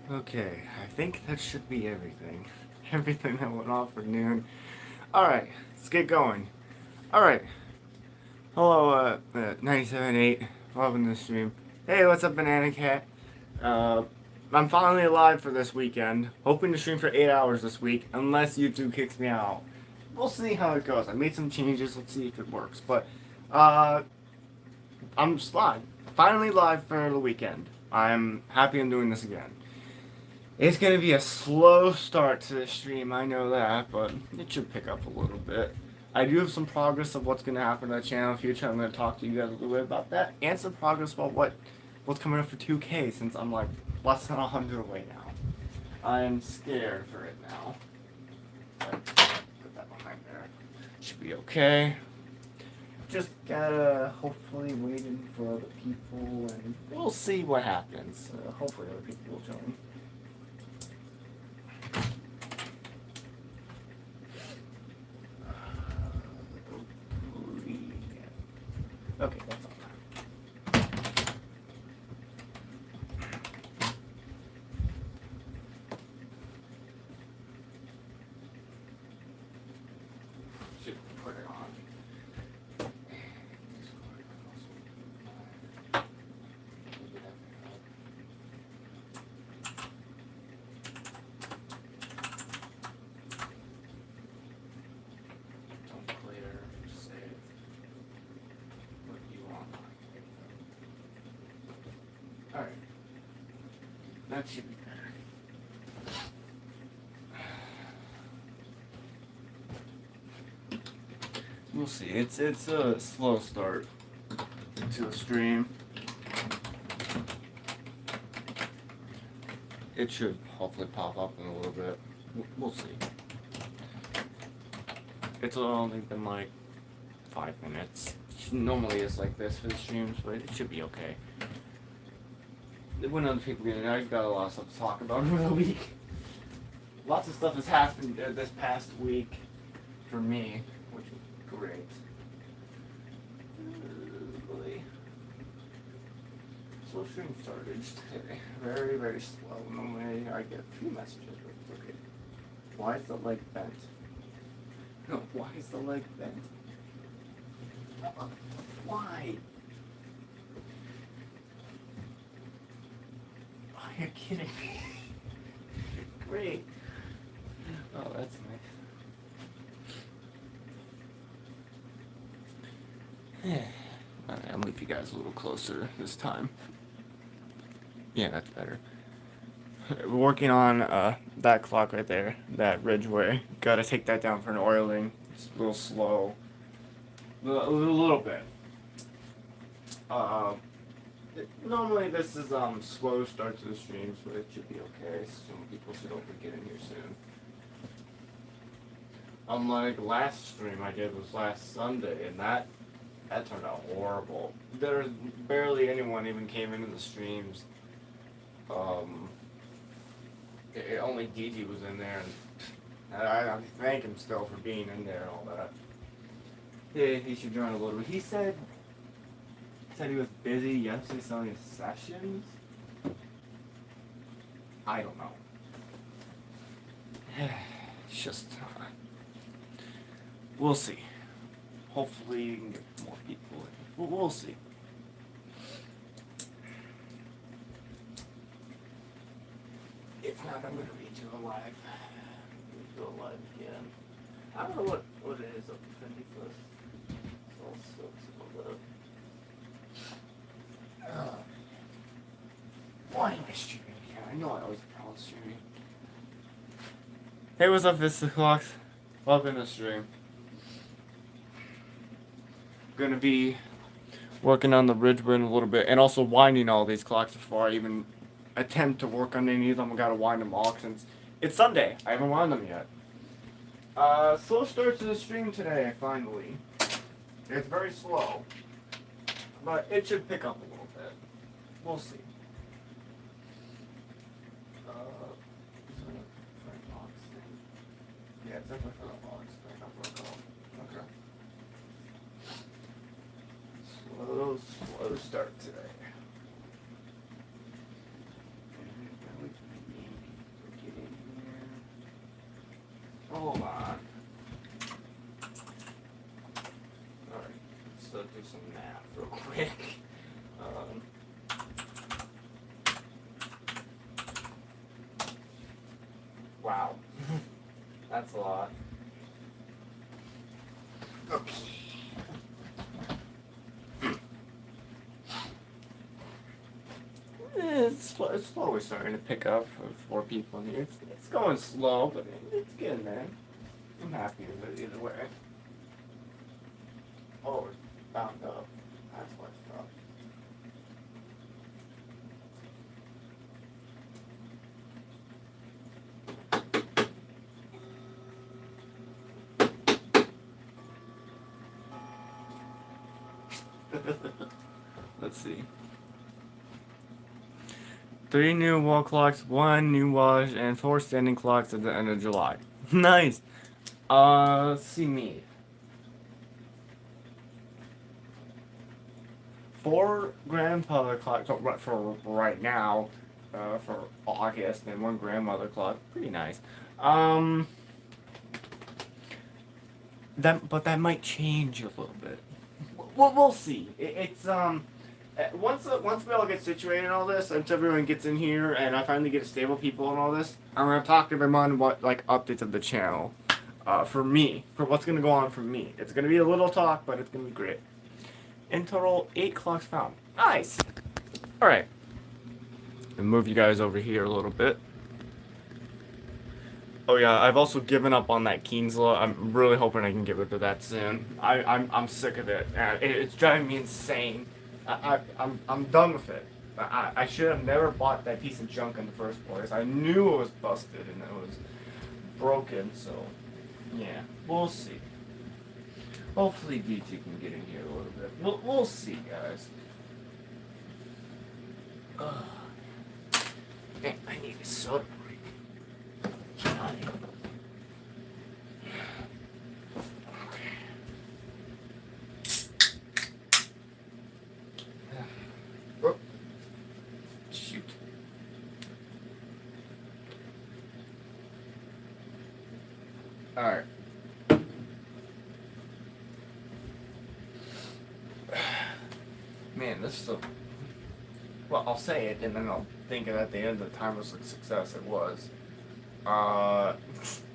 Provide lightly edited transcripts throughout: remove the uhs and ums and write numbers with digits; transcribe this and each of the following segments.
Okay, I think that should be everything. Everything that went off for noon. Alright, let's get going. Alright. Hello, 97.8. Welcome to the stream. Hey, what's up, Banana Cat? Uh, I'm finally alive for this weekend. Hoping to stream for 8 hours this week, unless YouTube kicks me out. We'll see how it goes. I made some changes, let's see if it works. But, uh, I'm just live. Finally live for the weekend. I'm happy I'm doing this again. It's gonna be a slow start to the stream, I know that, but it should pick up a little bit. I do have some progress of what's gonna happen to the channel in the future. I'm gonna talk to you guys a little bit about that, and some progress about what's coming up for 2K, since I'm like less than 100 away now. I'm scared for it now. But put that behind there. Should be okay. Just gotta hopefully waiting for other people, and we'll see what happens. Hopefully other people will join. Okay, that's all time. Should put it on. Don't clear, save. What do you want? Alright. That should be better. We'll see. It's a slow start to the stream. It should hopefully pop up in a little bit. We'll see. It's only been like 5 minutes. Normally it's like this for the streams, but it should be okay. When other people get in, I've got a lot of stuff to talk about over the week. Lots of stuff has happened this past week for me, which is great. Slow stream started today. Very, very slow. Normally I get a few messages, but it's okay. Why is the leg bent? No, why is the leg bent? Why? Are you kidding me? Great. Oh, that's nice. Alright, I'll move you guys a little closer this time. Yeah, that's better. We're working on that clock right there, that Ridgeway. Gotta take that down for an oiling. It's a little slow. A little bit. Normally this is slow start to the streams, but it should be okay. Some people should hopefully get in here soon. Unlike last stream I did was last Sunday, and that turned out horrible. There's barely anyone even came into the streams. Only DG was in there, and I thank him still for being in there and all that. Yeah, he should join a little bit. He said he was busy yesterday selling his sessions. I don't know. It's just we'll see. Hopefully you can get more people in. We'll see. If not, I'm gonna redo a live. Redo a live again. I don't know what it is up to 50 It's all so why am I streaming again? I know I always promise streaming. Hey, what's up, Vista Clocks? Welcome to the stream. Gonna be working on the Ridgeway in a little bit, and also winding all these clocks before I even attempt to work on any of them. I gotta wind them all since it's Sunday. I haven't wound them yet. Slow start to the stream today, finally. It's very slow, but it should pick up a little bit. We'll see. Yeah, it's definitely for the box. Okay. Slow start today. hold on. Alright, let's do some math real quick. Wow. That's a lot. Okay. It's slowly starting to pick up for people here. It's going slow, but it's getting there. I'm happy with it either way. Oh, it's bound up. That's what's up. Let's see. 3 new wall clocks, 1 new watch, and 4 standing clocks at the end of July. Nice. Let's see me. 4 grandfather clocks for right now, for August, and 1 grandmother clock. Pretty nice. But that might change a little bit. We'll see. Once we all get situated and all this, once everyone gets in here and I finally get stable people and all this, I'm gonna talk to everyone what updates of the channel, for what's gonna go on for me. It's gonna be a little talk, but it's gonna be great. In total, 8 clocks found. Nice. All right. I'll move you guys over here a little bit. Oh yeah, I've also given up on that Kienzla. I'm really hoping I can get rid of that soon. I'm sick of it. It's driving me insane. I'm done with it. I should have never bought that piece of junk in the first place. I knew it was busted and it was broken, so yeah, we'll see. Hopefully DT can get in here a little bit. We'll see, guys. Man, I need a soda break. Shoot. Alright. Man, this is a... Well, I'll say it, and then I'll think at the end of the time it was a success. It was. I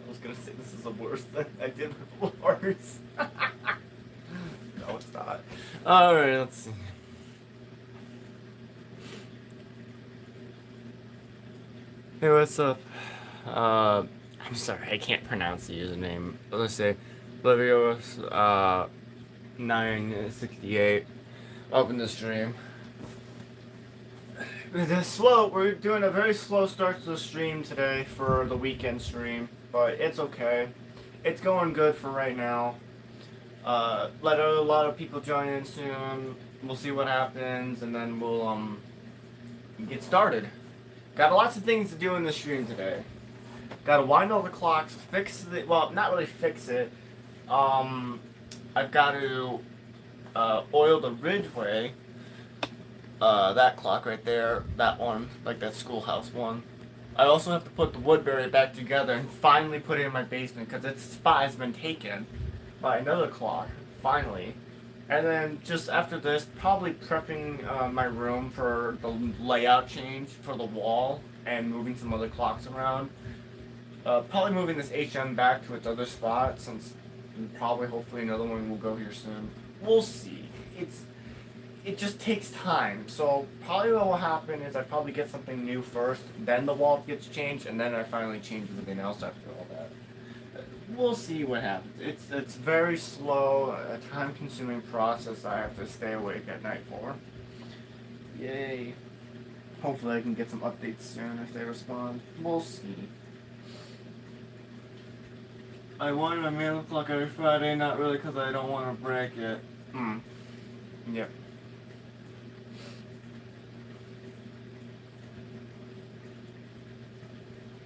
was gonna say this is the worst thing I did with floors. No, it's not. Alright, let's see. Hey, what's up? I'm sorry, I can't pronounce the username. Let's say Levios 968. Open the stream. We're doing a very slow start to the stream today for the weekend stream, but it's okay. It's going good for right now. Let a lot of people join in soon. We'll see what happens, and then we'll get started. Got lots of things to do in the stream today. Got to wind all the clocks, fix it. Well, not really fix it. I've got to oil the Ridgeway. That clock right there, that one, like that schoolhouse one. I also have to put the Woodbury back together and finally put it in my basement because its spot has been taken by another clock, finally. And then just after this, probably prepping my room for the layout change for the wall and moving some other clocks around. Probably moving this HM back to its other spot since probably hopefully another one will go here soon. We'll see. It just takes time. So probably what will happen is I probably get something new first, then the wall gets changed, and then I finally change everything else after all that. We'll see what happens. It's very slow, a time-consuming process I have to stay awake at night for. Yay. Hopefully I can get some updates soon if they respond. We'll see. I wanted a mail clock every Friday, not really because I don't want to break it. Yep.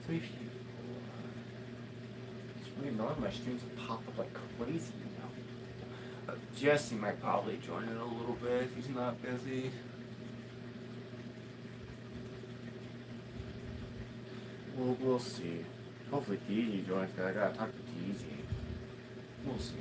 It's really annoying. My streams will pop up like crazy now. Jesse might probably join in a little bit if he's not busy. We'll see. Hopefully TG joins, because I gotta talk to TG. We'll see.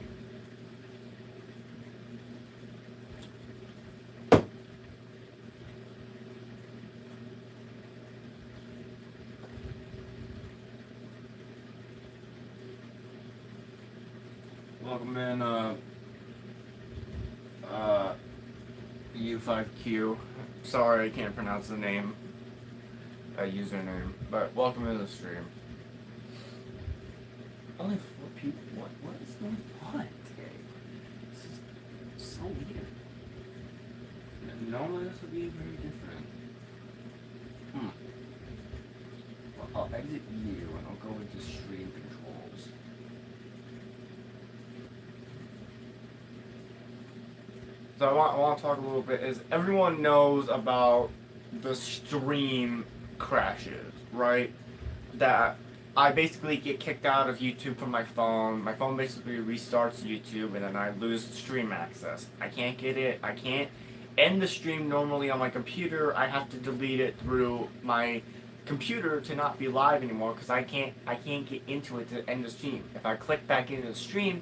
Welcome in, U5Q. Sorry, I can't pronounce the name, username, but welcome to the stream. Only 4 people? What is going on today? This is so weird. Normally this would be very different. Well, I'll exit you and I'll go into stream controls. So I want to talk a little bit, is everyone knows about the stream crashes, right? That I basically get kicked out of YouTube from my phone. My phone basically restarts YouTube and then I lose stream access. I can't get it. I can't end the stream normally on my computer. I have to delete it through my computer to not be live anymore because I can't get into it to end the stream. If I click back into the stream,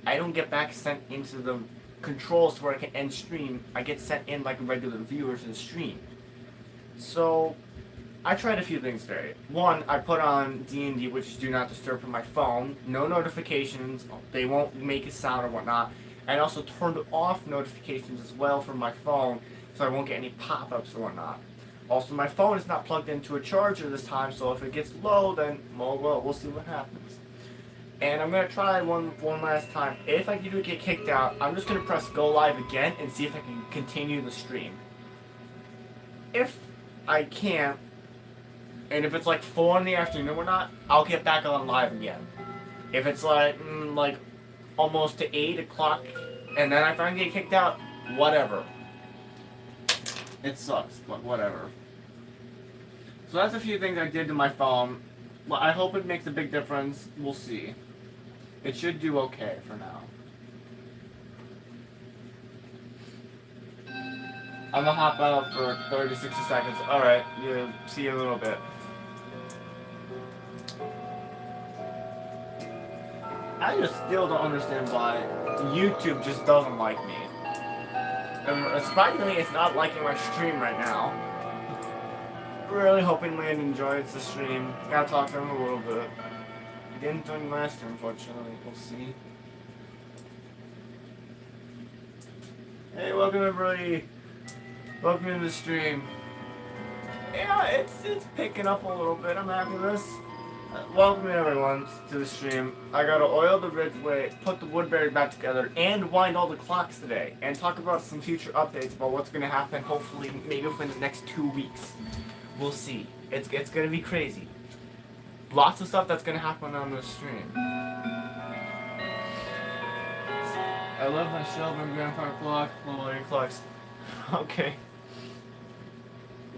I don't get back sent into the controls where I can end stream. I get sent in like a regular viewer to the stream. So I tried a few things today. One, I put on D&D, which is do not disturb from my phone. No notifications. They won't make a sound or whatnot. And also turned off notifications as well from my phone, so I won't get any pop-ups or whatnot. Also, my phone is not plugged into a charger this time, so if it gets low, then well, we'll see what happens. And I'm gonna try one last time. If I do get kicked out, I'm just gonna press go live again and see if I can continue the stream. If I can't, and if it's like 4 in the afternoon or whatnot, I'll get back on live again. If it's like almost to 8 o'clock, and then I finally get kicked out, whatever. It sucks, but whatever. So that's a few things I did to my phone. Well, I hope it makes a big difference. We'll see. It should do okay for now. I'm gonna hop out for 30 to 60 seconds. Alright, yeah, see you in a little bit. I just still don't understand why YouTube just doesn't like me. And surprisingly, it's not liking my stream right now. Really hoping Land enjoys the stream. Gotta talk to him a little bit. He didn't join last year, unfortunately. We'll see. Hey, welcome everybody. Welcome to the stream. Yeah, it's picking up a little bit. I'm happy with this. Welcome everyone to the stream. I gotta oil the Ridgeway, put the Woodbury back together, and wind all the clocks today. And talk about some future updates about what's gonna happen, hopefully, maybe within the next 2 weeks. We'll see. It's gonna be crazy. Lots of stuff that's gonna happen on the stream. I love my Shelburne grandfather clock. Well, your clocks. Okay.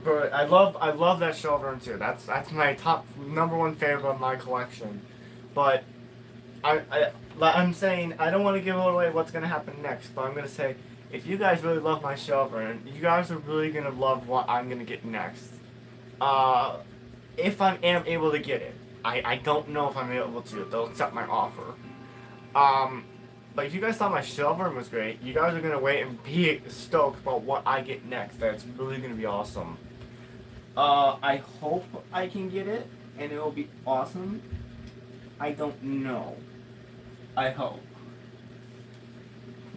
But I love that Shelburne too. That's my top #1 favorite of my collection. But I'm saying I don't want to give away what's gonna happen next. But I'm gonna say if you guys really love my Shelburne, you guys are really gonna love what I'm gonna get next. If I am able to get it. I don't know if I'm able to. They'll accept my offer. But if you guys thought my Shelburne was great, you guys are gonna wait and be stoked about what I get next. That's really gonna be awesome. I hope I can get it, and it will be awesome. I don't know. I hope.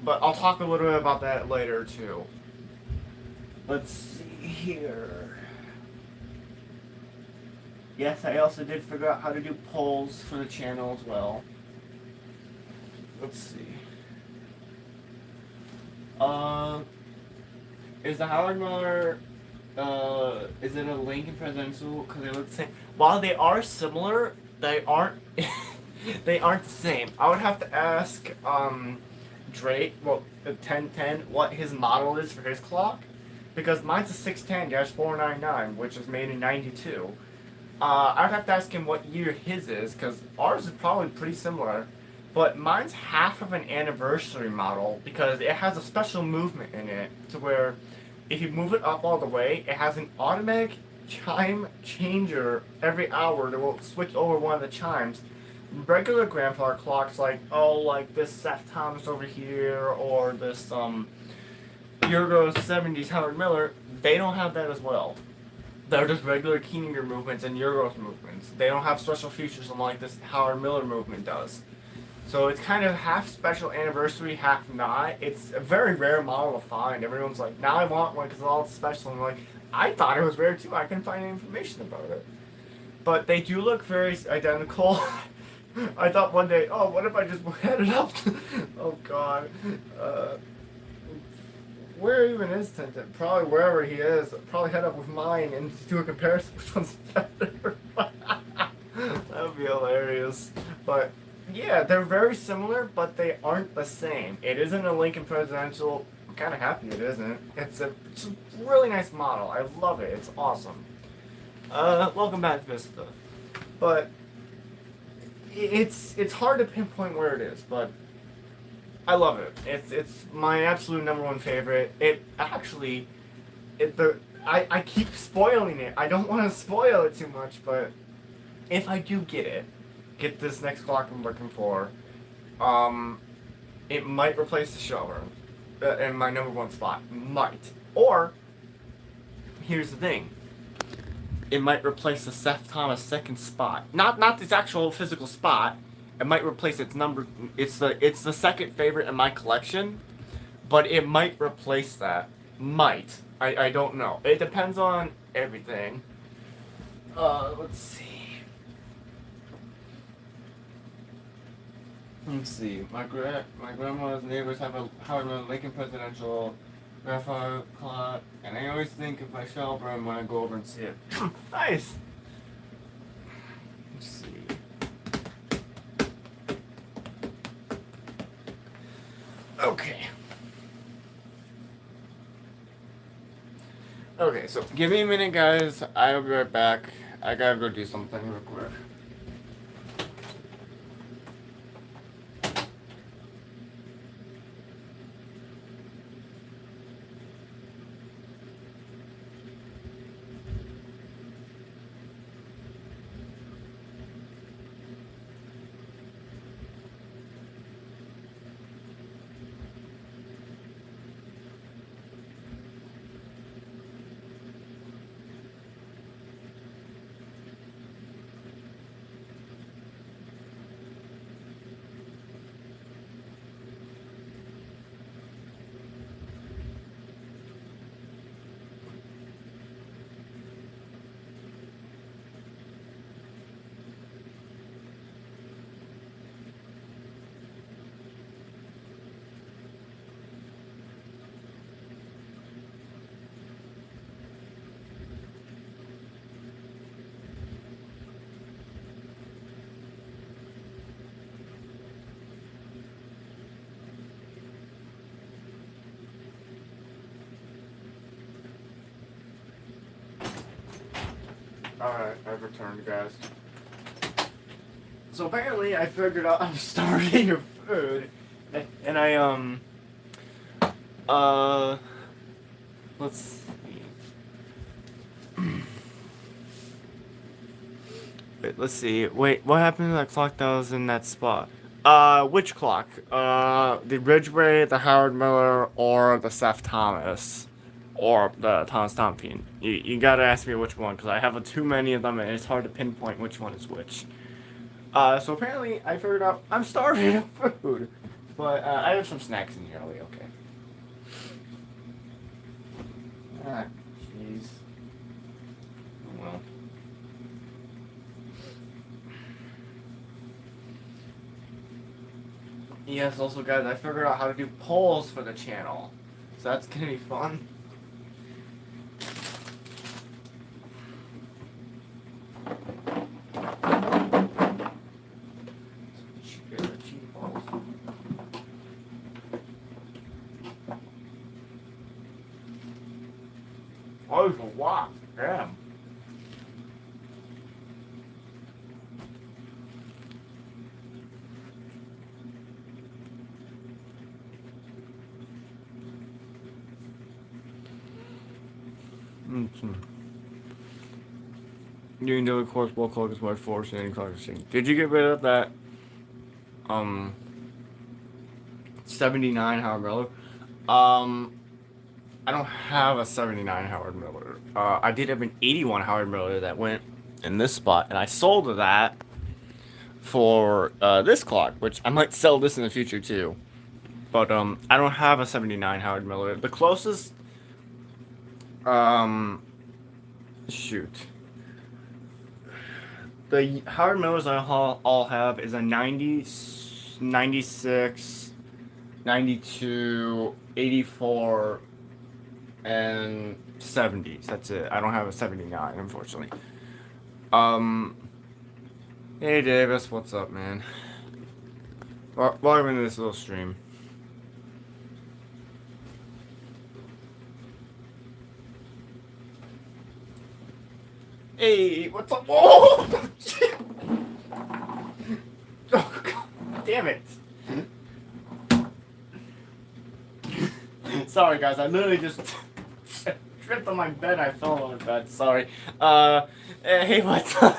But I'll talk a little bit about that later too. Let's see here. Yes, I also did figure out how to do polls for the channel as well. Let's see. Is the Howard Muller, is it a Lincoln presidential? Because they look the same. While they are similar, they aren't, they aren't the same. I would have to ask, Drake, well, the 1010, what his model is for his clock. Because mine's a 610-499, which is made in 92. I'd have to ask him what year his is, because ours is probably pretty similar. But mine's half of an anniversary model, because it has a special movement in it, to where if you move it up all the way, it has an automatic chime changer every hour that will switch over one of the chimes. Regular grandfather clocks, like this Seth Thomas over here, or this Euro 70s Howard Miller, they don't have that as well. They're just regular Keener movements and Euros movements. They don't have special features like this Howard Miller movement does. So it's kind of half special anniversary, half not. It's a very rare model to find. Everyone's like, now I want one because it's all special. And I'm like, I thought it was rare too. I couldn't find any information about it. But they do look very identical. I thought one day, oh, what if I just headed up to, oh god. Where even is Tintin? Probably wherever he is. Probably head up with mine and do a comparison which one's better. That would be hilarious. But yeah, they're very similar, but they aren't the same. It isn't a Lincoln Presidential. I'm kind of happy it isn't. It's a really nice model. I love it. It's awesome. Welcome back, Vista. But it's hard to pinpoint where it is, but I love it. It's my absolute number one favorite. I keep spoiling it. I don't want to spoil it too much, but if I do get this next clock I'm looking for, it might replace the Shelburne in my number one spot. Might. Or, here's the thing. It might replace the Seth Thomas second spot. Not its actual physical spot. It might replace its number. It's the second favorite in my collection, but it might replace that. Might. I don't know. It depends on everything. Let's see. My grandma's neighbors have a Howard Miller Lincoln Presidential grandfather clock, and I always think of my Shelburne when I go over and see it. Nice. Let's see. Okay. Okay, so give me a minute, guys. I'll be right back. I gotta go do something real quick. Alright, I've returned, guys. So apparently I figured out I'm starving of food, and let's see. Wait, let's see. Wait, what happened to that clock that was in that spot? Which clock? The Ridgeway, the Howard Miller, or the Seth Thomas? Or the Thomas Tompkins. You gotta ask me which one, because I have too many of them and it's hard to pinpoint which one is which. So apparently I figured out I'm starving of food. But I have some snacks in here, I'll be okay. Ah, jeez. Oh well. Yes, also guys, I figured out how to do polls for the channel. So that's gonna be fun. Oh, it's a lot. Damn. You can do a course, wall clock is more force and clock is sync. Did you get rid of that 79 Howard Miller? I don't have a 79 Howard Miller. I did have an 81 Howard Miller that went in this spot, and I sold that for this clock, which I might sell this in the future too. But I don't have a 79 Howard Miller. The closest shoot. The Howard Millers I all have is a 90, 96, 92, 84, and 70s. That's it. I don't have a 79, unfortunately. Hey Davis, what's up, man? Welcome into this little stream. Hey, what's up? Oh, oh God, damn it. Sorry, guys. I literally just tripped on my bed. I fell on my bed. Sorry. Hey, what's up?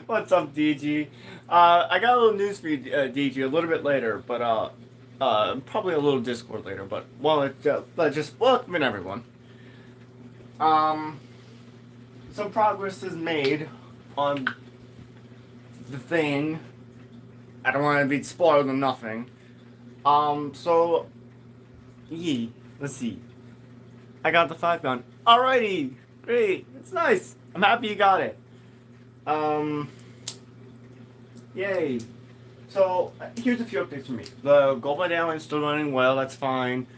What's up, DG? I got a little news for you, DG, a little bit later, but probably a little Discord later. But well, just welcome in everyone. Some progress is made on the thing. I don't want to be spoiled or nothing. So, let's see. I got the 5 gun. Alrighty, great. It's nice. I'm happy you got it. Yay. So, here's a few updates for me. The gold medallion is still running well. That's fine.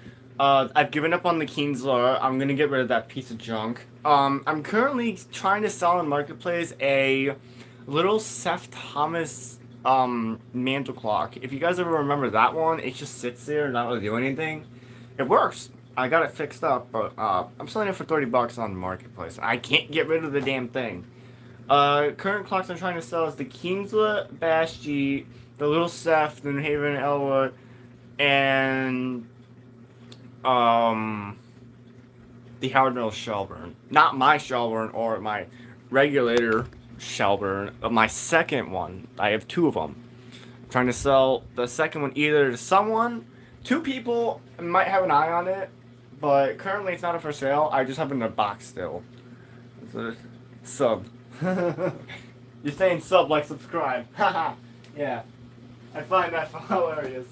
I've given up on the Kienzler. I'm gonna get rid of that piece of junk. I'm currently trying to sell on Marketplace a little Seth Thomas mantle clock. If you guys ever remember that one, it just sits there and not really doing anything. It works. I got it fixed up, but I'm selling it for $30 on the Marketplace. I can't get rid of the damn thing. Current clocks I'm trying to sell is the Kienzler Bashji, the little Seth, the New Haven Elwood, and the Howard Mill Shelburne. Not my Shelburne or my regulator Shelburne, but my second one. I have 2 of them. I'm trying to sell the second one either to someone, 2 people might have an eye on it, but currently it's not for sale. I just have it in a box still. So, sub. You're saying sub like subscribe. Haha. Yeah. I find that hilarious.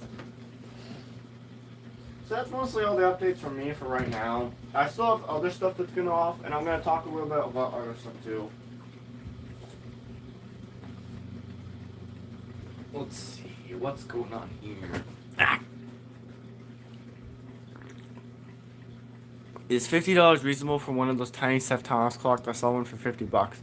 So that's mostly all the updates from me for right now. I still have other stuff that's going off, and I'm going to talk a little bit about other stuff too. Let's see, what's going on here? Ah. Is $50 reasonable for one of those tiny Seth Thomas clocks? I saw one for $50.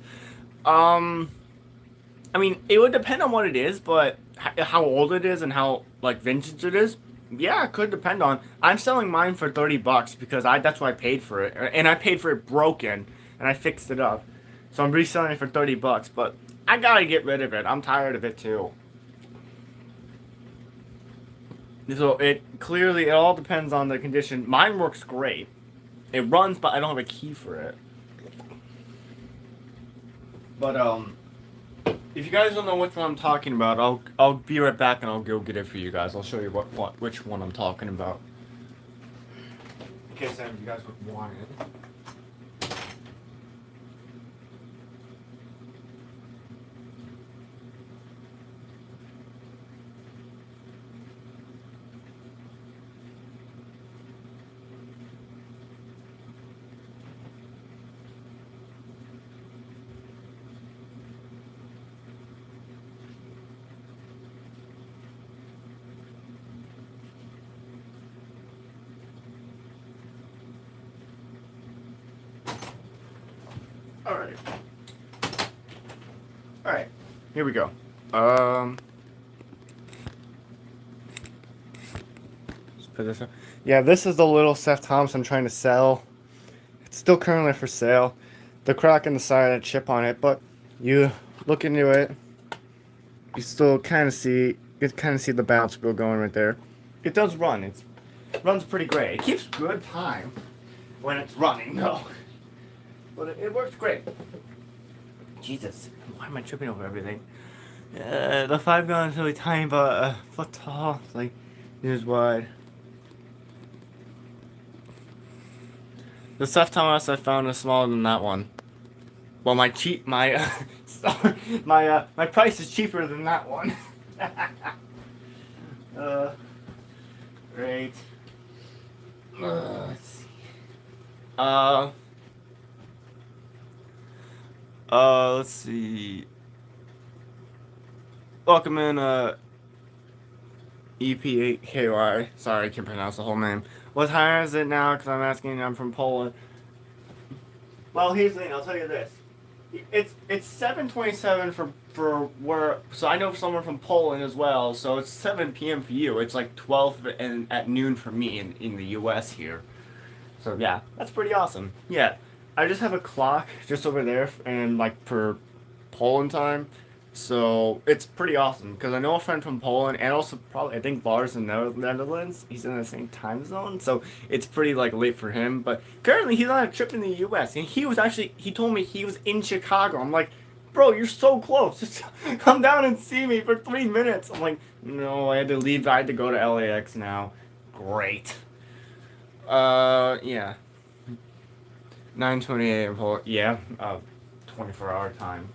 I mean, it would depend on what it is, but how old it is and how like vintage it is. Yeah, it could depend on. I'm selling mine for $30 because that's what I paid for it, and I paid for it broken, and I fixed it up. So I'm reselling it for $30, but I gotta get rid of it. I'm tired of it too. So it all depends on the condition. Mine works great. It runs, but I don't have a key for it. But if you guys don't know which one I'm talking about, I'll be right back and I'll go get it for you guys. I'll show you which one I'm talking about. In case any of you guys would want it. Alright, here we go. Just put this up. Yeah, this is the little Seth Thomas I'm trying to sell. It's still currently for sale. The crack in the side had a chip on it, but you look into it, you still kind of see the bounce wheel going right there. It does run. It runs pretty great. It keeps good time when it's running, though. But it works great. Jesus, why am I tripping over everything? The 5-gallon is really tiny, but a foot tall. It's like news wide. The stuffed Thomas I found is smaller than that one. Well, my my price is cheaper than that one. Great. Let's see. Let's see. Welcome in, EP8KY. Sorry, I can't pronounce the whole name. What time is it now? Because I'm asking, I'm from Poland. Well, here's the thing, I'll tell you this. It's 7:27 for where, so I know someone from Poland as well, so it's 7 p.m. for you. It's like 12 at noon for me in the US here. So yeah, that's pretty awesome. Yeah, I just have a clock just over there, and like for Poland time, so it's pretty awesome because I know a friend from Poland, and also probably I think Lars in the Netherlands. He's in the same time zone, so it's pretty like late for him. But currently he's on a trip in the U.S. and he told me he was in Chicago. I'm like, bro, you're so close. Just come down and see me for 3 minutes. I'm like, no, I had to leave. I had to go to LAX now. Great. Yeah. 9:28 in Poland. Yeah. 24-hour time.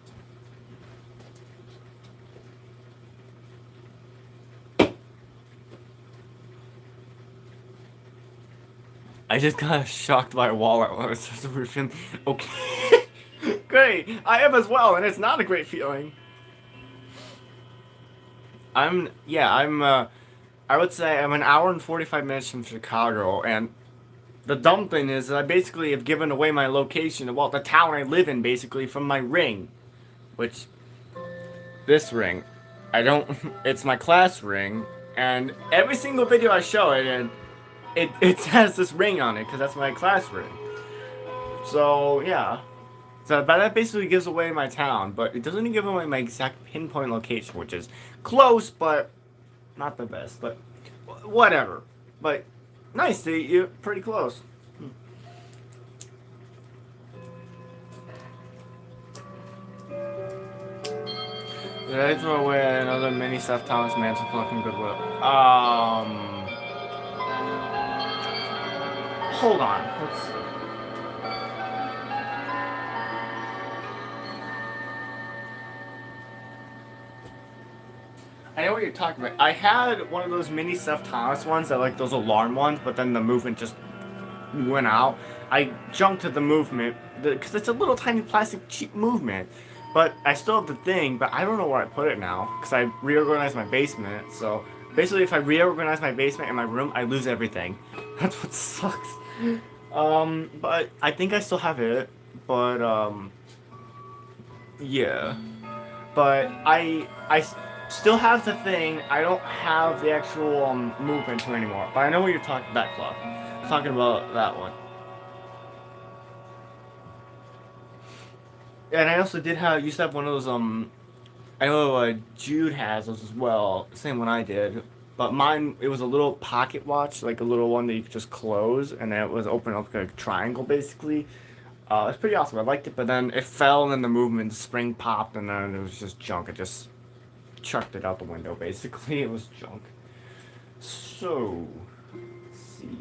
I just got shocked by a wall at one of the roof. Okay. Great. I am as well, and it's not a great feeling. I would say I'm an hour and 45 minutes from Chicago, and the dumb thing is that I basically have given away my location, well, the town I live in, basically, from my ring. Which, this ring, I don't, it's my class ring, and every single video I show it in, it has this ring on it, because that's my class ring. So, yeah. So, but that basically gives away my town, but it doesn't give away my exact pinpoint location, which is close, but not the best. But, whatever. But, nice, you're pretty close. Did I throw away another mini Seth Thomas Manson fucking goodwill? Hold on. Let's see. I know what you're talking about. I had one of those mini Seth Thomas ones that like those alarm ones, but then the movement just went out. I jumped to the movement because it's a little tiny plastic cheap movement. But I still have the thing, but I don't know where I put it now because I reorganized my basement. So basically, if I reorganize my basement and my room, I lose everything. That's what sucks. But I think I still have it. But yeah. But I still have the thing. I don't have the actual movement to anymore. But I know what you're talking. That clock. I'm talking about that one. And I also used to have one of those, I know Jude has those as well, same one I did, but mine, it was a little pocket watch, like a little one that you could just close, and then it was open up like a triangle, basically. It's pretty awesome, I liked it, but then it fell, and then the movement, the spring popped, and then it was just junk. It just chucked it out the window, basically. It was junk. So, let's see.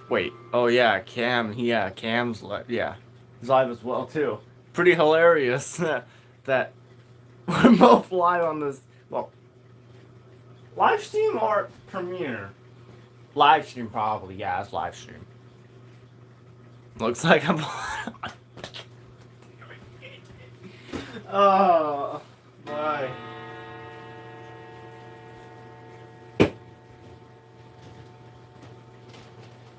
Wait. Oh yeah, Cam's live. Yeah, he's live as well too. Pretty hilarious that we're both live on this. Well, live stream or premiere? Live stream probably. Yeah, it's live stream. Looks like I'm. Oh, bye.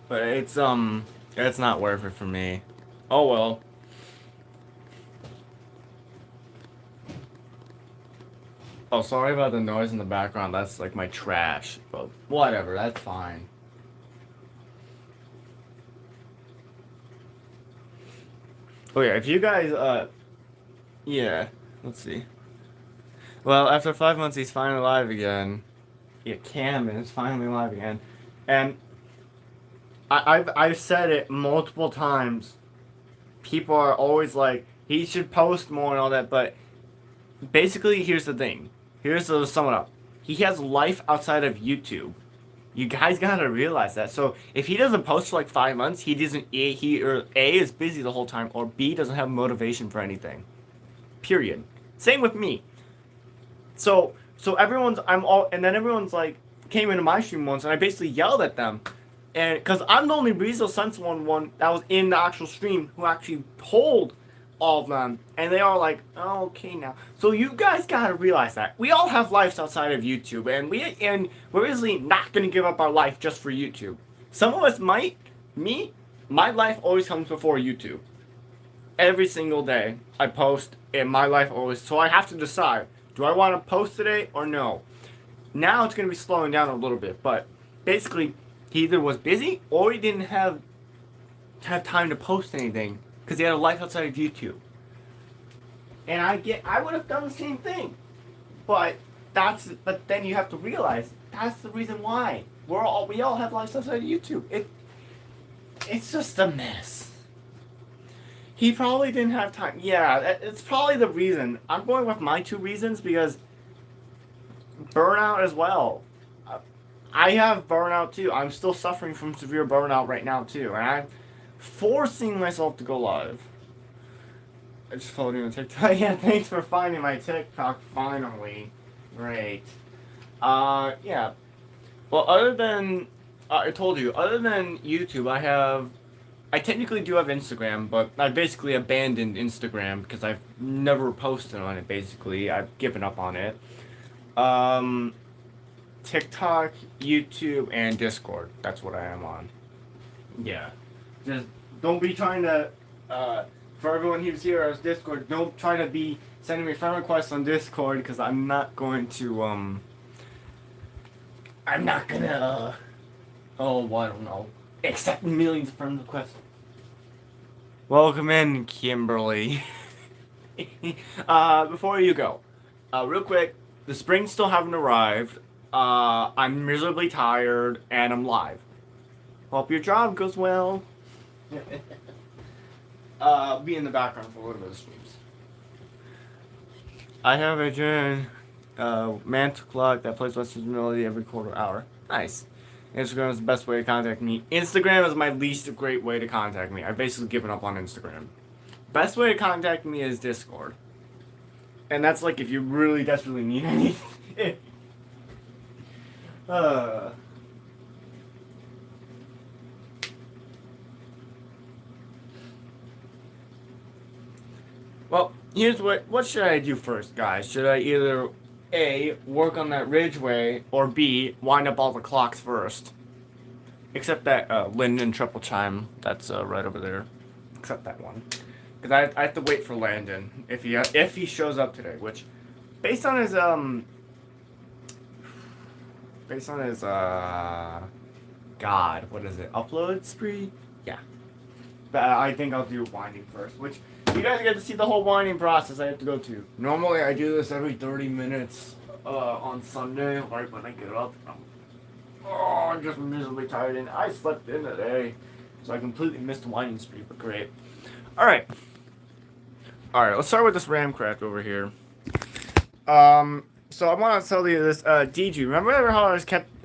But it's not worth it for me. Oh well. Oh, sorry about the noise in the background. That's like my trash. But whatever, that's fine. Oh yeah, if you guys yeah, let's see. Well, after 5 months he's finally live again. Yeah, Cam is finally live again. And I've said it multiple times. People are always like, he should post more and all that, but basically, here's the thing. Here's to sum it up. He has life outside of YouTube. You guys gotta realize that. So if he doesn't post for like 5 months, he doesn't. He or A is busy the whole time, or B doesn't have motivation for anything. Period. Same with me. So everyone's and then everyone's like came into my stream once, and I basically yelled at them, and because I'm the only reasonable sensible one that was in the actual stream who actually told all of them, and they are like, oh, okay now. So you guys gotta realize that we all have lives outside of YouTube, and we're really not gonna give up our life just for YouTube. Some of us might. Me, my life always comes before YouTube. Every single day I post, and my life always. So I have to decide: do I want to post today or no? Now it's gonna be slowing down a little bit, but basically, he either was busy or he didn't have time to post anything because he had a life outside of YouTube. And I would have done the same thing, but then you have to realize that's the reason why we all have lives outside of YouTube. It's just a mess. He probably didn't have time. Yeah, it's probably the reason. I'm going with my two reasons because burnout as well. I have burnout too. I'm still suffering from severe burnout right now too, and I'm forcing myself to go live. I just followed you on TikTok. Yeah, thanks for finding my TikTok finally. Great. Yeah. Well, other than I told you, other than YouTube, I technically do have Instagram, but I basically abandoned Instagram because I've never posted on it. Basically, I've given up on it. TikTok, YouTube, and Discord. That's what I am on. Yeah. Just don't be trying to, for everyone who's here as Discord, don't try to be sending me friend requests on Discord because I'm not going to, I'm not gonna, well, I don't know, accept millions of friend requests. Welcome in, Kimberly. Before you go, real quick, the spring still haven't arrived. I'm miserably tired, and I'm live. Hope your job goes well. Be in the background for a little bit of streams. I have a Jen, mantle clock that plays Western Melody every quarter hour. Nice. Instagram is the best way to contact me. Instagram is my least great way to contact me. I've basically given up on Instagram. Best way to contact me is Discord. And that's like if you really desperately need anything. Well, here's what should I do first, guys? Should I either A, work on that Ridgeway, or B, wind up all the clocks first? Except that Linden triple chime, that's right over there. Except that one. Because I have to wait for Landon if he shows up today, which based on his God, what is it? Upload spree? Yeah. But I think I'll do winding first, which you guys get to see the whole winding process I have to go to. Normally I do this every 30 minutes on Sunday, right when I get up. I'm just miserably tired, and I slept in today, so I completely missed the winding spree, but great. Alright, let's start with this Ramcraft over here. So I want to tell you this, DG, remember how I just kept,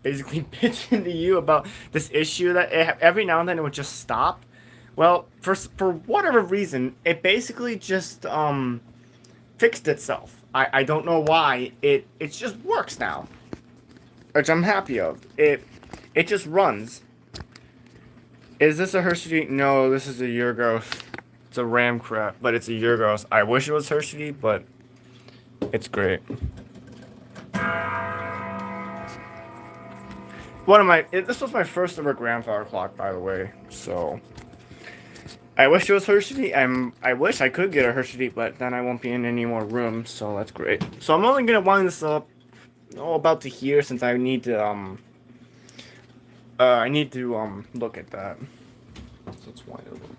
basically bitching to you about this issue that every now and then it would just stop? Well, for whatever reason, it basically just, fixed itself. I don't know why. It just works now. Which I'm happy of. It just runs. Is this a Hershey? No, this is a Yurgos. It's a Ramcraft, but it's a Yurgos. I wish it was Hershey, but it's great. This was my first ever grandfather clock, by the way, so I wish it was Hershey. I wish I could get a Hershey, but then I won't be in any more rooms, so that's great. So I'm only gonna wind this up about to here since I need to look at that. So let's wind it a little bit.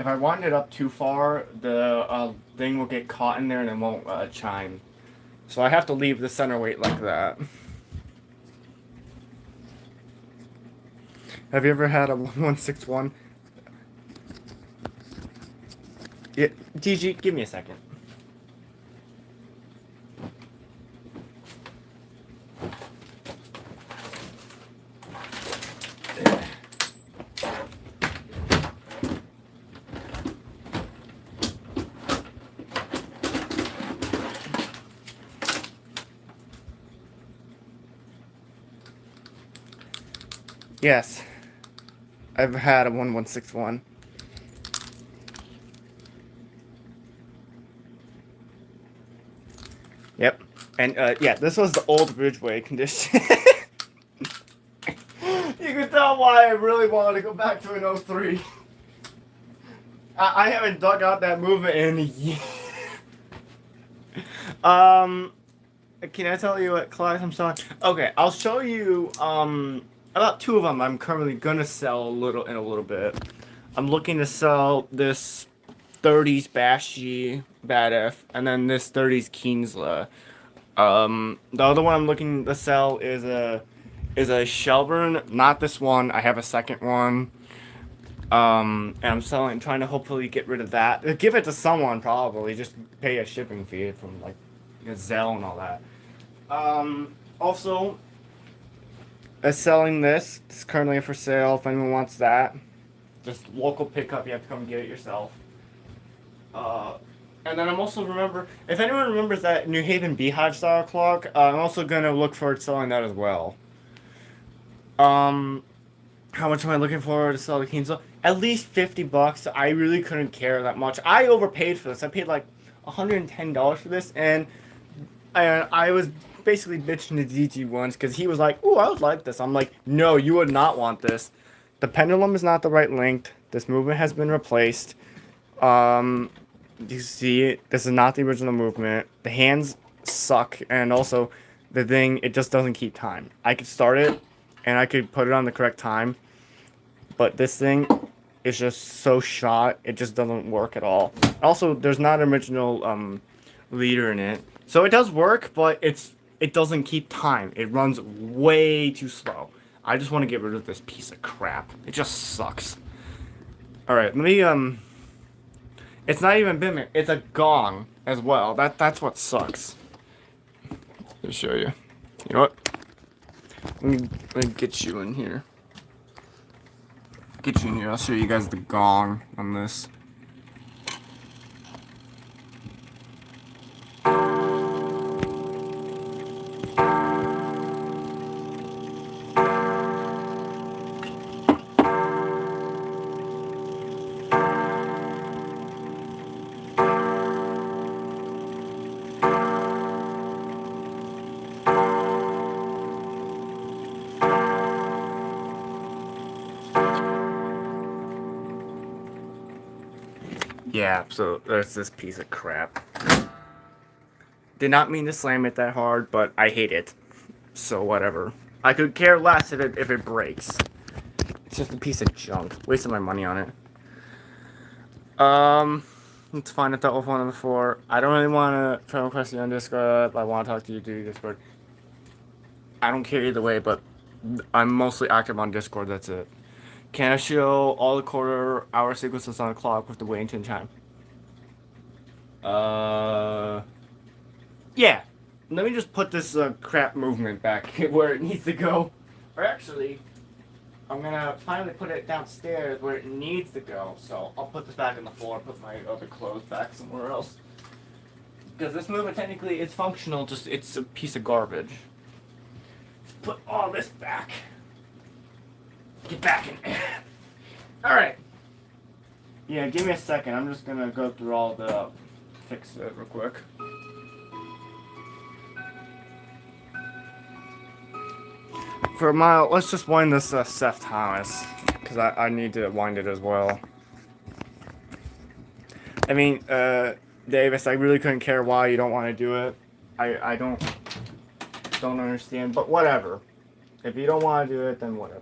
If I wind it up too far, the thing will get caught in there and it won't chime. So I have to leave the center weight like that. Have you ever had a 1161? Yeah, DG, give me a second. Yes, I've had a 1161. Yep, and yeah, this was the old Ridgeway condition. You can tell why I really wanted to go back to an 03. I haven't dug out that movement in a year. Can I tell you what class I'm selling? Okay, I'll show you about two of them I'm currently gonna sell in a little bit. I'm looking to sell this 30s Bashy Bad F and then this 30s Kienzla. The other one I'm looking to sell is a Shelburne, not this one. I have a second one. And I'm trying to hopefully get rid of that. Give it to someone probably. Just pay a shipping fee from like Zelle and all that. Also, selling this. It's currently for sale. If anyone wants that, just local pickup. You have to come get it yourself. And then I'm also if anyone remembers that New Haven Beehive style clock, I'm also gonna look forward to selling that as well. How much am I looking for to sell the Kienzle? At least $50. I really couldn't care that much. I overpaid for this. I paid like $110 for this, and I was basically bitching to DG once because he was like, "Ooh, I would like this." I'm like, "No, you would not want this. The pendulum is not the right length. This movement has been replaced. You see it. This is not the original movement. The hands suck, and also the thing, it just doesn't keep time. I could start it, and I could put it on the correct time, but this thing is just so shot, it just doesn't work at all. Also, there's not an original leader in it, so it does work, but it doesn't keep time. It runs way too slow. I just want to get rid of this piece of crap. It just sucks. All right, let me It's not even Bimmer. It's a gong as well. That's what sucks. Let me show you. You know what? Let me get you in here. Get you in here. I'll show you guys the gong on this. Yeah, so there's this piece of crap. Did not mean to slam it that hard, but I hate it. So whatever. I could care less if it breaks. It's just a piece of junk. Wasted my money on it. Let's find out that was one of the four. I don't really want to try to request you on Discord. I want to talk to you through Discord. I don't care either way, but I'm mostly active on Discord. That's it. Can I show all the quarter-hour sequences on the clock with the Wellington chime? Yeah. Let me just put this crap movement back where it needs to go. Or actually, I'm gonna finally put it downstairs where it needs to go. So I'll put this back on the floor, put my other clothes back somewhere else. Because this movement technically is functional, just it's a piece of garbage. Let's put all this back. Get back in there. Alright. Yeah, give me a second. I'm just gonna go through all the fix it real quick. For a mile, let's just wind this Seth Thomas. Because I need to wind it as well. I mean, Davis, I really couldn't care why you don't want to do it. I don't understand, but whatever. If you don't want to do it, then whatever.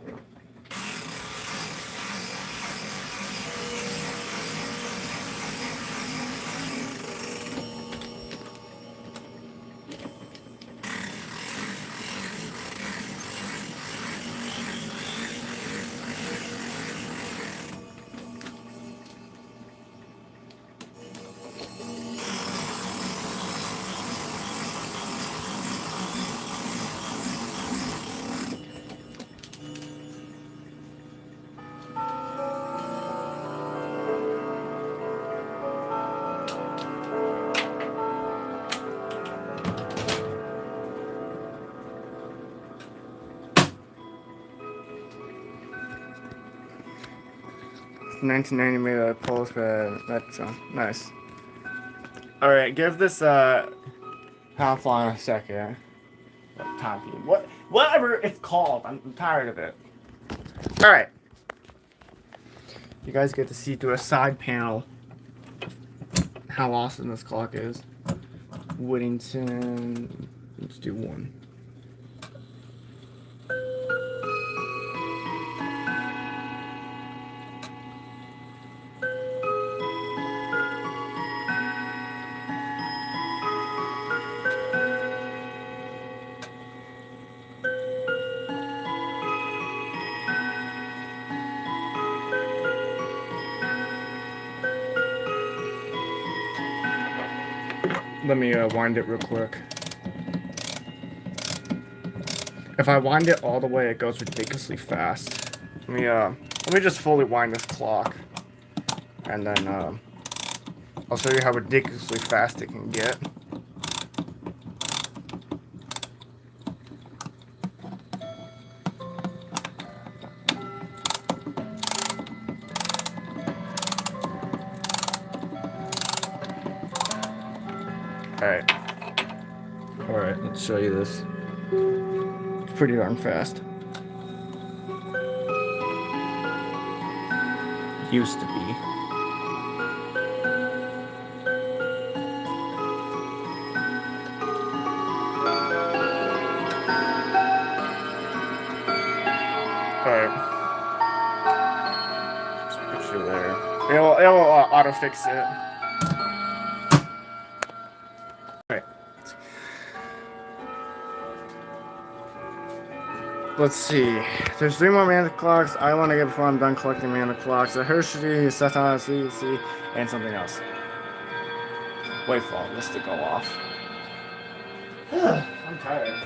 1990 made a Polish Metro. Nice. Alright, give this half line a second. Whatever it's called. I'm tired of it. Alright. You guys get to see through a side panel how awesome this clock is. Whittington. Let's do one. Let me wind it real quick. If I wind it all the way, it goes ridiculously fast. Let me just fully wind this clock, and then I'll show you how ridiculously fast it can get. Alright, let's show you this. It's pretty darn fast. Used to be. Alright. Just picture there. It'll auto fix it. Let's see. There's 3 more mana clocks I want to get before I'm done collecting mana clocks. A Hershey, Seton, CC, and something else. Wait for all this to go off. I'm tired.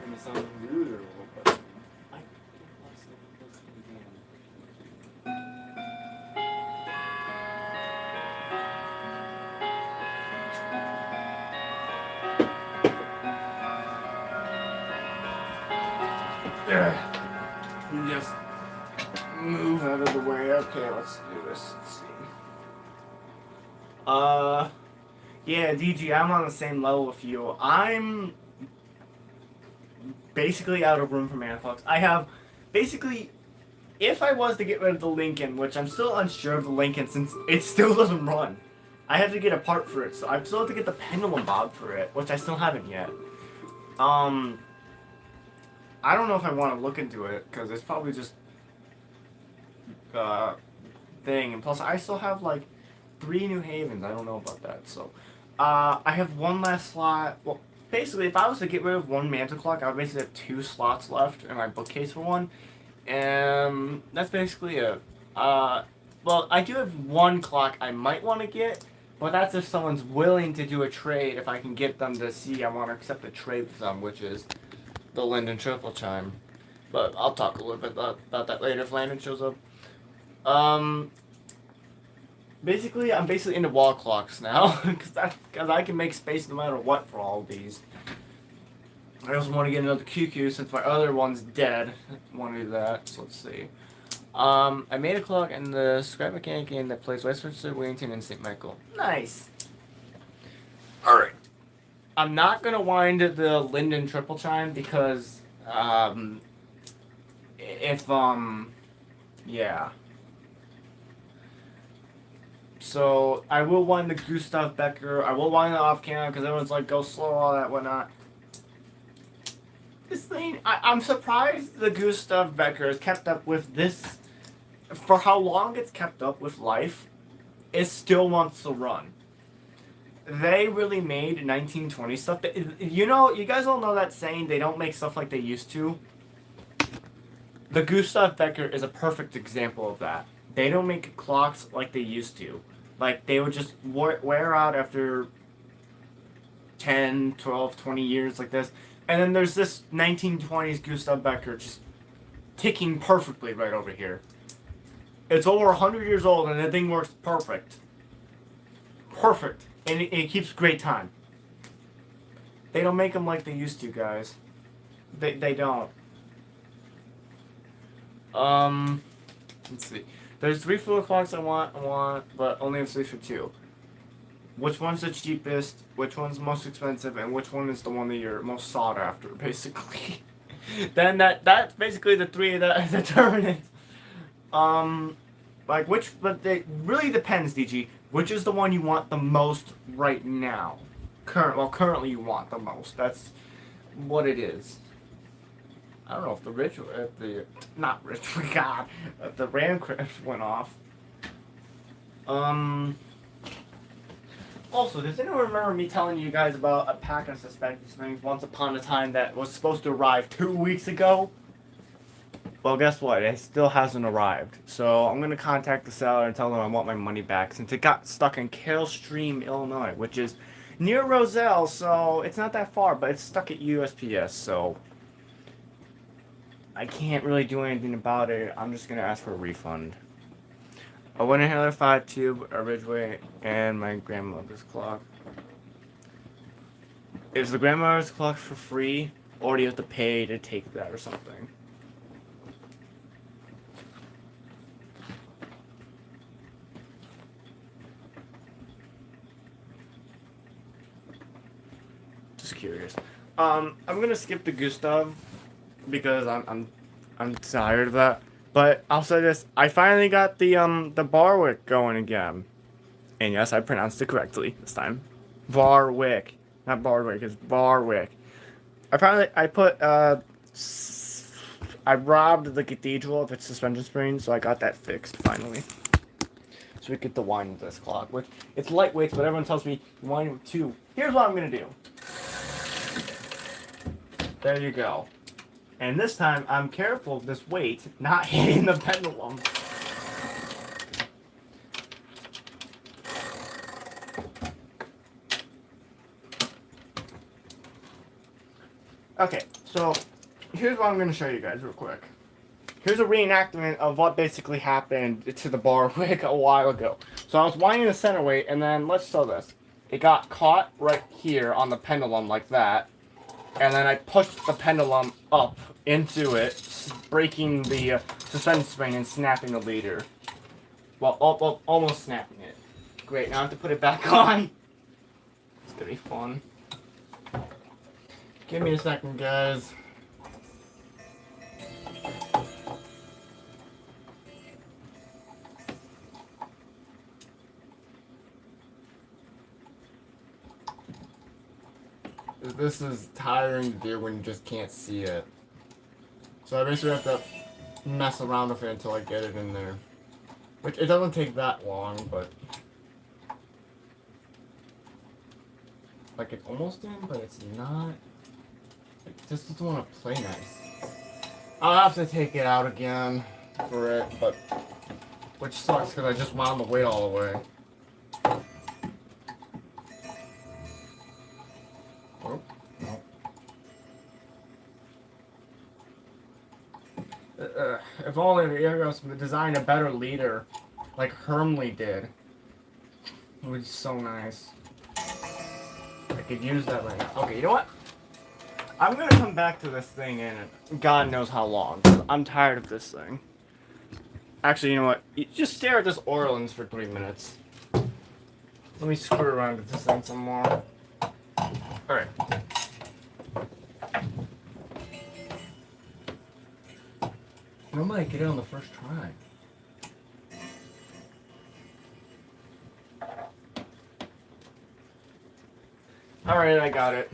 Maybe something rude or what? Just move out of the way. Okay, let's do this. Let's see. Yeah, DG, I'm on the same level with you. I'm basically out of room for mana clocks. I have basically, if I was to get rid of the Lincoln, which I'm still unsure of the Lincoln since it still doesn't run, I have to get a part for it. So I still have to get the pendulum bob for it, which I still haven't yet. I don't know if I want to look into it, because it's probably just thing. And plus, I still have, like, 3 New Havens. I don't know about that, so. I have one last slot. Well, basically, if I was to get rid of one mantle clock, I would basically have 2 slots left in my bookcase for one. And that's basically it. Well, I do have 1 clock I might want to get, but that's if someone's willing to do a trade, if I can get them to see I want to accept a trade with them, which is the Linden Triple Chime. But I'll talk a little bit about that later if Landon shows up. Basically, I'm basically into wall clocks now, because I can make space no matter what for all of these. I also want to get another QQ since my other one's dead. I want to do that, so let's see. I made a clock in the scrap mechanic game that plays Westminster, Wellington, and St. Michael. Nice. Alright. I'm not going to wind the Linden Triple Chime because, yeah. So, I will wind the Gustav Becker. I will wind the off-camera because everyone's like, go slow, all that, whatnot. This thing, I'm surprised the Gustav Becker has kept up with this. For how long it's kept up with life, it still wants to run. They really made 1920 stuff. You know, you guys all know that saying, they don't make stuff like they used to. The Gustav Becker is a perfect example of that. They don't make clocks like they used to. Like, they would just wear out after 10, 12, 20 years like this. And then there's this 1920s Gustav Becker just ticking perfectly right over here. It's over 100 years old and the thing works perfect. Perfect. And it keeps great time. They don't make them like they used to, guys. They don't. Let's see. There's 3 fuel clocks I want, but only have space for 2. Which one's the cheapest? Which one's most expensive? And which one is the one that you're most sought after, basically? Then that's basically the 3 that determine it. Like but it really depends, DG. Which is the one you want the most right now? Currently you want the most. That's what it is. I don't know if if the Ram crash went off. Also, does anyone remember me telling you guys about a pack of suspended springs once upon a time that was supposed to arrive 2 weeks ago? Well, guess what? It still hasn't arrived. So I'm going to contact the seller and tell them I want my money back since it got stuck in Carroll Stream, Illinois, which is near Roselle, so it's not that far, but it's stuck at USPS, so I can't really do anything about it. I'm just going to ask for a refund. I went ahead and 5 tube, a Ridgeway, and my grandmother's clock. Is the grandmother's clock for free, or do you have to pay to take that or something? Just curious. I'm gonna skip the Gustav because I'm tired of that. But I'll say this: I finally got the Barwick going again, and yes, I pronounced it correctly this time. Barwick, not Barwick. It's Barwick. I robbed the cathedral of its suspension spring, so I got that fixed finally. So we get to wind with this clock, which it's lightweight, but everyone tells me wind with 2. Here's what I'm gonna do. There you go. And this time, I'm careful of this weight not hitting the pendulum. Okay, so here's what I'm going to show you guys real quick. Here's a reenactment of what basically happened to the Barwick a while ago. So I was winding the center weight, and then let's show this. It got caught right here on the pendulum like that. And then I pushed the pendulum up into it, breaking the suspension spring and snapping the leader. Well, almost snapping it. Great, now I have to put it back on. It's gonna be fun. Give me a second, guys. This is tiring to do when you just can't see it. So I basically have to mess around with it until I get it in there. Which, it doesn't take that long, but... Like, it's almost in, but it's not. It just doesn't want to play nice. I'll have to take it out again for it, but... Which sucks, because I just wound the weight all the way. Oh, no. If only Eros would design a better leader, like Hermley did. It would be so nice. I could use that right now. Okay, you know what? I'm gonna come back to this thing in God knows how long. I'm tired of this thing. Actually, you know what? You just stare at this Orleans for 3 minutes. Let me screw around with this thing some more. Alright. Normally I get it on the first try. Alright, I got it.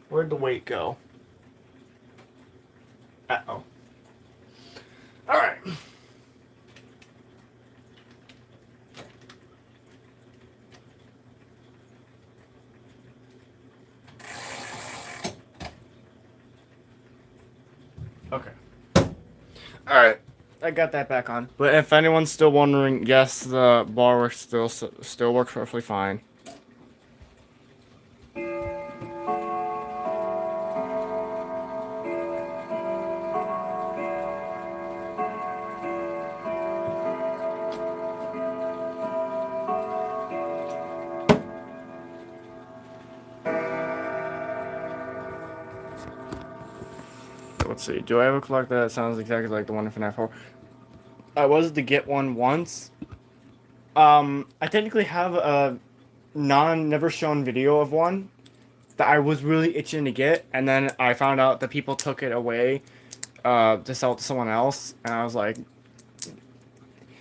Where'd the weight go? Uh-oh. Alright. Okay. Alright. I got that back on. But if anyone's still wondering, yes, the bar works still works perfectly fine. let's see. Do I have a clock that sounds exactly like the one in FNAF 4? I was to get one once. I technically have a never shown video of one that I was really itching to get, and then I found out that people took it away to sell it to someone else, and I was like,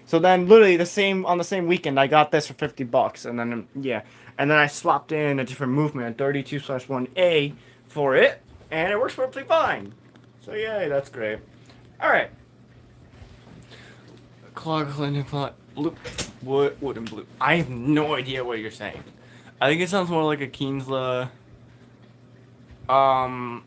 so then literally on the same weekend I got this for $50, and then yeah, and then I swapped in a different movement, 32/1A for it, and it works perfectly fine. So yay, that's great. All right. Clock, landing clock, blue, wood and blue. I have no idea what you're saying. I think it sounds more like a Kinsla. I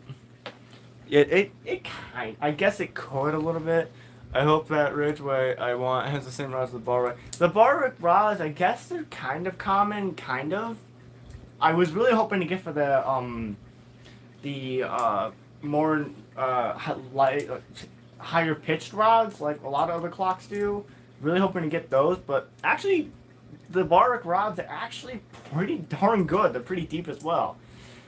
guess it could a little bit. I hope that Ridgeway I want has the same rods as the Barwick. The Barwick rods, I guess they're kind of common, kind of. I was really hoping to get for the more light, higher pitched rods, like a lot of other clocks do. Really hoping to get those, but actually, the Barwick rods are actually pretty darn good. They're pretty deep as well.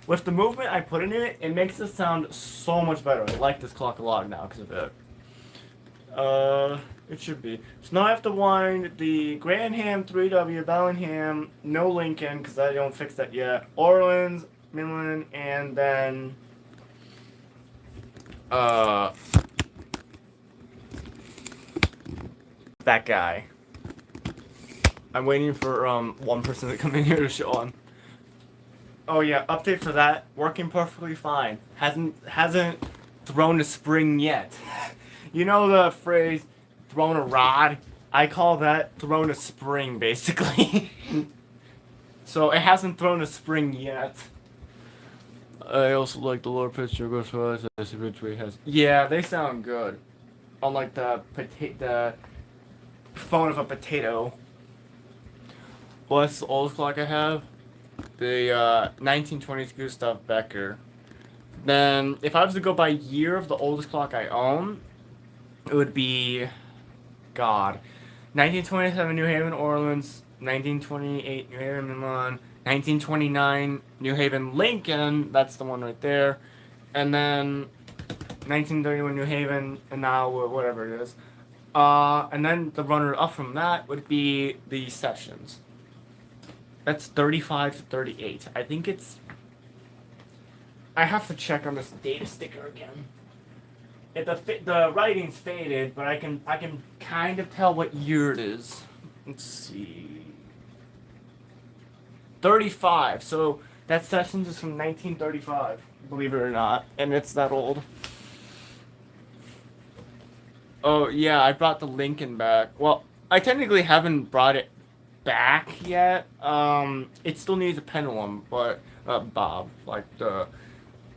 With the movement I put in it, it makes it sound so much better. I like this clock a lot now because of it. It should be. So now I have to wind the Granham 3W, Bellingham, no Lincoln because I don't fix that yet. Orleans, Midland, and then that guy. I'm waiting for one person to come in here to show him. Oh yeah, update for that. Working perfectly fine. Hasn't thrown a spring yet. You know the phrase thrown a rod? I call that thrown a spring basically. So it hasn't thrown a spring yet. I also like the lower pitch goes for us as Ridgeway has. Yeah, they sound good. Unlike the phone of a potato. What's the oldest clock I have? The 1920s Gustav Becker. Then, if I was to go by year of the oldest clock I own, it would be, God, 1927 New Haven, Orleans, 1928 New Haven, Milan, 1929 New Haven, Lincoln, that's the one right there, and then 1931 New Haven, and now whatever it is. And then the runner up from that would be the Sessions. That's 35 to 38. I think it's... I have to check on this data sticker again. The writing's faded, but I can kind of tell what year it is. Let's see. 35. So that Sessions is from 1935, believe it or not, and it's that old. Oh yeah, I brought the Lincoln back. Well, I technically haven't brought it back yet. It still needs a pendulum, but Bob, like the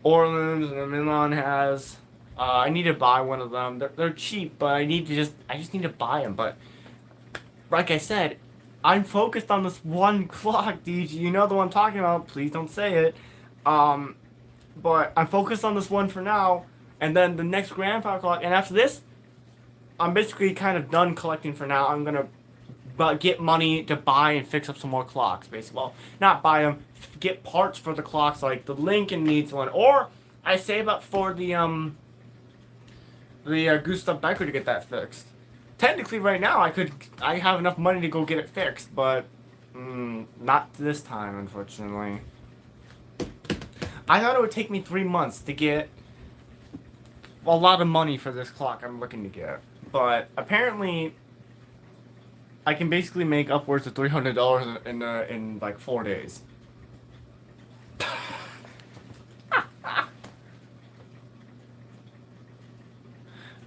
Orleans and the Milan has. I need to buy one of them. They're cheap, but I just need to buy them. But like I said, I'm focused on this one clock, DG. You know the one I'm talking about. Please don't say it. But I'm focused on this one for now, and then the next grandfather clock, and after this, I'm basically kind of done collecting for now. I'm gonna get money to buy and fix up some more clocks, basically. Well, not buy them, get parts for the clocks, like the Lincoln needs one, or I save up for the Gustav Becker to get that fixed. Technically, right now, I have enough money to go get it fixed, but not this time, unfortunately. I thought it would take me 3 months to get a lot of money for this clock I'm looking to get, but apparently I can basically make upwards of $300 in like 4 days.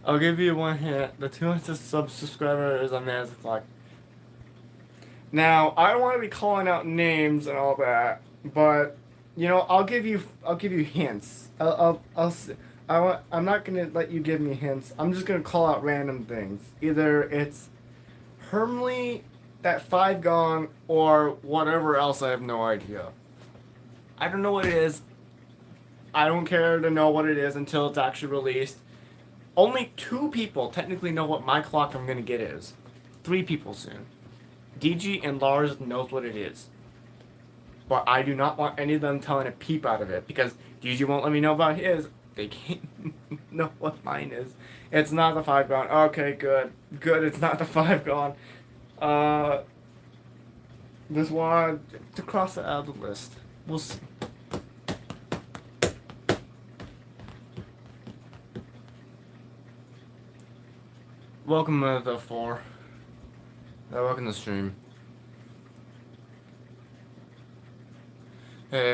I'll give you one hint. The 200 subscriber is a man's clock. Now, I don't want to be calling out names and all that, but you know, I'll give you hints. I'm not gonna let you give me hints. I'm just gonna call out random things. Either it's Hermley, that 5 gong, or whatever else. I have no idea. I don't know what it is. I don't care to know what it is until it's actually released. Only 2 people technically know what my clock I'm gonna get is. 3 people soon. DG and Lars knows what it is. But I do not want any of them telling a peep out of it, because DG won't let me know about his, they can't know what mine is. It's not the 5 gone. Okay, good. Good, it's not the 5 gone. Just want to cross it out of the list. We'll see. Welcome to the 4. Welcome to the stream. Hey,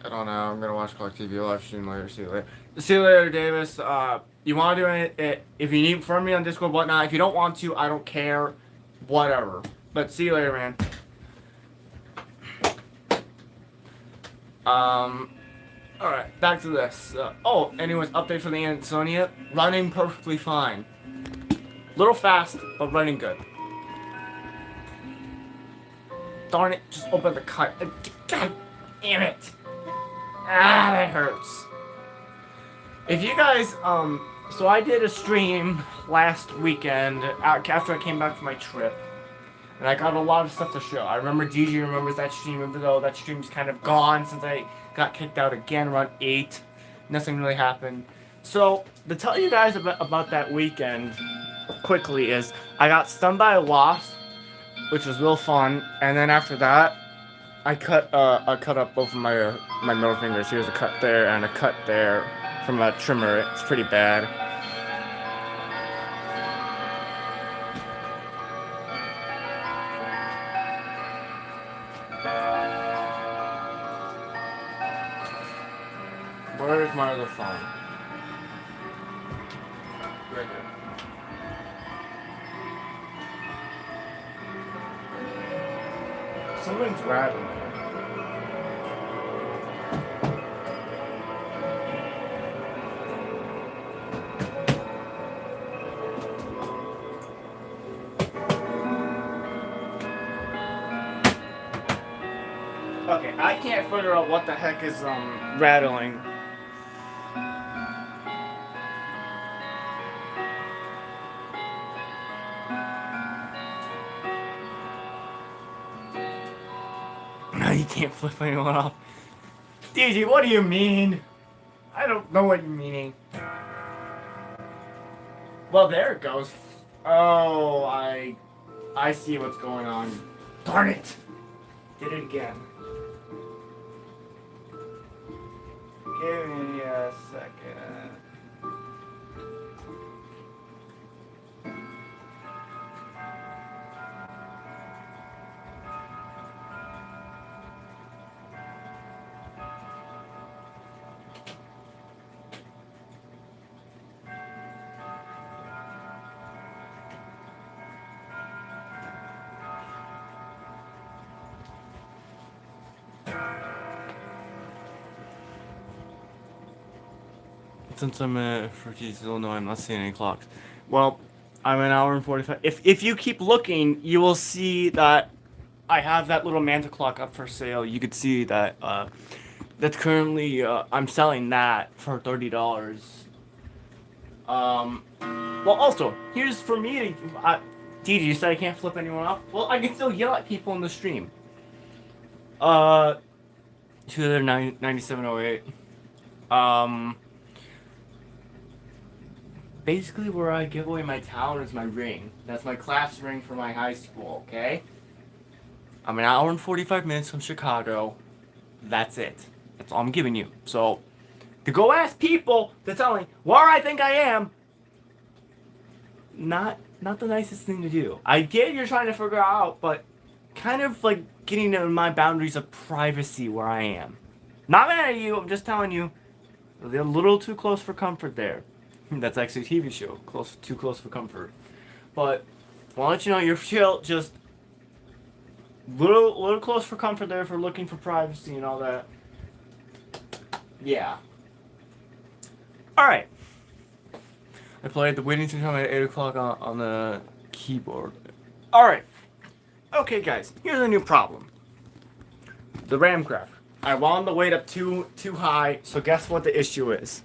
I don't know, I'm gonna watch Clock TV live stream later. See you later. See you later, Davis. You want to do it, if you need from me on Discord, whatnot. If you don't want to, I don't care. Whatever. But see you later, man. Alright, back to this. Anyways, update for the Ansonia. Running perfectly fine. Little fast, but running good. Darn it, just open the cut. God damn it. Ah, that hurts. If you guys, so I did a stream last weekend after I came back from my trip. And I got a lot of stuff to show. I remember DJ remembers that stream, even though that stream's kind of gone since I got kicked out again around 8. Nothing really happened. So, to tell you guys about that weekend quickly is, I got stung by a wasp, which was real fun. And then after that, I cut up both of my middle fingers. Here's a cut there and a cut there from a trimmer. It's pretty bad. Where is my other phone? Right here. Something's rattling. Okay, I can't figure out what the heck is rattling. No, you can't flip anyone off. DG, what do you mean? I don't know what you're meaning. Well, there it goes. Oh, I see what's going on. Darn it! Did it again. Give me a second. Since I'm for Illinois, I'm not seeing any clocks. Well, I'm an hour and 45. If you keep looking, you will see that I have that little Manta clock up for sale. You could see that that's currently I'm selling that for $30. Well, also here's for me. DJ, you said I can't flip anyone off. Well, I can still yell at people in the stream. 9708. Basically, where I give away my town is my ring. That's my class ring for my high school, okay? I'm an hour and 45 minutes from Chicago. That's it. That's all I'm giving you. So, to go ask people to tell me where I think I am, not the nicest thing to do. I get you're trying to figure out, but kind of like getting into my boundaries of privacy where I am. Not mad at you, I'm just telling you, they're a little too close for comfort there. That's actually a TV show. Too close for comfort. But I want to let you know you're chill. Just little close for comfort there for looking for privacy and all that. Yeah. All right. I played the waiting to come at 8 o'clock on the keyboard. All right. Okay, guys. Here's a new problem. The RAM craft. I wound the weight up too high. So guess what the issue is?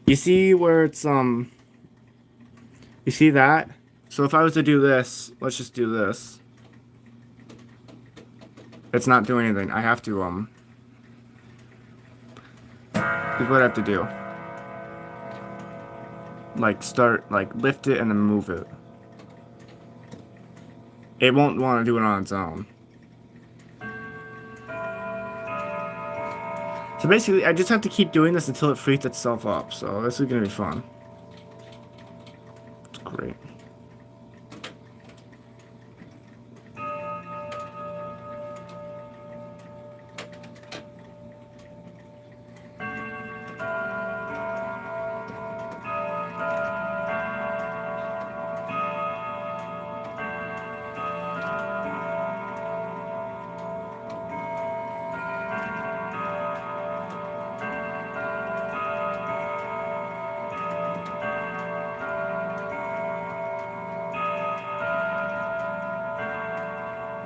You see where it's, you see that? So if I was to do this, let's just do this. It's not doing anything. I have to, is what I have to do. Like lift it and then move it. It won't want to do it on its own. So basically, I just have to keep doing this until it frees itself up. So this is gonna be fun. It's great.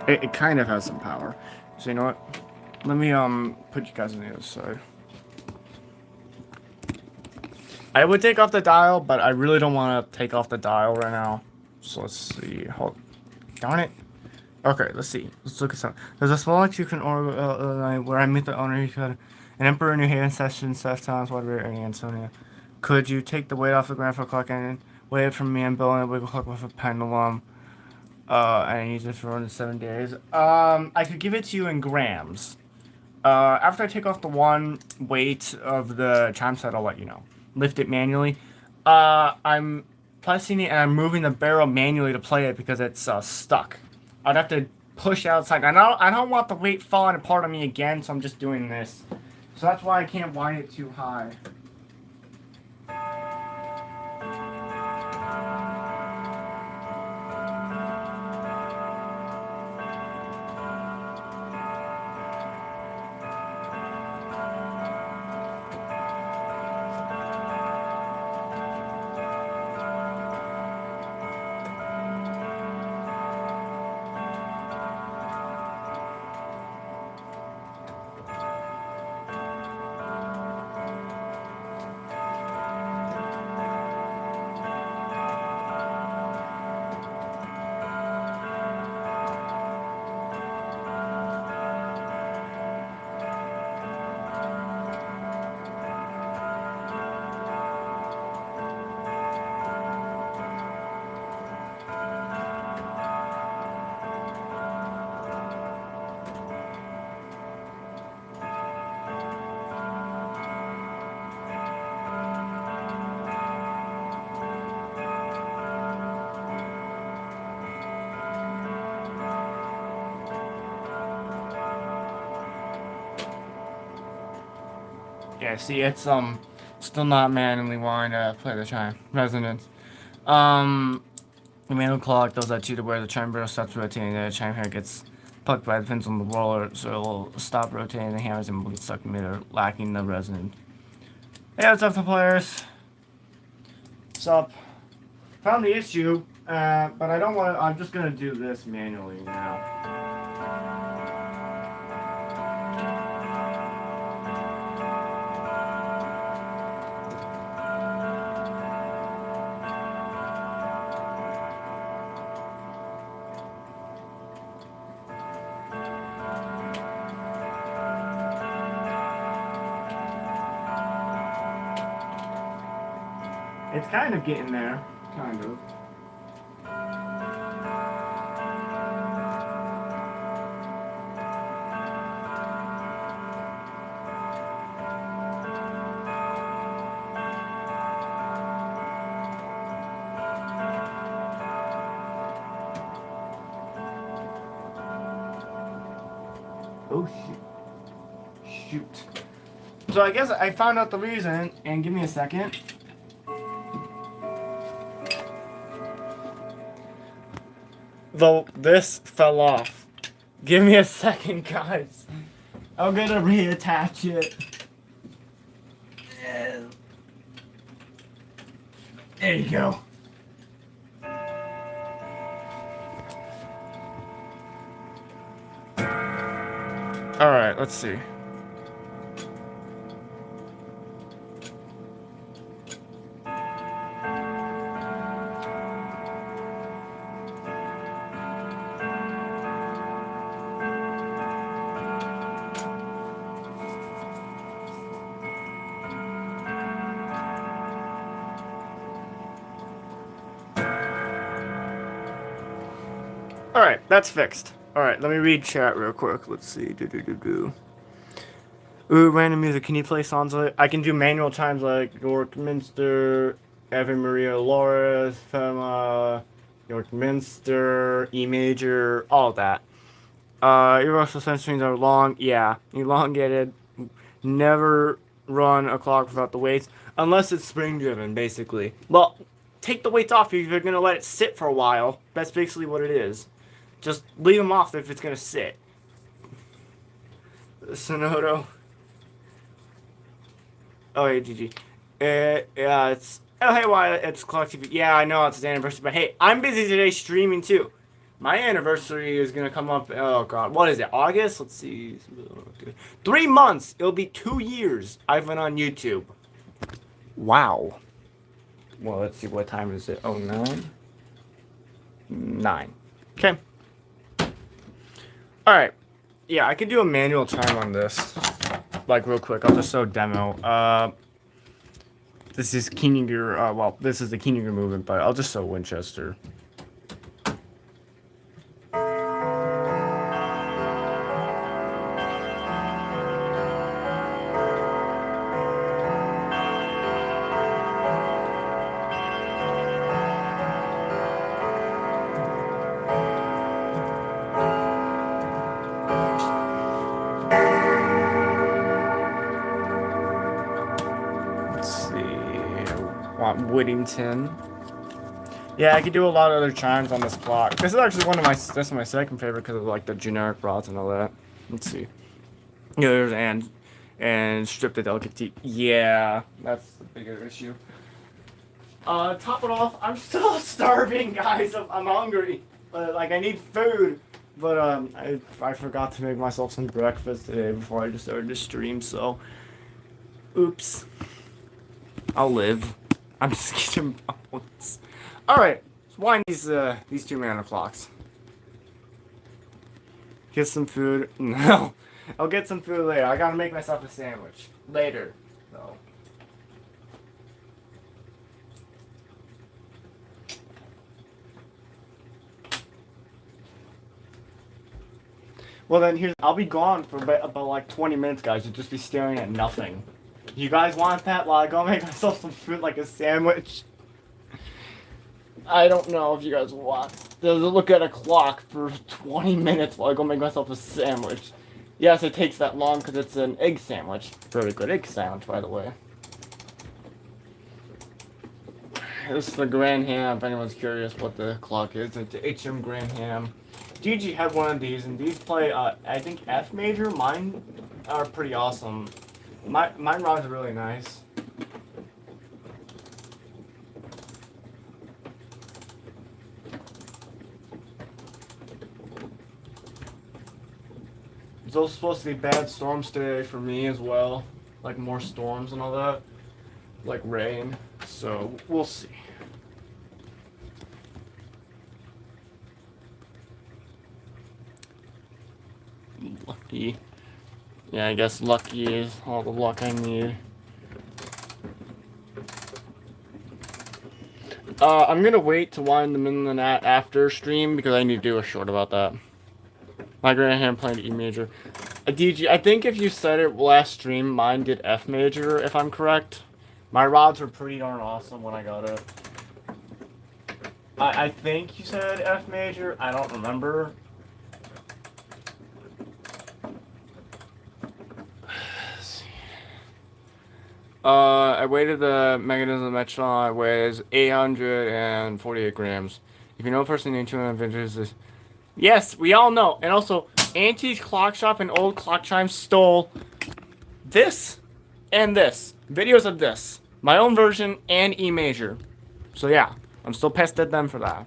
It kind of has some power. So you know what? Let me put you guys on the other side. I would take off the dial, but I really don't want to take off the dial right now. So let's see. Hold. Darn it. Okay, let's see. Let's look at something. There's a small execution order where I meet the owner. You could an emperor in New Haven session, Seth Times, whatever, and Antonia. Could you take the weight off the ground for a clock and weigh it from me and building a wiggle clock with a pendulum? And I use it for only 7 days. I could give it to you in grams. After I take off the one weight of the chime set, I'll let you know. Lift it manually. I'm pressing it and I'm moving the barrel manually to play it because it's stuck. I'd have to push outside. I don't want the weight falling apart on me again, so I'm just doing this. So that's why I can't wind it too high. Yeah, see, it's still not manually wanting to play the chime resonance. The manual clock does that too, to where the chime barrel stops rotating. The chime hair gets plucked by the pins on the roller, so it'll stop rotating. The hammers and will get stuck in midair, lacking the resonance. Hey, what's up, the players? What's up? Found the issue, but I don't want to. I'm just gonna do this manually now. It's kind of getting there, kind of. Oh shoot. So I guess I found out the reason, and give me a second. Though this fell off. Give me a second, guys. I'm gonna reattach it. There you go. Alright, let's see. Alright, that's fixed. Alright, let me read chat real quick. Let's see. Ooh, random music. Can you play songs like... I can do manual chimes like York Minster, Ave Maria Loris, Fema, York Minster, E major, all that. Universal sense strings are long. Yeah, elongated. Never run a clock without the weights. Unless it's spring driven, basically. Well, take the weights off if you're going to let it sit for a while. That's basically what it is. Just leave them off if it's going to sit. Sonoto. Oh, hey, GG. Yeah, it's... Oh, hey, why? It's Clock TV. Yeah, I know it's his anniversary, but hey, I'm busy today streaming, too. My anniversary is going to come up... Oh, God. What is it? August? Let's see. 3 months. It'll be 2 years I've been on YouTube. Wow. Well, let's see. What time is it? Oh, 9? 9. Okay. Alright. Yeah, I could do a manual chime on this. Like, real quick. I'll just show a demo. This is Keeneger, well, this is the Keeneger movement, but I'll just show Winchester. Whittington. Yeah, I could do a lot of other chimes on this clock. This is actually this is my second favorite because of like the generic rods and all that. Let's see. Yeah, there's and strip the delicate teeth. Yeah, that's the bigger issue. Top it off. I'm still starving, guys. I'm hungry. Like I need food, but I forgot to make myself some breakfast today before I just started to stream. So, oops. I'll live. I'm just kidding. Alright, let's wind these 2 mana clocks. Get some food. No. I'll get some food later. I gotta make myself a sandwich. Later, though. Well then, I'll be gone for about like 20 minutes, guys. You'll just be staring at nothing. You guys want that while I go make myself some food like a sandwich? I don't know if you guys want to look at a clock for 20 minutes while I go make myself a sandwich. Yes, it takes that long because it's an egg sandwich. Very good egg sandwich, by the way. This is the Grand Ham, if anyone's curious what the clock is. It's the HM Grand Ham. Gigi had one of these, and these play, I think, F major. Mine are pretty awesome. Mine rods are really nice. It's also supposed to be bad storms today for me as well. Like more storms and all that. Like rain. So we'll see. Lucky. Yeah, I guess lucky is all the luck I need. I'm gonna wait to wind them in the net after stream because I need to do a short about that. My grandhand playing E major. DG, I think if you said it last stream, mine did F major, if I'm correct. My rods were pretty darn awesome when I got it. I think you said F major. I don't remember. I weighted the mechanism Metron. It weighs 848 grams. If you know a person named 200 vintages, this. Yes, we all know. And also, Auntie's Clock Shop and Old Clock Chimes stole this and this. Videos of this. My own version and E major. So yeah, I'm still pissed at them for that.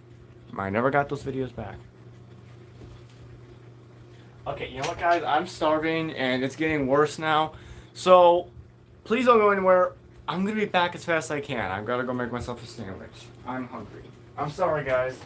I never got those videos back. Okay, you know what, guys? I'm starving and it's getting worse now. So, please don't go anywhere. I'm gonna be back as fast as I can. I've gotta go make myself a sandwich. I'm hungry. I'm sorry, guys.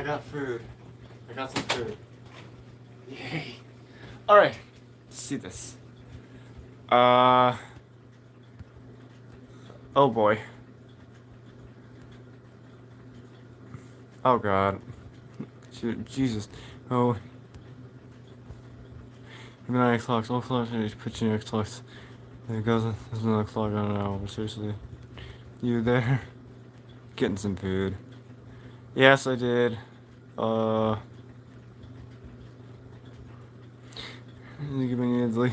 I got food. I got some food. Yay. Alright. Let's see this. Oh boy. Oh god. Jesus. Oh. 9 o'clock. Oh, clock. He's pitching Xbox. There it goes. There's another clock. I don't know. But seriously. You there? Getting some food. Yes, I did. Giving you the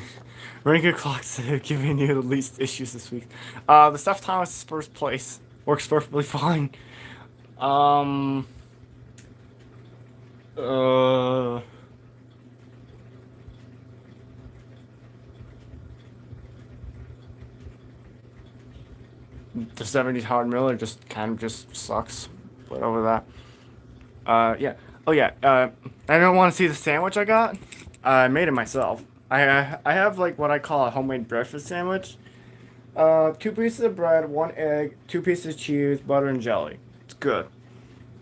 ranking clocks giving you the least issues this week. The Steph Thomas first place works perfectly fine. The 70s Howard Miller just kind of just sucks. But over that. Yeah. Oh yeah. I don't want to see the sandwich I got. I made it myself. I have like what I call a homemade breakfast sandwich. 2 pieces of bread, 1 egg, 2 pieces of cheese, butter and jelly. It's good.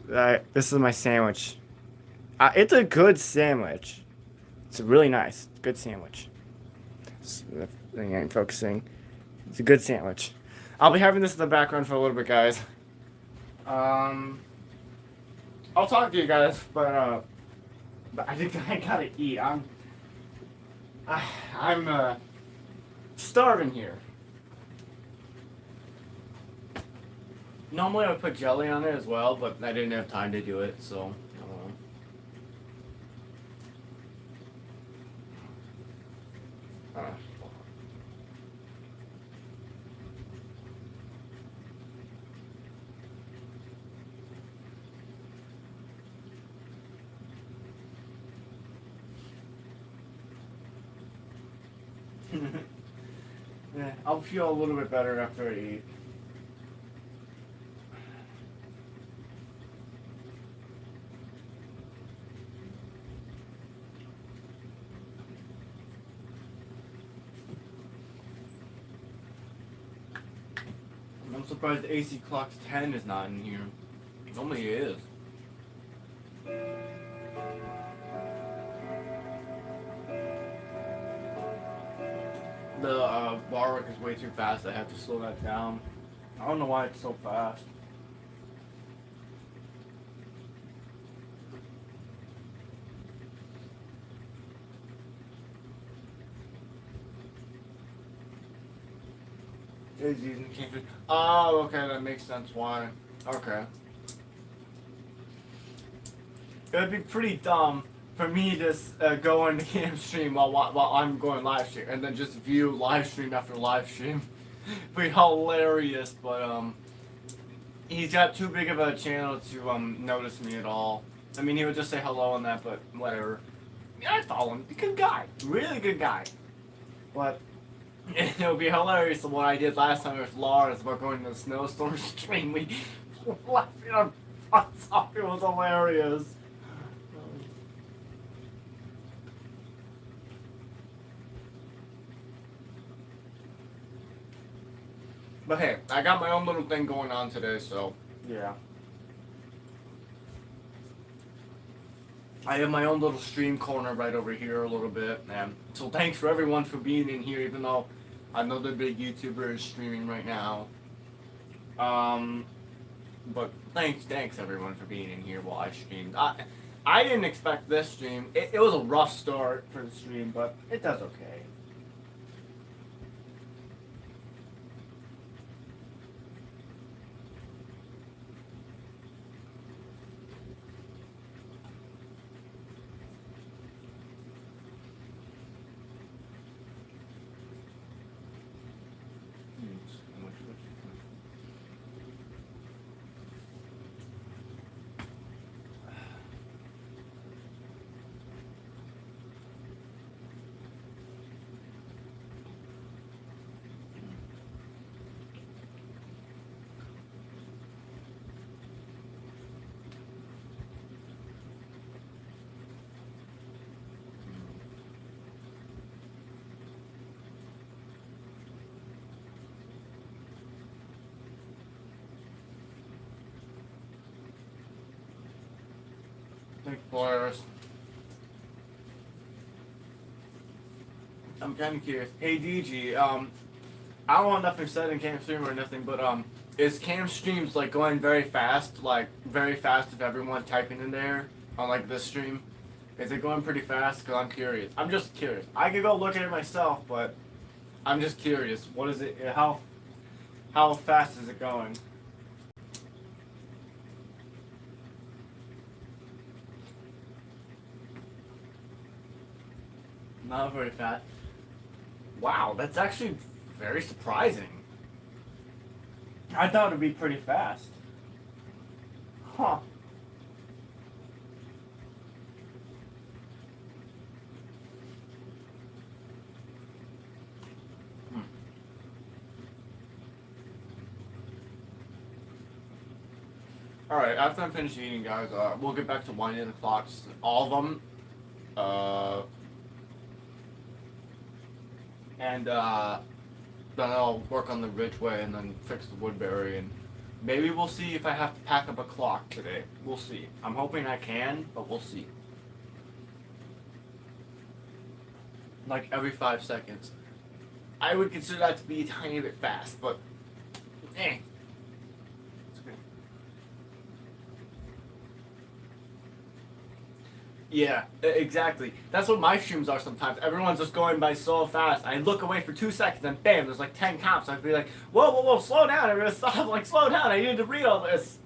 This is my sandwich. It's a good sandwich. It's really nice. Good sandwich. The thing ain't focusing. It's a good sandwich. I'll be having this in the background for a little bit, guys. I'll talk to you guys, but I think I gotta eat. I'm starving here. Normally I would put jelly on it as well, but I didn't have time to do it, so I don't know. Yeah, I'll feel a little bit better after I eat. I'm surprised the AC Clock's 10 is not in here. Normally it is. The bar work is way too fast. I have to slow that down. I don't know why it's so fast. It's using camping. Oh, okay, that makes sense why. Okay. It would be pretty dumb for me to go on the game stream while I'm going live stream and then just view live stream after live stream. It'd be hilarious, but he's got too big of a channel to notice me at all. I mean, he would just say hello on that, but whatever. I follow him. Good guy. Really good guy. But it would be hilarious what I did last time with Lars about going to the snowstorm stream. We laughing our butts off. It was hilarious. But hey, I got my own little thing going on today, so yeah. I have my own little stream corner right over here a little bit, and so thanks for everyone for being in here, even though another big YouTuber is streaming right now. But thanks everyone for being in here while I streamed. I didn't expect this stream. It was a rough start for the stream, but it does okay. spoilers. I'm kind of curious. Hey DG, I don't want nothing said in Cam stream or nothing, but is Cam streams like going very fast? Like very fast if everyone typing in there on like this stream? Is it going pretty fast? Cause I'm curious. I'm just curious. I could go look at it myself, but I'm just curious. What is it? How fast is it going? Not very fast. Wow, that's actually very surprising. I thought it'd be pretty fast. Huh. Alright, after I'm finished eating, guys, we'll get back to winding the clocks. All of them. And then I'll work on the Ridgeway and then fix the Woodbury, and maybe we'll see if I have to pack up a clock today. We'll see. I'm hoping I can, but we'll see. Like every 5 seconds. I would consider that to be a tiny bit fast, but eh. Yeah, exactly. That's what my streams are sometimes. Everyone's just going by so fast. I look away for 2 seconds and bam, there's like 10 cops. I'd be like, whoa, whoa, whoa, slow down. I'm gonna stop. Like, slow down. I need to read all this.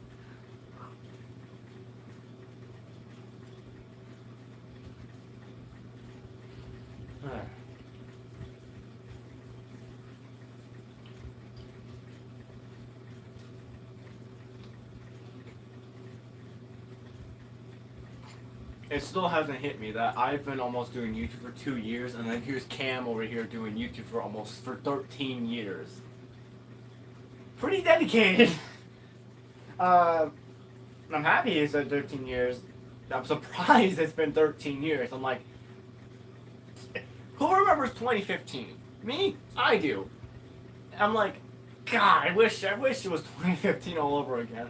It still hasn't hit me that I've been almost doing YouTube for 2 years, and then here's Cam over here doing YouTube for 13 years. Pretty dedicated. I'm happy he said 13 years. I'm surprised it's been 13 years. I'm like, who remembers 2015? Me? I do. I'm like, God, I wish it was 2015 all over again.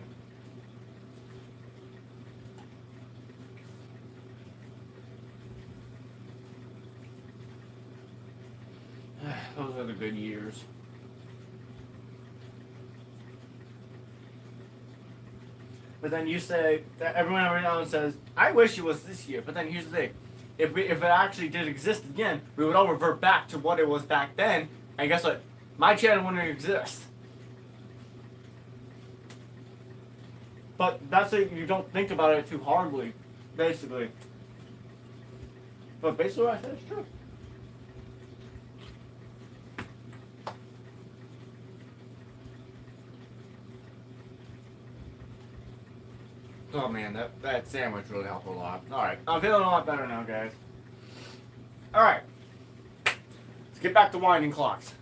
Those are the good years. But then you say that everyone every now and says, I wish it was this year. But then here's the thing. If it actually did exist again, we would all revert back to what it was back then. And guess what? My channel wouldn't exist. But that's it. You don't think about it too hardly, basically. But basically what I said is true. Oh man, that sandwich really helped a lot. Alright, I'm feeling a lot better now, guys. Alright. Let's get back to winding clocks.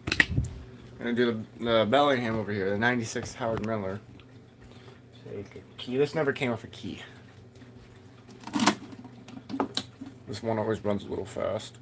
I'm gonna do the Bellingham over here, the 96 Howard Miller. Take a key. This never came with a key. This one always runs a little fast.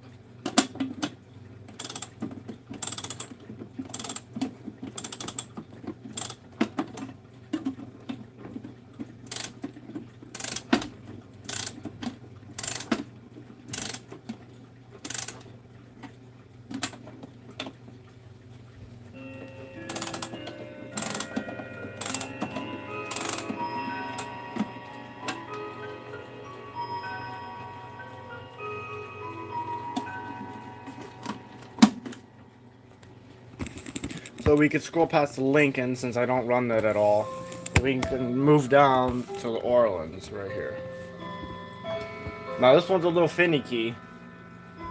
So we could scroll past the Lincoln, since I don't run that at all. We can move down to the Orleans right here. Now this one's a little finicky.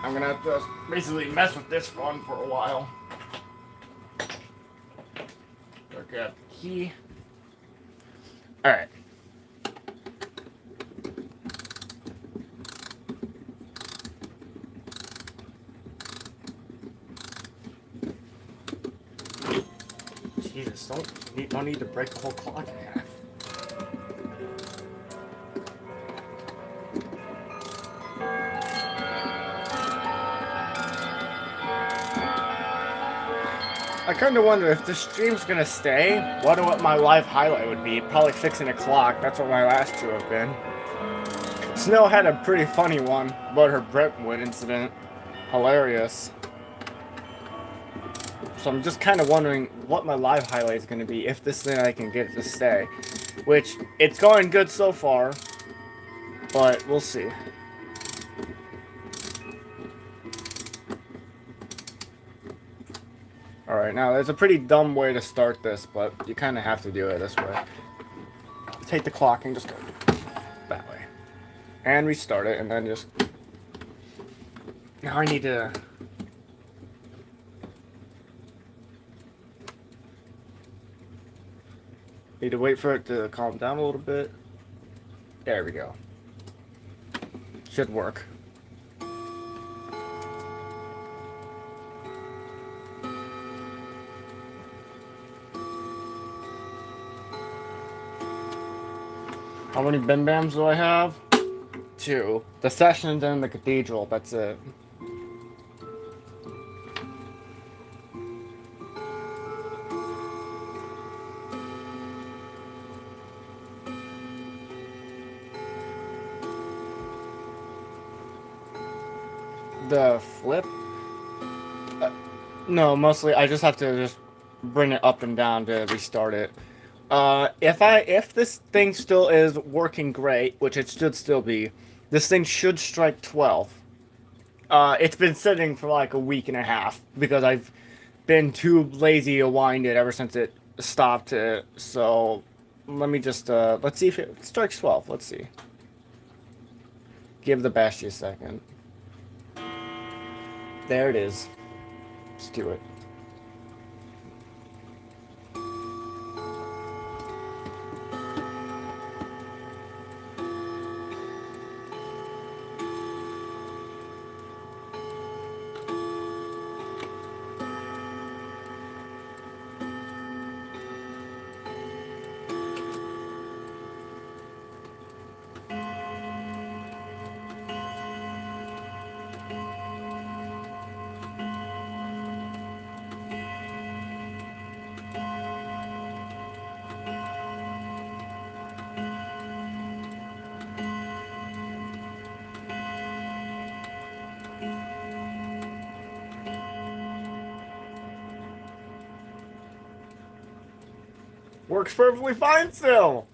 I'm gonna have to basically mess with this one for a while. Look at the key. Alright. Jesus, don't need to break the whole clock in half. I kind of wonder if the stream's gonna stay. Wonder what my live highlight would be. Probably fixing a clock. That's what my last two have been. Snow had a pretty funny one about her Brentwood incident. Hilarious. So I'm just kind of wondering what my live highlight is going to be, if this thing I can get it to stay. Which, it's going good so far, but we'll see. Alright, now there's a pretty dumb way to start this, but you kind of have to do it this way. Take the clock and just go that way. And restart it, and then just... Now I need to... Need to wait for it to calm down a little bit. There we go. Should work. How many Bim Bams do I have? 2. The Sessions and the Cathedral, that's it. The flip? No, mostly I just have to just bring it up and down to restart it. If this thing still is working great, which it should still be, this thing should strike 12. It's been sitting for like a week and a half because I've been too lazy to wind it ever since it stopped it. So let me just let's see if it strikes 12. Let's see. Give the Bashy a second. There it is. Let's do it. Works perfectly fine still.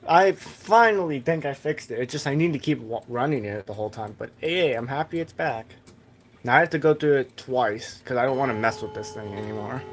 I finally think I fixed it. It's just I need to keep running it the whole time. But hey, I'm happy it's back. Now I have to go through it twice because I don't want to mess with this thing anymore.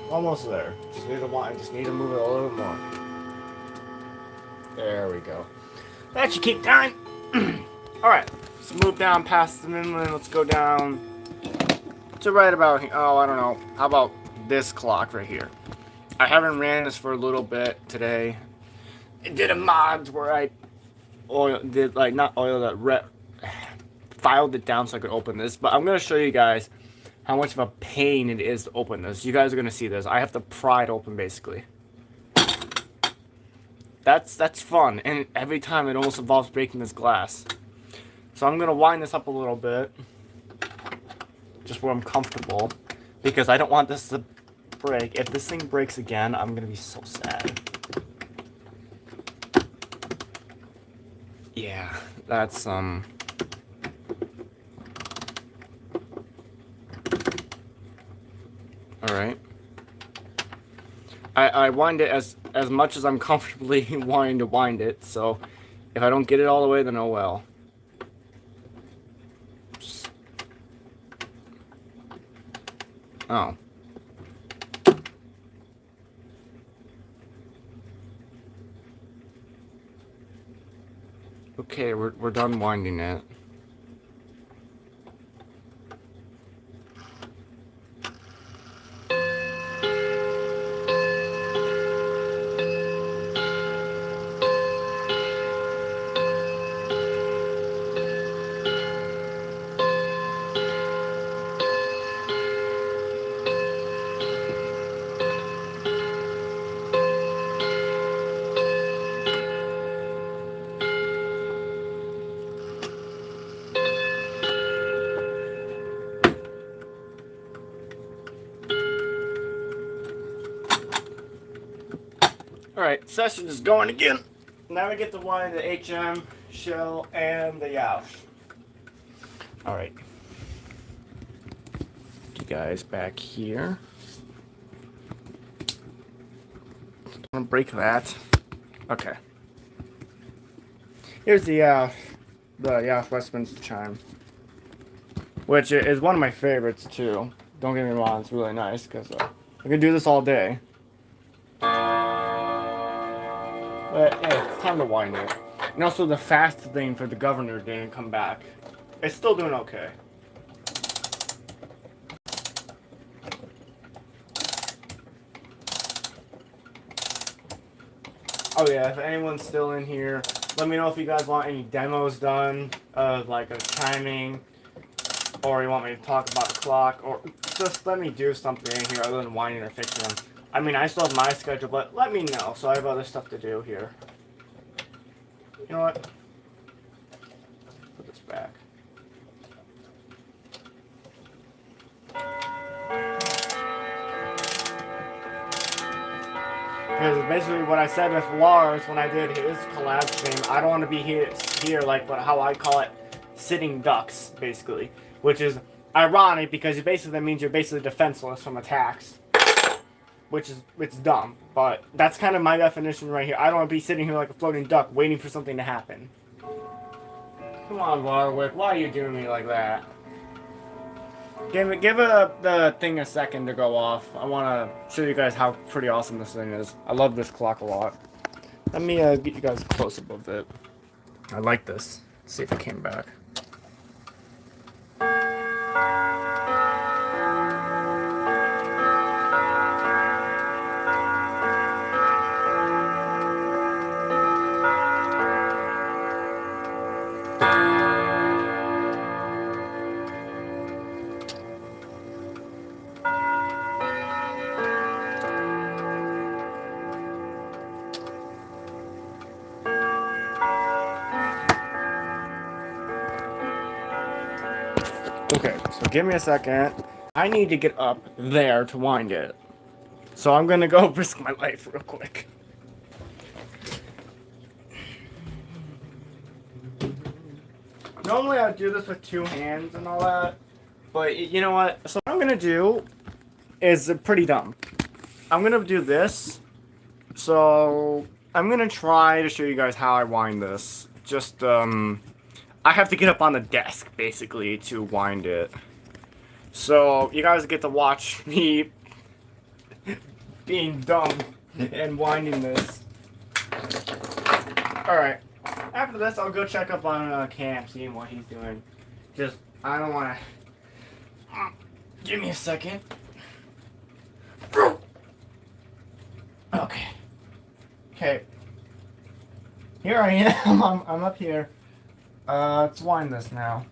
Almost there. Just need to move it a little bit more. There we go. That should keep time. Alright, let's move down past the midland. Let's go down to right about here. Oh, I don't know. How about this clock right here? I haven't ran this for a little bit today. I did a mod where I filed it down so I could open this. But I'm going to show you guys how much of a pain it is to open this. You guys are going to see this. I have to pry it open, basically. That's fun, and every time it almost involves breaking this glass. So I'm going to wind this up a little bit, just where I'm comfortable, because I don't want this to break. If this thing breaks again, I'm going to be so sad. Yeah, that's, Alright. I wind it as much as I'm comfortably wanting to wind it, so if I don't get it all the way, then oh well. Oh. Okay, we're done winding it. Alright, session is going again. Now we get to wind the HM, shell, and the Yoush. Alright. You guys back here. Don't want to break that. Okay. Here's the Yoush Westminster chime. Which is one of my favorites too. Don't get me wrong, it's really nice because I can do this all day. But hey, it's time to wind it. And also the fast thing for the governor didn't come back. It's still doing okay. Oh yeah, if anyone's still in here, let me know if you guys want any demos done of like a timing, or you want me to talk about the clock, or just let me do something in here other than winding or fixing them. I mean, I still have my schedule, but let me know, so I have other stuff to do here. You know what? Put this back. Because basically what I said with Lars when I did his collab stream, I don't want to be here like how I call it, sitting ducks, basically. Which is ironic because basically that means you're basically defenseless from attacks. Which is, it's dumb, but that's kind of my definition right here. I don't want to be sitting here like a floating duck waiting for something to happen. Come on, Warwick, why are you doing me like that? Give the thing a second to go off. I want to show you guys how pretty awesome this thing is. I love this clock a lot. Let me get you guys close up a bit. I like this. Let's see if it came back. Okay, so give me a second. I need to get up there to wind it. So I'm gonna go risk my life real quick. Normally I would do this with two hands and all that. But you know what? So what I'm gonna do is pretty dumb. I'm gonna do this. So I'm gonna try to show you guys how I wind this. Just I have to get up on the desk, basically, to wind it. So, you guys get to watch me being dumb and winding this. Alright. After this, I'll go check up on Cam, seeing what he's doing. Just, I don't want to... Give me a second. Okay. Okay. Here I am. I'm up here. Let's wind this now.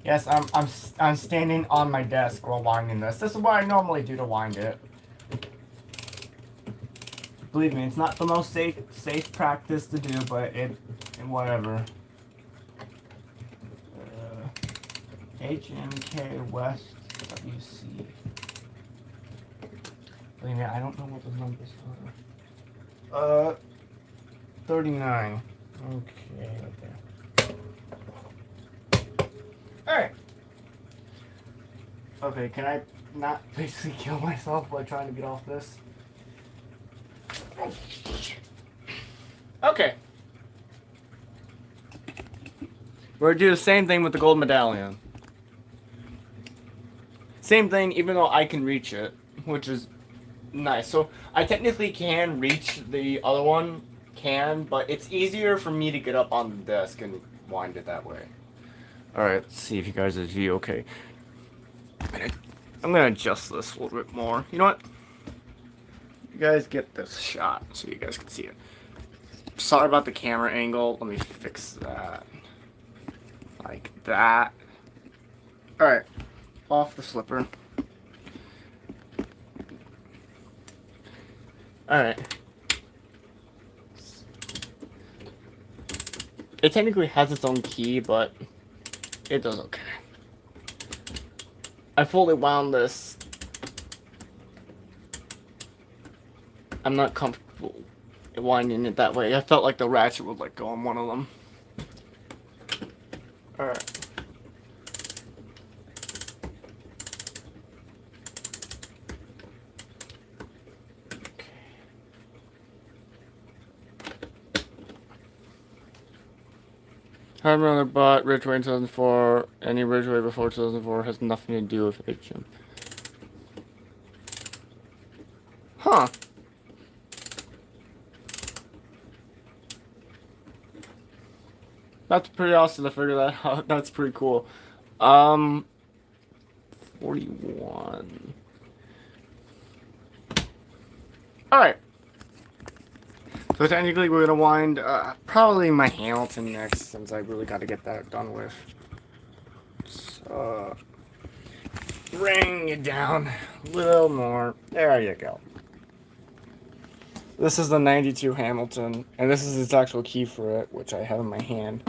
Yes, I'm standing on my desk while winding this. This is what I normally do to wind it. Believe me, it's not the most safe practice to do, but whatever. HMK West WC. Believe me, I don't know what the numbers are. 39. Okay, right there. Alright. Okay, can I not basically kill myself by trying to get off this? Okay. We're gonna do the same thing with the gold medallion. Same thing, even though I can reach it, which is nice. So I technically can reach the other one, but it's easier for me to get up on the desk and wind it that way. Alright, let's see if you guys are okay. I'm gonna adjust this a little bit more. You know what? You guys get this shot so you guys can see it. Sorry about the camera angle. Let me fix that. Like that. Alright. Off the slipper. Alright. It technically has its own key, but it does okay. I fully wound this. I'm not comfortable winding it that way. I felt like the ratchet would like go on one of them. Alright. I remember, but Ridgeway in 2004, any Ridgeway before 2004 has nothing to do with HM. Huh. That's pretty awesome to figure that out. That's pretty cool. 41. Alright. So technically we're going to wind probably my Hamilton next, since I really got to get that done with. So, bring it down a little more. There you go. This is the 92 Hamilton, and this is its actual key for it, which I have in my hand.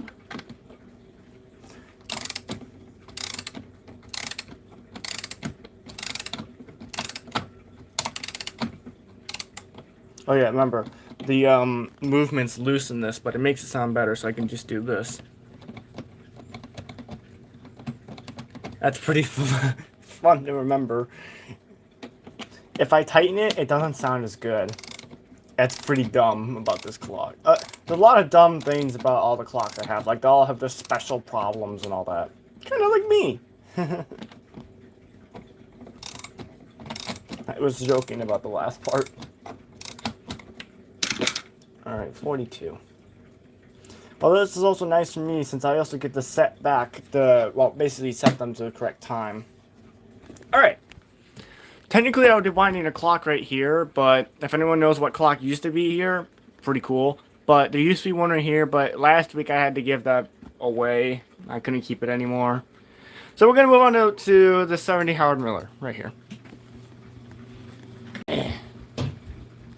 Oh yeah, remember, the movement's loose in this, but it makes it sound better, so I can just do this. That's pretty fun to remember. If I tighten it, it doesn't sound as good. That's pretty dumb about this clock. There's a lot of dumb things about all the clocks I have. Like, they all have their special problems and all that. Kind of like me. I was joking about the last part. Alright, 42. Well, this is also nice for me, since I also get to set back the, well, basically set them to the correct time. Alright. Technically, I would be winding a clock right here, but if anyone knows what clock used to be here, pretty cool. But there used to be one right here, but last week I had to give that away. I couldn't keep it anymore. So we're going to move on to the 70 Howard Miller, right here.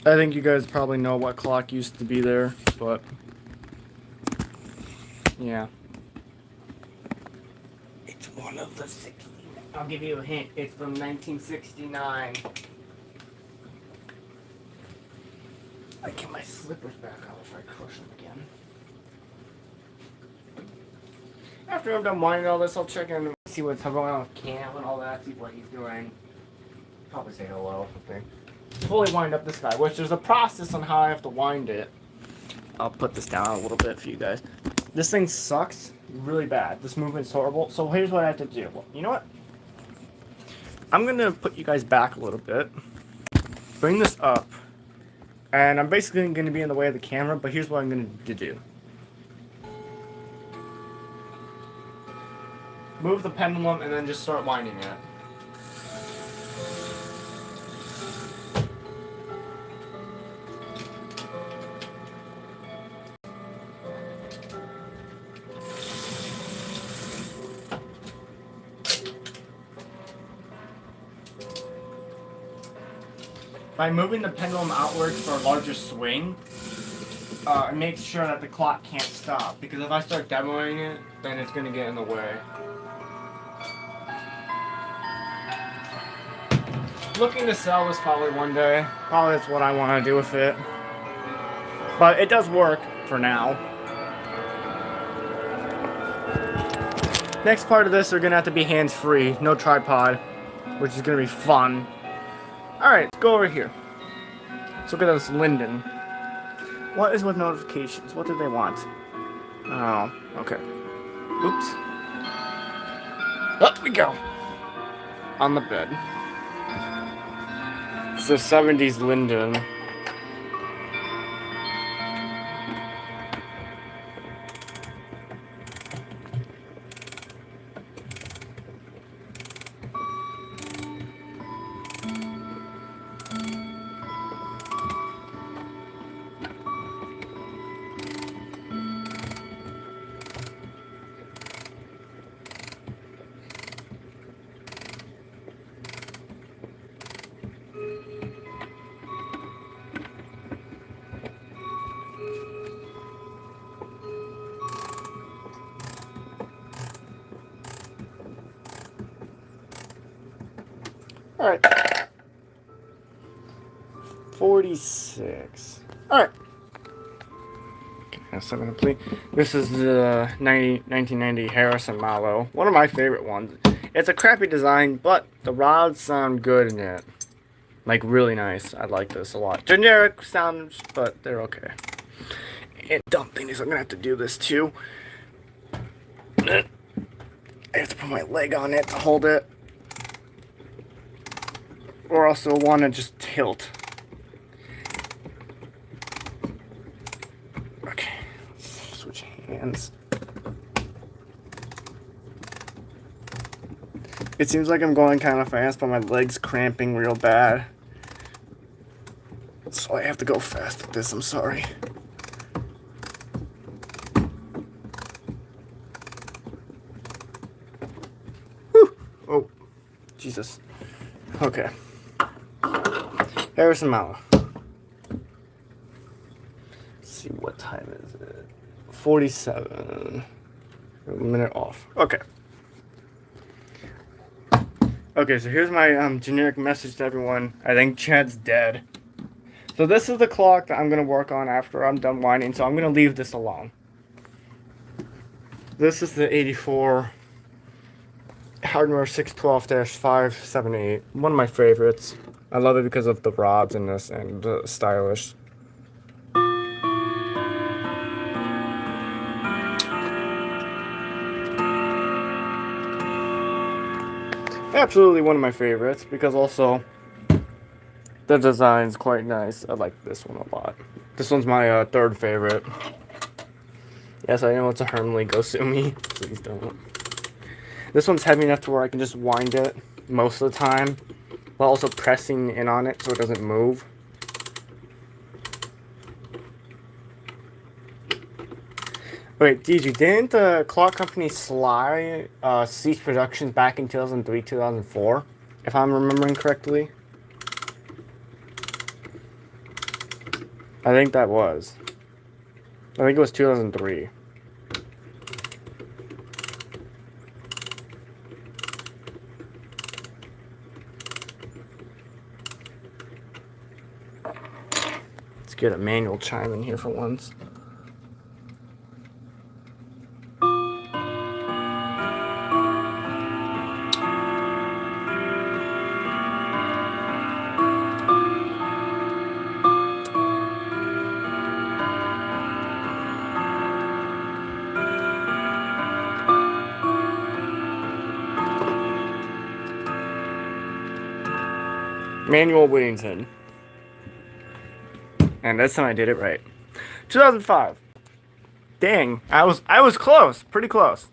I think you guys probably know what clock used to be there, but yeah. It's one of the 60. I'll give you a hint. It's from 1969. I get my slippers back out if I crush them again. After I'm done winding all this, I'll check in and see what's going on with Cam and all that, see what he's doing. Probably say hello or something. Fully wind up this guy, which there's a process on how I have to wind it. I'll put this down a little bit for you guys. This thing sucks really bad. This movement's horrible. So here's what I have to do. Well, you know what? I'm going to put you guys back a little bit. Bring this up. And I'm basically going to be in the way of the camera, but here's what I'm going to do. Move the pendulum and then just start winding it. By moving the pendulum outwards for a larger swing, it makes sure that the clock can't stop. Because if I start demoing it, then it's going to get in the way. Looking to sell this probably one day. Probably that's what I want to do with it. But it does work for now. Next part of this are gonna have to be hands-free, no tripod, which is gonna be fun. Alright, let's go over here. Let's look at this Linden. What is with notifications? What do they want? Oh, okay. Oops. Up we go. On the bed. It's the 70s Linden. Alright. 46. Alright. Okay, so I'm gonna play. This is the 1990 Harrison Mallow. One of my favorite ones. It's a crappy design, but the rods sound good in it. Like, really nice. I like this a lot. Generic sounds, but they're okay. And dumb thing is I'm gonna have to do this too. I have to put my leg on it to hold it. Or else it'll want to just tilt. Okay, let's switch hands. It seems like I'm going kind of fast, but my leg's cramping real bad. So I have to go fast with this, I'm sorry. Whew. Oh, Jesus. Okay. Harrison Mallow. Let's see, what time is it? 47. A minute off. Okay. Okay, so here's my generic message to everyone. I think Chad's dead. So this is the clock that I'm going to work on after I'm done winding, so I'm going to leave this alone. This is the 84 Hardware 612-578. One of my favorites. I love it because of the rods in this and the stylish. Absolutely one of my favorites because also the design's quite nice. I like this one a lot. This one's my third favorite. Yes, I know it's a Hermley. Go sue me. Please don't. This one's heavy enough to where I can just wind it most of the time, while also pressing in on it so it doesn't move. Wait, DG, didn't the clock company Sly cease productions back in 2003, 2004? If I'm remembering correctly? I think that was. I think it was 2003. Let's get a manual chime in here for once. Manual Whittington. And this time I did it right. 2005. Dang, I was close, pretty close.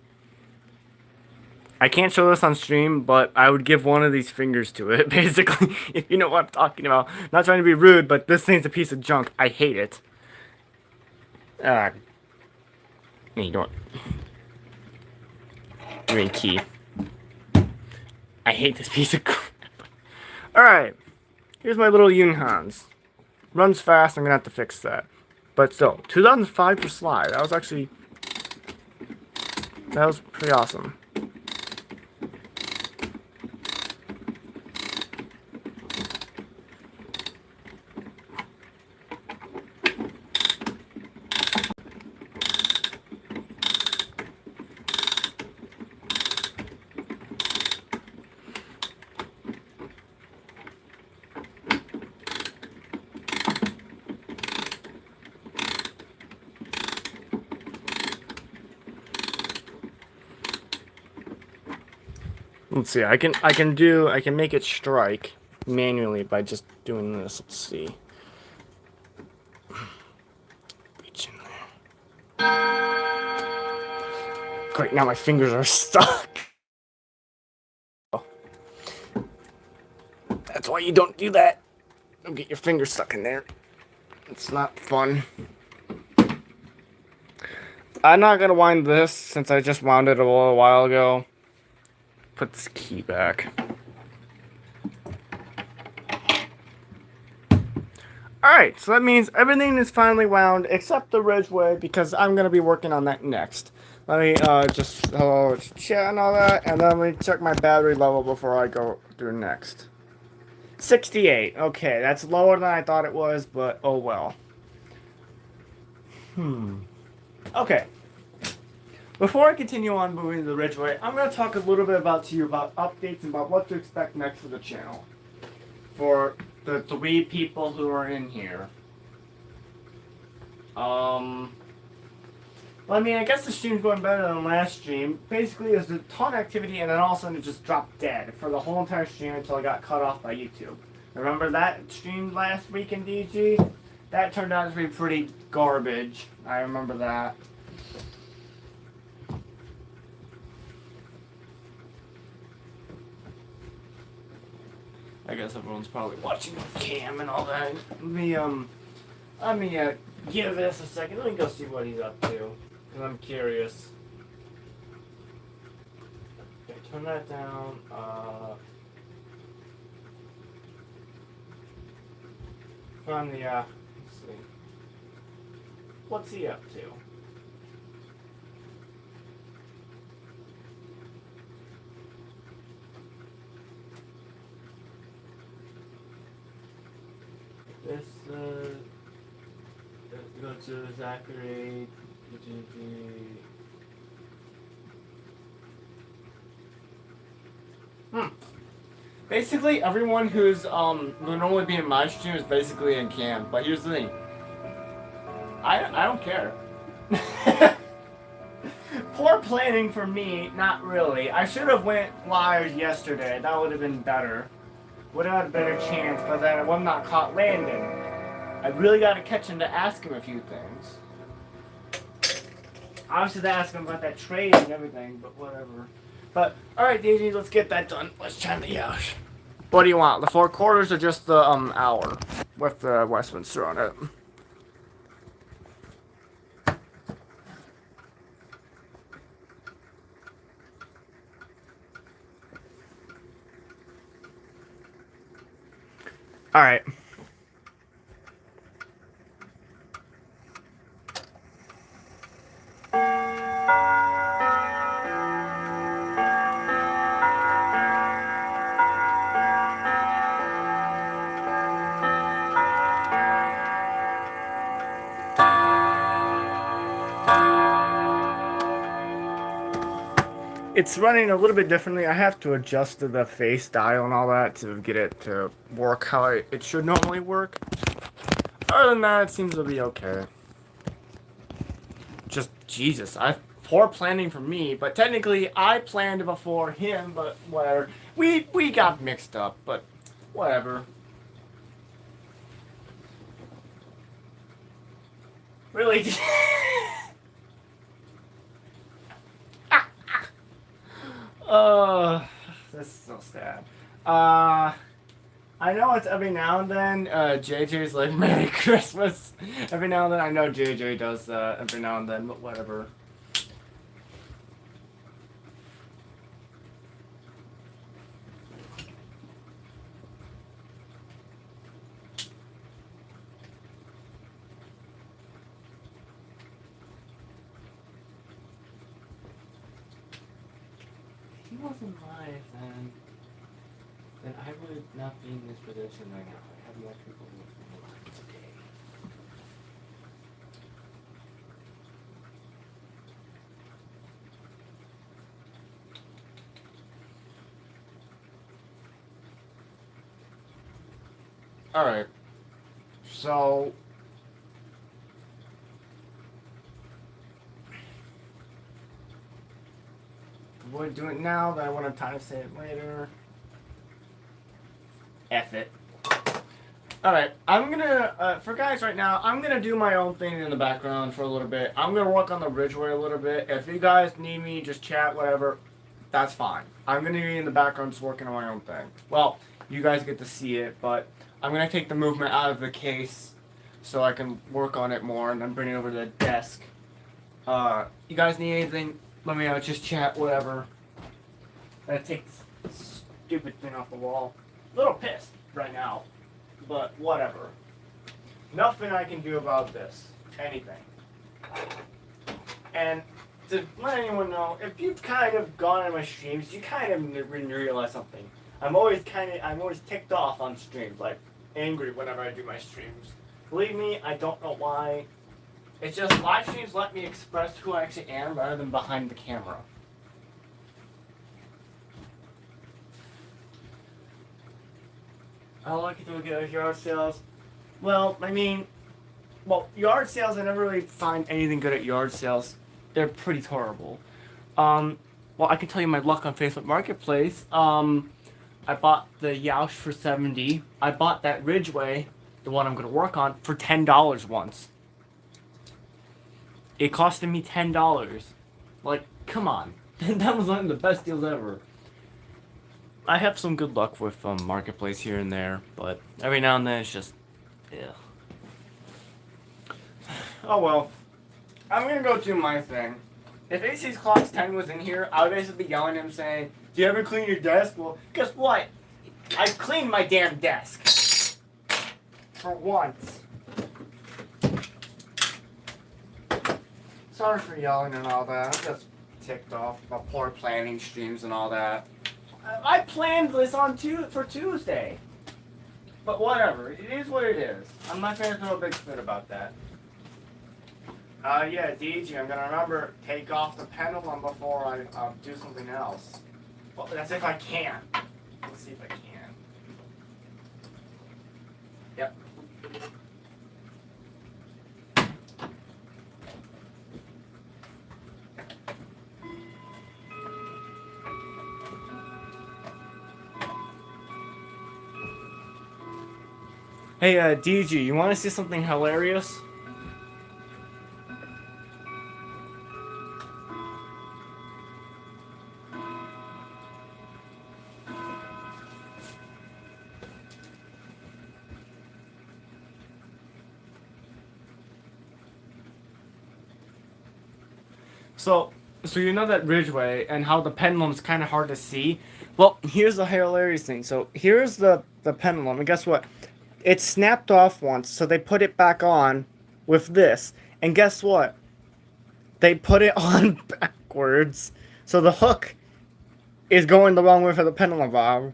I can't show this on stream, but I would give one of these fingers to it, basically, if you know what I'm talking about. Not trying to be rude, but this thing's a piece of junk. I hate it. You don't. I mean, key. I hate this piece of crap. Alright. Here's my little Yunhans. Runs fast, I'm gonna have to fix that. But still, 2005 for Sly. That was actually... That was pretty awesome. Let's see. I can make it strike manually by just doing this. Let's see. Reach in there. Great. Now my fingers are stuck. That's why you don't do that. Don't get your fingers stuck in there. It's not fun. I'm not gonna wind this since I just wound it a little while ago. Put this key back. Alright, so that means everything is finally wound except the Ridgeway because I'm gonna be working on that next. Let me just hello chat and all that, and then let me check my battery level before I go through next. 68. Okay, that's lower than I thought it was, but oh well. Okay. Before I continue on moving to the Ridgeway, I'm going to talk a little bit about updates and about what to expect next for the channel. For the 3 people who are in here. Well, I mean, I guess the stream's going better than the last stream. Basically, there's a ton of activity, and then all of a sudden it just dropped dead for the whole entire stream until I got cut off by YouTube. Remember that stream last week in DG? That turned out to be pretty garbage. I remember that. I guess everyone's probably watching the cam and all that. Let me give this a second. Let me go see what he's up to. Because I'm curious. Okay, turn that down. From the, let's see. What's he up to? This, go to Zachary, Basically, everyone who's, would normally be in my stream is basically in cam, but here's the thing. I don't care. Poor planning for me, not really. I should have went live yesterday, that would have been better. Would have had a better chance, but then I'm not caught landing. I really got to catch him to ask him a few things. Obviously to ask him about that trade and everything, but whatever. But, alright DG, let's get that done. Let's try the yacht. What do you want? The 4 quarters or just the hour? With the Westminster on it. Alright. It's running a little bit differently. I have to adjust the face dial and all that to get it to work how it should normally work. Other than that, it seems to be okay. Just, Jesus, poor planning for me, but technically I planned before him, but whatever. We got mixed up, but whatever. Really? This is so sad. I know it's every now and then, JJ's like, Merry Christmas. Every now and then, I know JJ does that every now and then, but whatever. If he wasn't live, then I would not be in this position right now. I have more people with me live today. Alright. So avoid doing it now, but I won't have time to say it later. F it. Alright, I'm gonna, for guys right now, I'm gonna do my own thing in the background for a little bit. I'm gonna work on the Ridgeway a little bit. If you guys need me, just chat, whatever, that's fine. I'm gonna be in the background just working on my own thing. Well, you guys get to see it, but I'm gonna take the movement out of the case so I can work on it more, and then bring it over to the desk. You guys need anything, let me know, just chat, whatever. I gotta take this stupid thing off the wall. A little pissed right now, but whatever. Nothing I can do about this. Anything. And to let anyone know, if you've kind of gone on my streams, you kind of realize something. I'm always ticked off on streams, like angry whenever I do my streams. Believe me, I don't know why. It's just live streams let me express who I actually am rather than behind the camera. I like to look at yard sales. Well, I mean, yard sales, I never really find anything good at yard sales. They're pretty horrible. Well, I can tell you my luck on Facebook Marketplace. I bought the Yoush for $70. I bought that Ridgeway, the one I'm going to work on, for $10 once. It costed me $10. Like, come on. That was one of the best deals ever. I have some good luck with Marketplace here and there, but every now and then it's just, yeah. Oh well. I'm gonna go do my thing. If AC's Clocks 10 was in here, I would basically be yelling at him saying, do you ever clean your desk? Well, guess what? I cleaned my damn desk. For once. Sorry for yelling and all that. I'm just ticked off about poor planning streams and all that. I planned this for Tuesday. But whatever. It is what it is. I'm not going to throw a big fit about that. Yeah, DJ, I'm going to remember, take off the pendulum before I do something else. Well, that's if I can. Let's see if I can. Yep. Hey, DG, you want to see something hilarious? So you know that Ridgeway and how the pendulum's kind of hard to see? Well, here's the hilarious thing. So here's the pendulum, and guess what? It snapped off once, so they put it back on with this. And guess what? They put it on backwards, so the hook is going the wrong way for the pendulum bob.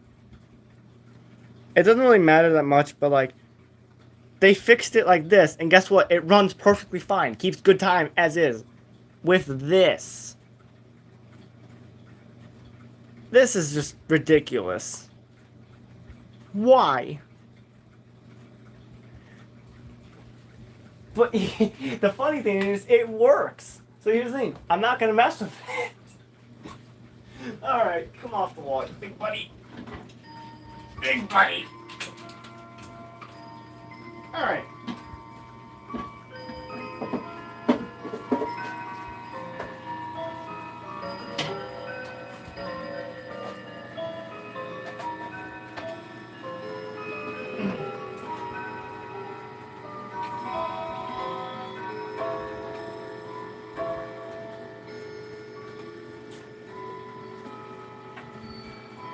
It doesn't really matter that much, but like, they fixed it like this, and guess what? It runs perfectly fine. Keeps good time as is. With this. This is just ridiculous. Why? But the funny thing is, it works. So here's the thing. I'm not going to mess with it. Alright, come off the wall, big buddy. Big buddy. Alright.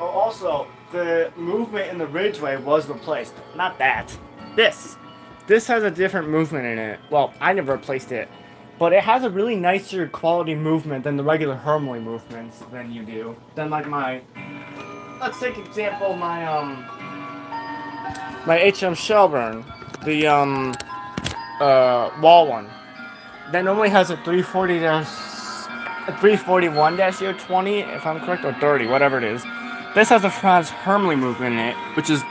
Oh, also, the movement in the Ridgeway was replaced. Not that. This. This has a different movement in it. Well, I never replaced it. But it has a really nicer quality movement than the regular Hermley movements than you do. Than like my... Let's take example my HM Shelburne. The wall one. That normally has a 341-020, if I'm correct, or 30, whatever it is. This has a Franz Hermley movement in it, which is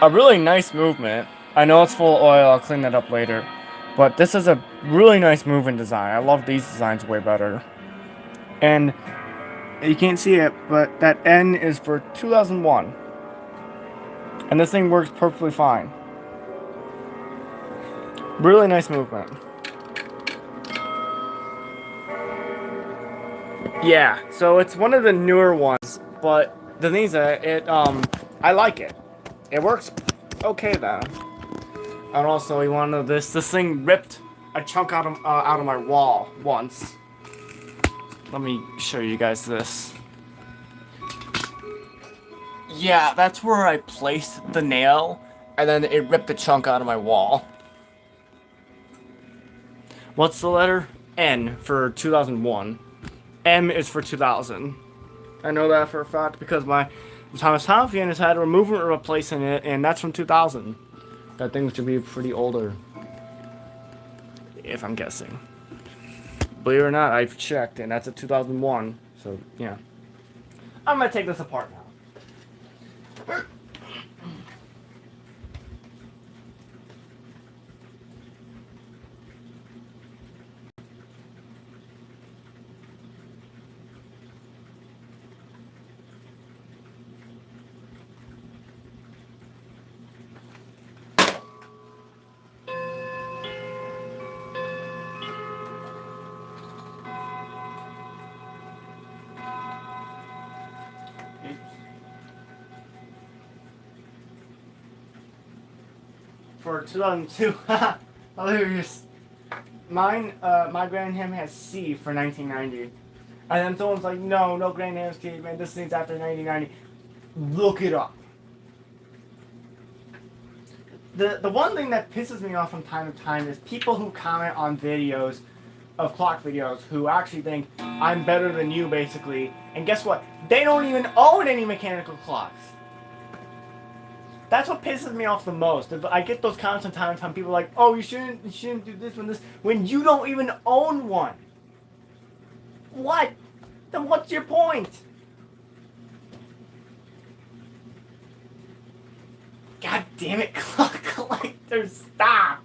a really nice movement. I know it's full of oil, I'll clean that up later. But this is a really nice movement design. I love these designs way better. And You can't see it, but that N is for 2001. And this thing works perfectly fine. Really nice movement. Yeah, so it's one of the newer ones, but the thing is that I like it. It works okay though. And also, you want to know this? This thing ripped a chunk out of my wall once. Let me show you guys this. Yeah, that's where I placed the nail, and then it ripped a chunk out of my wall. What's the letter? N for 2001. M is for 2000. I know that for a fact because my Thomas Hoffian has had a movement replacing it, and that's from 2000. That thing should be pretty older, if I'm guessing. Believe it or not, I've checked, and that's a 2001. So yeah, I'm gonna take this apart now. For 2002, hilarious. Mine, my Grand Ham has C for 1990. And then someone's like, no Grand Ham's C, man, this thing's after 1990. Look it up. The one thing that pisses me off from time to time is people who comment on videos of clock videos who actually think I'm better than you, basically. And guess what? They don't even own any mechanical clocks. That's what pisses me off the most. I get those comments from time to time. People are like, "Oh, you shouldn't do this when you don't even own one." What? Then what's your point? God damn it, clock collectors, stop!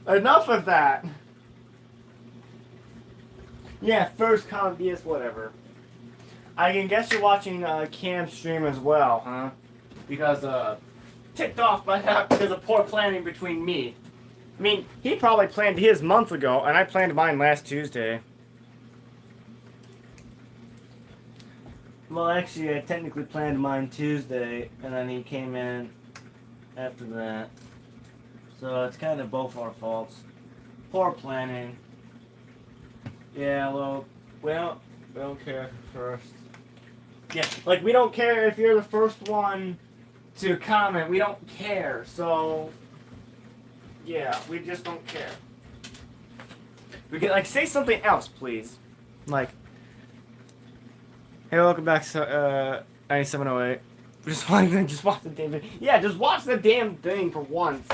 Enough of that. Yeah, first comment BS, whatever. I can guess you're watching Cam's stream as well, huh? Because ticked off by that because of poor planning between me. I mean, he probably planned his months ago, and I planned mine last Tuesday. Well, actually, I technically planned mine Tuesday, and then he came in after that. So it's kind of both our faults. Poor planning. Yeah, well, we don't care first. Yeah, like we don't care if you're the first one to comment. We don't care. So, yeah, we just don't care. We can, like, say something else, please. Like, hey, welcome back to 9708. Just watch the damn thing. Yeah, just watch the damn thing for once.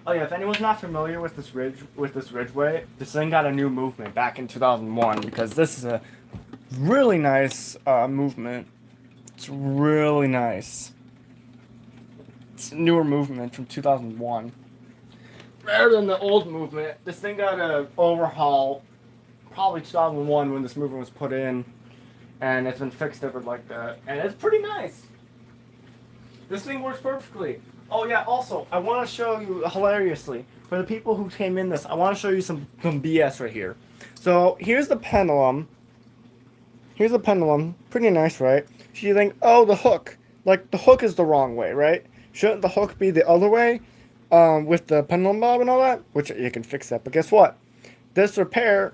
Oh yeah, if anyone's not familiar with this Ridgeway, this thing got a new movement back in 2001 because this is a really nice movement. It's really nice. It's a newer movement from 2001. Rather than the old movement, this thing got an overhaul probably 2001 when this movement was put in, and it's been fixed ever like that, and it's pretty nice. This thing works perfectly. Oh yeah, also, I want to show you, hilariously, for the people who came in this, I want to show you some BS right here. So, here's the pendulum. Here's the pendulum. Pretty nice, right? So you think, oh, the hook. Like, the hook is the wrong way, right? Shouldn't the hook be the other way? With the pendulum bob and all that? Which, you can fix that. But guess what? This repair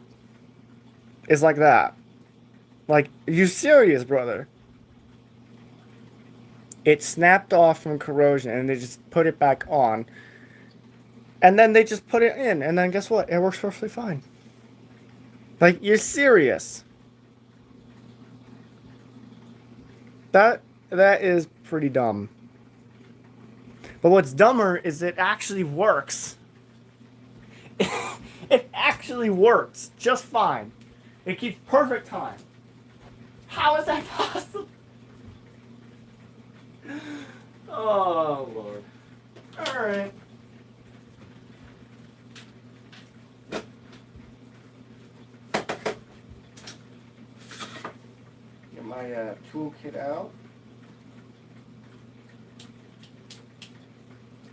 is like that. Like, you serious, brother? It snapped off from corrosion, and they just put it back on. And then they just put it in, and then guess what? It works perfectly fine. Like, you're serious. That is pretty dumb. But what's dumber is it actually works. It actually works just fine. It keeps perfect time. How is that possible? Oh, Lord. Alright. my toolkit out.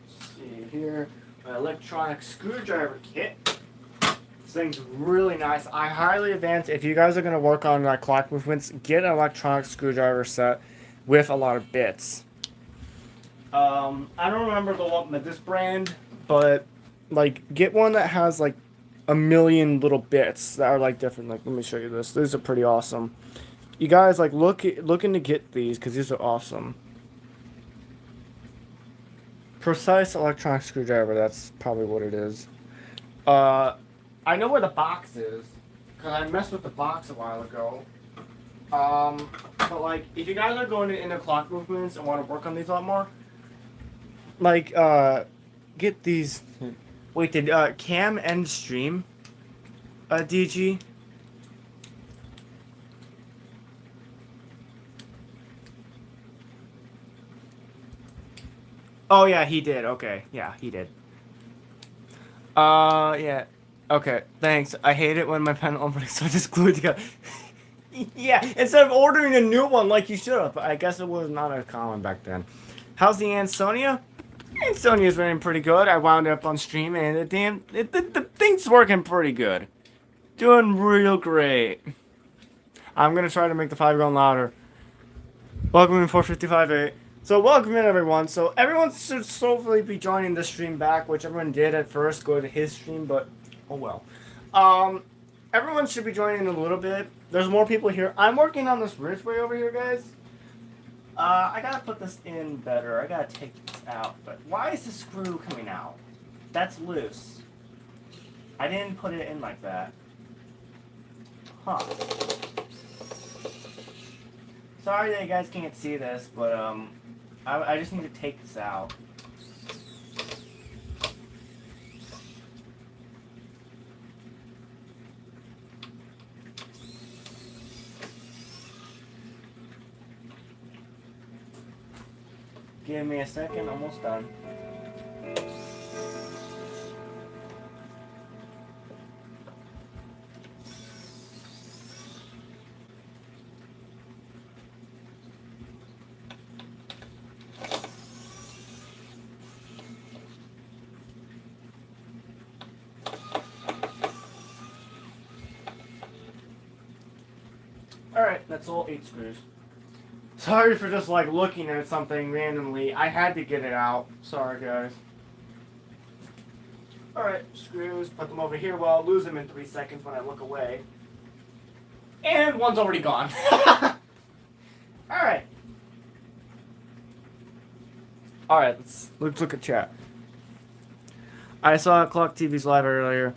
Let's see here, my electronic screwdriver kit. This thing's really nice. I highly advance, if you guys are going to work on clock movements, get an electronic screwdriver set with a lot of bits. I don't remember the one with this brand, but like get one that has like a million little bits that are like different. Like, let me show you this. These are pretty awesome. You guys like looking to get these because these are awesome. Precise electronic screwdriver. That's probably what it is. I know where the box is because I messed with the box a while ago. But like, if you guys are going into clock movements and want to work on these a lot more, like, get these. Wait, did Cam end stream? DG. Oh yeah, he did. Okay, yeah, he did. Yeah. Okay, thanks. I hate it when my pen opens, so I just glue it together. Yeah, instead of ordering a new one like you should have. I guess it was not as common back then. How's the Ansonia? Ansonia's running pretty good. I wound up on stream and the thing's working pretty good. Doing real great. I'm gonna try to make the 5 going louder. Welcome in 455.8. So welcome in everyone. So everyone should slowly be joining the stream back, which everyone did at first go to his stream, but oh well. Everyone should be joining in a little bit. There's more people here. I'm working on this Ridgeway over here, guys. I gotta put this in better. I gotta take this out. But why is the screw coming out? That's loose. I didn't put it in like that. Huh. Sorry that you guys can't see this, but I just need to take this out. Give me a second, almost done. Alright, that's all 8 screws. Sorry for just like looking at something randomly. I had to get it out. Sorry guys. Alright, screws, put them over here. Well, I'll lose them in 3 seconds when I look away. And one's already gone. Alright. Alright, let's look at chat. I saw Clock TV's live earlier.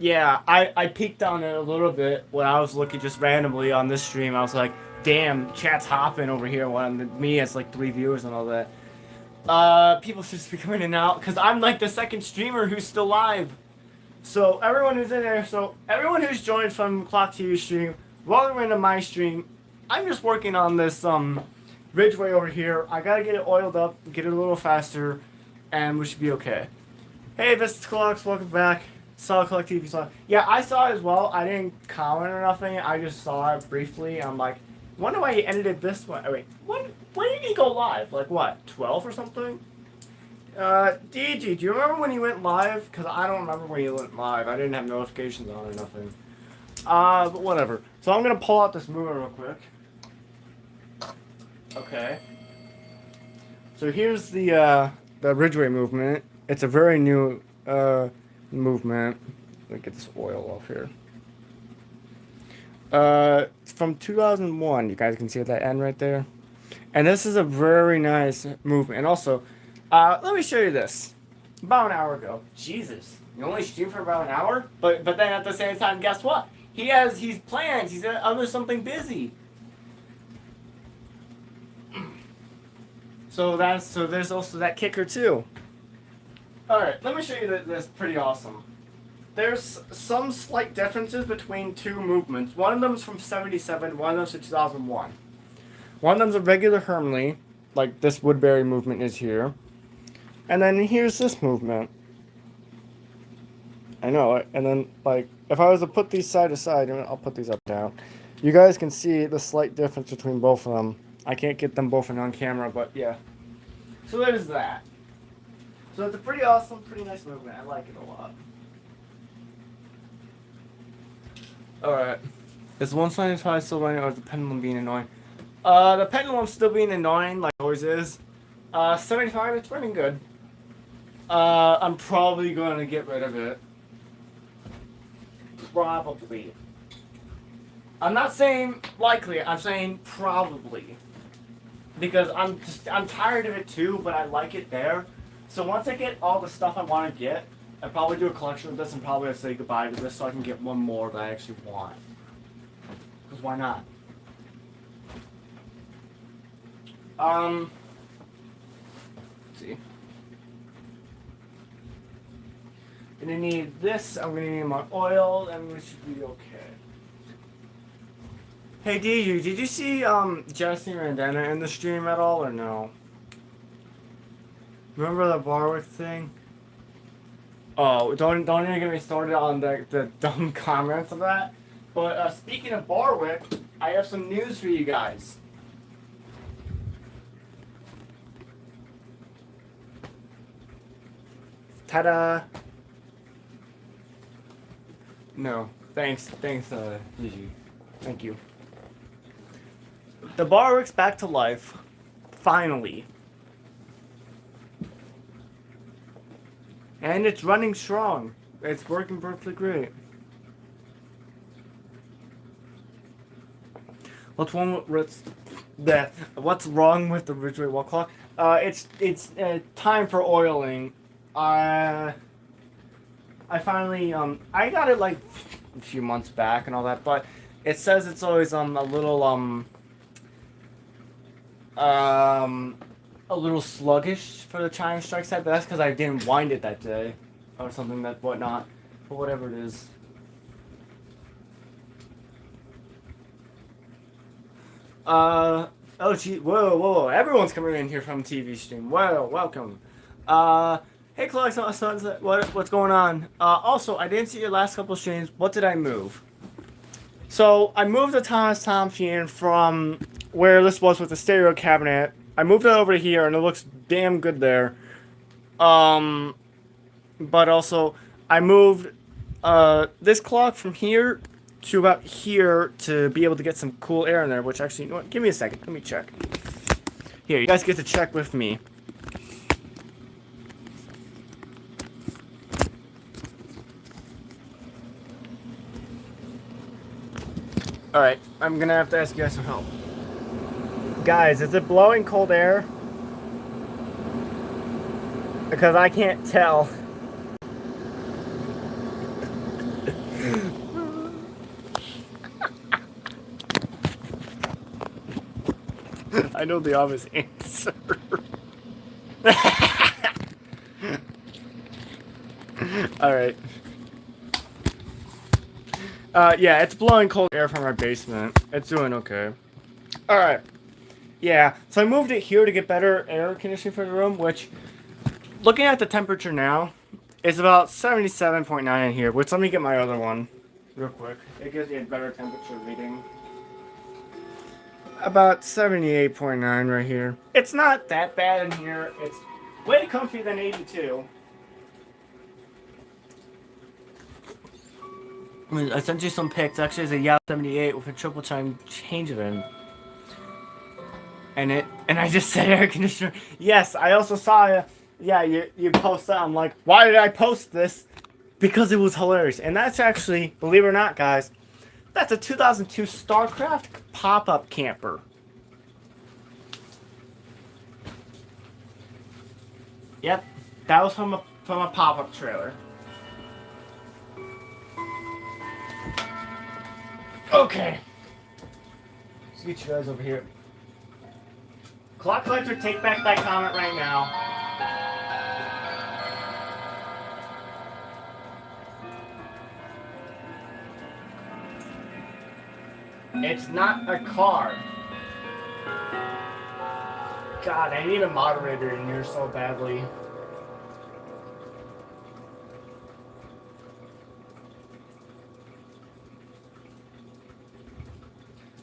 Yeah, I peeked on it a little bit when I was looking just randomly on this stream. I was like, damn, chat's hopping over here when me as like 3 viewers and all that. People should just be coming in and out because I'm like the second streamer who's still live. So everyone who's in there, so everyone who's joined from Clock TV stream, welcome into my stream. I'm just working on this Ridgeway over here. I gotta get it oiled up, get it a little faster, and we should be okay. Hey, Vista Clocks, welcome back. Saw Clock TV saw. Yeah, I saw it as well. I didn't comment or nothing. I just saw it briefly. I'm like, wonder why he edited this one. Oh, wait, when did he go live? Like what, 12 or something? DG, do you remember when he went live? Because I don't remember when he went live. I didn't have notifications on or nothing. But whatever. So I'm going to pull out this mover real quick. Okay. So here's the Ridgeway movement. It's a very new movement. Let me get this oil off here. It's from 2001. You guys can see at that end right there. And this is a very nice movement. And also, let me show you this. About an hour ago. Jesus. You only stream for about an hour? But then at the same time, guess what? He's plans. He's under something busy. So there's also that kicker too. Alright, let me show you this pretty awesome. There's some slight differences between 2 movements. One of them is from 77, one of them is from 2001. One of them's a regular Hermley, like this Woodbury movement is here. And then here's this movement. I know, and then like if I was to put these side to side, I'll put these up down. You guys can see the slight difference between both of them. I can't get them both in on camera, but yeah. So there's that. So it's a pretty awesome, pretty nice movement. I like it a lot. Alright. Is 175 still running, or is the pendulum being annoying? The pendulum's still being annoying, like it always is. 75, it's running good. I'm probably going to get rid of it. Probably. I'm not saying likely, I'm saying probably. Because I'm tired of it too, but I like it there. So once I get all the stuff I want to get, I'll probably do a collection of this and probably say goodbye to this so I can get one more that I actually want. Because why not? Let's see. Gonna need this, I'm gonna need my oil, and we should be okay. Hey DU, did you see Jesse Randana in the stream at all or no? Remember the Barwick thing? Oh, don't even get me started on the dumb comments of that. But speaking of Barwick, I have some news for you guys. Ta-da! No, thanks, Gigi. Thank you. The Barwick's back to life, finally. And it's running strong. It's working perfectly great. What's wrong with the Ridgeway Wall clock? It's time for oiling. I finally I got it like a few months back and all that, but it says it's always a little sluggish for the chime strike side, but that's because I didn't wind it that day or something that whatnot, or whatever it is. Oh gee, whoa, everyone's coming in here from TV stream. Whoa, welcome. Hey Clark, what's going on? Also, I didn't see your last couple streams. What did I move? So, I moved the Thomas Thompson from where this was with the stereo cabinet. I moved it over to here, and it looks damn good there. But also, I moved this clock from here to about here to be able to get some cool air in there, which actually, you know what? Give me a second. Let me check. Here, you guys get to check with me. Alright, I'm gonna have to ask you guys some help. Guys, is it blowing cold air? Because I can't tell. I know the obvious answer. Alright. Yeah, it's blowing cold air from our basement. It's doing okay. Alright. Yeah, so I moved it here to get better air conditioning for the room, which, looking at the temperature now, is about 77.9 in here, which let me get my other one real quick. It gives me a better temperature reading. About 78.9 right here. It's not that bad in here. It's way comfier than 82. I sent you some pics. Actually, it's a Yao 78 with a triple chime change of it. And I just said air conditioner. Yes, I also saw you post that. I'm like, why did I post this? Because it was hilarious. And that's actually, believe it or not, guys, that's a 2002 StarCraft pop-up camper. Yep, that was from a pop-up trailer. Okay. Let's get you guys over here. Clock Collector, take back that comment right now. It's not a car. God, I need a moderator in here so badly.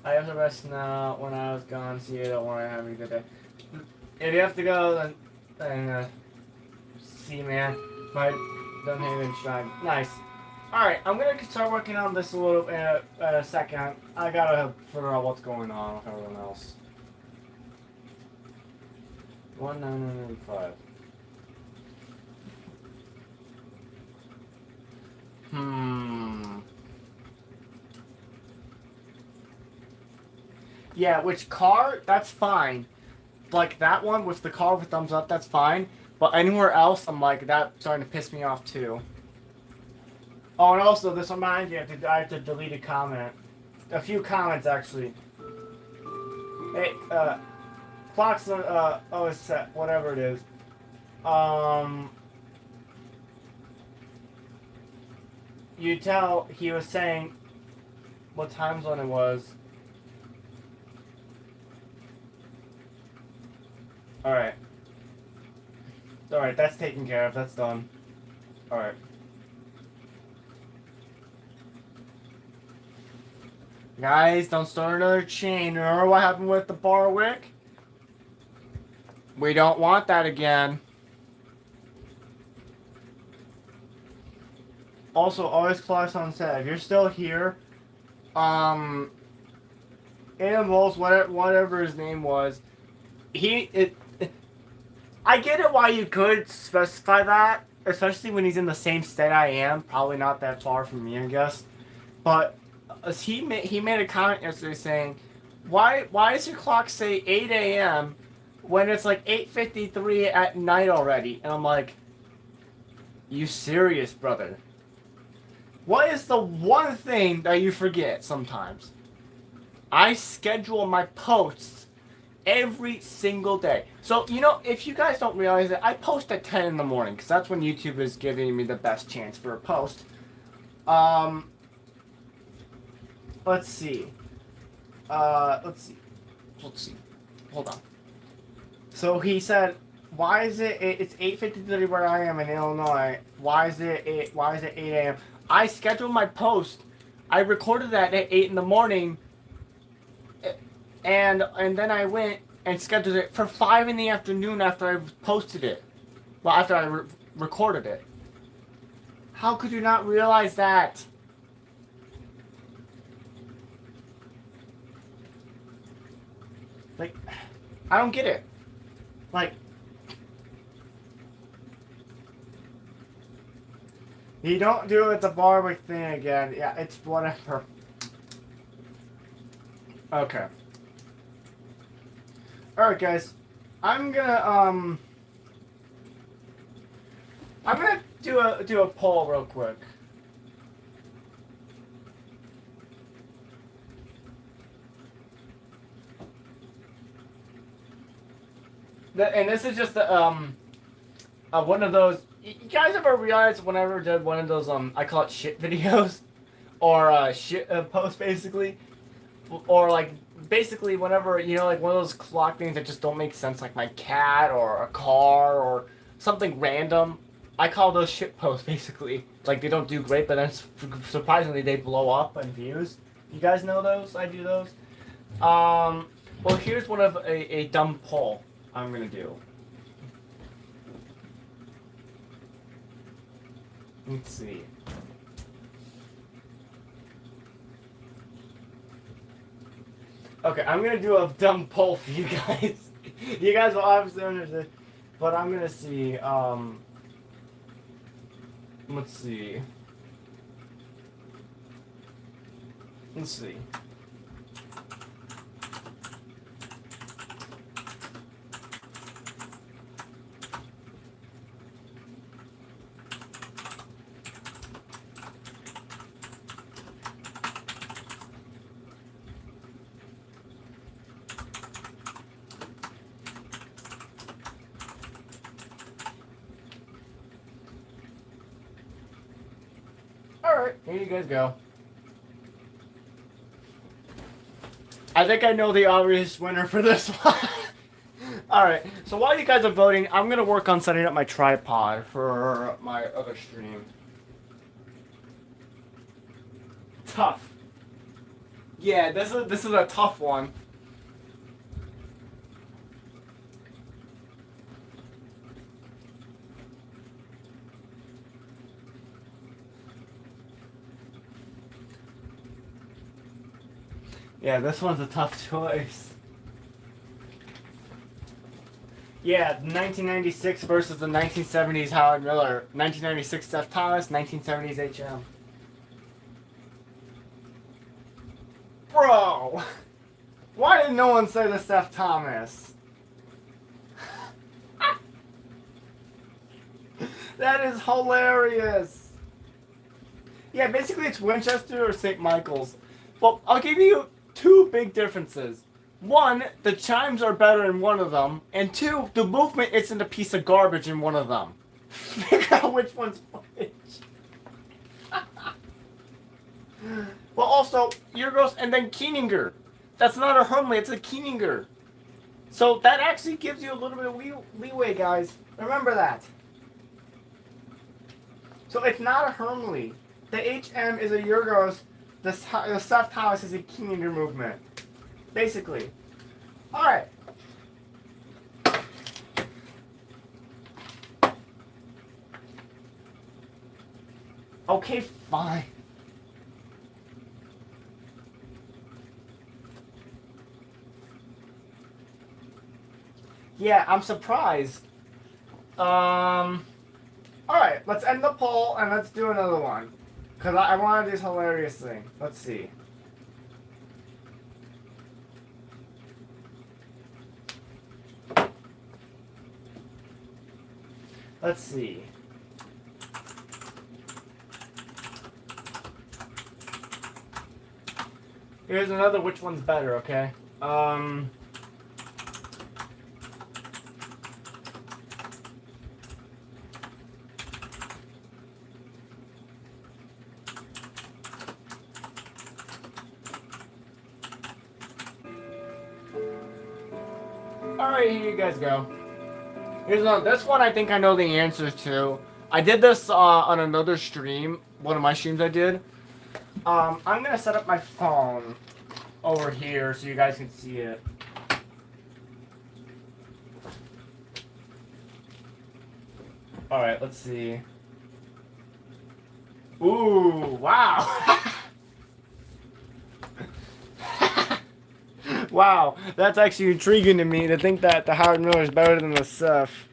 I have the rest now. When I was gone, see you. Don't worry, have a good day. If you have to go, then see, man. My Dunhaven Shrine. Nice. Alright, I'm gonna start working on this a little in a second. I gotta figure out what's going on with everyone else. 1995. Yeah, which car? That's fine. Like that one with the car with thumbs up, that's fine. But anywhere else, I'm like, that's starting to piss me off too. Oh, and also, this reminds me, I have to delete a comment. A few comments, actually. Hey, clock's, oh, it's set, whatever it is. You tell he was saying what time zone it was. Alright. Alright, that's taken care of. That's done. Alright. Guys, don't start another chain. Remember what happened with the Barwick? We don't want that again. Also, always Clark's on set. If you're still here, Adam Walls, whatever his name was, I get it why you could specify that, especially when he's in the same state I am. Probably not that far from me, I guess. But he made a comment yesterday saying, why does your clock say 8 a.m. when it's like 8:53 at night already? And I'm like, you serious, brother? What is the one thing that you forget sometimes? I schedule my posts every single day. So, you know, if you guys don't realize it, I post at 10 in the morning because that's when YouTube is giving me the best chance for a post. Let's see. Let's see. Hold on. So he said, why is it's 8:53 where I am in Illinois. Why is it 8 a.m.? I scheduled my post. I recorded that at 8 in the morning. And then I went and scheduled it for 5 in the afternoon after I posted it. Well, after I recorded it. How could you not realize that? Like, I don't get it. Like, you don't do it the Barwick thing again. Yeah, it's whatever. Okay. Alright, guys. I'm gonna do a poll real quick. And this is just one of those. You guys ever realize whenever I did one of those I call it shit videos, or shit posts basically, or like basically whenever you know like one of those clock things that just don't make sense, like my cat or a car or something random. I call those shit posts basically. Like they don't do great, but then surprisingly they blow up in views. You guys know those? I do those. Well, here's one of a dumb poll I'm gonna do. Let's see. Okay, I'm gonna do a dumb poll for you guys. You guys will obviously understand, but I'm gonna see. Let's see. Let's see. Alright, here you guys go. I think I know the obvious winner for this one. Alright, so while you guys are voting, I'm going to work on setting up my tripod for my other stream. Tough. Yeah, this is a tough one. Yeah, this one's a tough choice. Yeah, 1996 versus the 1970s Howard Miller. 1996 Steph Thomas, 1970s HM. Bro! Why did no one say the Steph Thomas? That is hilarious. Yeah, basically it's Winchester or St. Michael's. Well, I'll give you two big differences. One, the chimes are better in one of them, and two, the movement isn't a piece of garbage in one of them. Figure out which one's which. Well, also, Urgos and then Keeninger. That's not a Hermley, it's a Keeninger. So that actually gives you a little bit of leeway, guys. Remember that. So it's not a Hermley. The HM is a Urgos. The Steph Thomas is a Keeninger movement. Basically. Alright. Okay, fine. Yeah, I'm surprised. Alright, let's end the poll and let's do another one. Because I want to do this hilarious thing. Let's see. Let's see. Here's another which one's better, okay? Alright, here you guys go. Here's one. This one I think I know the answer to. I did this on another stream. One of my streams I did. I'm gonna set up my phone over here so you guys can see it. Alright, let's see. Ooh, wow. Wow, that's actually intriguing to me to think that the Howard Miller is better than the Seth.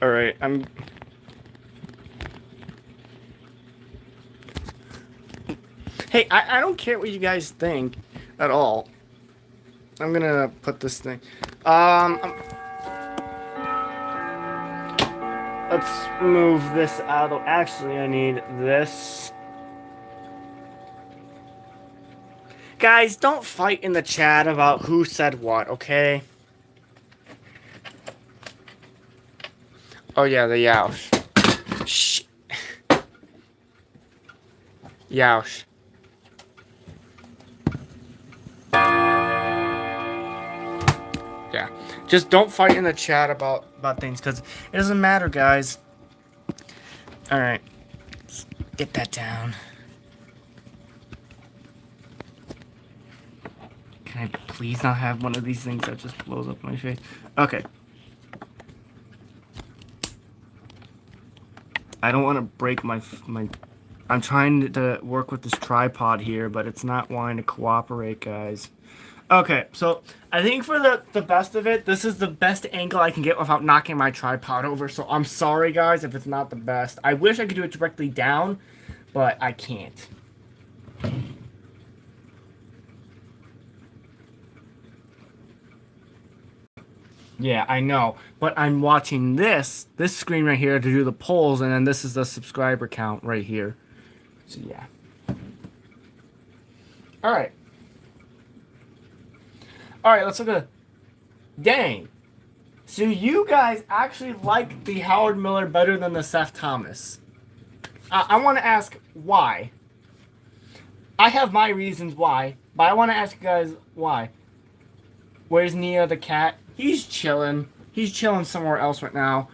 Alright, Hey, I don't care what you guys think at all. I'm gonna put this thing. Let's move this out of... Actually, I need this. Guys, don't fight in the chat about who said what, okay? Oh, yeah, the Yoush. Shh. Yoush. Yeah. Just don't fight in the chat about things, because it doesn't matter, guys. Alright. Let's get that down. Can I please not have one of these things that just blows up my face? Okay. I don't want to break my... I'm trying to work with this tripod here, but it's not wanting to cooperate, guys. Okay, so I think for the best of it, this is the best angle I can get without knocking my tripod over. So I'm sorry, guys, if it's not the best. I wish I could do it directly down, but I can't. Yeah, I know. But I'm watching this screen right here to do the polls, and then this is the subscriber count right here. So, yeah. Alright. Alright, let's look at... Dang. So you guys actually like the Howard Miller better than the Seth Thomas. I want to ask why. I have my reasons why, but I want to ask you guys why. Where's Nia the cat? He's chilling. He's chilling somewhere else right now.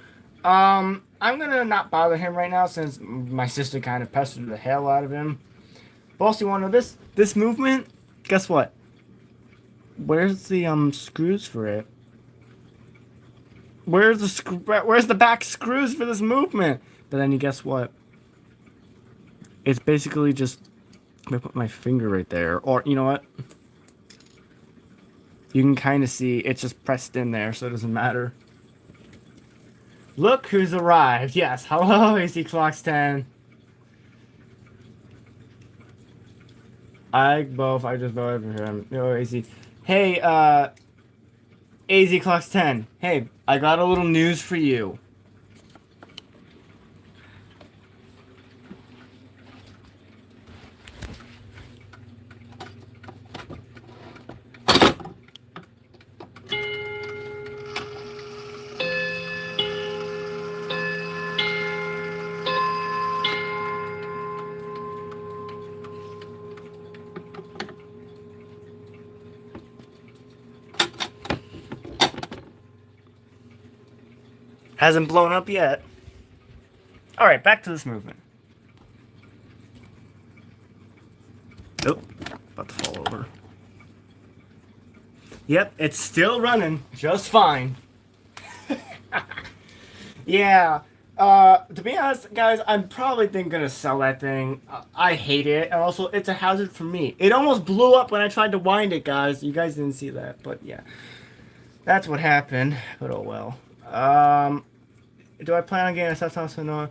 I'm gonna not bother him right now since my sister kind of pestered the hell out of him. Boss, you want to know this movement? Guess what? Where's the screws for it? Where's the back screws for this movement? But then you guess what? It's basically just, I'm gonna put my finger right there, or you know what? You can kind of see it's just pressed in there, so it doesn't matter. Look who's arrived. Yes, hello, AC Clocks 10. I just voted for him. No, AC. Hey, AZ Clocks 10. Hey, I got a little news for you. Hasn't blown up yet. Alright, back to this movement. Oh, about to fall over. Yep, it's still running just fine. Yeah, to be honest, guys, I'm probably gonna sell that thing. I hate it, and also, it's a hazard for me. It almost blew up when I tried to wind it, guys. You guys didn't see that, but yeah. That's what happened, but oh well. Do I plan on getting a set-top sonora?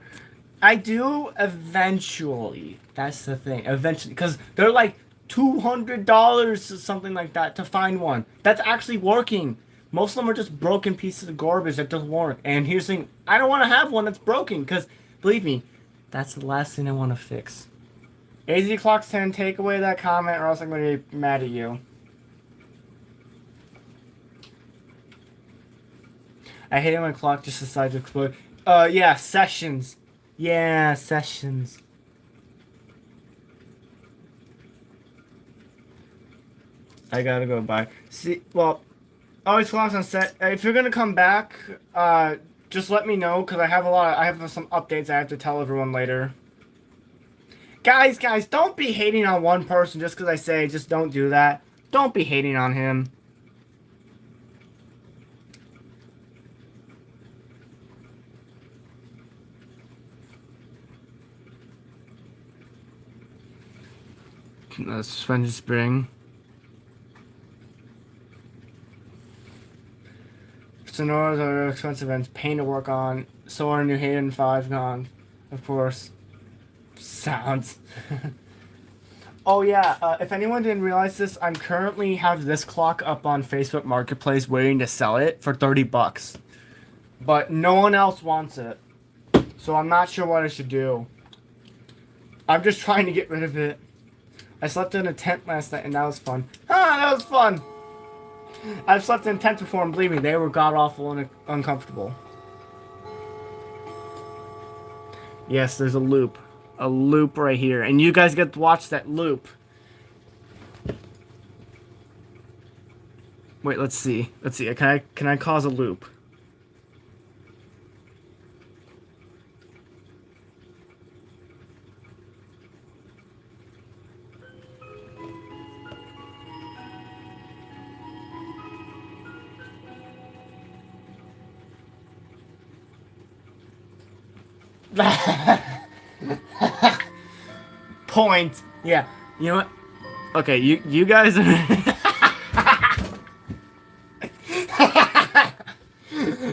I do eventually. That's the thing. Eventually. Because they're like $200 or something like that to find one. That's actually working. Most of them are just broken pieces of garbage that doesn't work. And here's the thing. I don't want to have one that's broken. Because, believe me, that's the last thing I want to fix. AZ Clocks 10, take away that comment or else I'm going to be mad at you. I hate it when a clock just decides to explode. Yeah, sessions. Yeah, sessions. I gotta go by. See, well, always clocks on set. If you're gonna come back, just let me know because I have some updates I have to tell everyone later. Guys, don't be hating on one person just because I say just don't do that. Don't be hating on him. Suspension spring. Sonoras are expensive and pain to work on. So are New Haven 5 gone. Of course. Sounds. Oh yeah, if anyone didn't realize this, I'm currently have this clock up on Facebook Marketplace waiting to sell it for 30 bucks. But no one else wants it. So I'm not sure what I should do. I'm just trying to get rid of it. I slept in a tent last night and that was fun. Ah, that was fun! I've slept in tents before and believe me, they were god-awful and uncomfortable. Yes, there's a loop. A loop right here. And you guys get to watch that loop. Wait, let's see. Let's see. Can I cause a loop? Point. Yeah. You know what? Okay, you guys are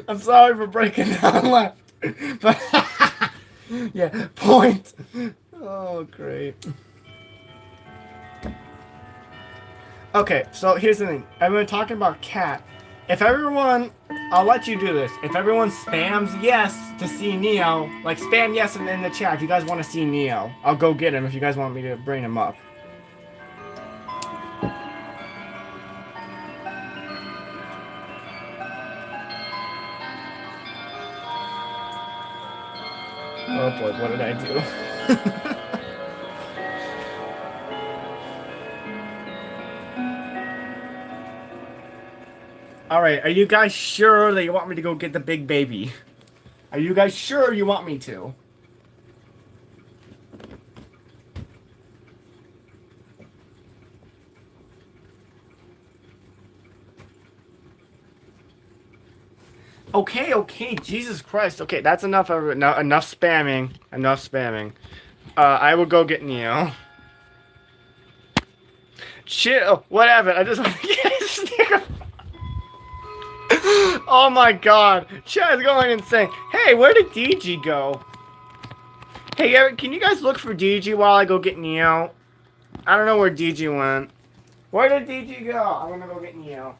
I'm sorry for breaking down left. But yeah, point. Oh, great. Okay, so here's the thing. I've been talking about cat. If everyone, I'll let you do this. If everyone spams yes to see Neo, like spam yes in the chat if you guys want to see Neo, I'll go get him if you guys want me to bring him up. Oh boy, what did I do? Alright, are you guys sure that you want me to go get the big baby? Are you guys sure you want me to? Okay, Jesus Christ. Okay, that's enough of enough spamming. Enough spamming. I will go get Neo. Chill, whatever. I just want to get a sticker. Oh my god. Chad's going insane. Hey, where did DG go? Hey, Eric, can you guys look for DG while I go get Neo? I don't know where DG went. Where did DG go? I'm gonna go get Neo.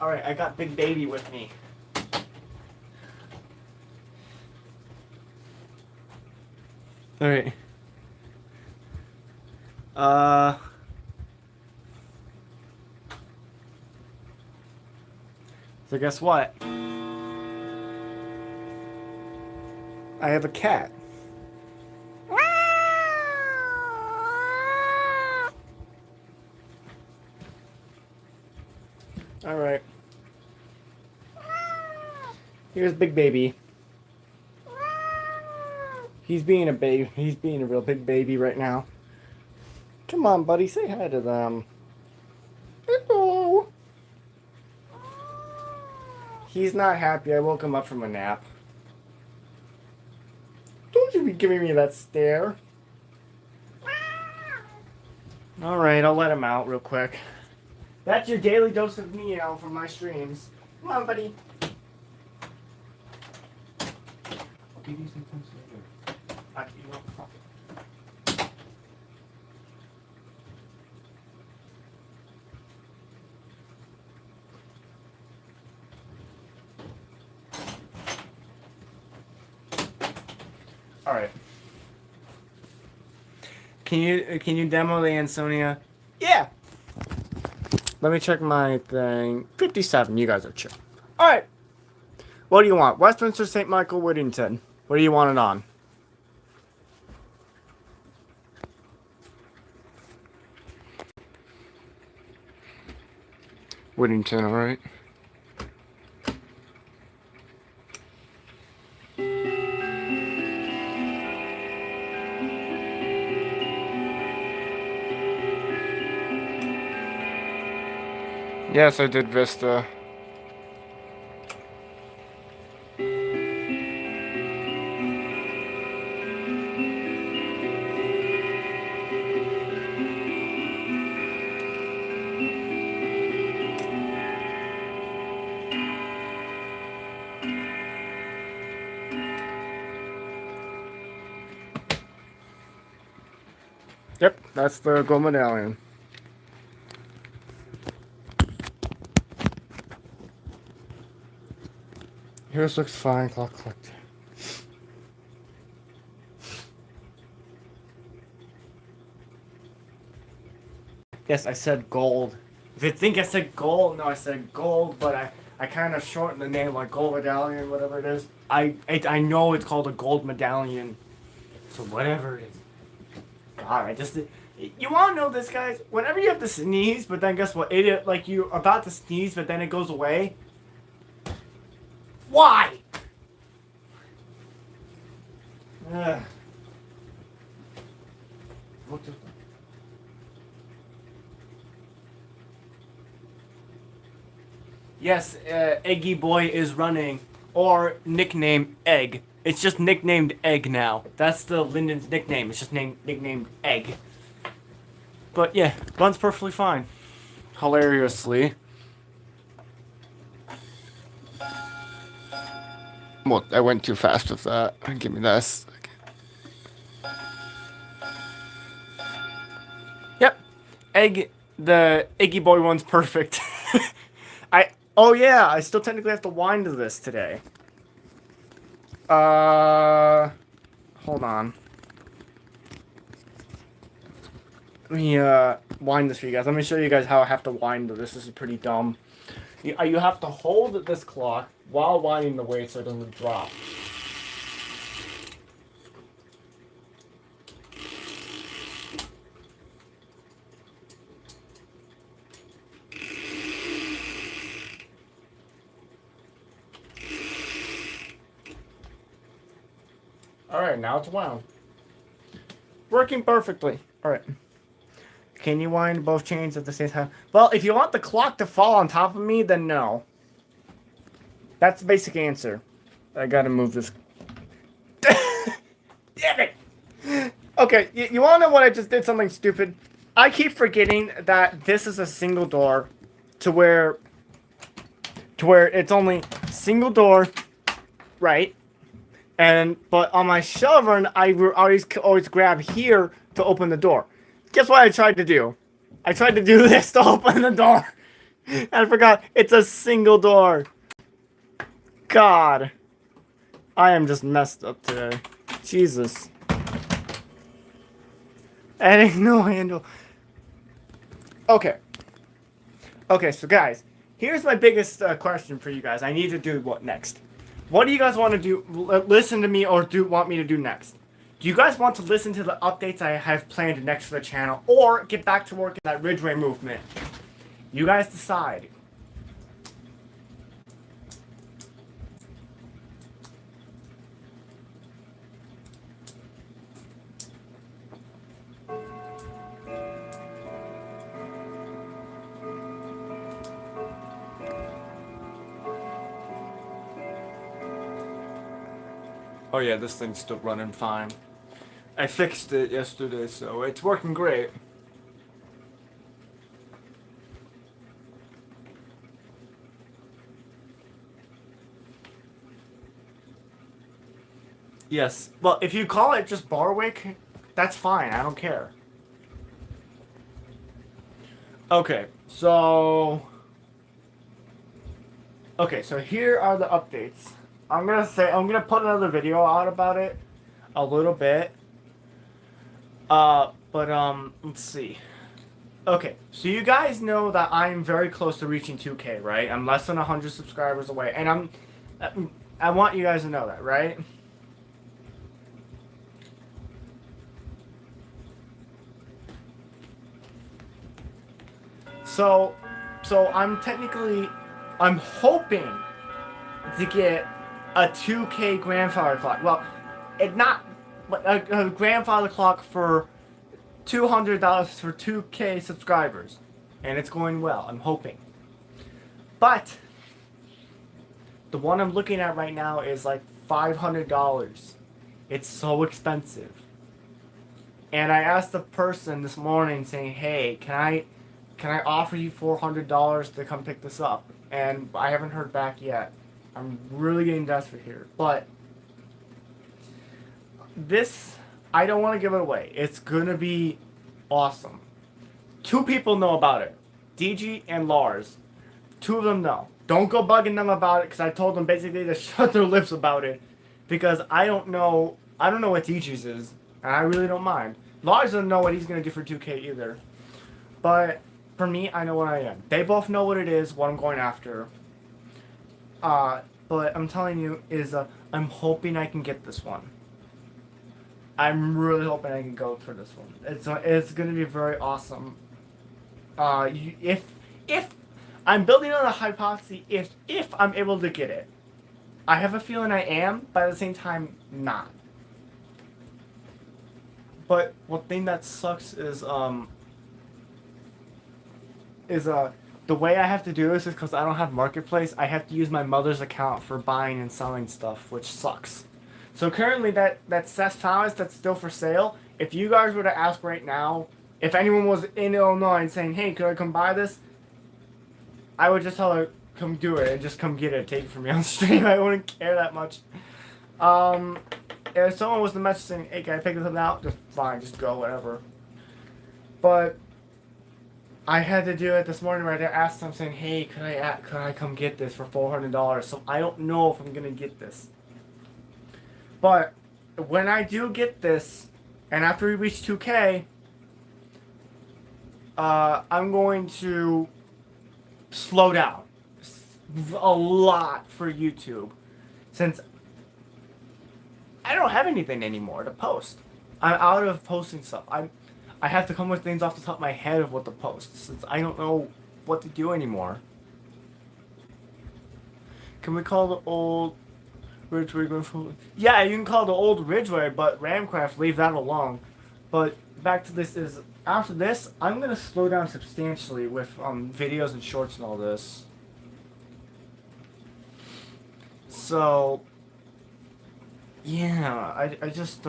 Alright, I got Big Baby with me. Alright. So guess what? I have a cat. Alright. Here's Big Baby. He's being a baby. He's being a real big baby right now. Come on, buddy. Say hi to them. Hello. He's not happy. I woke him up from a nap. Don't you be giving me that stare. Alright, I'll let him out real quick. That's your daily dose of Neo from my streams. Come on, buddy. I'll give you some tips later. All right. Can you demo the Ansonia? Yeah. Let me check my thing. 57. You guys are chill. All right. What do you want? Westminster, St. Michael, Whittington. What do you want it on? Whittington, all right. Yes, I did Vista. Yep, that's the gold medallion. Yours looks fine, clock clicked. Yes, I said gold. If you think I said gold, no, I said gold, but I kind of shortened the name, like gold medallion, whatever it is. I know it's called a gold medallion, so whatever it is. God, I just... You want to know this, guys? Whenever you have to sneeze, but then guess what? Like, you're about to sneeze, but then it goes away. Why? Ugh. Yes, Eggy Boy is running. or nickname Egg. It's just nicknamed Egg now. That's the Linden's nickname. It's just nicknamed Egg. But yeah, runs perfectly fine. Hilariously. Well, I went too fast with that. Give me this. Yep. Egg, the Iggy Boy one's perfect. Oh yeah, I still technically have to wind to this today. Hold on. Let me, wind this for you guys. Let me show you guys how I have to wind to this. This is pretty dumb. You have to hold this clock while winding the weight so it doesn't drop. Alright, now it's wound. Working perfectly. Alright. Can you wind both chains at the same time? Well, if you want the clock to fall on top of me, then no. That's the basic answer. I gotta move this. Damn it! Okay, you wanna know what I just did? Something stupid. I keep forgetting that this is a single door to where it's only single door, right? But on my shovern, I always grab here to open the door. Guess what I tried to do? I tried to do this to open the door. And I forgot it's a single door. God. I am just messed up today. Jesus. And ain't no handle. Okay. Okay, so guys, here's my biggest question for you guys. I need to do what next? What do you guys want to do? Listen to me or want me to do next? Do you guys want to listen to the updates I have planned next for the channel or get back to work in that Ridgeway movement? You guys decide. Oh yeah, this thing's still running fine. I fixed it yesterday, so it's working great. Yes. Well, if you call it just Barwick, that's fine. I don't care. Okay, so... Okay, so here are the updates. I'm gonna put another video out about it. A little bit. Let's see. Okay, so you guys know that I'm very close to reaching 2K, right? I'm less than 100 subscribers away, and I want you guys to know that, right? So I'm hoping to get a 2K grandfather clock. Well, it's not a grandfather clock for $200 for 2K subscribers, and it's going well. I'm hoping, but the one I'm looking at right now is like $500. It's so expensive. And I asked the person this morning saying, "Hey, can I offer you $400 to come pick this up?" And I haven't heard back yet. I'm really getting desperate here. But this, I don't want to give it away. It's going to be awesome. 2 people know about it. DG and Lars. 2 of them know. Don't go bugging them about it because I told them basically to shut their lips about it. Because I don't know what DG's is. And I really don't mind. Lars doesn't know what he's going to do for 2K either. But for me, I know what I am. They both know what it is, what I'm going after. But I'm telling you, I'm hoping I can get this one. I'm really hoping I can go for this one. It's going to be very awesome. If I'm building on a hypothesis, if I'm able to get it, I have a feeling I am, but at the same time, not. But one thing that sucks is the way I have to do this is because I don't have Marketplace. I have to use my mother's account for buying and selling stuff, which sucks. So currently that Seth Thomas that's still for sale, if you guys were to ask right now, if anyone was in Illinois and saying, hey, could I come buy this? I would just tell her, come do it and just come get it, take it from me on stream. I wouldn't care that much. If someone was to message saying, hey, can I pick this up now? Just fine, just go, whatever. But I had to do it this morning where I asked them saying, hey, could I come get this for $400? So I don't know if I'm going to get this. But when I do get this, and after we reach 2K, I'm going to slow down a lot for YouTube, since I don't have anything anymore to post. I'm out of posting stuff. I have to come with things off the top of my head of what to post, since I don't know what to do anymore. Can we call the old Ridgeway? Yeah, you can call the old Ridgeway, but Ramcraft, leave that alone. But back to this is, after this, I'm going to slow down substantially with videos and shorts and all this. So, yeah, I just,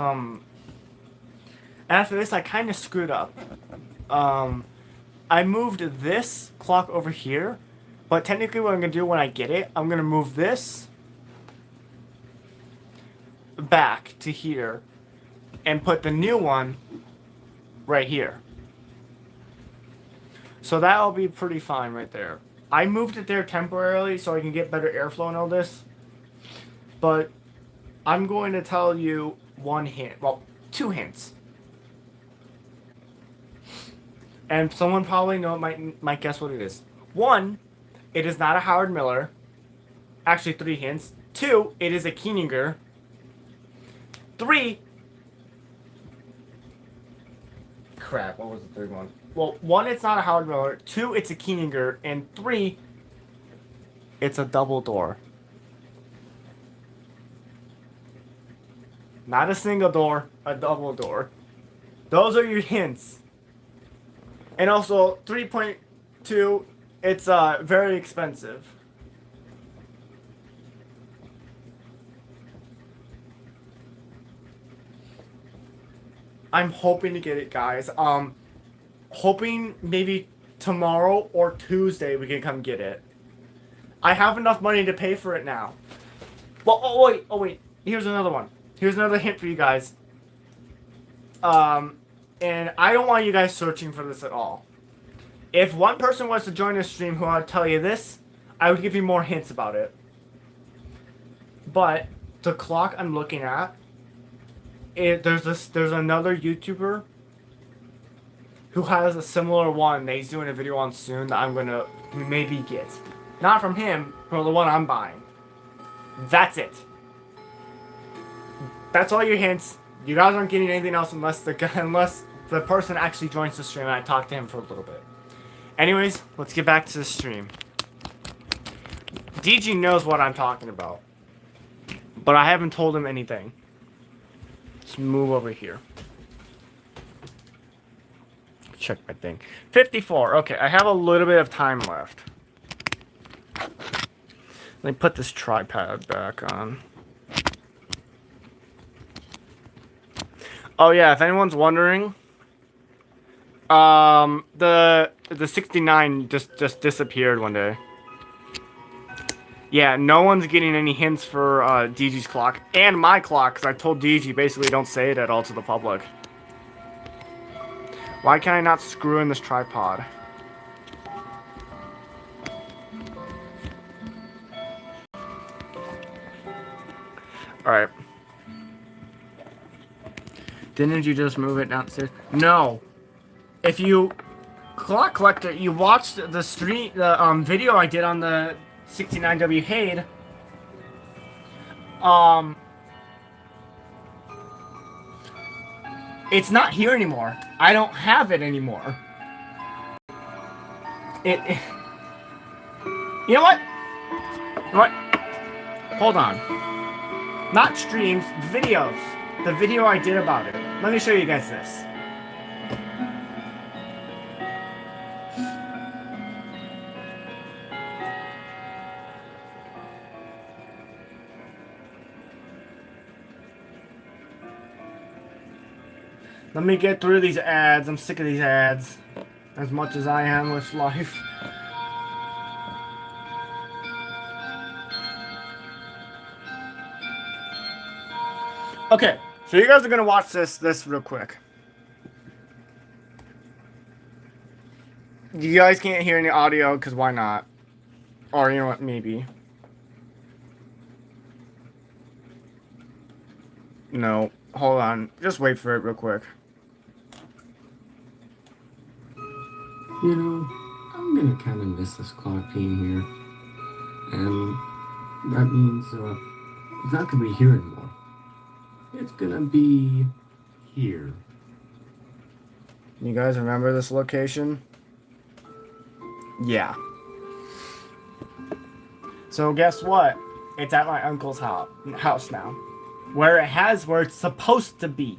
after this, I kind of screwed up. I moved this clock over here, but technically what I'm going to do when I get it, I'm going to move this back to here and put the new one right here. So that'll be pretty fine right there. I moved it there temporarily so I can get better airflow and all this. But I'm going to tell you one hint. Well, two hints. And someone probably might guess what it is. One, it is not a Howard Miller. Actually, 3 hints. 2, it is a Keininger. 3, crap, what was the third one? Well, 1, it's not a Howard Miller. 2, it's a Keininger. And 3, it's a double door. Not a single door, a double door. Those are your hints. And also, 3.2, it's very expensive. I'm hoping to get it, guys. Hoping maybe tomorrow or Tuesday we can come get it. I have enough money to pay for it now. Well, oh wait. Here's another one. Here's another hint for you guys. And I don't want you guys searching for this at all. If one person was to join the stream who I'd tell you this, I would give you more hints about it. But the clock I'm looking at, there's another YouTuber who has a similar one that he's doing a video on soon that I'm gonna maybe get. Not from him, from the one I'm buying. That's it. That's all your hints. You guys aren't getting anything else unless the person actually joins the stream and I talk to him for a little bit. Anyways, let's get back to the stream. DG knows what I'm talking about, but I haven't told him anything. Let's move over here. Check my thing. 54. Okay, I have a little bit of time left. Let me put this tripod back on. Oh yeah, if anyone's wondering, the 69 just disappeared one day. Yeah, no one's getting any hints for DG's clock and my clock, because I told DG basically don't say it at all to the public. Why can I not screw in this tripod? Alright. Didn't you just move it downstairs? No. If you clock collector, you watched the video I did on the 69W Hade. It's not here anymore. I don't have it anymore. You know what? What? Hold on. Not streams, videos. The video I did about it. Let me show you guys this. Let me get through these ads. I'm sick of these ads. As much as I am with life. Okay, so you guys are gonna watch this real quick. You guys can't hear any audio, because why not? Or you know what, maybe. No, hold on. Just wait for it real quick. You know, I'm gonna kind of miss this clock being here. And that means, it's not gonna be here anymore. It's gonna be here. You guys remember this location? Yeah. So guess what? It's at my uncle's house now. Where it's supposed to be.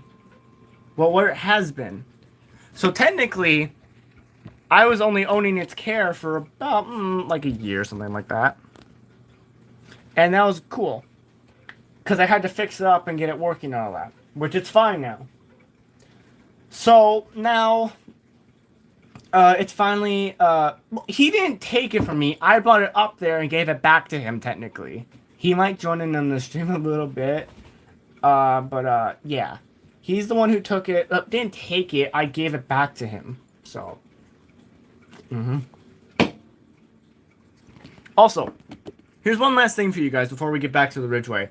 Well, where it has been. So technically, I was only owning its care for about, like a year or something like that. And that was cool. Because I had to fix it up and get it working and all that. Which it's fine now. So, now, it's finally, he didn't take it from me. I brought it up there and gave it back to him, technically. He might join in on the stream a little bit. Yeah. He's the one who took it. Didn't take it. I gave it back to him. So. Also, here's one last thing for you guys before we get back to the Ridgeway.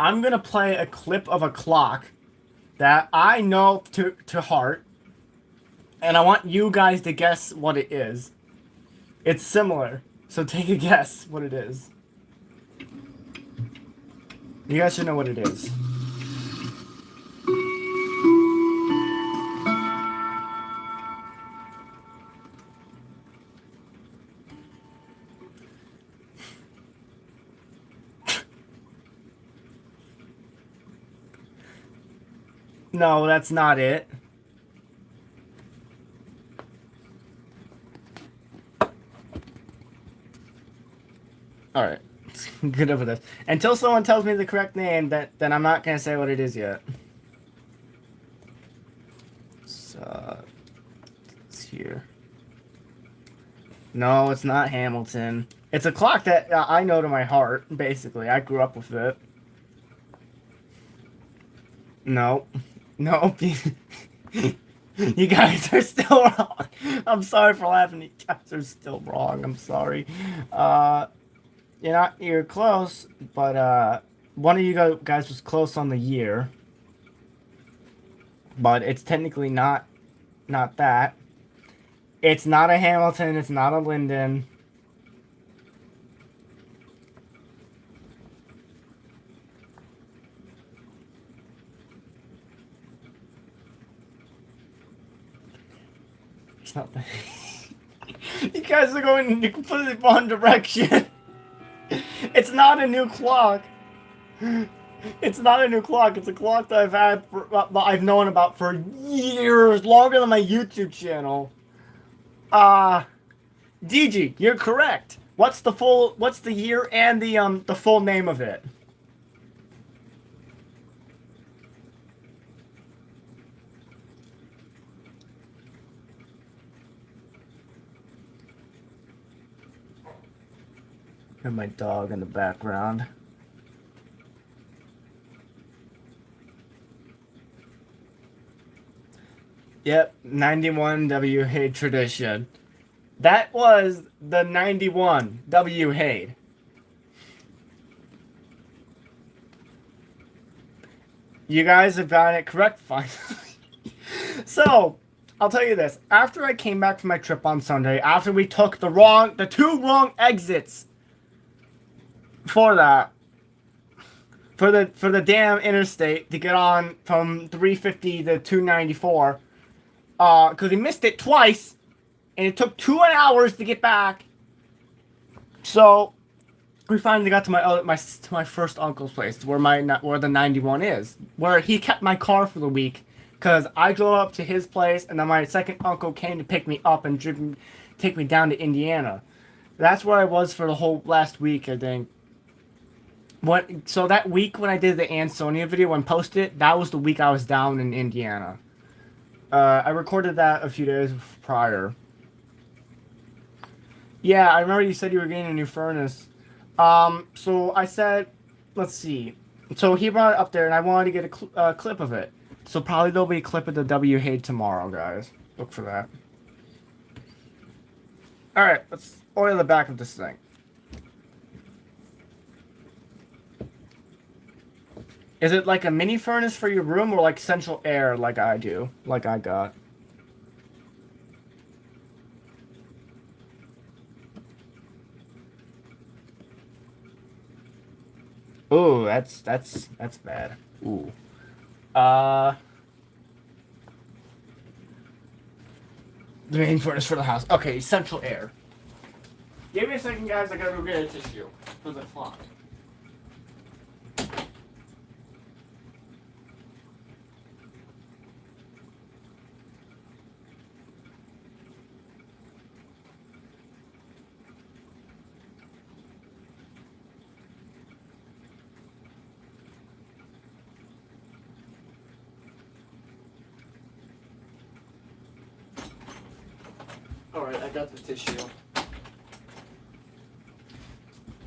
I'm going to play a clip of a clock that I know to heart. And I want you guys to guess what it is. It's similar. So take a guess what it is. You guys should know what it is. No, that's not it. Alright. Get over this. Until someone tells me the correct name, then I'm not going to say what it is yet. So, it's here. No, it's not Hamilton. It's a clock that I know to my heart, basically. I grew up with it. No. No. You guys are still wrong. I'm sorry for laughing. You guys are still wrong. I'm sorry. You're close, but one of you guys was close on the year. But it's technically not that. It's not a Hamilton, it's not a Lyndon. It's not the You guys are going in the completely wrong direction. It's not a new clock. It's not a new clock. It's a clock that I've known about for years, longer than my YouTube channel. DG, you're correct. What's the year and the full name of it? And my dog in the background. Yep, 91 W Hade tradition. That was the 91 W Hade. You guys have gotten it correct finally. So, I'll tell you this. After I came back from my trip on Sunday, after we took the two wrong exits for the damn interstate to get on from 350 to 294, because we missed it twice, and it took 2 hours to get back. So we finally got to my first uncle's place, where the 91 is, where he kept my car for the week, because I drove up to his place, and then my second uncle came to pick me up and take me down to Indiana. That's where I was for the whole last week, I think. So that week when I did the Ansonia video and posted it, that was the week I was down in Indiana. I recorded that a few days prior. Yeah, I remember you said you were getting a new furnace. So I said, let's see. So he brought it up there, and I wanted to get a clip of it. So probably there'll be a clip of the W Hate tomorrow, guys. Look for that. All right, let's oil the back of this thing. Is it like a mini furnace for your room, or like central air, like I do, like I got? Ooh, that's bad. Ooh. The main furnace for the house. Okay, central air. Give me a second, guys. I gotta go get a tissue for the clock. Alright, I got the tissue.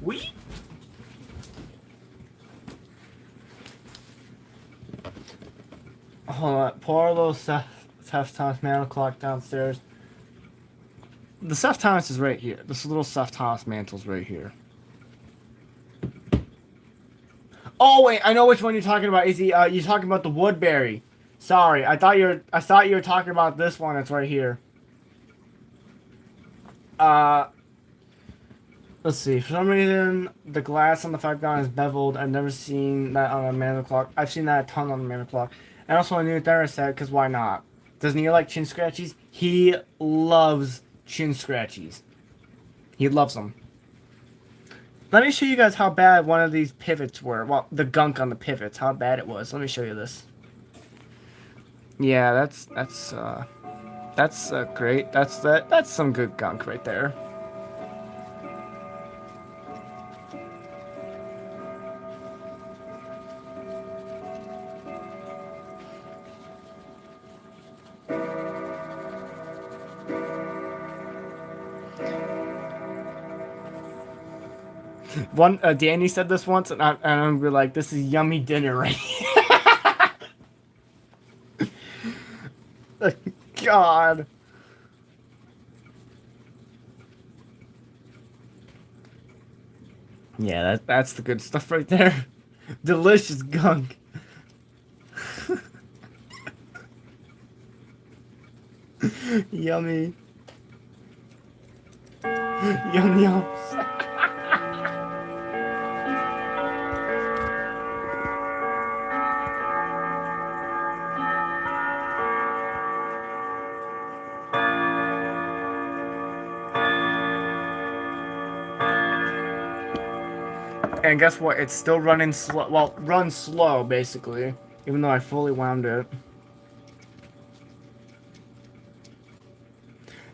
We? Hold on. Pour a little Seth Thomas mantle clock downstairs. The Seth Thomas is right here. This little Seth Thomas mantle's right here. Oh wait, I know which one you're talking about. Is he? You're talking about the Woodbury. Sorry, I thought you were talking about this one. That's right here. Let's see. For some reason, the glass on the 5-gallon is beveled. I've never seen that on a mantle clock. I've seen that a ton on the mantle clock. And also a new thermostat, because why not? Doesn't he like chin scratchies? He loves chin scratchies. He loves them. Let me show you guys how bad one of these pivots were. Well, the gunk on the pivots, how bad it was. Let me show you this. Yeah, that's great. That's some good gunk right there. One Danny said this once, and I'm like, "This is yummy dinner, right?" God. Yeah, that's the good stuff right there. Delicious gunk. Yummy. Yum yum. And guess what? It's still running slow. Well, runs slow, basically. Even though I fully wound it.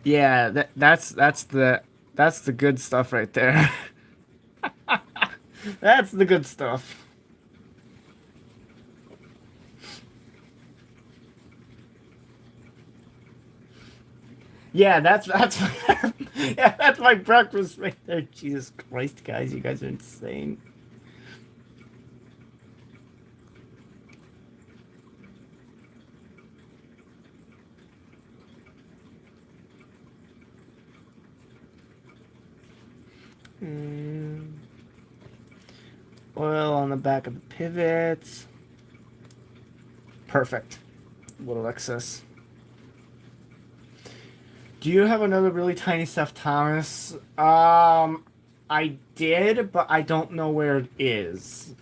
Yeah, that's the good stuff right there. That's the good stuff. Yeah, that's yeah, that's my breakfast right there. Jesus Christ, guys, you guys are insane. Oil on the back of the pivots. Perfect. A little excess. Do you have another really tiny Seth Thomas? I did, but I don't know where it is.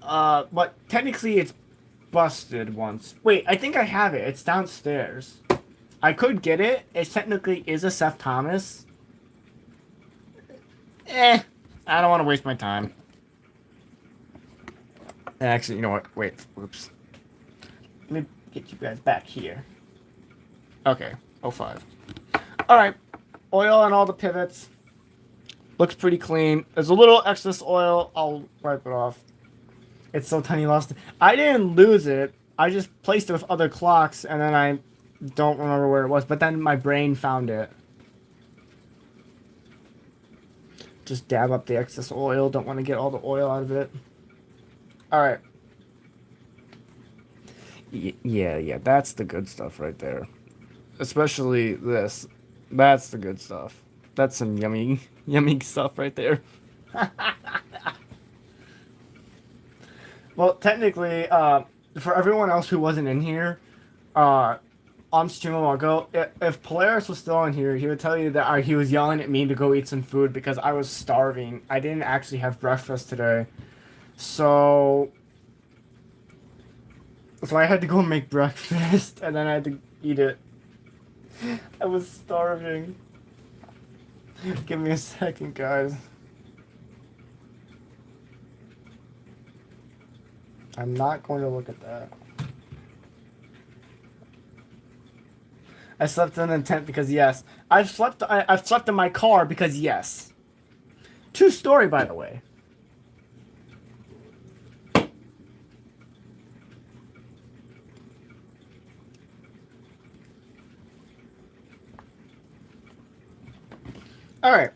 But technically it's busted once. Wait, I think I have it. It's downstairs. I could get it. It technically is a Seth Thomas. I don't want to waste my time. Actually, you know what? Wait, whoops. Let me get you guys back here. Okay, 05. Alright, oil on all the pivots. Looks pretty clean. There's a little excess oil. I'll wipe it off. It's so tiny, lost it. I didn't lose it. I just placed it with other clocks, and then I don't remember where it was, but then my brain found it. Just dab up the excess oil. Don't want to get all the oil out of it. Alright. Yeah, that's the good stuff right there. Especially this. That's the good stuff. That's some yummy stuff right there. Well, technically, for everyone else who wasn't in here, on stream a while ago, if Polaris was still in here, he would tell you that he was yelling at me to go eat some food because I was starving. I didn't actually have breakfast today. So I had to go make breakfast, and then I had to eat it. I was starving. Give me a second, guys. I'm not going to look at that. I slept in the tent because yes. I've slept in my car because yes. True story, by the way. All right.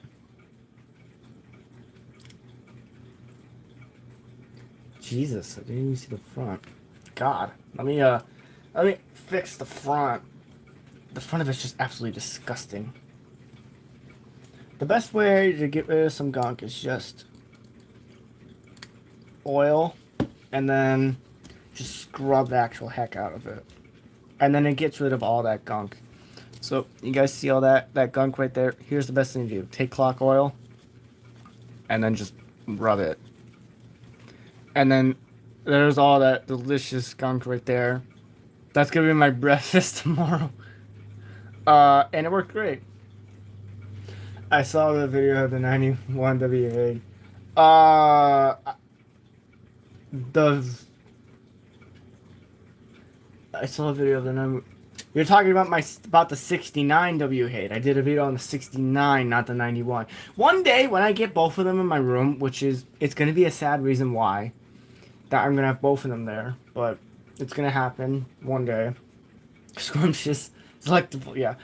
Jesus, I didn't even see the front. God, let me fix the front. The front of it's just absolutely disgusting. The best way to get rid of some gunk is just oil, and then just scrub the actual heck out of it, and then it gets rid of all that gunk. So you guys see all that gunk right there? Here's the best thing to do: take clock oil, and then just rub it. And then there's all that delicious gunk right there. That's gonna be my breakfast tomorrow. And it worked great. I saw the video of the 91 WA. I saw a video of the 9. You're talking about the 69 W8. I did a video on the 69, not the 91. One day when I get both of them in my room, it's gonna be a sad reason why, that I'm gonna have both of them there, but it's gonna happen one day. Scrumptious, selectable, yeah.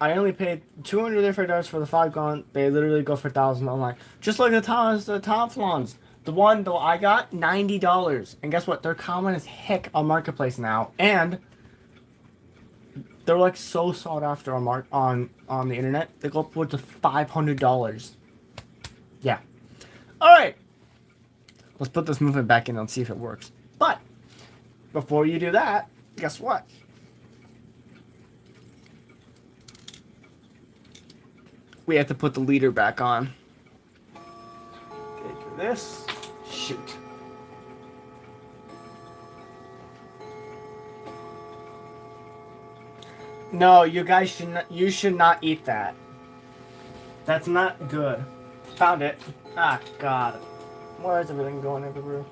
I only paid $200 for the 5 gun. They literally go for $1,000 online. Just like the Teflons. The one that I got, $90. And guess what? They're common as heck on Marketplace now. And they're like so sought after on the internet. They go upwards of $500. Yeah. Alright. Let's put this movement back in and see if it works. But before you do that, guess what? We have to put the leader back on. Take this. Shoot. No, you guys should not eat that. That's not good. Found it. Ah, God. Why is everything going everywhere?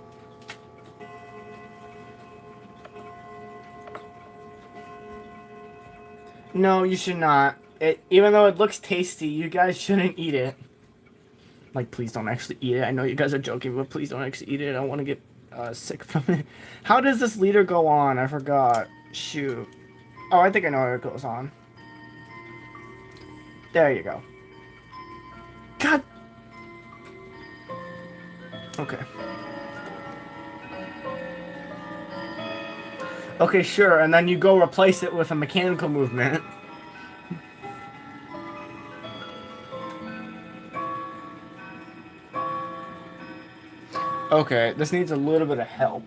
No, you should not. Even though it looks tasty, you guys shouldn't eat it. Like, please don't actually eat it. I know you guys are joking, but please don't actually eat it. I don't want to get sick from it. How does this leader go on? I forgot. Shoot. Oh, I think I know how it goes on. There you go. God. Okay. Okay, sure. And then you go replace it with a mechanical movement. Okay, this needs a little bit of help.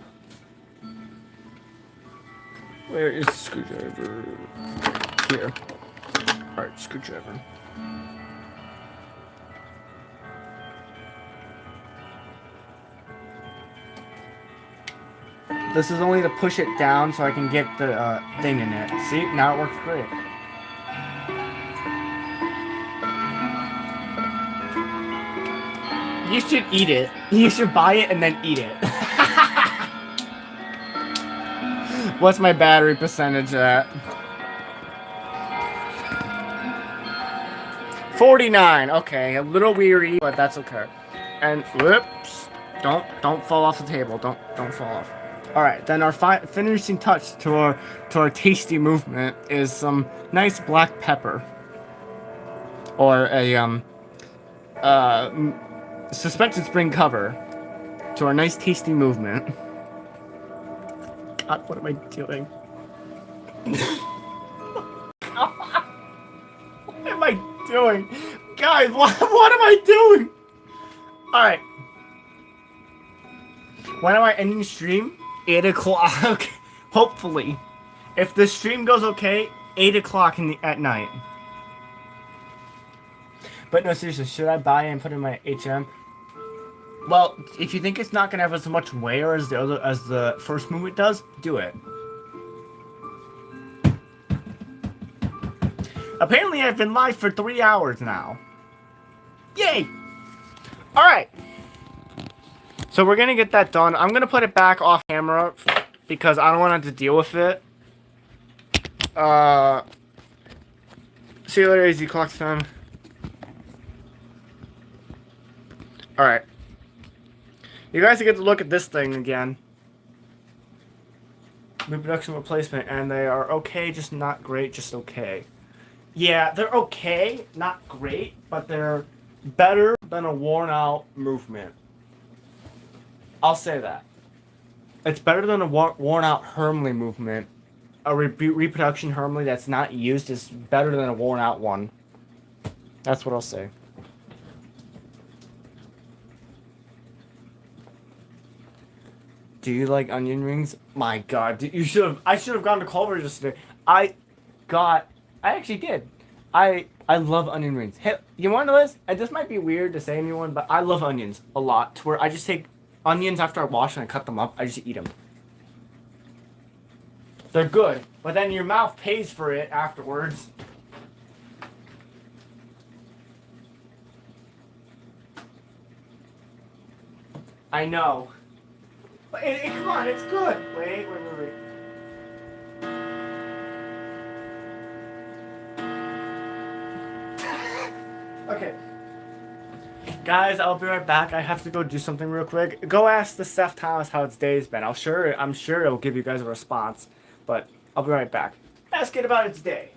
Where is the screwdriver? Here. Alright, screwdriver. This is only to push it down so I can get the thing in it. See? Now it works great. You should eat it. You should buy it and then eat it. What's my battery percentage at? 49. Okay, a little weary, but that's okay. And whoops. Don't fall off the table. Don't fall off. All right, then our finishing touch to our tasty movement is some nice black pepper, or a suspended spring cover to our nice tasty movement. God, what am I doing? What am I doing? Guys, what am I doing? Alright. When am I ending stream? 8 o'clock. Hopefully. If the stream goes okay, 8 o'clock at night. But no, seriously, should I buy it and put it in my HM? Well, if you think it's not gonna have as much wear as the first movement does, do it. Apparently, I've been live for 3 hours now. Yay! Alright. So we're gonna get that done. I'm gonna put it back off camera because I don't want to deal with it. See you later, AZ Clock's time. Alright. You guys get to look at this thing again. Reproduction replacement, and they are okay, just not great, just okay. Yeah, they're okay, not great, but they're better than a worn out movement. I'll say that. It's better than a worn out Hermley movement. A reproduction Hermley that's not used is better than a worn out one. That's what I'll say. Do you like onion rings? My God, I should have gone to Culver's yesterday. I actually did. I love onion rings. Hey, you want to know this? And this might be weird to say to anyone, but I love onions a lot. To where I just take onions after I wash and I cut them up. I just eat them. They're good, but then your mouth pays for it afterwards. I know. But come on, it's good. Wait. Okay. Guys, I'll be right back. I have to go do something real quick. Go ask the Seth Thomas how its day's been. I'm sure it'll give you guys a response. But I'll be right back. Ask it about its day.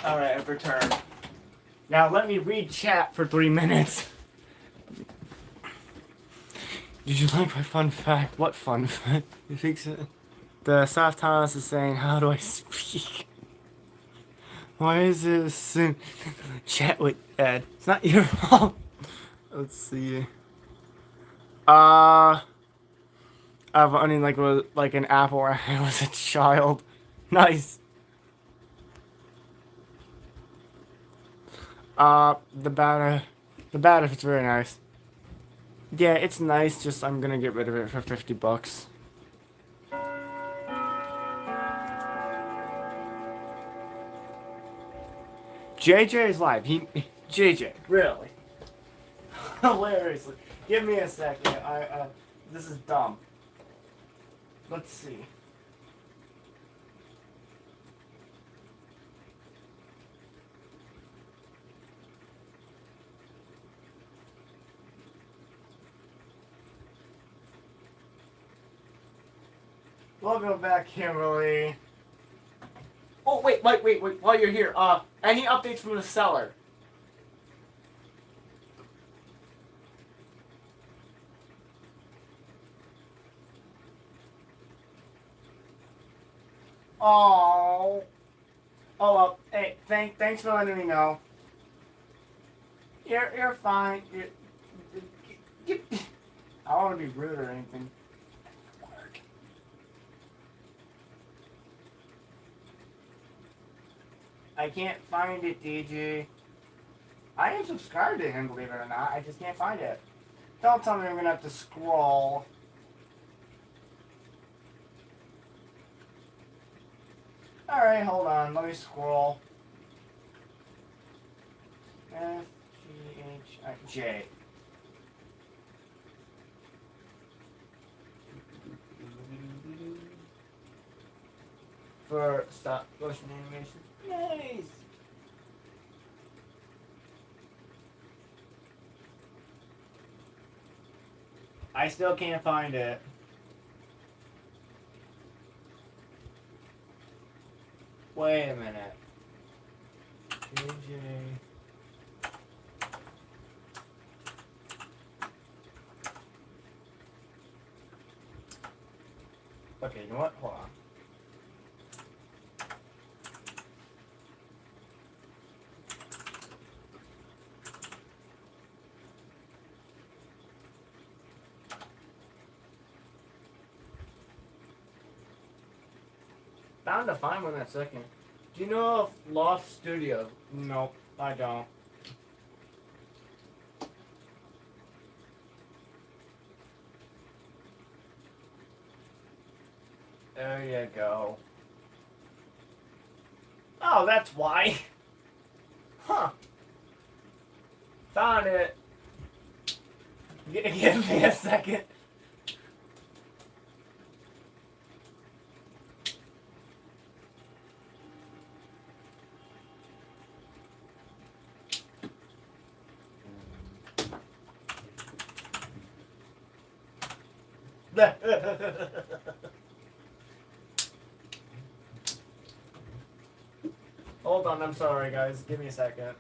Alright, I've returned. Now let me read chat for 3 minutes. Did you like my fun fact? What fun fact? You think so? The South Thomas is saying, how do I speak? Why is this in chat with Ed? It's not your fault. Let's see. I've only like an apple when I was a child. Nice. The batter is very nice. Yeah, it's nice, just I'm gonna get rid of it for $50. JJ's live. JJ, really? Hilariously. Give me a second. This is dumb. Let's see. Welcome back, Kimberly. Oh, wait, while you're here, any updates from the seller? Oh. Oh, well, hey, thanks for letting me know. You're fine. I don't want to be rude or anything. I can't find it, DJ. I am subscribed to him, believe it or not. I just can't find it. Don't tell me I'm gonna have to scroll. Alright, hold on. Let me scroll. F-G-H-I-J. For stop motion animation. Nice! I still can't find it. Wait a minute. AJ. Okay, you know what? Hold on. Bound to find one in a second. Do you know of Loft Studio? Nope, I don't. There you go. Oh, that's why. Huh. Found it. Give me a second. Hold on, I'm sorry, guys. Give me a second.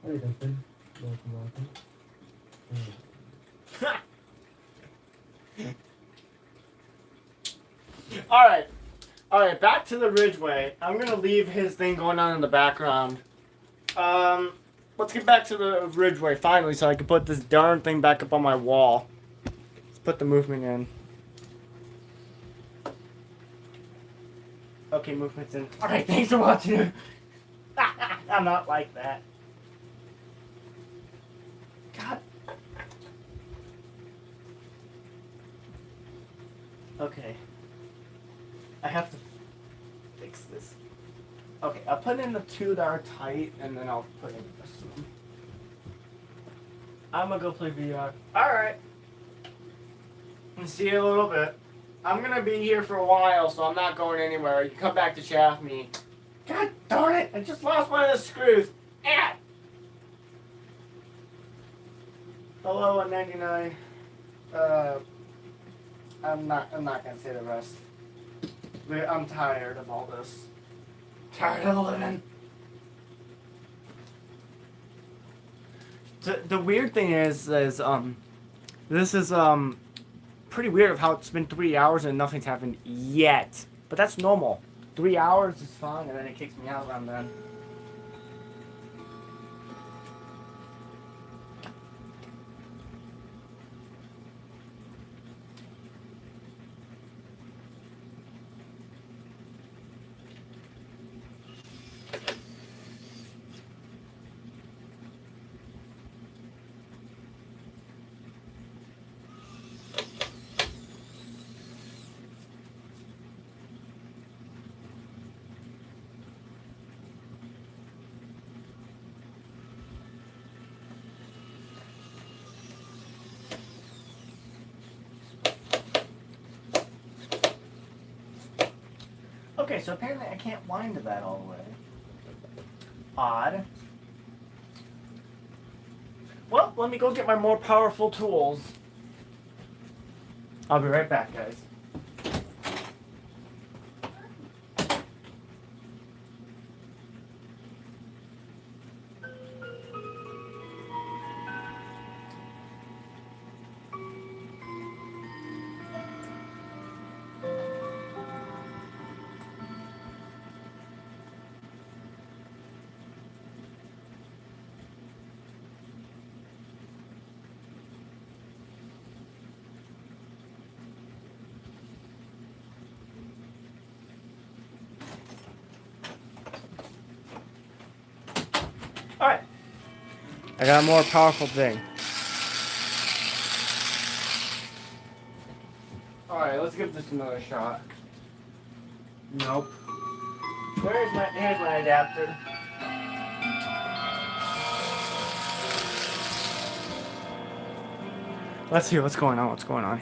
Hey, Dustin. Welcome. Alright, back to the Ridgeway. I'm gonna leave his thing going on in the background. Let's get back to the Ridgeway finally so I can put this darn thing back up on my wall. Let's put the movement in. Okay, movement's in. Alright, thanks for watching. I'm not like that. God. Okay. I have to fix this. Okay, I'll put in the two that are tight, and then I'll put in the rest of them. I'm gonna go play VR. Alright. And see you in a little bit. I'm gonna be here for a while, so I'm not going anywhere. You can come back to chaff me. God darn it! I just lost one of the screws. Ah! Hello, 199. I'm not gonna say the rest. I'm tired of all this. Tired of living. The weird thing is this is pretty weird of how it's been 3 hours and nothing's happened yet. But that's normal. 3 hours is fine, and then it kicks me out around then. Okay, so apparently I can't wind that all the way. Odd. Well, let me go get my more powerful tools. I'll be right back, guys. Alright. I got a more powerful thing. Alright, let's give this another shot. Nope. Here's my adapter. Let's see what's going on.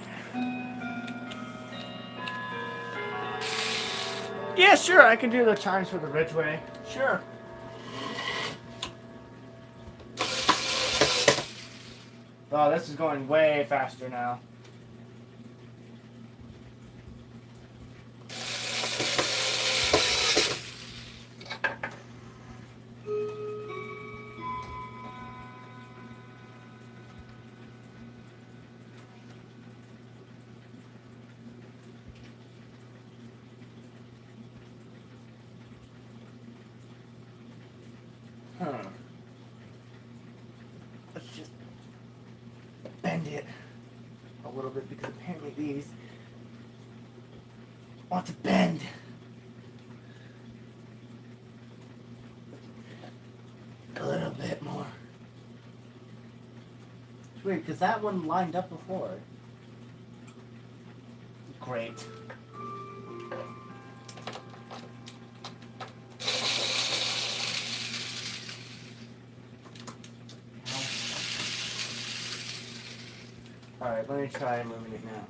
Yeah, sure, I can do the chimes for the Ridgeway. Sure. Oh, this is going way faster now. Let's just bend it a little bit because apparently these want to bend. A little bit more. It's weird, because that one lined up before. Great. Alright, let me try moving it now.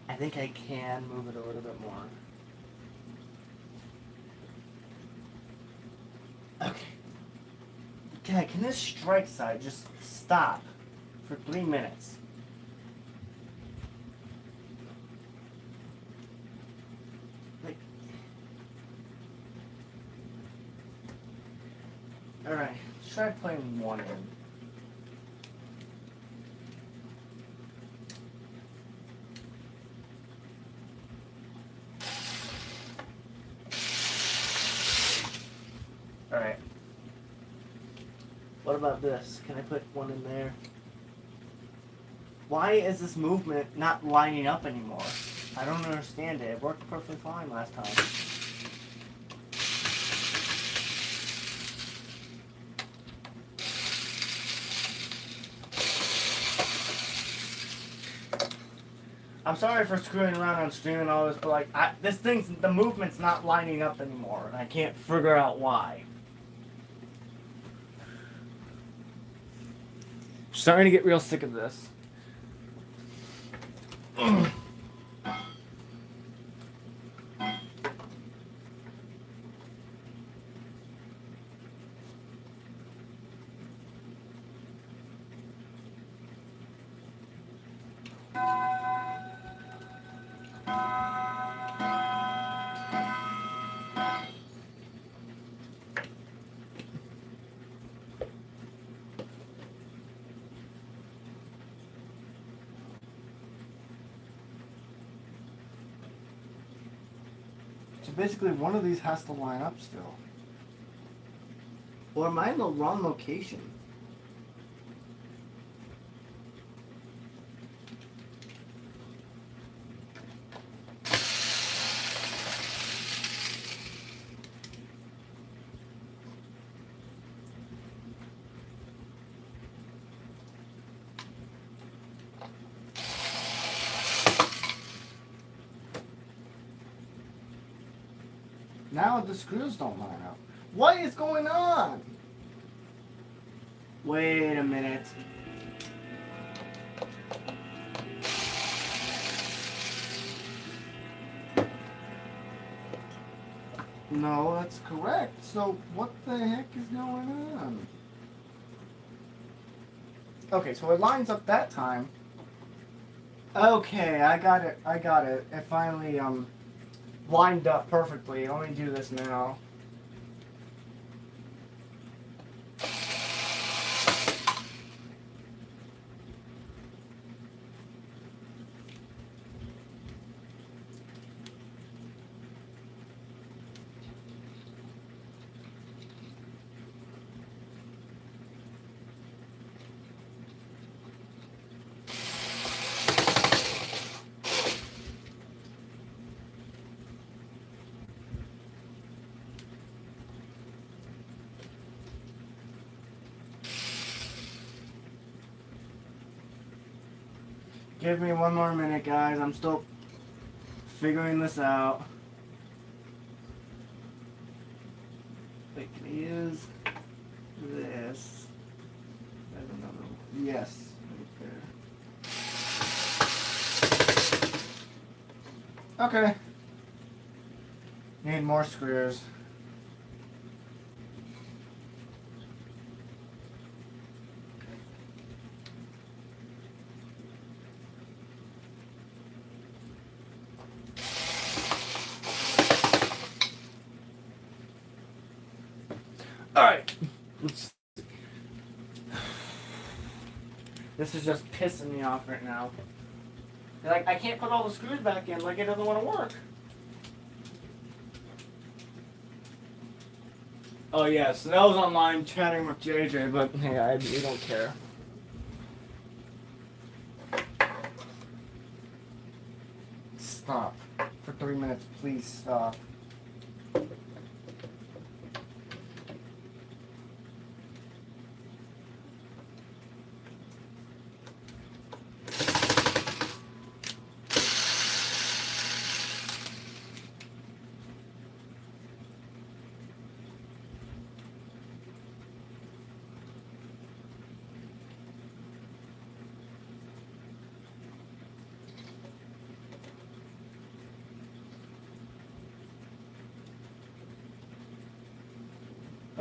I think I can move it a little bit more. Okay. Okay, can this strike side just stop for 3 minutes? Like, alright, let's try playing one in. Alright. What about this? Can I put one in there? Why is this movement not lining up anymore? I don't understand it. It worked perfectly fine last time. I'm sorry for screwing around on stream and all this, but like, the movement's not lining up anymore, and I can't figure out why. Starting to get real sick of this. So basically, one of these has to line up still. Or am I in the wrong location? Now the screws don't line up. What is going on? Wait a minute. No, that's correct. So what the heck is going on? Okay, so it lines up that time. Okay, I got it. It finally lined up perfectly. Let me do this now. Give me one more minute, guys. I'm still figuring this out. Wait, can I use this as another one? Yes. Okay. Need more screws. Alright. This is just pissing me off right now. Like, I can't put all the screws back in, like it doesn't want to work. Oh yes, that was online chatting with JJ, but hey, we don't care. 3 minutes, please stop.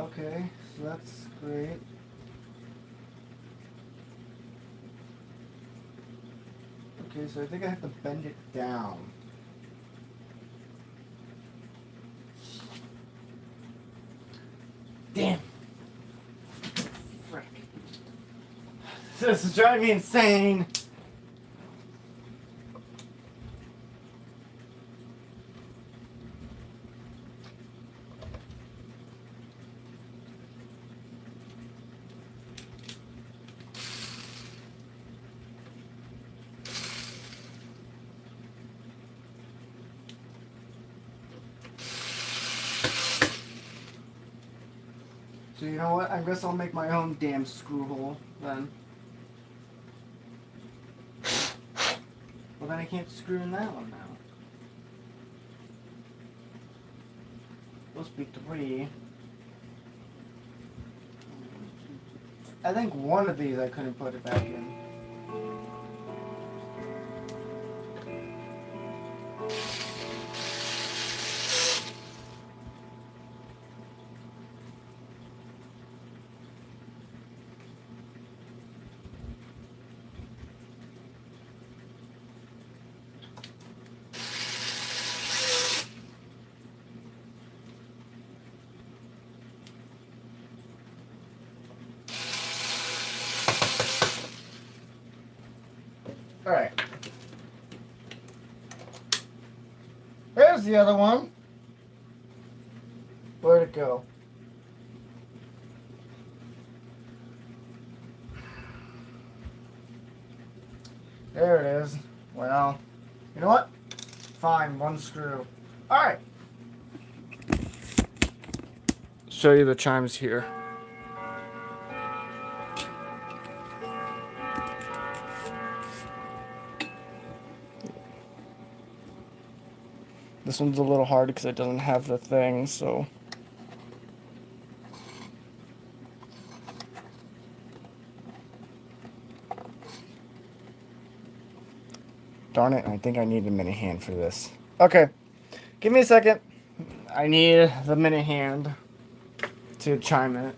Okay, so that's great. Okay, so I think I have to bend it down. Damn. Frick. This is driving me insane. So you know what? I guess I'll make my own damn screw hole then. Well, then I can't screw in that one now. Supposed to be 3. I think one of these I couldn't put it back in. Alright. There's the other one. Where'd it go? There it is. Well, you know what? Fine, one screw. Alright. Show you the chimes here. This one's a little hard because it doesn't have the thing, so. Darn it, I think I need a mini hand for this. Okay, give me a second. I need the mini hand to chime it.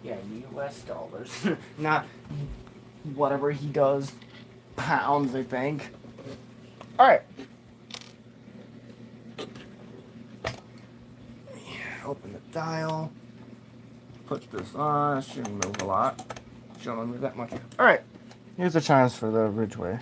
Yeah, US dollars. Not whatever he does. Pounds, I think. Alright. Open the dial. Put this on. Shouldn't move a lot. Shouldn't move that much. Alright. Here's the chimes for the Ridgeway.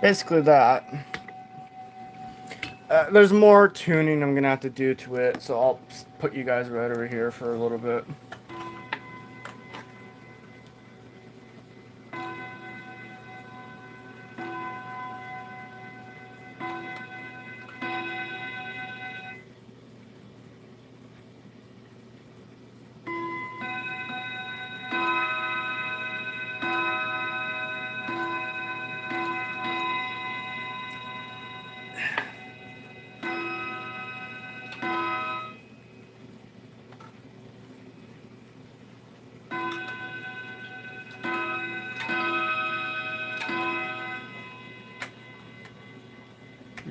Basically that. There's more tuning I'm gonna have to do to it, so I'll put you guys right over here for a little bit.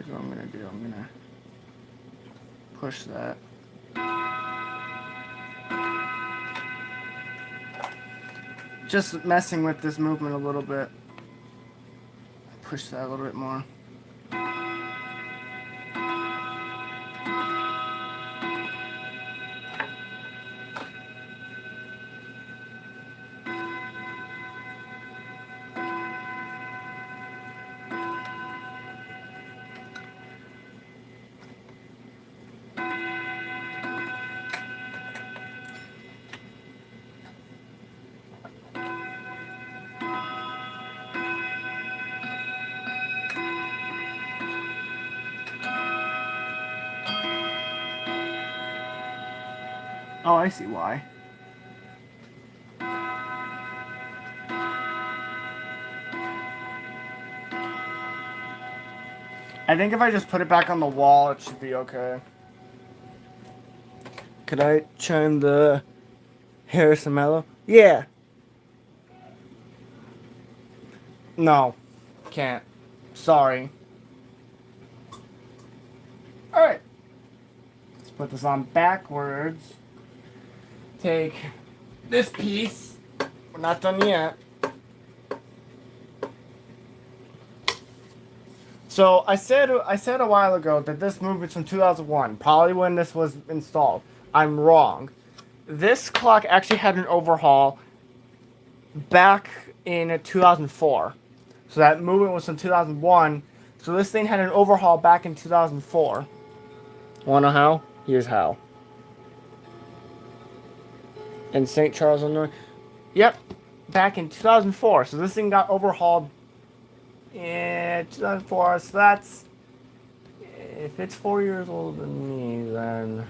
here's what I'm gonna do. I'm gonna push that. Just messing with this movement a little bit. Push that a little bit more. Oh, I see why. I think if I just put it back on the wall, it should be okay. Could I chime the Harrison Mello? Yeah. No. Can't. Sorry. Alright. Let's put this on backwards. Take this piece. We're not done yet. So I said a while ago that this movement's from 2001, probably when this was installed. I'm wrong. This clock actually had an overhaul back in 2004. So that movement was from 2001. So this thing had an overhaul back in 2004. Wanna know how? Here's how. In St. Charles, Illinois. Yep, back in 2004. So this thing got overhauled in 2004. So that's, if it's 4 years older than me, then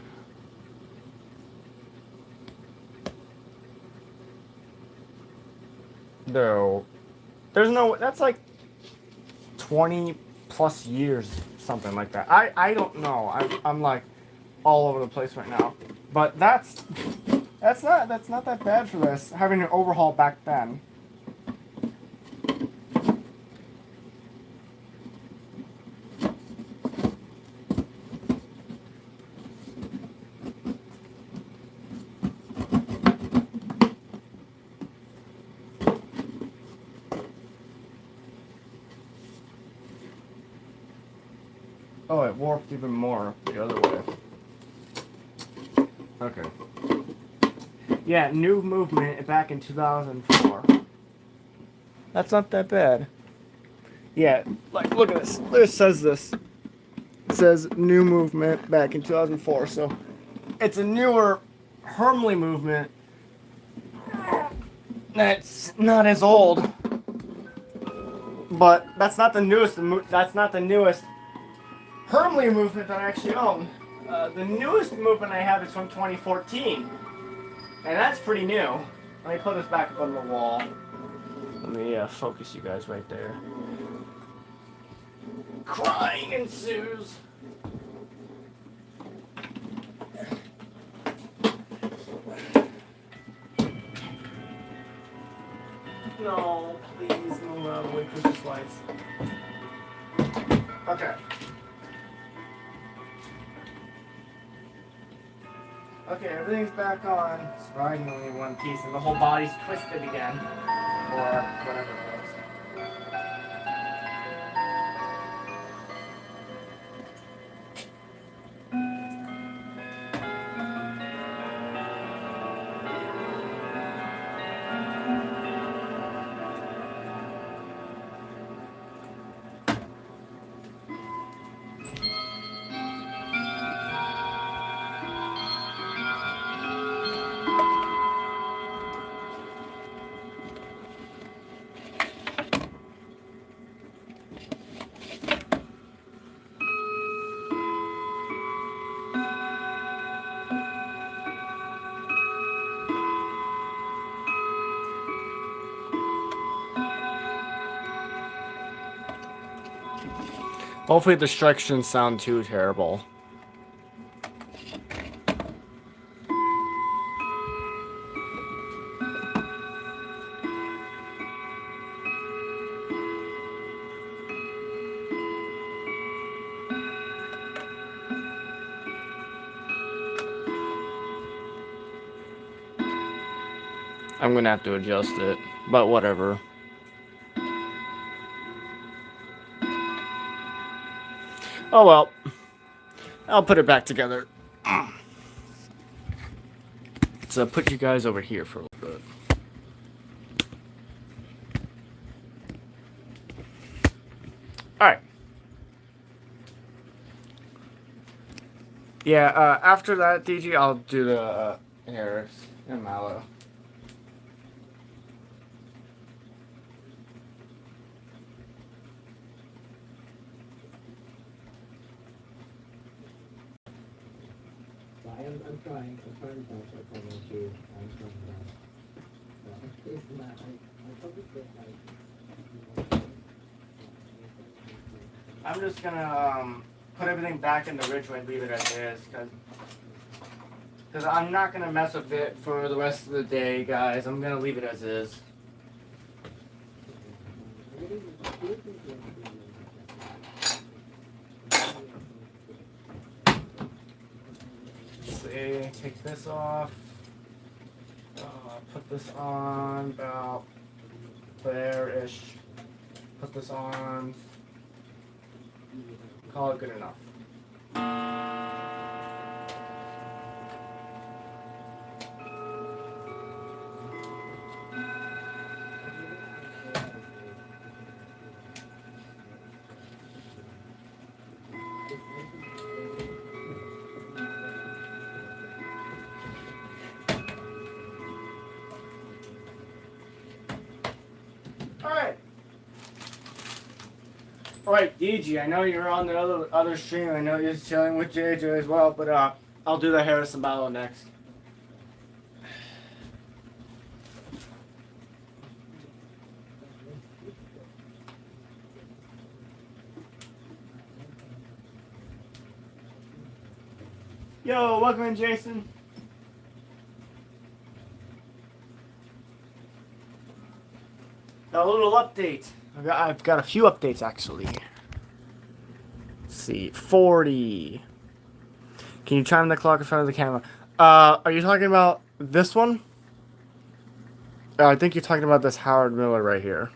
no, there's no. That's like 20 plus years, something like that. I don't know. I'm like all over the place right now. But that's not that bad for this, having an overhaul back then. Oh, it warped even more the other way. Okay. Yeah, new movement back in 2004. That's not that bad. Yeah, like, look at this. It says this. It says new movement back in 2004. So it's a newer Hermley movement that's not as old. But that's not the newest. That's not the newest Hermley movement that I actually own. The newest movement I have is from 2014. And that's pretty new. Let me put this back up on the wall. Let me focus you guys right there. Crying ensues. No, please move out of the way, Christmas lights. Okay. Okay, everything's back on. Surprisingly, one piece, and the whole body's twisted again. Or whatever it was. Hopefully the strike shouldn't sound too terrible. I'm gonna have to adjust it, but whatever. Oh well, I'll put it back together. So put you guys over here for a little bit. Alright. Yeah, after that, DG, I'll do the Harris and Mallow. I'm trying to bounce like on those two. I'm trying to bounce. I'm just gonna put everything back in the Ridgeway and leave it as is, because I'm not gonna mess with it for the rest of the day, guys. I'm gonna leave it as is. Let's see, take this off. Put this on about there-ish. Put this on. Call it good enough. Alright, DG, I know you're on the other stream. I know you're chilling with JJ as well, but I'll do the Harrison battle next. Yo, welcome in, Jason. A little update. I've got a few updates actually. Let's see, 40. Can you chime the clock in front of the camera? Are you talking about this one? I think you're talking about this Howard Miller right here.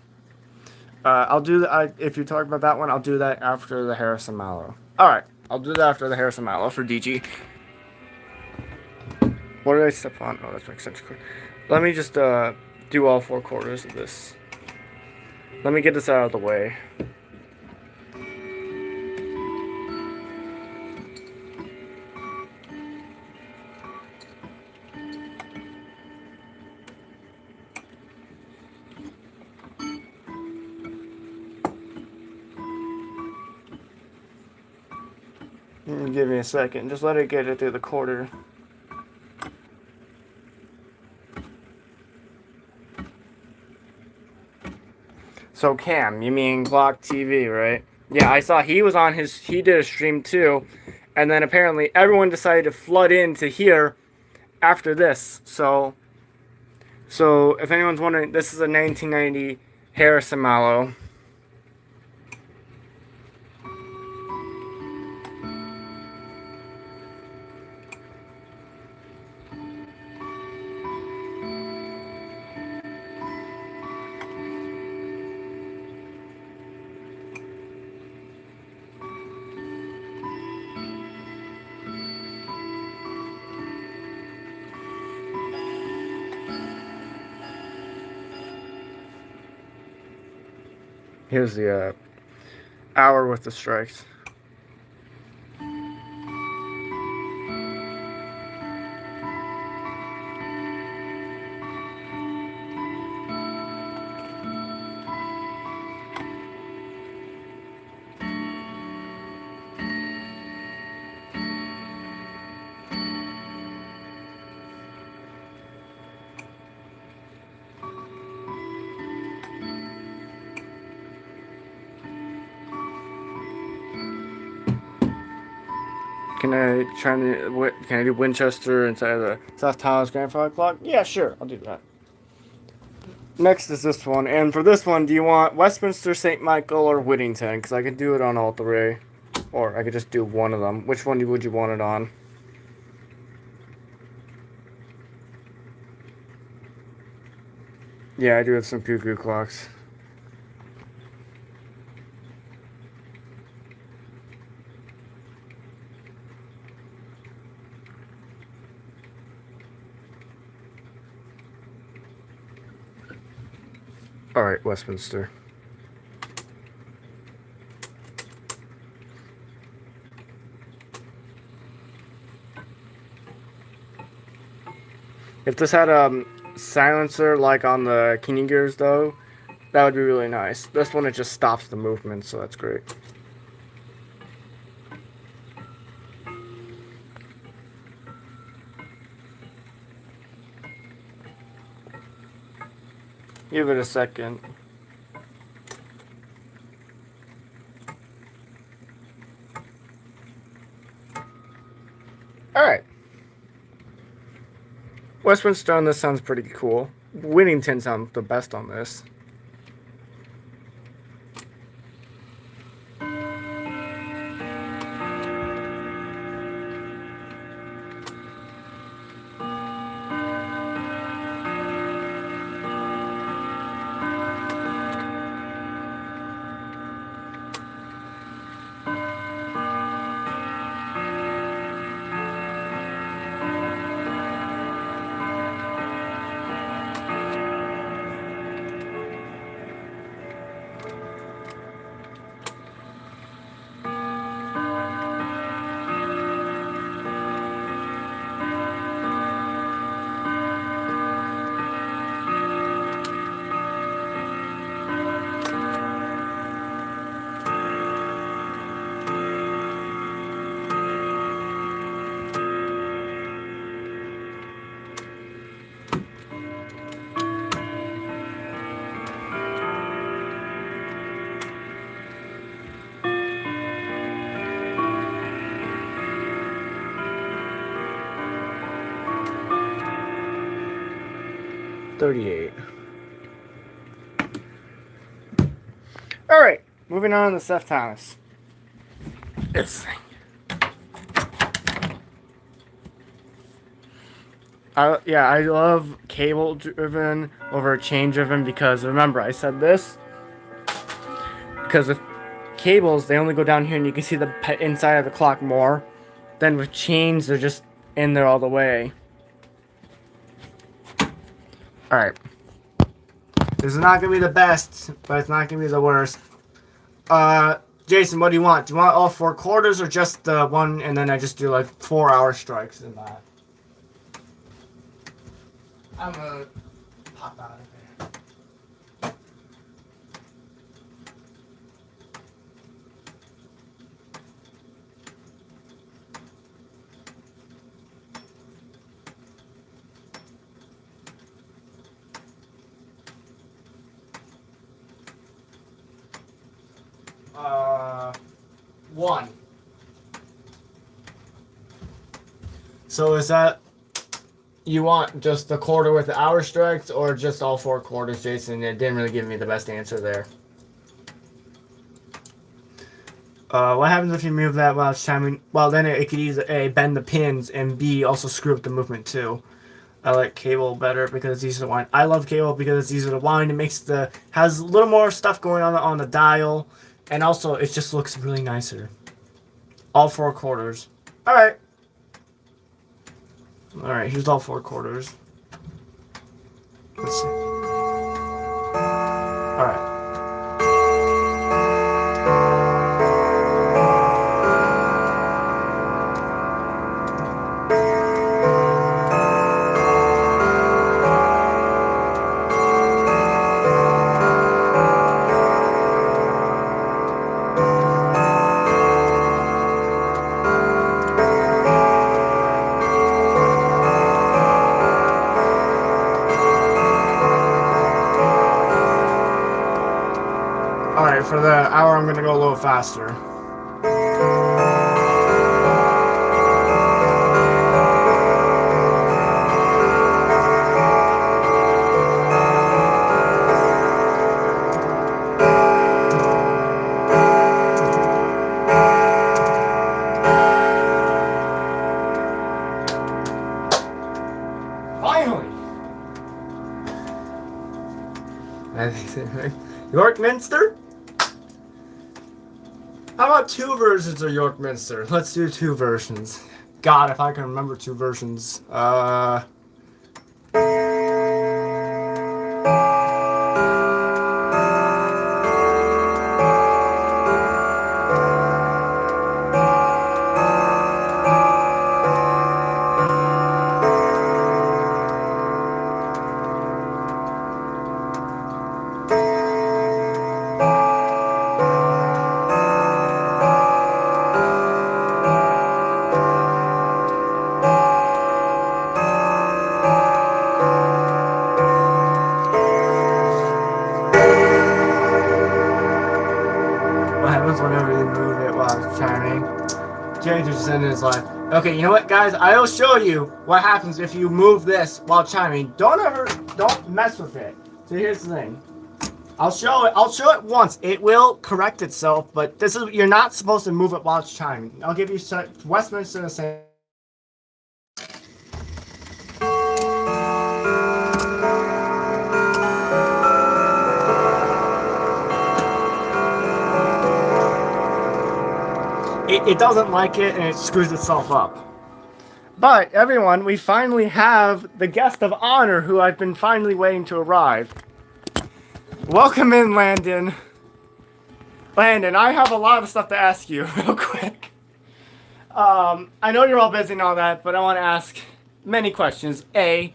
I'll do that. If you're talking about that one, I'll do that after the Harrison Mallow. All right, I'll do that after the Harrison Mallow for DG. What did I step on? Oh, that's my extension cord. Let me just do all 4 quarters of this. Let me get this out of the way. Give me a second. Just let it get it through the quarter. So Cam, you mean Glock TV, right? Yeah, I saw he was on he did a stream too, and then apparently everyone decided to flood into here after this. So if anyone's wondering, this is a 1990 Harrison Mallow. Here's the hour with the strikes. Can I do Winchester inside of the South Thomas grandfather clock? Yeah, sure, I'll do that. Next is this one, and for this one, do you want Westminster, St. Michael, or Whittington? Because I could do it on all 3, or I could just do one of them. Which one would you want it on? Yeah, I do have some cuckoo clocks. All right, Westminster. If this had a silencer like on the Keening gears, though, that would be really nice. This one, it just stops the movement, so that's great. Give it a second. Alright. Westminster on this sounds pretty cool. Winnington sounds the best on this. $38. Alright, moving on to Seth Thomas. This thing. I love cable driven over chain driven because remember I said this because with cables they only go down here and you can see the inside of the clock more. Then with chains they're just in there all the way. Alright. This is not gonna be the best, but it's not gonna be the worst. Jason, what do you want? Do you want all 4 quarters or just the one and then I just do like 4-hour strikes in that? I'm gonna pop out of here. One. So is that you want just the quarter with the hour strikes or just all 4 quarters, Jason? It didn't really give me the best answer there. What happens if you move that while it's timing? Well, then it could either A, bend the pins, and B, also screw up the movement too. I like cable better because it's easier to wind. I love cable because it's easier to wind. It has a little more stuff going on the dial, and also it just looks really nicer. All 4 quarters. All right. All right. Here's all 4 quarters. Let's see. All right. Alright, for the hour I'm going to go a little faster. Finally! York Minster? How about 2 versions of York Minster? Let's do 2 versions. God, if I can remember 2 versions. What happens whenever you move it while it's chiming? James just in his life. Okay, you know what, guys? I'll show you what happens if you move this while chiming. Don't mess with it. So here's the thing. I'll show it once. It will correct itself, but you're not supposed to move it while it's chiming. I'll give you Westminster the same. It doesn't like it, and it screws itself up. But, everyone, we finally have the guest of honor who I've been finally waiting to arrive. Welcome in, Landon. Landon, I have a lot of stuff to ask you real quick. I know you're all busy and all that, but I want to ask many questions. A,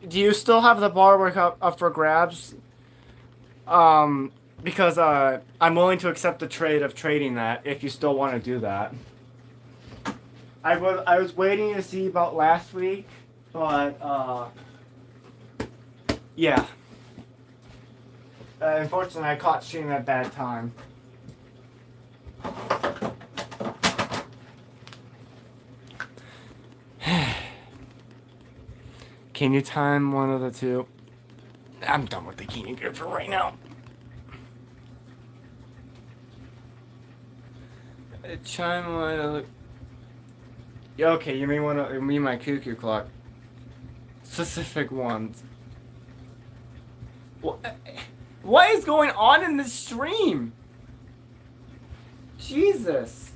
do you still have the bar work up for grabs? Because I'm willing to accept the trade of trading that if you still want to do that. I was waiting to see about last week, but yeah. Unfortunately, I caught streaming at a bad time. Can you time one of the 2? I'm done with the Keenan gear for right now. Chime one of the... Yeah, okay, you mean my cuckoo clock. Specific ones. What is going on in this stream? Jesus.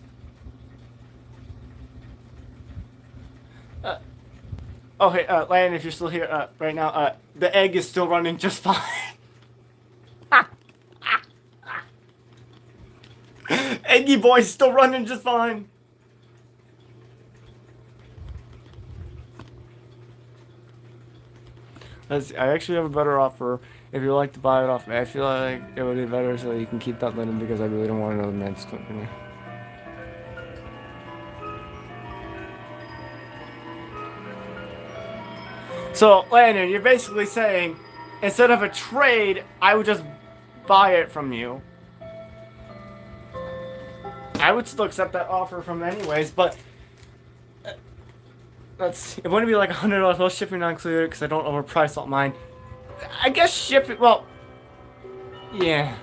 Okay, Landon, if you're still here right now, the egg is still running just fine. Eggy boy's still running just fine. I actually have a better offer. If you'd like to buy it off me, I feel like it would be better so you can keep that linen because I really don't want another men's company. So, Landon, you're basically saying, instead of a trade, I would just buy it from you. I would still accept that offer from anyways, but it wouldn't be like $100 plus shipping not included because I don't overprice all mine. I guess shipping, well, yeah.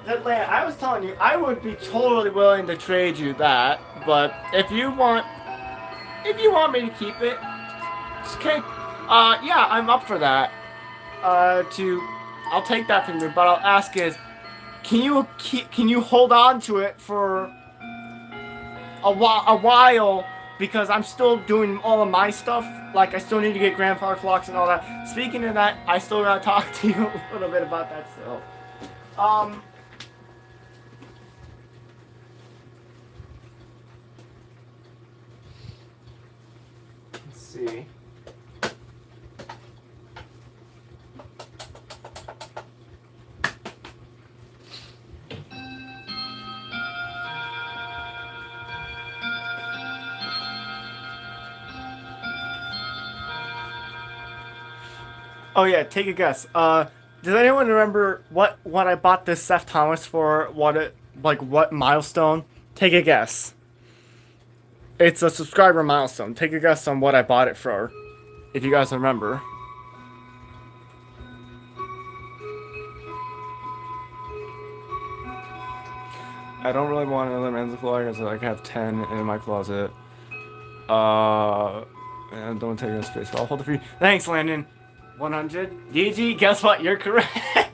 I was telling you, I would be totally willing to trade you that, but if you want me to keep it, it's okay. Yeah, I'm up for that. I'll take that from you, but I'll ask is, can you hold on to it for a while, because I'm still doing all of my stuff. Like, I still need to get grandfather clocks and all that. Speaking of that, I still gotta talk to you a little bit about that still. Let's see. Oh yeah, take a guess. Does anyone remember what I bought this Seth Thomas for? What milestone? Take a guess. It's a subscriber milestone. Take a guess on what I bought it for, if you guys remember. I don't really want another men's clothing because I have 10 in my closet. And don't take up space, but I'll hold it for you. Thanks, Landon. 100? DG, guess what? You're correct.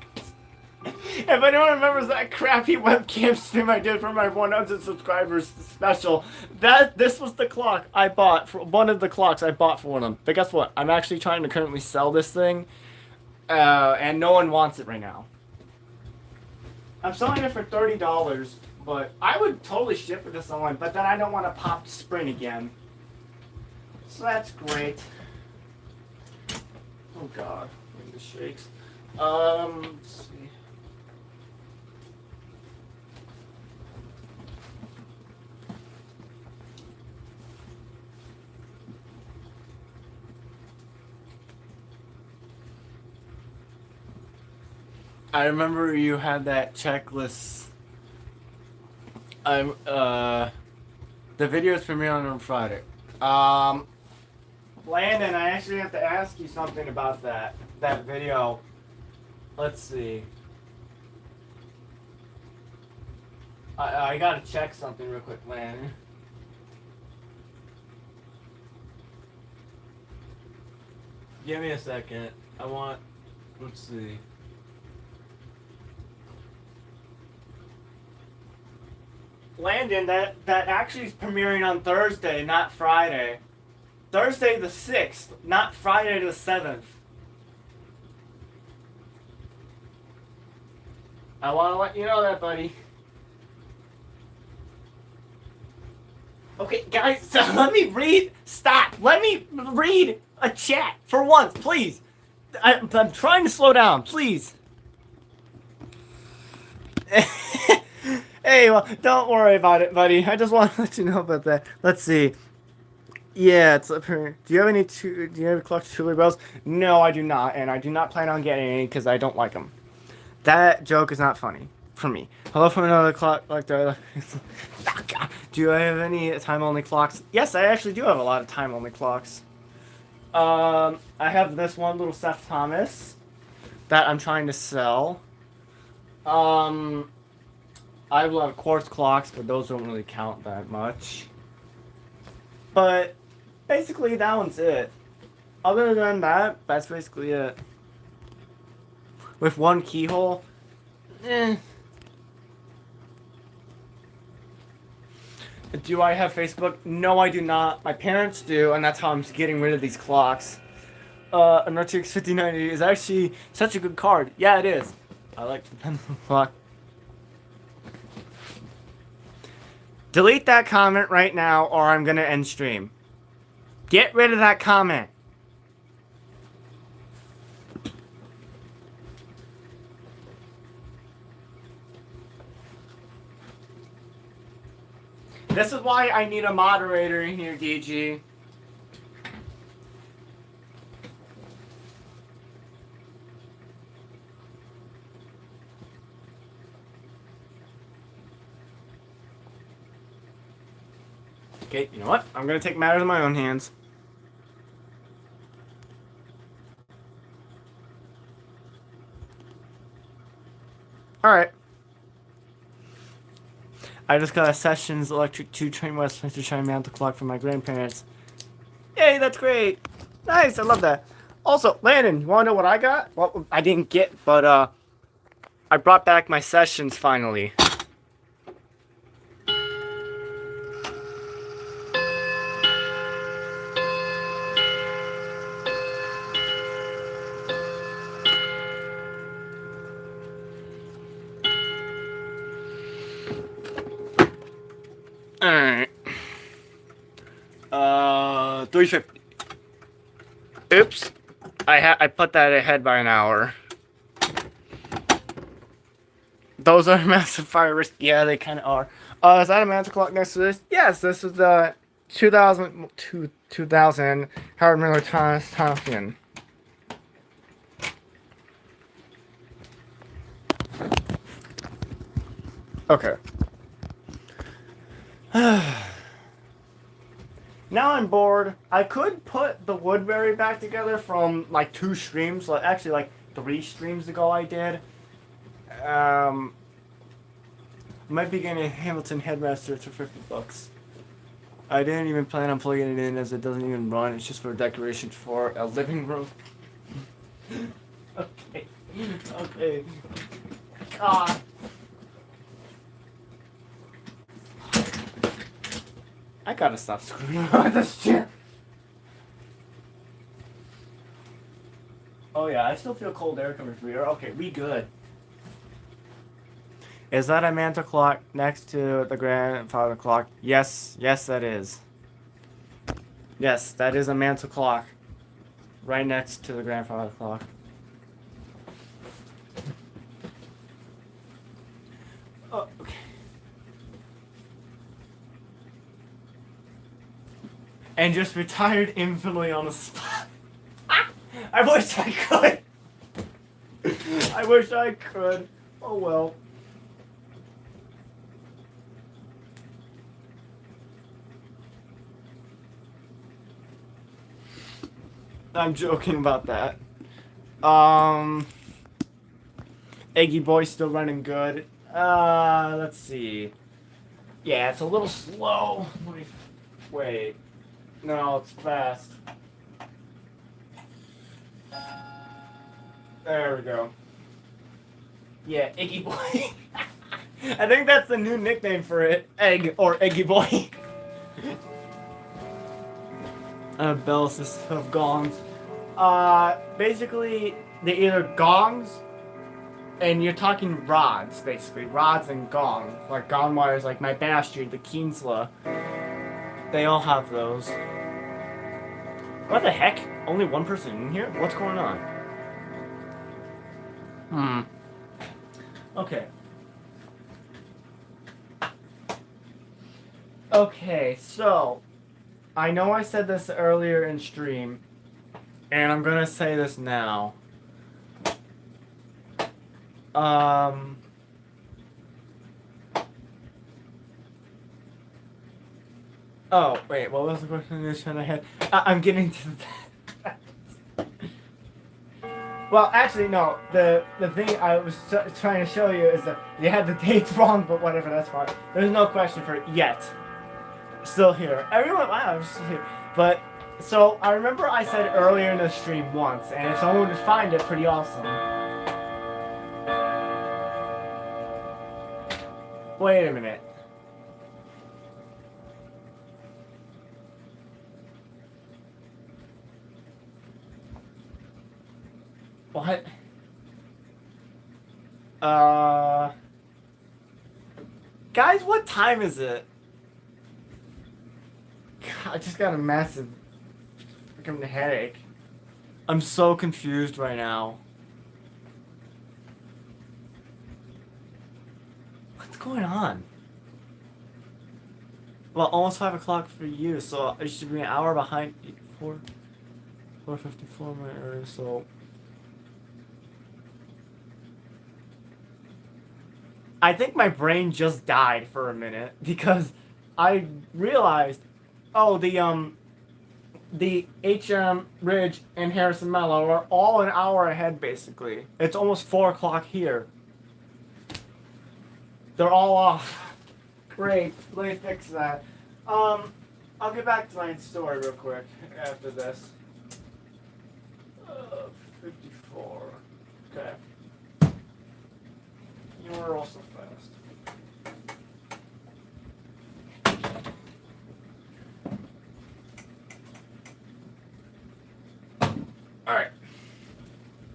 If anyone remembers that crappy webcam stream I did for my 100 subscribers special, this was the clock I bought for one of the clocks I bought for one of them. But guess what? I'm actually trying to currently sell this thing, and no one wants it right now. I'm selling it for $30, but I would totally ship it to someone. But then I don't want to pop Sprint again, so that's great. Oh God, the shakes. Let's see. I remember you had that checklist. The video is premiering on Friday. Landon, I actually have to ask you something about that video. Let's see. I gotta check something real quick, Landon. Give me a second. Let's see. Landon, that actually is premiering on Thursday, not Friday. Thursday the 6th, not Friday the 7th. I want to let you know that, buddy. Okay, guys, so let me read. Stop. Let me read a chat for once, please. I'm trying to slow down, please. Hey, well, don't worry about it, buddy. I just want to let you know about that. Let's see. Yeah, it's up here. Do you have a clock Truly Bells? No, I do not, and I do not plan on getting any because I don't like them. That joke is not funny for me. Hello from another clock like the. Do I have any time-only clocks? Yes, I actually do have a lot of time-only clocks. I have this one little Seth Thomas that I'm trying to sell. I have a lot of quartz clocks, but those don't really count that much. But basically, that one's it. Other than that, that's basically it. With one keyhole, Do I have Facebook? No, I do not. My parents do, and that's how I'm getting rid of these clocks. An RTX 5090 is actually such a good card. Yeah, it is. I like the pendulum clock. Delete that comment right now, or I'm gonna end stream. Get rid of that comment. This is why I need a moderator in here, DG. Okay, you know what? I'm gonna take matters in my own hands. Alright. I just got a Sessions Electric 2 train Westminster trying to mount the clock for my grandparents. Yay, that's great. Nice, I love that. Also, Landon, you wanna know what I got? Well, I didn't get, but I brought back my Sessions finally. Alright. 350. Oops. I put that ahead by an hour. Those are massive fire risk. Yeah, they kind of are. Is that a mantle clock next to this? Yes, this is the 2000 Howard Miller Thompson. Okay. Now I'm bored. I could put the Woodbury back together from like 2 streams, actually like 3 streams ago I did. Might be getting a Hamilton Headmaster for $50. I didn't even plan on plugging it in as it doesn't even run. It's just for decoration for a living room. Okay. God. I gotta stop screwing around with this chair. Oh yeah, I still feel cold air coming through here. Okay, we good. Is that a mantle clock next to the grandfather clock? Yes, yes that is. Yes, that is a mantle clock. Right next to the grandfather clock. Oh, okay. And just retired infinitely on the spot. I wish I could. I wish I could. Oh well. I'm joking about that. Eggy Boy's still running good. Let's see. Yeah, it's a little slow. Wait. No, it's fast. There we go. Yeah, Eggy Boy. I think that's the new nickname for it. Egg or Eggy Boy. Bells of gongs. Basically, they're either gongs, and you're talking rods, basically. Rods and gong. Like gong wires, like my Bastion, the Kinsla. They all have those. What the heck? Only one person in here? What's going on? Okay. Okay, so I know I said this earlier in stream, and I'm gonna say this now. Oh, wait, what was the question I was trying to hit? I'm getting to that. Well, actually, no. The thing I was trying to show you is that you had the dates wrong, but whatever, that's fine. There's no question for it yet. Still here. Everyone, wow, I'm still here. But, so, I remember I said earlier in the stream once, and if someone would find it, pretty awesome. Wait a minute. What? Guys, what time is it? God, I just got a massive freaking headache. I'm so confused right now. What's going on? Well, almost 5 o'clock for you, so it should be an hour behind. 4:54 my area, so. I think my brain just died for a minute because I realized, oh, the HM, Ridge, and Harrison Mello are all an hour ahead, basically. It's almost 4 o'clock here. They're all off. Great. Let me fix that. I'll get back to my story real quick after this. 54. Okay. You were also fast. Alright.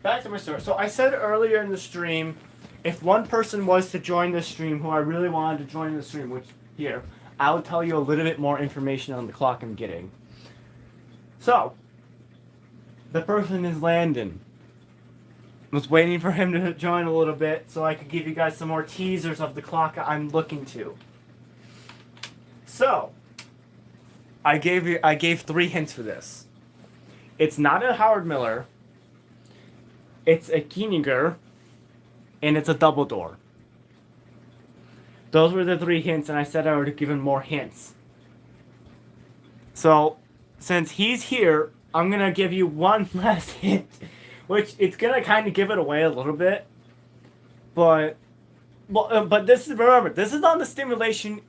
Back to my story. So I said earlier in the stream, if one person was to join the stream who I really wanted to join the stream, which here, I will tell you a little bit more information on the clock I'm getting. So, the person is Landon. Was waiting for him to join a little bit so I could give you guys some more teasers of the clock I'm looking to. So, I gave 3 hints for this. It's not a Howard Miller. It's a Kieniger, and it's a double door. Those were the 3 hints, and I said I would have given more hints. So, since he's here, I'm gonna give you one last hint. Which, it's gonna kind of give it away a little bit. But this is, remember, this is on the stimulation.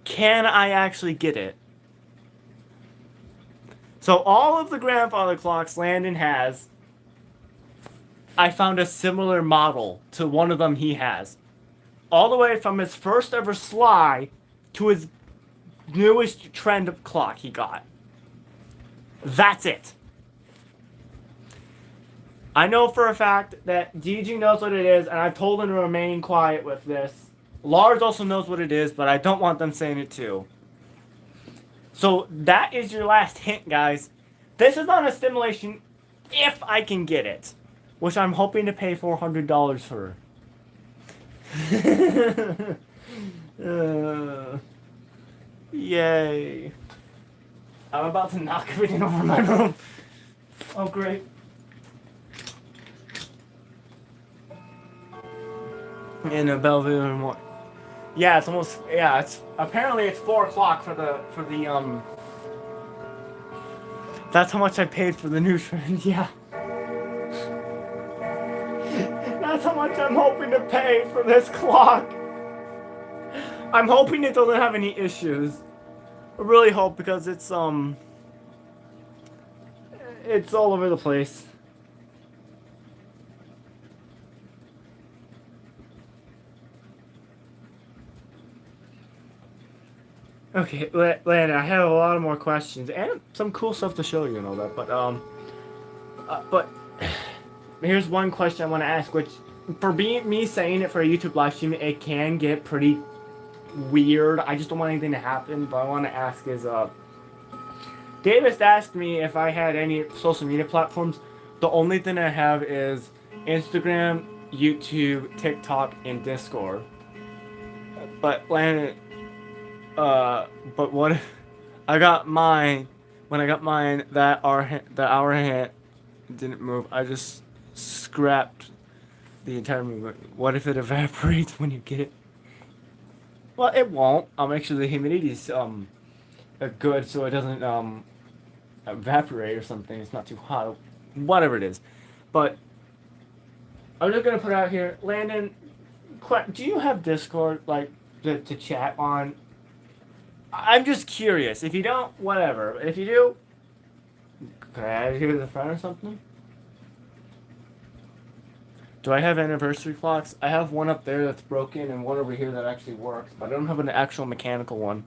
Can I actually get it? So all of the grandfather clocks Landon has I found a similar model to one of them he has. All the way from his first ever Sly to his newest trend clock he got. That's it. I know for a fact that DG knows what it is, and I've told him to remain quiet with this. Lars also knows what it is, but I don't want them saying it too. So that is your last hint, guys. This is on a stimulation if I can get it, which I'm hoping to pay $400 for. Yay. I'm about to knock everything over my room. Oh, great. In a Bellevue more. Yeah, it's almost, yeah, it's, apparently it's 4 o'clock for the, that's how much I paid for the new trend, yeah. That's how much I'm hoping to pay for this clock. I'm hoping it doesn't have any issues. I really hope, because it's all over the place. Okay, Landon, I have a lot of more questions and some cool stuff to show you and all that, but here's one question I want to ask, which, for me saying it for a YouTube live stream, it can get pretty weird. I just don't want anything to happen, but I want to ask is, Davis asked me if I had any social media platforms. The only thing I have is Instagram, YouTube, TikTok, and Discord. But Landon, but what if I got mine? When I got mine, the hour hand didn't move. I just scrapped the entire movement. What if it evaporates when you get it? Well, it won't. Make sure the humidity's good, so it doesn't evaporate or something. It's not too hot, whatever it is. But I'm just gonna put out here, Landon. Do you have Discord like to chat on? I'm just curious. If you don't, whatever. If you do, can I add you as a friend or something? Do I have anniversary clocks? I have one up there that's broken and one over here that actually works, but I don't have an actual mechanical one.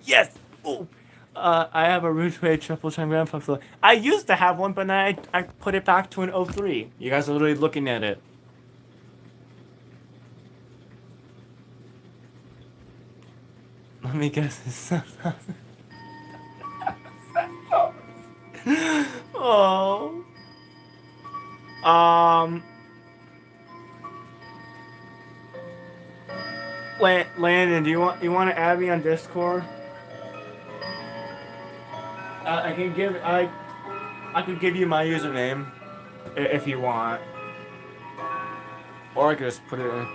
Yes! Oh! I have a Ridgeway triple chime grandpa clock. I used to have one, but then I put it back to an 03. You guys are literally looking at it. Let me guess. Oh. Landon, do you want to add me on Discord? I could give you my username if you want, or I could just put it in.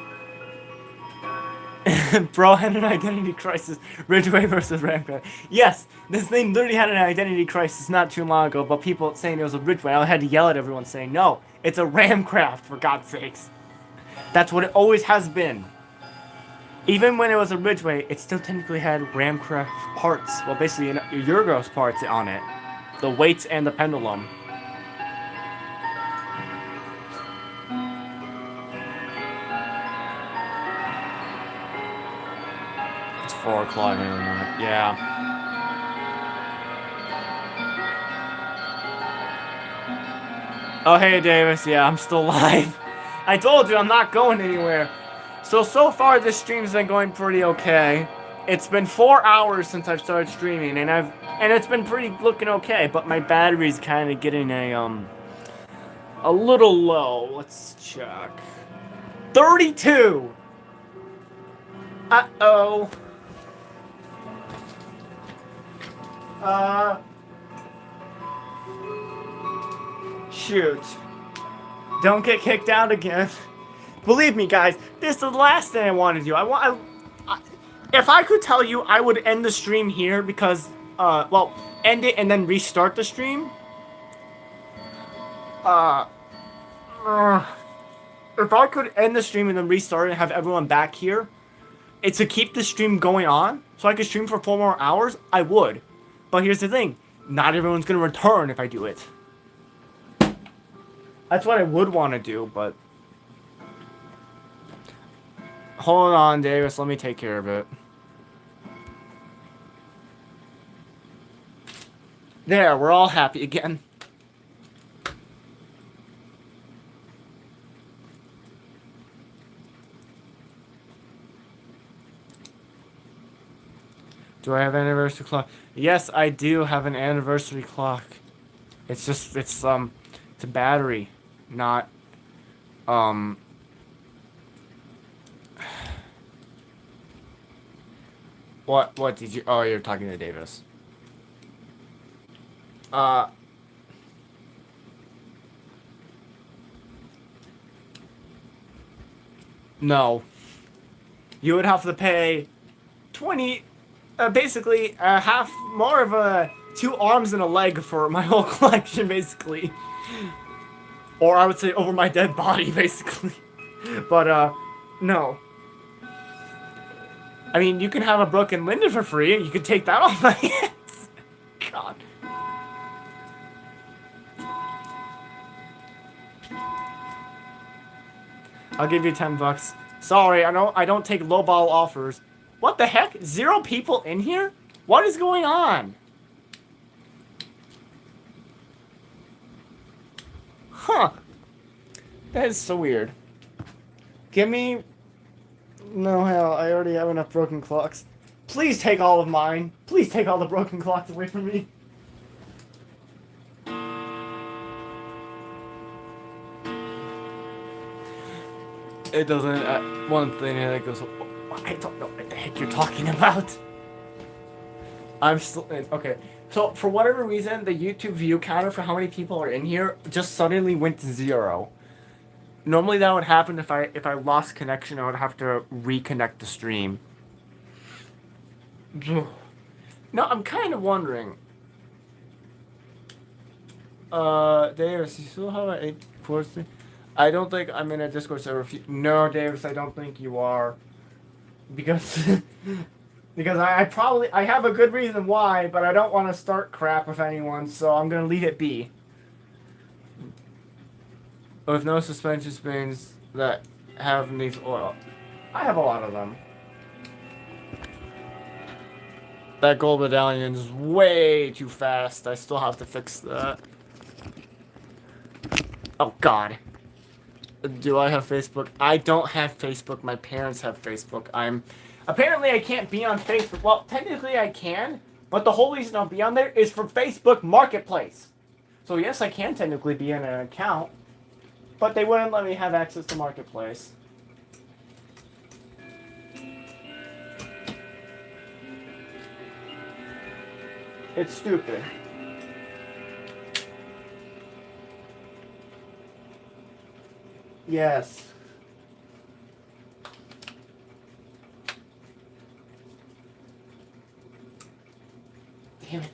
Bro had an identity crisis. Ridgeway versus Ramcraft. Yes, this thing literally had an identity crisis not too long ago, but people saying it was a Ridgeway. I had to yell at everyone saying, no, it's a Ramcraft, for God's sakes. That's what it always has been. Even when it was a Ridgeway, it still technically had Ramcraft parts. Well, basically, Eurogos parts on it. The weights and the pendulum. It's 4 o'clock in the night. Yeah. Oh, hey, Davis. Yeah, I'm still live. I told you I'm not going anywhere. So far this stream's been going pretty okay. It's been 4 hours since I've started streaming, and it's been pretty looking okay, but my battery's kind of getting a little low. Let's check. 32! Uh-oh. Shoot. Don't get kicked out again. Believe me, guys, this is the last thing I want to do. If I could tell you, I would end the stream here because, well, end it and then restart the stream. If I could end the stream and then restart it and have everyone back here, it's to keep the stream going on, so I could stream for 4 more hours, I would. But here's the thing, not everyone's going to return if I do it. That's what I would want to do, but... Hold on, Davis. Let me take care of it. There, we're all happy again. Do I have an anniversary clock? Yes, I do have an anniversary clock. It's just, it's a battery, not, what did you, oh, you're talking to Davis. No. You would have to pay 20, basically, half, more of 2 arms and a leg for my whole collection, basically. Or I would say over my dead body, basically. But, no. I mean, you can have a broken linden for free, and you can take that off my hands. God. I'll give you $10. Sorry, I don't take lowball offers. What the heck? 0 people in here? What is going on? Huh. That is so weird. Give me... No, hell, I already have enough broken clocks. Please take all of mine. Please take all the broken clocks away from me. It doesn't, one thing that goes, I don't know what the heck you're talking about. I'm still, okay. So, for whatever reason, the YouTube view counter for how many people are in here just suddenly went to 0. Normally that would happen if I lost connection, I would have to reconnect the stream. No, I'm kind of wondering. Davis, you still have an 843? I don't think I'm in a Discord server. No, Davis, I don't think you are. Because because I have a good reason why, but I don't want to start crap with anyone, so I'm going to leave it be. With no suspension springs that have these oil. I have a lot of them. That gold medallion is way too fast. I still have to fix that. Oh, God. Do I have Facebook? I don't have Facebook. My parents have Facebook. Apparently I can't be on Facebook. Well, technically I can, but the whole reason I'll be on there is for Facebook Marketplace. So yes, I can technically be in an account, but they wouldn't let me have access to Marketplace. It's stupid. Yes. Damn it.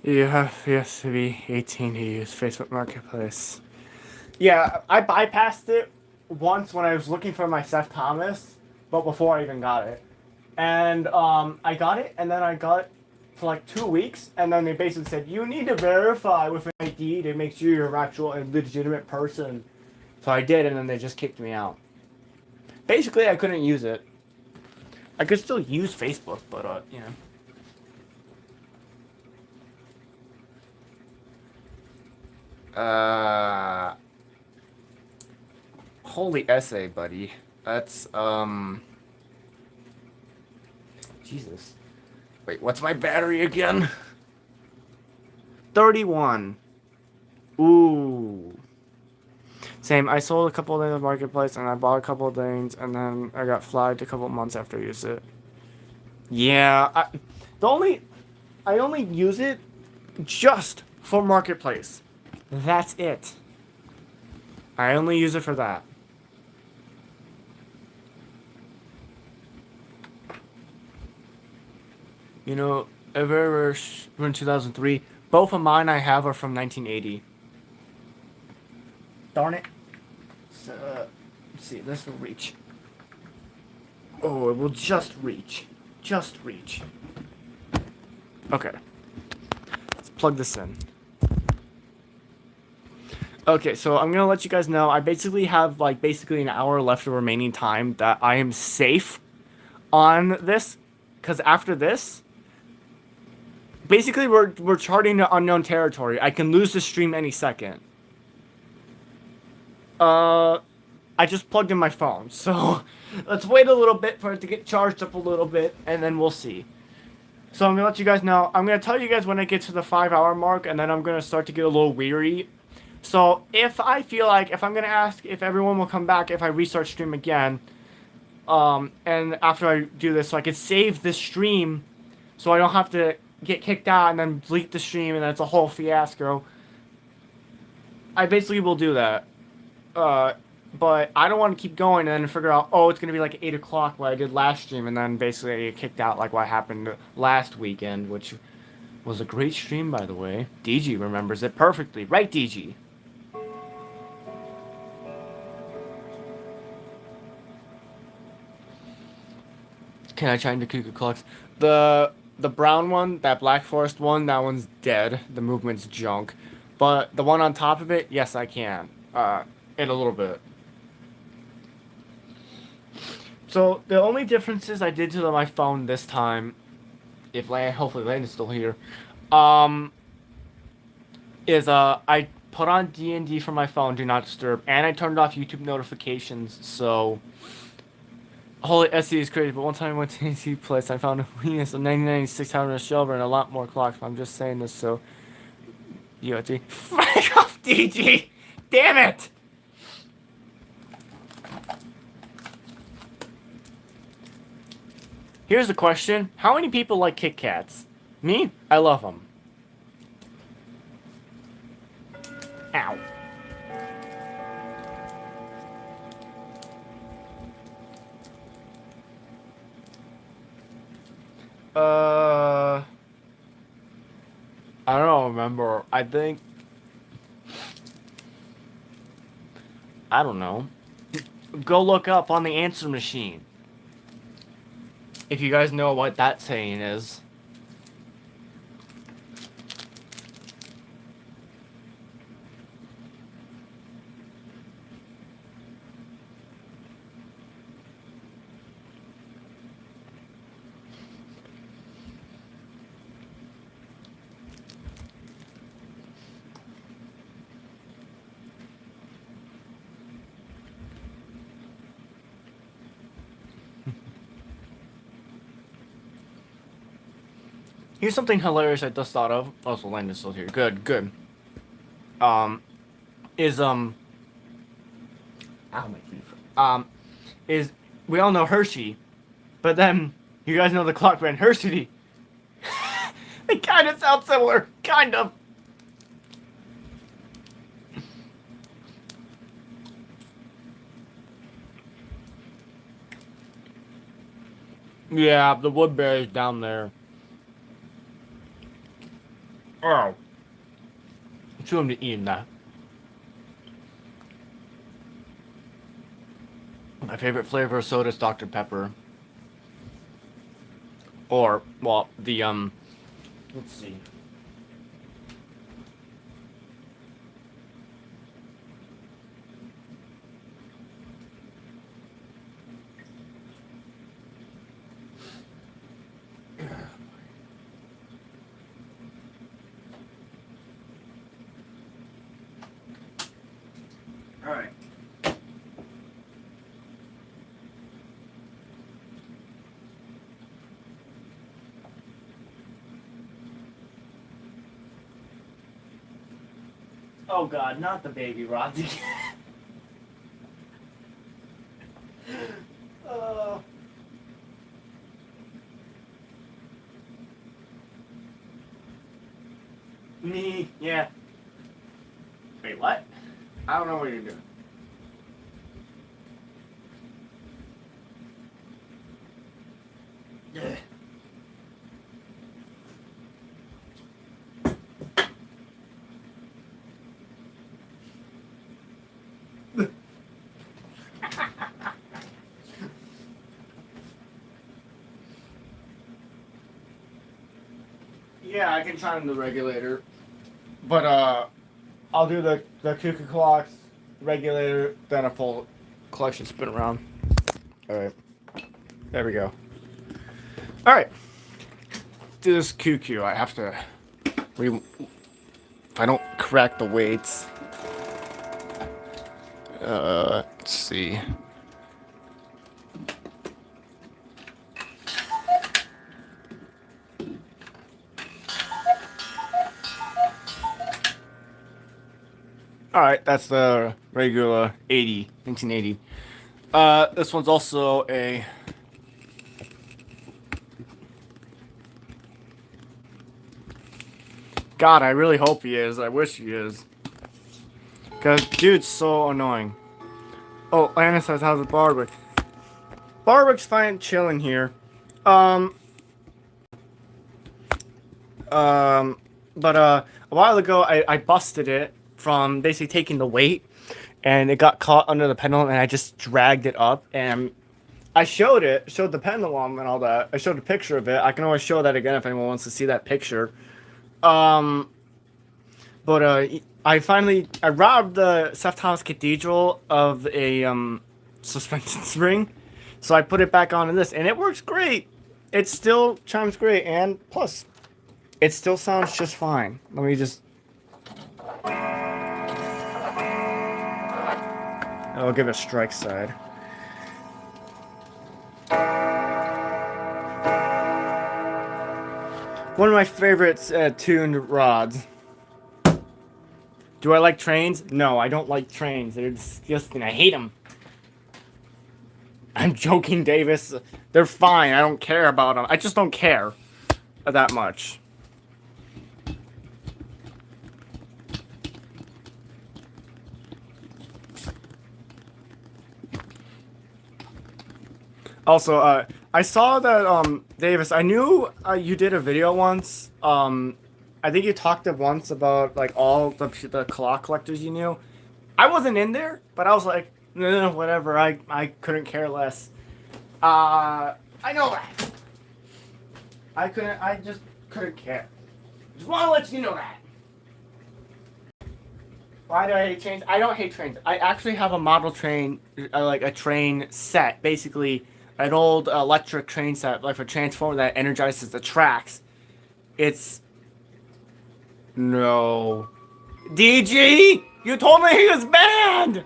You have to be 18 to use Facebook Marketplace. Yeah, I bypassed it once when I was looking for my Seth Thomas, but before I even got it. And I got it, and then I got it for like 2 weeks, and then they basically said, you need to verify with an ID to make sure you're an actual and legitimate person. So I did, and then they just kicked me out. Basically, I couldn't use it. I could still use Facebook, but, you know. Holy essay, buddy. That's, Jesus. Wait, what's my battery again? 31. Ooh. Same, I sold a couple of things on Marketplace, and I bought a couple of things, and then I got flagged a couple of months after I used it. Yeah, I only use it just for Marketplace. That's it. I only use it for that. You know, ever were in 2003. Both of mine I have are from 1980. Darn it. So, let's see, this will reach. Oh, it will just reach. Just reach. Okay. Let's plug this in. Okay, so I'm gonna let you guys know I basically have like basically an hour left of remaining time that I am safe on this, because after this, basically we're charting unknown territory. I can lose the stream any second. I just plugged in my phone, so let's wait a little bit for it to get charged up a little bit, and then we'll see. So I'm gonna let you guys know. I'm gonna tell you guys when I get to the 5-hour mark, and then I'm gonna start to get a little weary. So if I feel like, if I'm gonna ask if everyone will come back if I restart stream again, and after I do this, so I can save this stream, so I don't have to get kicked out and then delete the stream, and then it's a whole fiasco. I basically will do that. But I don't want to keep going and then figure out, oh, it's going to be like 8 o'clock like I did last stream, and then basically I get kicked out like what happened last weekend, which was a great stream, by the way. DG remembers it perfectly. Right, DG? Can I try into Cuckoo Clocks? The brown one, that Black Forest one, that one's dead. The movement's junk. But the one on top of it, yes, I can. In a little bit. So the only differences I did to my phone this time, if hopefully Landon's still here, is I put on D&D from my phone, Do Not Disturb, and I turned off YouTube notifications. So holy SE is crazy. But one time I went to AC place, I found a Venus of 1996 having a shelver and a lot more clocks. But I'm just saying this so UT. Fuck off, DG! Damn it! Here's the question. How many people like Kit Kats? Me? I love them. Ow. I don't remember. I think... I don't know. Go look up on the answer machine. If you guys know what that saying is. Here's something hilarious I just thought of. Oh, so Landon's still here. Good, good. Is ow, my teeth. Is we all know Hershey, but then you guys know the clock brand Hershey. They kind of sound similar, kind of. Yeah, the Woodbury's down there. Oh. Chew him to eat that. My favorite flavor of soda is Dr. Pepper. Or, well, the, let's see. Alright. Oh god, not the baby rods again. Me, yeah. Wait, what? I don't know what you're doing. Yeah, I can chime the regulator. But, I'll do the cuckoo clocks, regulator, then a full collection spin around. Alright. There we go. Alright. Do this cuckoo. I have to... if I don't correct the weights... let's see... Alright, that's the regular 1980. This one's also a... God, I really hope he is. I wish he is. Because dude's so annoying. Oh, Anna says, how's the Barwick? Barwick's fine chilling here. But a while ago, I busted it from basically taking the weight, and it got caught under the pendulum, and I just dragged it up, and I showed the pendulum and all that. I showed a picture of it. I can always show that again if anyone wants to see that picture. I robbed the St. Thomas Cathedral of a suspension spring, so I put it back on in this, and it works great. It still chimes great, and plus, it still sounds just fine. Let me just... I'll give it a strike side. One of my favorites tuned rods. Do I like trains? No, I don't like trains. They're disgusting. I hate them. I'm joking, Davis. They're fine. I don't care about them. I just don't care that much. Also, I saw that, Davis, I knew you did a video once. I think you talked once about, like, all the clock collectors you knew. I wasn't in there, but I was like, whatever, I couldn't care less. I know that. I just couldn't care. Just want to let you know that. Why do I hate trains? I don't hate trains. I actually have a model train, like a train set, basically an old electric train set, like a transformer that energizes the tracks. It's... No. DG! You told me he was banned!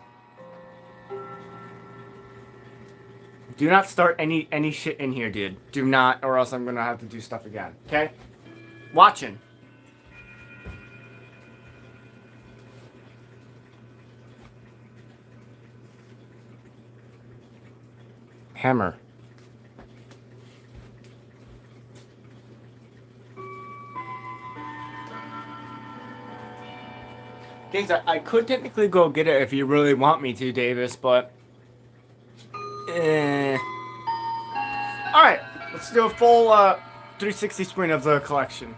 Do not start any shit in here, dude. Do not, or else I'm gonna have to do stuff again. Okay? Watching. Hammer. Things I could technically go get it if you really want me to, Davis, but... Alright, let's do a full 360 sprint of the collection.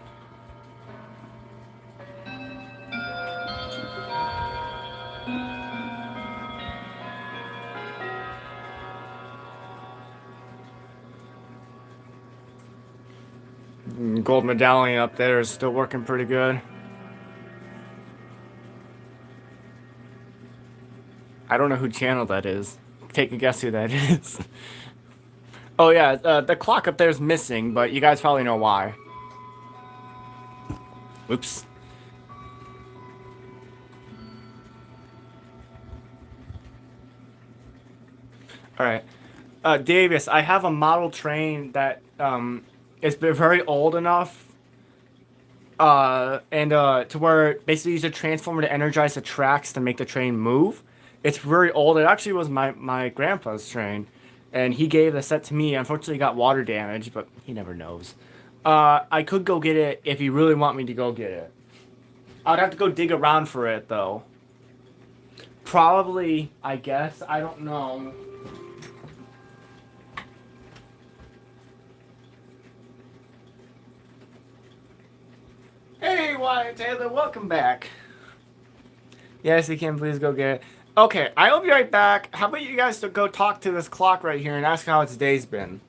Gold medallion up there is still working pretty good. I don't know who channel that is. Take a guess who that is. Oh yeah, the clock up there is missing, but you guys probably know why. Oops. Alright. Davis, I have a model train that is very old enough to where basically use a transformer to energize the tracks to make the train move. It's very old. It actually was my grandpa's train, and he gave the set to me. Unfortunately, it got water damage, but he never knows. I could go get it if you really want me to go get it. I would have to go dig around for it, though. Probably, I guess. I don't know. Hey, Wyatt Taylor, welcome back. Yes, you can. Please go get it. Okay, I'll be right back. How about you guys go talk to this clock right here and ask how its day's been?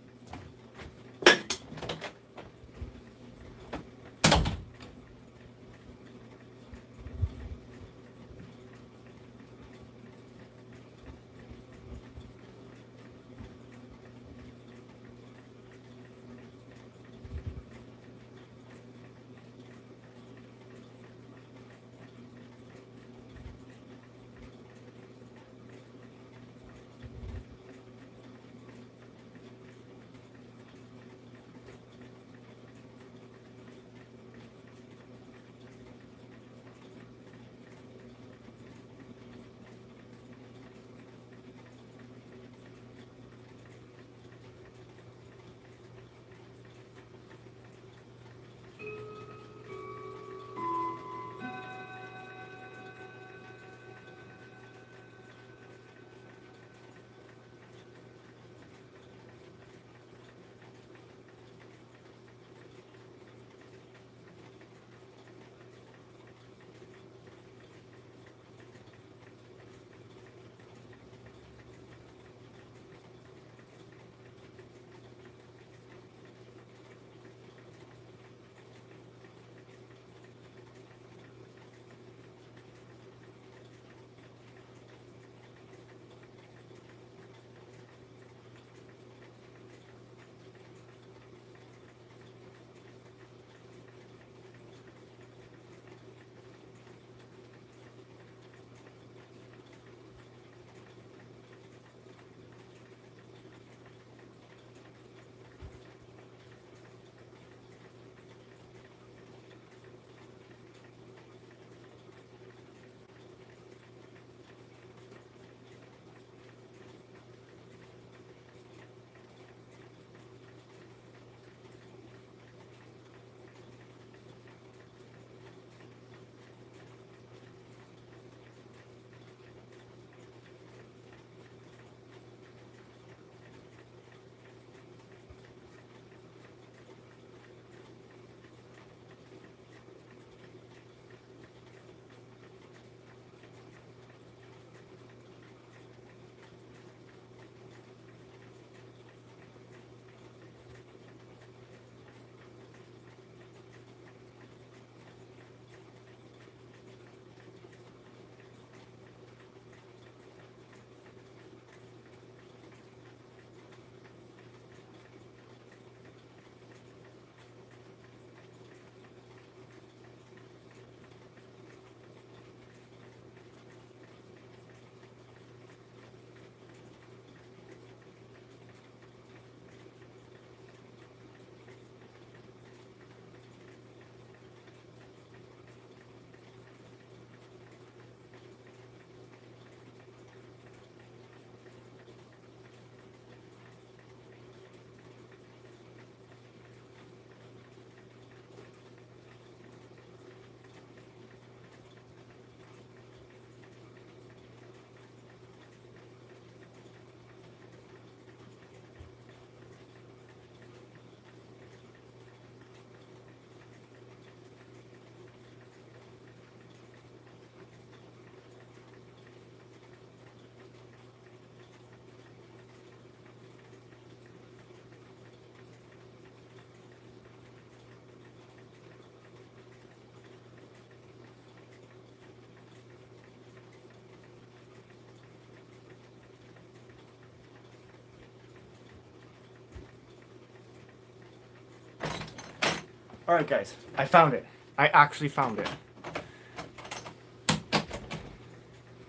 Alright guys, I found it. I actually found it.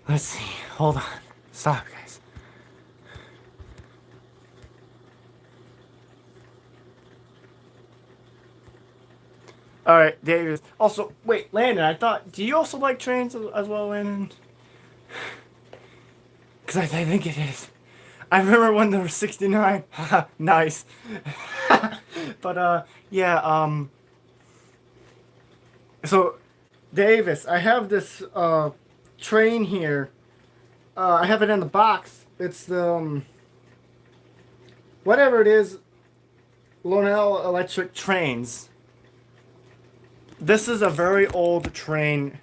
Let's see. Hold on. Stop, guys. Alright, David. Also, wait, Landon, I thought, do you also like trains as well, Landon? Because I think it is. I remember when there were 69. Nice. But, yeah, so, Davis, I have this, train here. I have it in the box. It's the, whatever it is, Lonel Electric Trains. This is a very old train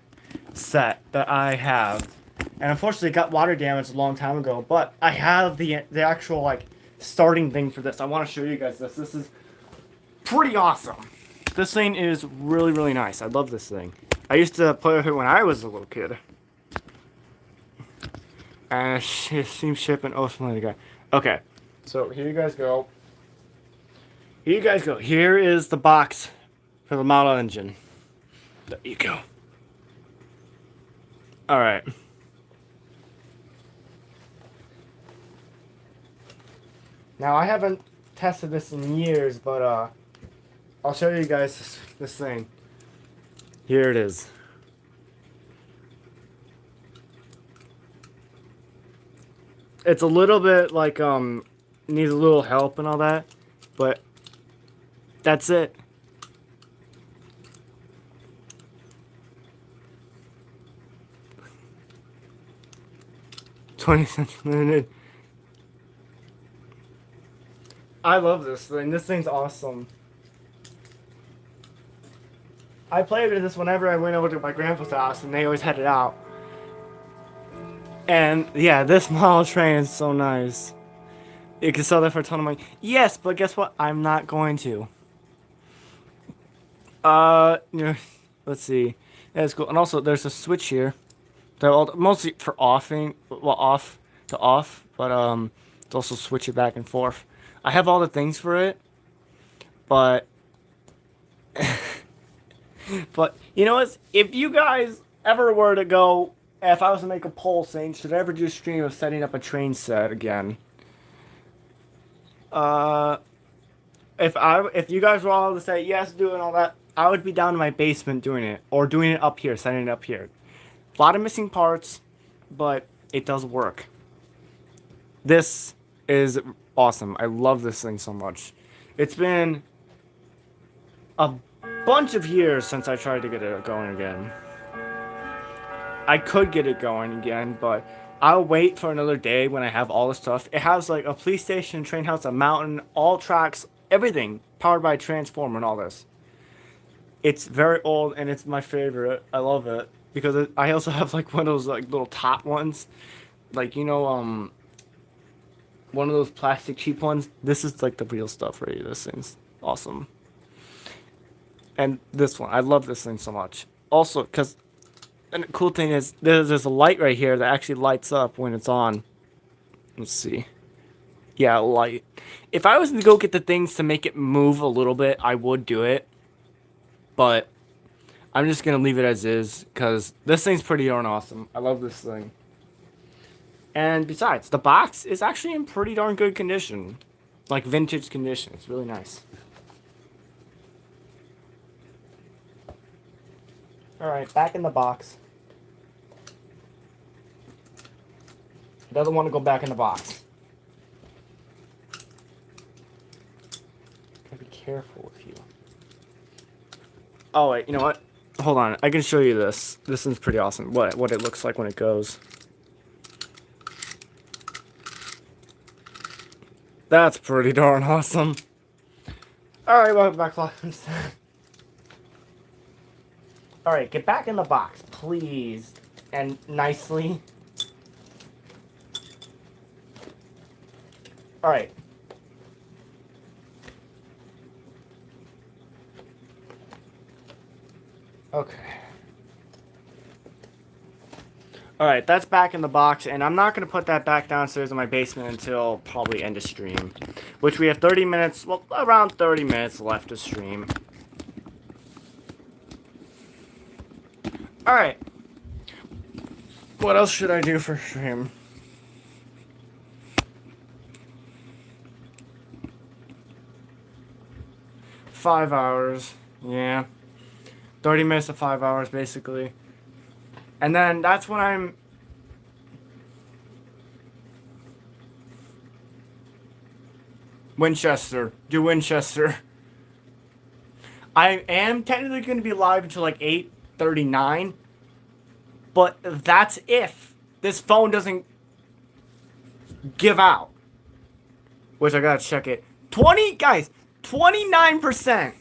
set that I have. And unfortunately it got water damage a long time ago. But I have the actual, like, starting thing for this. I want to show you guys this. This is pretty awesome. This thing is really, really nice. I love this thing. I used to play with it when I was a little kid. And it seems shipping awesome guy. Okay, so here you guys go. Here you guys go. Here is the box for the model engine. There you go. Alright. Now, I haven't tested this in years, but I'll show you guys this thing. Here it is. It's a little bit like, needs a little help and all that, but that's it. $0.20 limited. I love this thing. This thing's awesome. I played with this whenever I went over to my grandpa's house, and they always had it out. And yeah, this model train is so nice. You can sell that for a ton of money. Yes, but guess what? I'm not going to. Let's see. That's cool. And also, there's a switch here. They're all mostly for offing, well, off to off, but to also switch it back and forth. I have all the things for it, but but you know what? If you guys ever were to go, if I was to make a poll saying should I ever do a stream of setting up a train set again, if you guys were all to say yes, doing all that, I would be down in my basement doing it, or doing it up here, setting it up here. A lot of missing parts, but it does work. This is awesome. I love this thing so much. It's been a bunch of years since I tried to get it going again. I could get it going again, but I'll wait for another day when I have all the stuff. It has like a police station, train house, a mountain, all tracks, everything powered by a transformer and all this. It's very old and it's my favorite. I love it because I also have like one of those like little top ones, like one of those plastic cheap ones. This is like the real stuff right here. This thing's awesome. And this one, I love this thing so much. Also, because and the cool thing is there's a light right here that actually lights up when it's on. Let's see. Yeah, light. If I was to go get the things to make it move a little bit, I would do it. But I'm just going to leave it as is because this thing's pretty darn awesome. I love this thing. And besides, the box is actually in pretty darn good condition. Like vintage condition. It's really nice. Alright, back in the box. It doesn't want to go back in the box. Gotta be careful with you. Oh wait, you know what? Hold on, I can show you this. This one's pretty awesome. What it looks like when it goes. That's pretty darn awesome. Alright, welcome back, Flopkins. Alright, get back in the box, please. And nicely. Alright. Okay. Alright, that's back in the box, and I'm not going to put that back downstairs in my basement until probably end of stream. Which we have 30 minutes, well, around 30 minutes left to stream. Alright. What else should I do for stream? Five hours. Yeah. 30 minutes to 5 hours, basically. And then that's when I'm... Winchester. Do Winchester. I am technically going to be live until like 8:39. But that's if this phone doesn't give out. Which I gotta check it. 29%.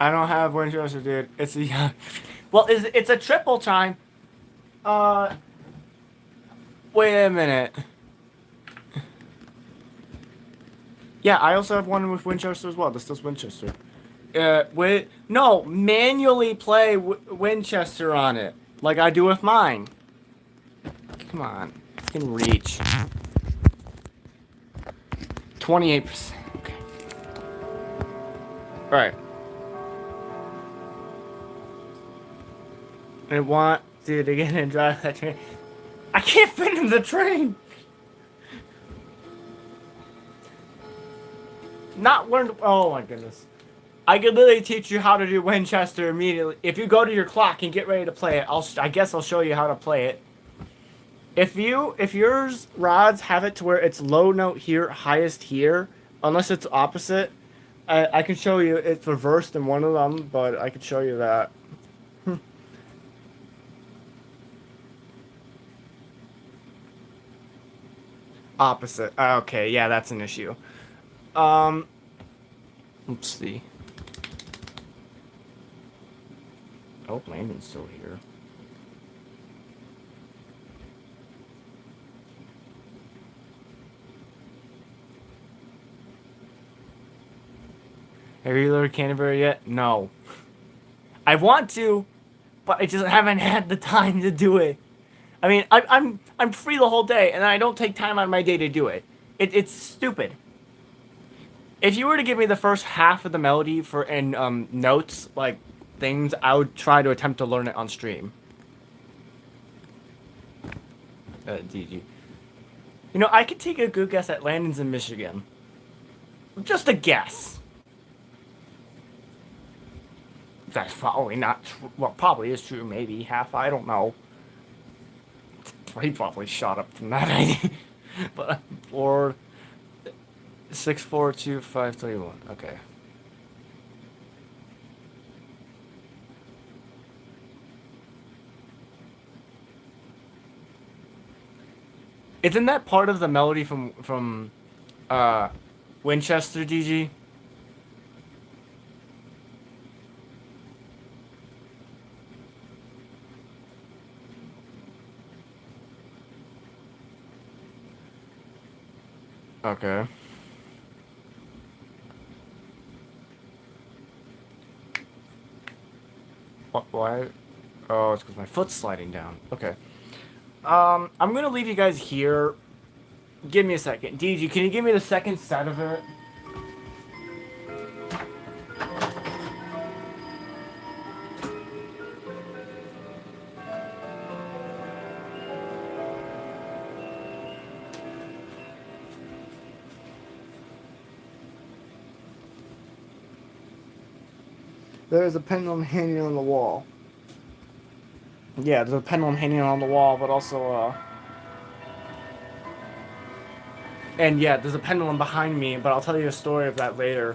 I don't have Winchester, dude. It's a well, it's a triple time. Wait a minute. Yeah, I also have one with Winchester as well. This does Winchester. No, manually play Winchester on it, like I do with mine. Come on, you can reach. 28%. Okay. All right. I want to get in and drive that train. I can't fit in the train. Not learn. Oh my goodness. I could literally teach you how to do Winchester immediately. If you go to your clock and get ready to play it, I guess I'll show you how to play it. If yours rods have it to where it's low note here, highest here, unless it's opposite, I can show you it's reversed in one of them, but I could show you that. Opposite. Okay, yeah, that's an issue. Let's see. Oh, Landon's still here. Have you learned Canterbury yet? No. I want to, but I just haven't had the time to do it. I mean, I'm free the whole day, and I don't take time out of my day to do it. It's stupid. If you were to give me the first half of the melody in notes, like things, I would try to attempt to learn it on stream. DG. You know, I could take a good guess at Landon's in Michigan. Just a guess. That's probably not true. Well, probably is true. Maybe half. I don't know. He probably shot up from that idea. But, or 642-531. Okay. Isn't that part of the melody from Winchester, DG? Okay. What? Why? Oh, it's because my foot's sliding down. Okay. I'm gonna leave you guys here. Give me a second. DG, can you give me the second set of it? There's a pendulum hanging on the wall. Yeah, there's a pendulum hanging on the wall, but also, and yeah, there's a pendulum behind me, but I'll tell you a story of that later.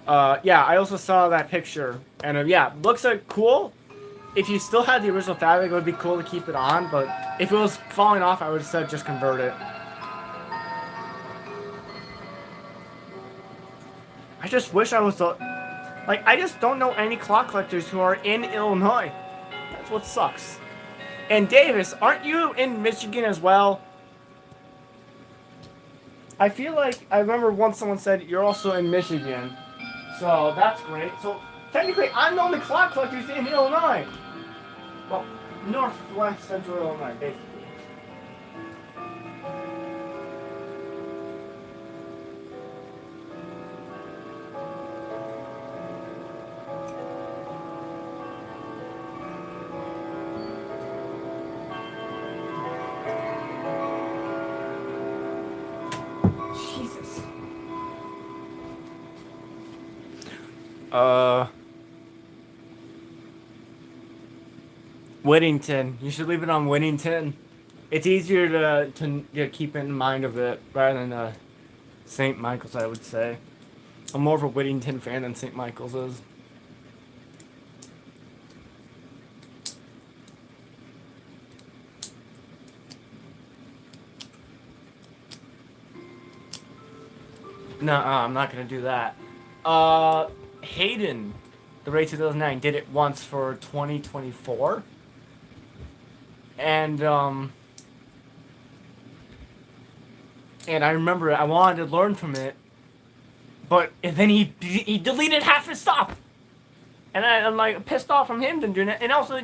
Yeah, I also saw that picture, and yeah, looks like cool. If you still had the original fabric, it would be cool to keep it on, but if it was falling off, I would have said just convert it. I just wish I was the... Like, I just don't know any clock collectors who are in Illinois. That's what sucks. And Davis, aren't you in Michigan as well? I feel like I remember once someone said you're also in Michigan. So that's great. So technically, I'm the only clock collector in Illinois. Well, northwest central Illinois, basically. Whittington. You should leave it on Whittington. It's easier to keep in mind of it rather than St. Michael's, I would say. I'm more of a Whittington fan than St. Michael's is. No, I'm not gonna do that. Hayden, the Ray 2009, did it once for 2024, and I remember I wanted to learn from it, but then he deleted half his stuff, and I'm like pissed off from him doing it, and also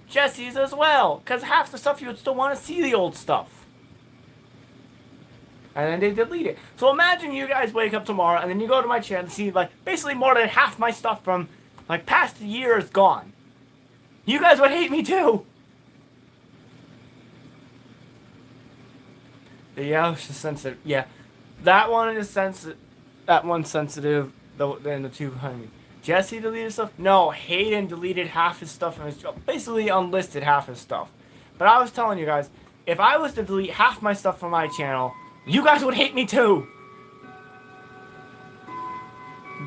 Jesse's as well, cause half the stuff you would still want to see the old stuff. And then they delete it. So imagine you guys wake up tomorrow and then you go to my channel and see like basically more than half my stuff from like past years gone. You guys would hate me too. Yeah, it's just sensitive. Yeah, that one is sensitive. That one's sensitive. Then the two behind me. Jesse deleted stuff. No, Hayden deleted half his stuff from his basically unlisted half his stuff. But I was telling you guys, if I was to delete half my stuff from my channel, you guys would hate me too.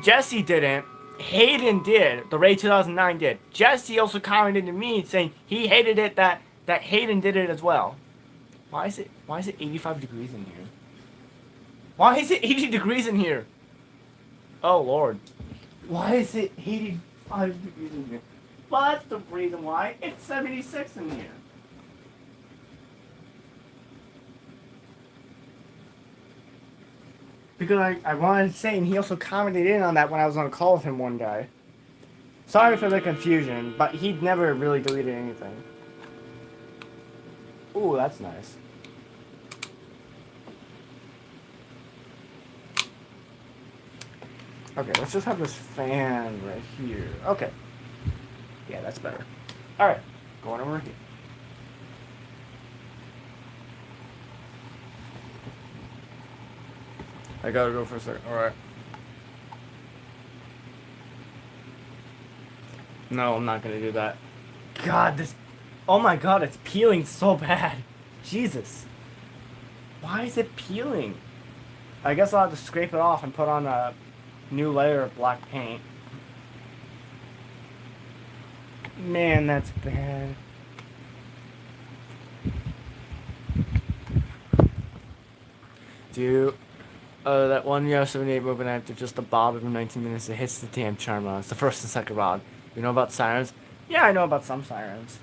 Jesse didn't. Hayden did. The Ray 2009 did. Jesse also commented to me saying he hated it that Hayden did it as well. Why is it 85 degrees in here? Why is it 80 degrees in here? Oh Lord. Why is it 85 degrees in here? Well, that's the reason why. It's 76 in here. Because I wanted to say, and he also commented in on that when I was on a call with him one day. Sorry for the confusion, but he'd never really deleted anything. Ooh, that's nice. Okay, let's just have this fan right here. Okay. Yeah, that's better. Alright, going over here. I gotta go for a second. Alright. No, I'm not gonna do that. God, this... Oh my god, it's peeling so bad. Jesus. Why is it peeling? I guess I'll have to scrape it off and put on a new layer of black paint. Man, that's bad. Dude. That one Yo 78 moving after just a bob every 19 minutes, it hits the damn charm on. It's the first and second rod. You know about sirens? Yeah, I know about some sirens.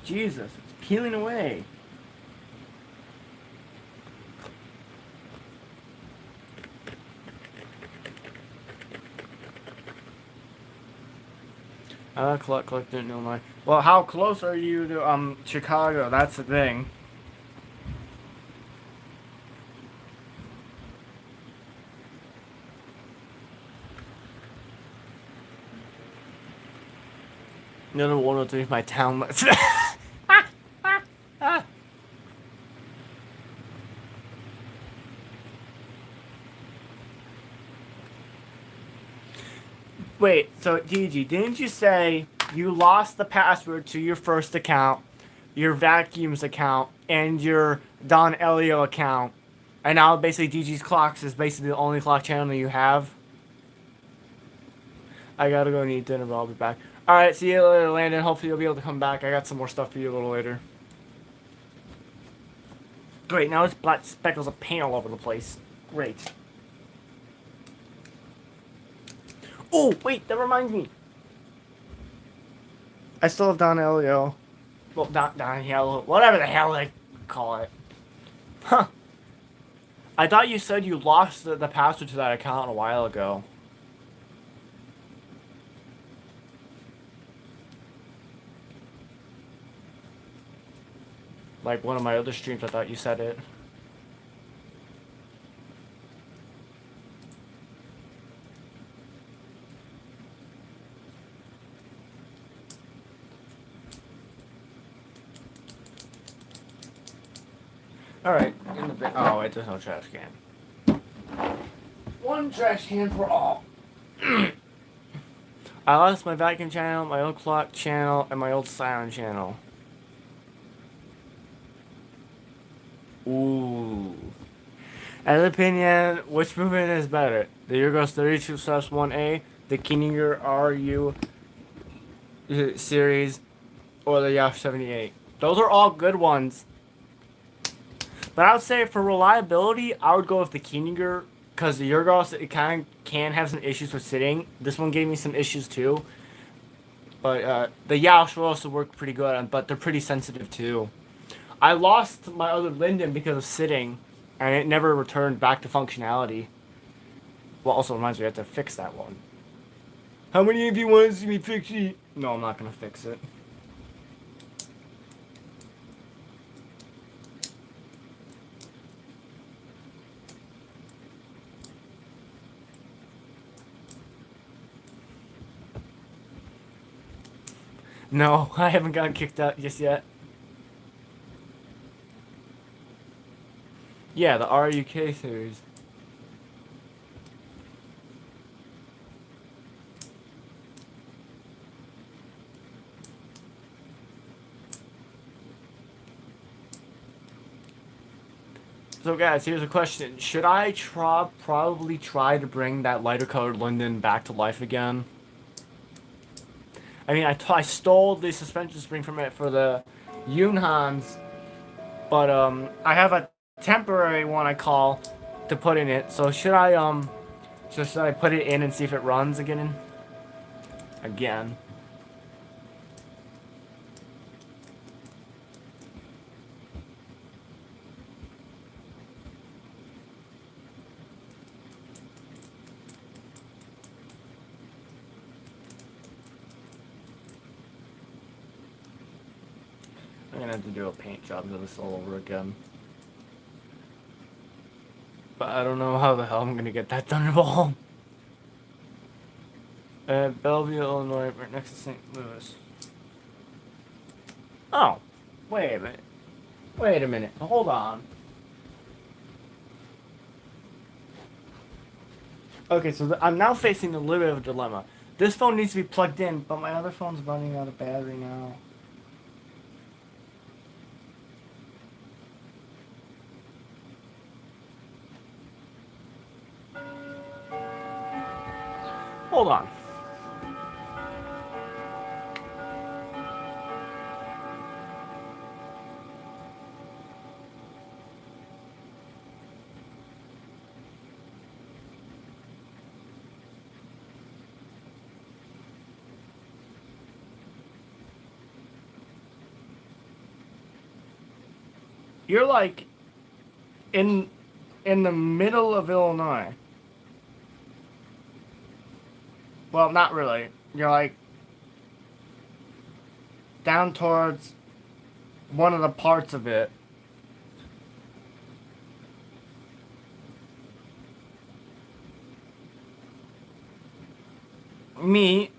Jesus, it's peeling away. Collect didn't know my. Well, how close are you to Chicago? That's the thing. Another 103 is my town. Wait, so Gigi, didn't you say you lost the password to your first account, your vacuums account, and your Don Elio account, and now basically Gigi's Clocks is basically the only clock channel that you have? I gotta go and eat dinner, but I'll be back. Alright, see you later, Landon. Hopefully you'll be able to come back. I got some more stuff for you a little later. Great, now it's black speckles of paint all over the place. Great. Oh, wait, that reminds me. I still have Don Elio. Well, Don Hello, whatever the hell they call it. Huh. I thought you said you lost the password to that account a while ago. Like one of my other streams, I thought you said it. Alright, in the bin. Oh, wait, there's no trash can. One trash can for all. I lost my vacuum channel, my old clock channel, and my old silent channel. Ooh. As an opinion, which movement is better? The Urgos 32/1A, the Kininger RU series, or the Yash 78? Those are all good ones. But I would say for reliability, I would go with the Kininger, because the Urgos, it kind of can have some issues with sitting. This one gave me some issues too. But the Yash will also work pretty good, but they're pretty sensitive too. I lost my other Linden because of sitting, and it never returned back to functionality. Well, also reminds me I have to fix that one. How many of you want to see me fix it? No, I'm not going to fix it. No, I haven't gotten kicked out just yet. Yeah, the RUK series. So guys, here's a question. Should I probably try to bring that lighter colored Linden back to life again? I mean, I stole the suspension spring from it for the Yunhans, but I have a temporary one I call to put in it. So should I put it in and see if it runs again? Again. I'm gonna have to do a paint job to this all over again. But I don't know how the hell I'm gonna get that Thunderball. Bellevue, Illinois, right next to St. Louis. Oh, wait a minute. Wait a minute. Hold on. Okay, so I'm now facing a little bit of a dilemma. This phone needs to be plugged in, but my other phone's running out of battery now. Hold on. You're like in the middle of Illinois. Well, not really. You're like down towards one of the parts of it. Me,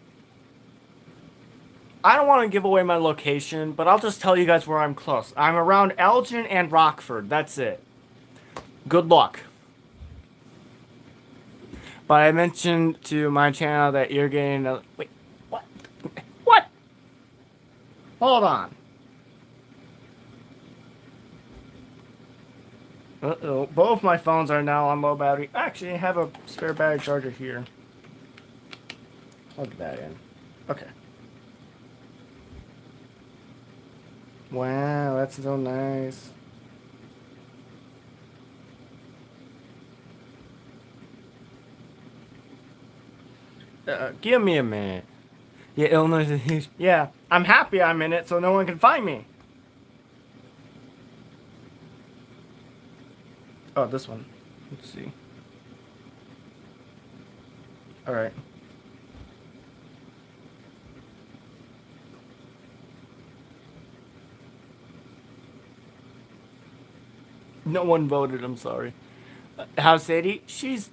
I don't want to give away my location, but I'll just tell you guys where I'm close. I'm around Elgin and Rockford. That's it. Good luck. But I mentioned to my channel that you're getting a... Wait, what? What? Hold on. Uh-oh. Both my phones are now on low battery. Actually, I have a spare battery charger here. Plug that in. Okay. Wow, that's so nice. Give me a minute. Yeah, Illinois is huge. Yeah, I'm happy I'm in it so no one can find me. Oh, this one. Let's see. Alright. No one voted, I'm sorry. How's Sadie? She's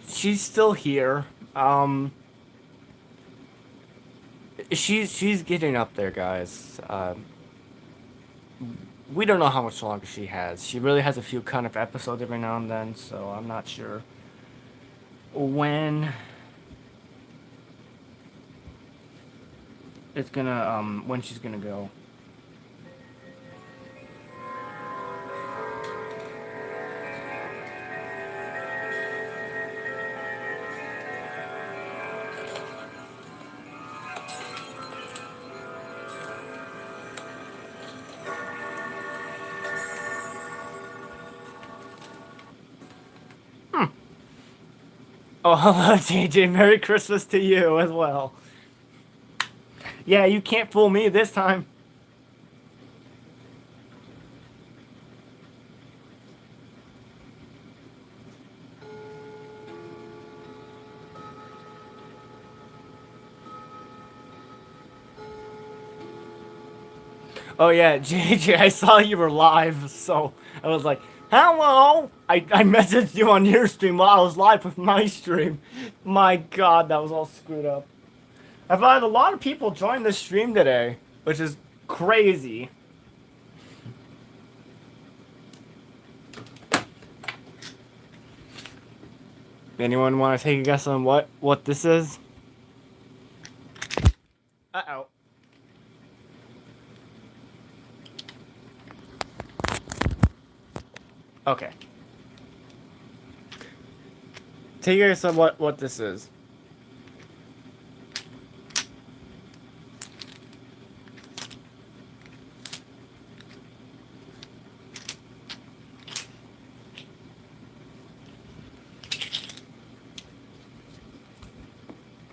still here. She's getting up there, guys. we don't know how much longer she has. She really has a few kind of episodes every now and then, so I'm not sure when it's gonna when she's gonna go. Oh, hello, JJ. Merry Christmas to you as well. Yeah, you can't fool me this time. Oh yeah, JJ, I saw you were live, so I was like, hello! I messaged you on your stream while I was live with my stream. My god, that was all screwed up. I've had a lot of people join this stream today, which is crazy. Anyone want to take a guess on what this is? Uh-oh. Okay. Take a guess on what this is.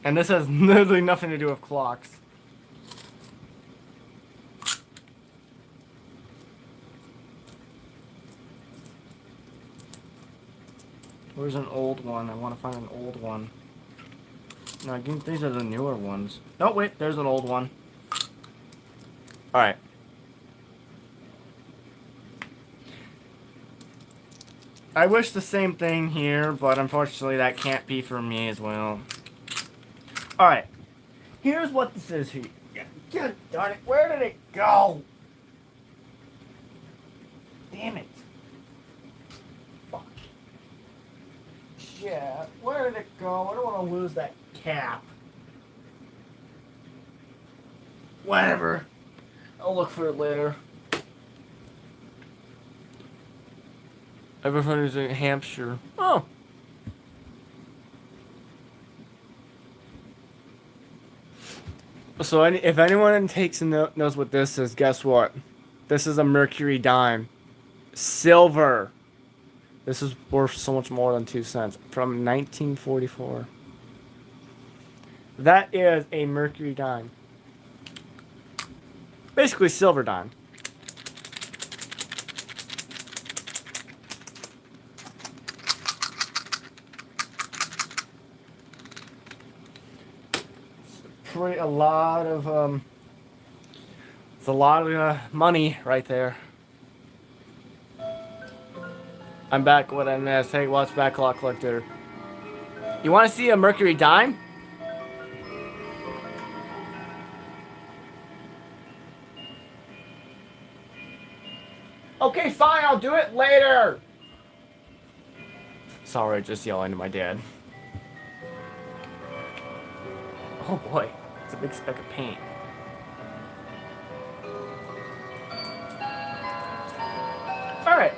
And this has literally nothing to do with clocks. Where's an old one? I want to find an old one. No, I think these are the newer ones. Oh, wait, there's an old one. Alright. I wish the same thing here, but unfortunately that can't be for me as well. Alright. Here's what this is here. God darn it, where did it go? Damn it. Fuck. Shit, where did it go? I don't want to lose that cap. Whatever. I'll look for it later. Everybody's in Hampshire. Oh. So if anyone takes a note, knows what this is, guess what? This is a mercury dime. Silver. This is worth so much more than 2 cents. From 1944. That is a mercury dime. Basically silver dime. It's a lot of it's a lot of money right there. I'm back with an hey, watch back clock collector. You want to see a mercury dime? Okay, fine, I'll do it later. Sorry, just yelling to my dad. Oh boy, it's a big speck of paint. Alright.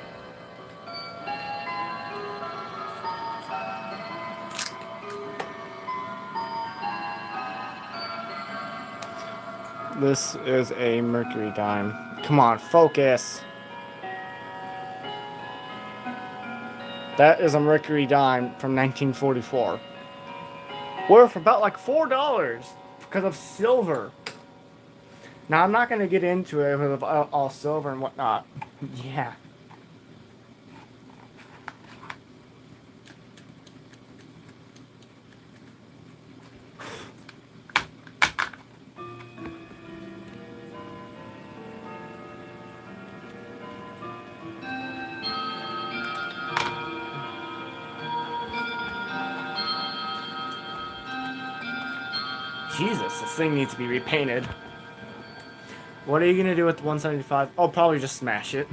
This is a mercury dime. Come on, focus. That is a mercury dime from 1944. Worth about like $4 because of silver. Now I'm not going to get into it with all silver and whatnot. Yeah. Jesus, this thing needs to be repainted. What are you gonna do with the 175? Oh, probably just smash it.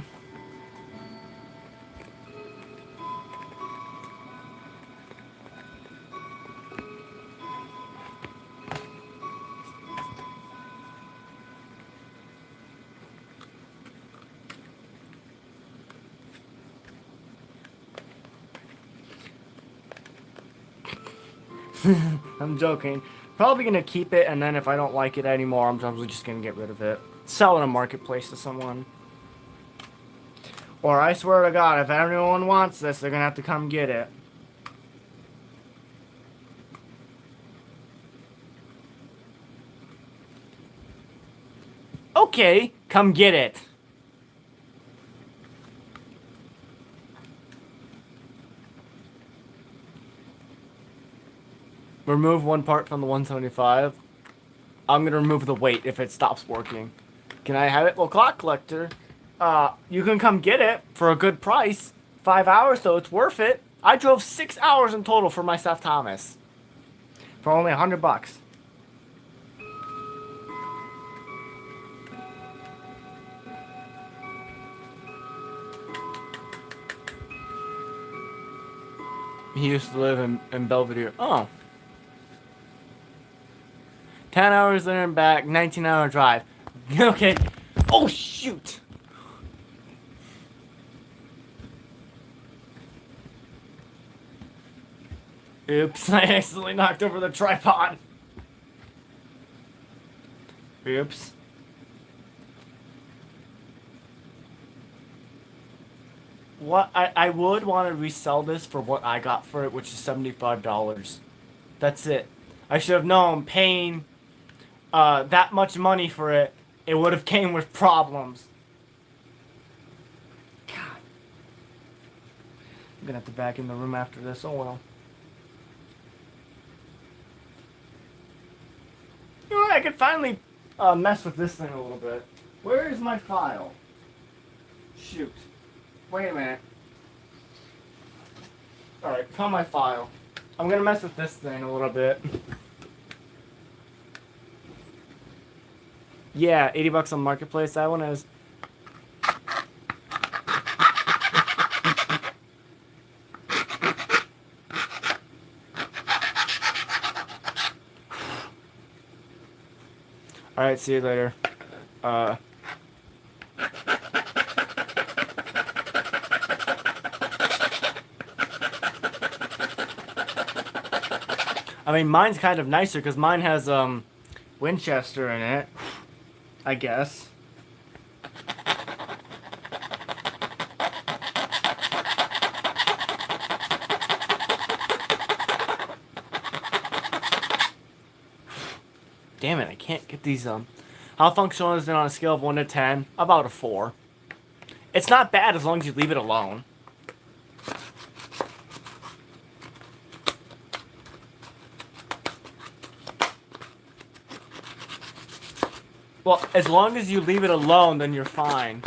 I'm joking. Probably gonna keep it, and then if I don't like it anymore, I'm probably just gonna get rid of it. Sell it in a marketplace to someone. Or I swear to God, if anyone wants this, they're gonna have to come get it. Okay, come get it. Remove one part from the 175. I'm gonna remove the weight if it stops working. Can I have it? Well, clock collector, you can come get it for a good price. 5 hours, so it's worth it. I drove 6 hours in total for my Seth Thomas. For only $100. He used to live in Belvedere. Oh. 10 hours there and back, 19-hour drive. Okay. Oh, shoot. Oops, I accidentally knocked over the tripod. Oops. What I would want to resell this for what I got for it, which is $75. That's it. I should have known paying that much money for it, it would have came with problems. God. I'm gonna have to back in the room after this. Oh well. You know what? I could finally mess with this thing a little bit. Where is my file? Shoot. Wait a minute. Alright, found my file. I'm gonna mess with this thing a little bit. Yeah, $80 on Marketplace. That one is. Alright, see you later. I mean, mine's kind of nicer because mine has Winchester in it, I guess. Damn it, I can't get these How functional is it on a scale of 1 to 10? About a 4. It's not bad as long as you leave it alone. Well, as long as you leave it alone, then you're fine.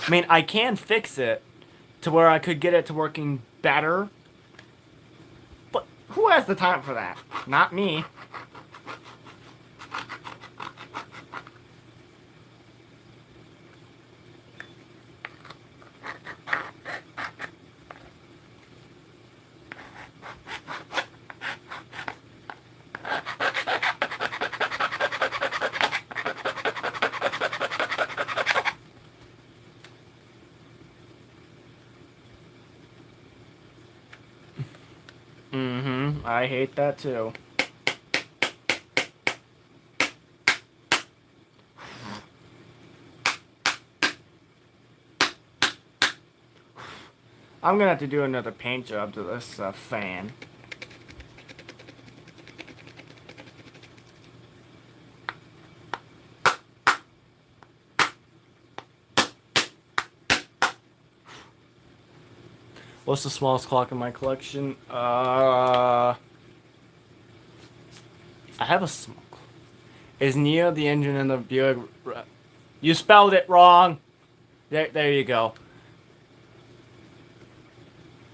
I mean, I can fix it to where I could get it to working better. But who has the time for that? Not me. I hate that too. I'm gonna have to do another paint job to this fan. What's the smallest clock in my collection? I have a small. Is Neo the engine in the Buick? You spelled it wrong. There you go.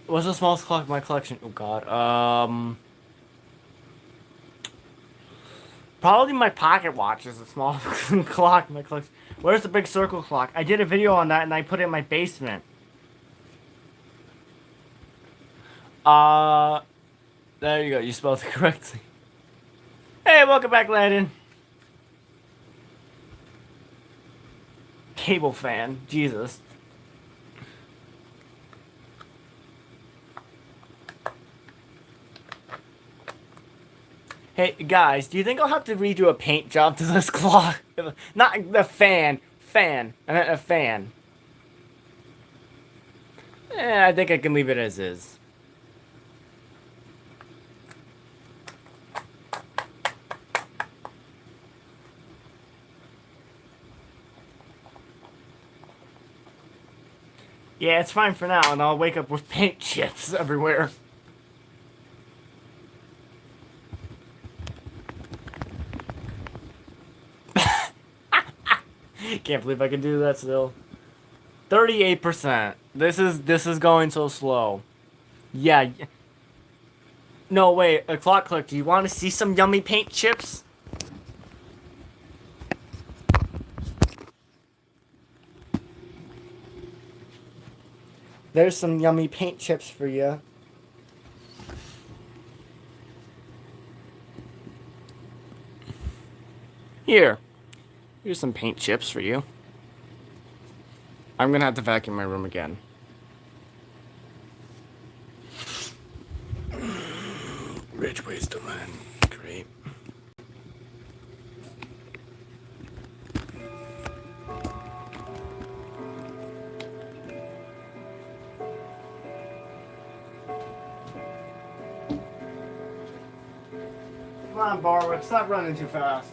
What's the smallest clock in my collection? Oh God. Probably my pocket watch is a small clock. My clock. Where's the big circle clock? I did a video on that and I put it in my basement. There you go. You spelled it correctly. Hey, welcome back, Landon. Cable fan. Jesus. Hey, guys, do you think I'll have to redo a paint job to this clock? Not the fan. Fan. I meant a fan. I think I can leave it as is. Yeah, it's fine for now, and I'll wake up with paint chips everywhere. Can't believe I can do that still. 38%. This is going so slow. Yeah. No, wait. A clock click. Do you want to see some yummy paint chips? There's some yummy paint chips for you. Here. Here's some paint chips for you. I'm gonna have to vacuum my room again. Ridgeway still in. Great. Come on, Barwick, stop running too fast.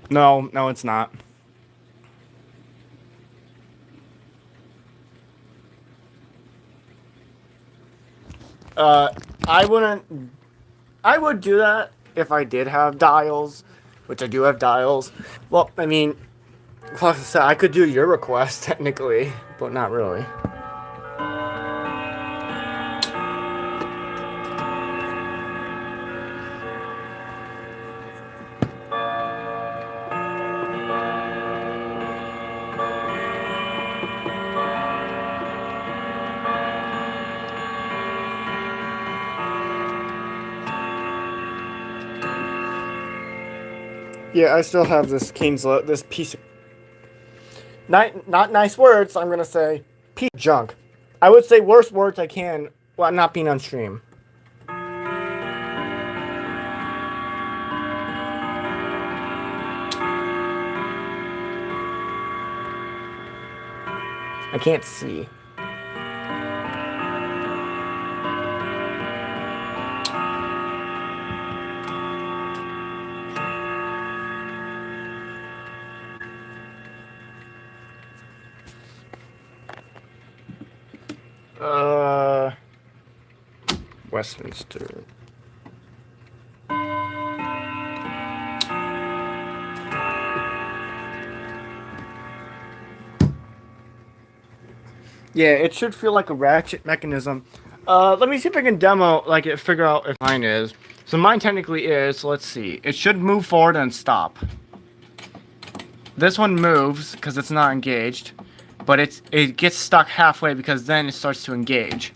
No, it's not. I would do that if I did have dials, which I do have dials. Well, I mean, like I said, I could do your request technically, but not really. Yeah, I still have this this piece of... Not nice words, I'm gonna say piece of junk. I would say worse words I can while not being on stream. I can't see. Westminster. Yeah, it should feel like a ratchet mechanism. Let me see if I can demo, figure out if mine is. So mine technically is, so let's see. It should move forward and stop. This one moves because it's not engaged, but it gets stuck halfway because then it starts to engage.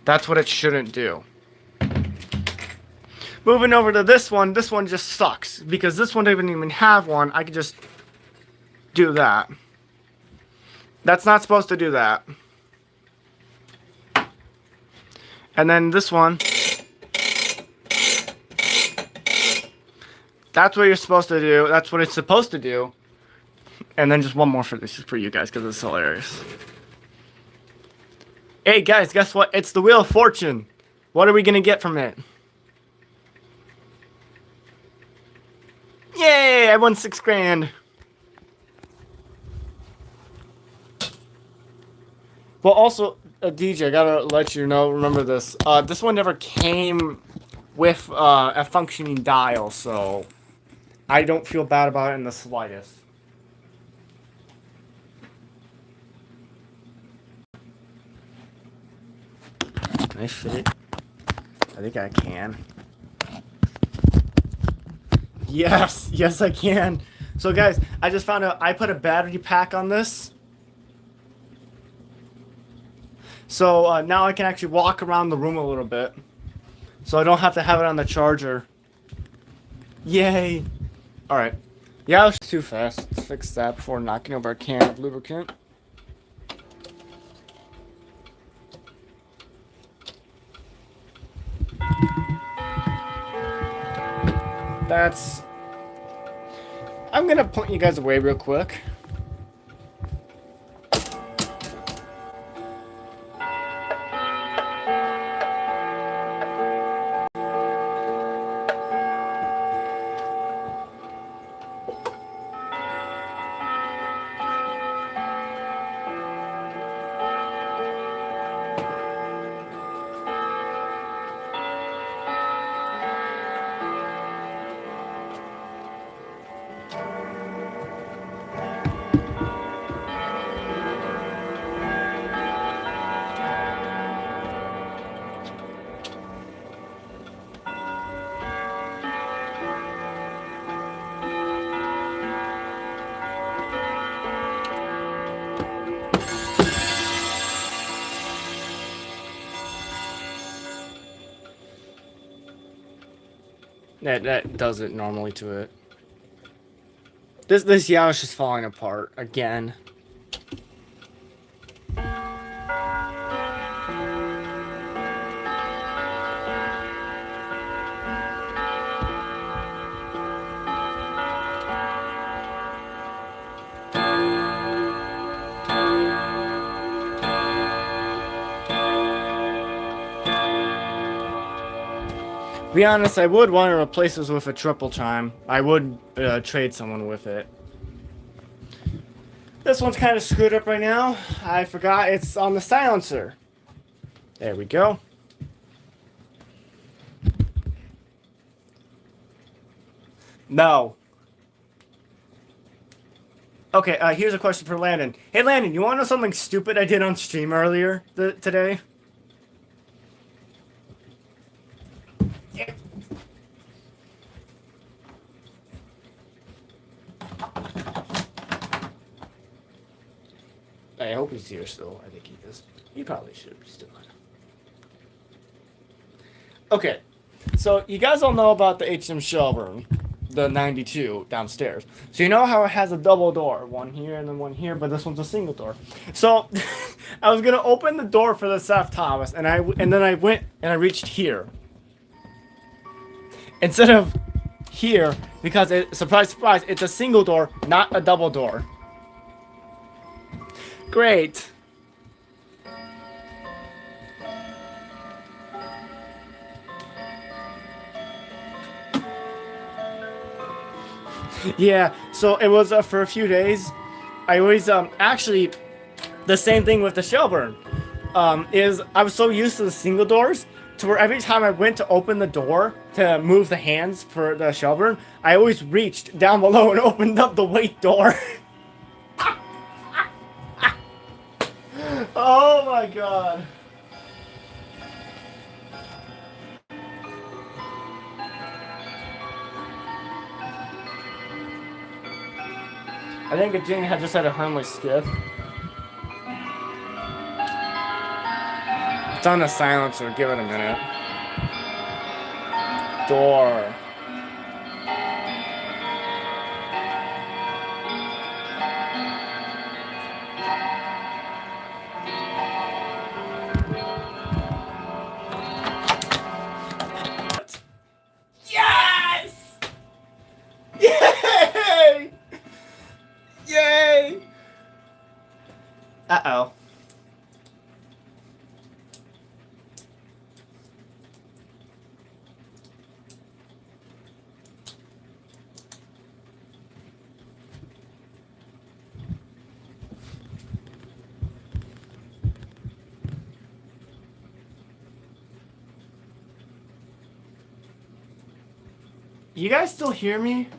That's what it shouldn't do. Moving over to this one just sucks because this one doesn't even have one. I could just do that. That's not supposed to do that. And then this one, that's what you're supposed to do. That's what it's supposed to do. And then just one more for you guys because it's hilarious. Hey guys, guess what? It's the Wheel of Fortune. What are we gonna get from it? Yay! I won $6 grand. Well, also, DJ, I gotta let you know. Remember this. This one never came with a functioning dial, so I don't feel bad about it in the slightest. Can I fit it? I think I can. Yes, yes I can. So guys, I just found out I put a battery pack on this. So now I can actually walk around the room a little bit. So I don't have to have it on the charger. Yay! Alright. Yeah, I was too fast. Let's fix that before knocking over a can of lubricant. That's... I'm gonna point you guys away real quick. That does it normally to it. This Yao is just falling apart again. Be honest, I would want to replace this with a triple chime. I would trade someone with it. This one's kind of screwed up right now. I forgot it's on the silencer. There we go. No. Okay, here's a question for Landon. Hey Landon, you want to know something stupid I did on stream earlier today? Yeah. I hope he's here still. I think he is. He probably should be still. Okay, so you guys all know about the HM Shelburne, the 92 downstairs. So you know how it has a double door, one here and then one here, but this one's a single door. So I was gonna open the door for the Seth Thomas, and then I went and I reached here instead of here because surprise, surprise, it's a single door, not a double door. Great. Yeah, so it was for a few days. I always actually the same thing with the Shelburne. Is I was so used to the single doors to where every time I went to open the door to move the hands for the Shelburne, I always reached down below and opened up the weight door. Oh my god. I think Jane had just had a harmless skip. It's on the silencer. Give it a minute. Door. Yes! Yay! Yay! Uh-oh. You guys still hear me?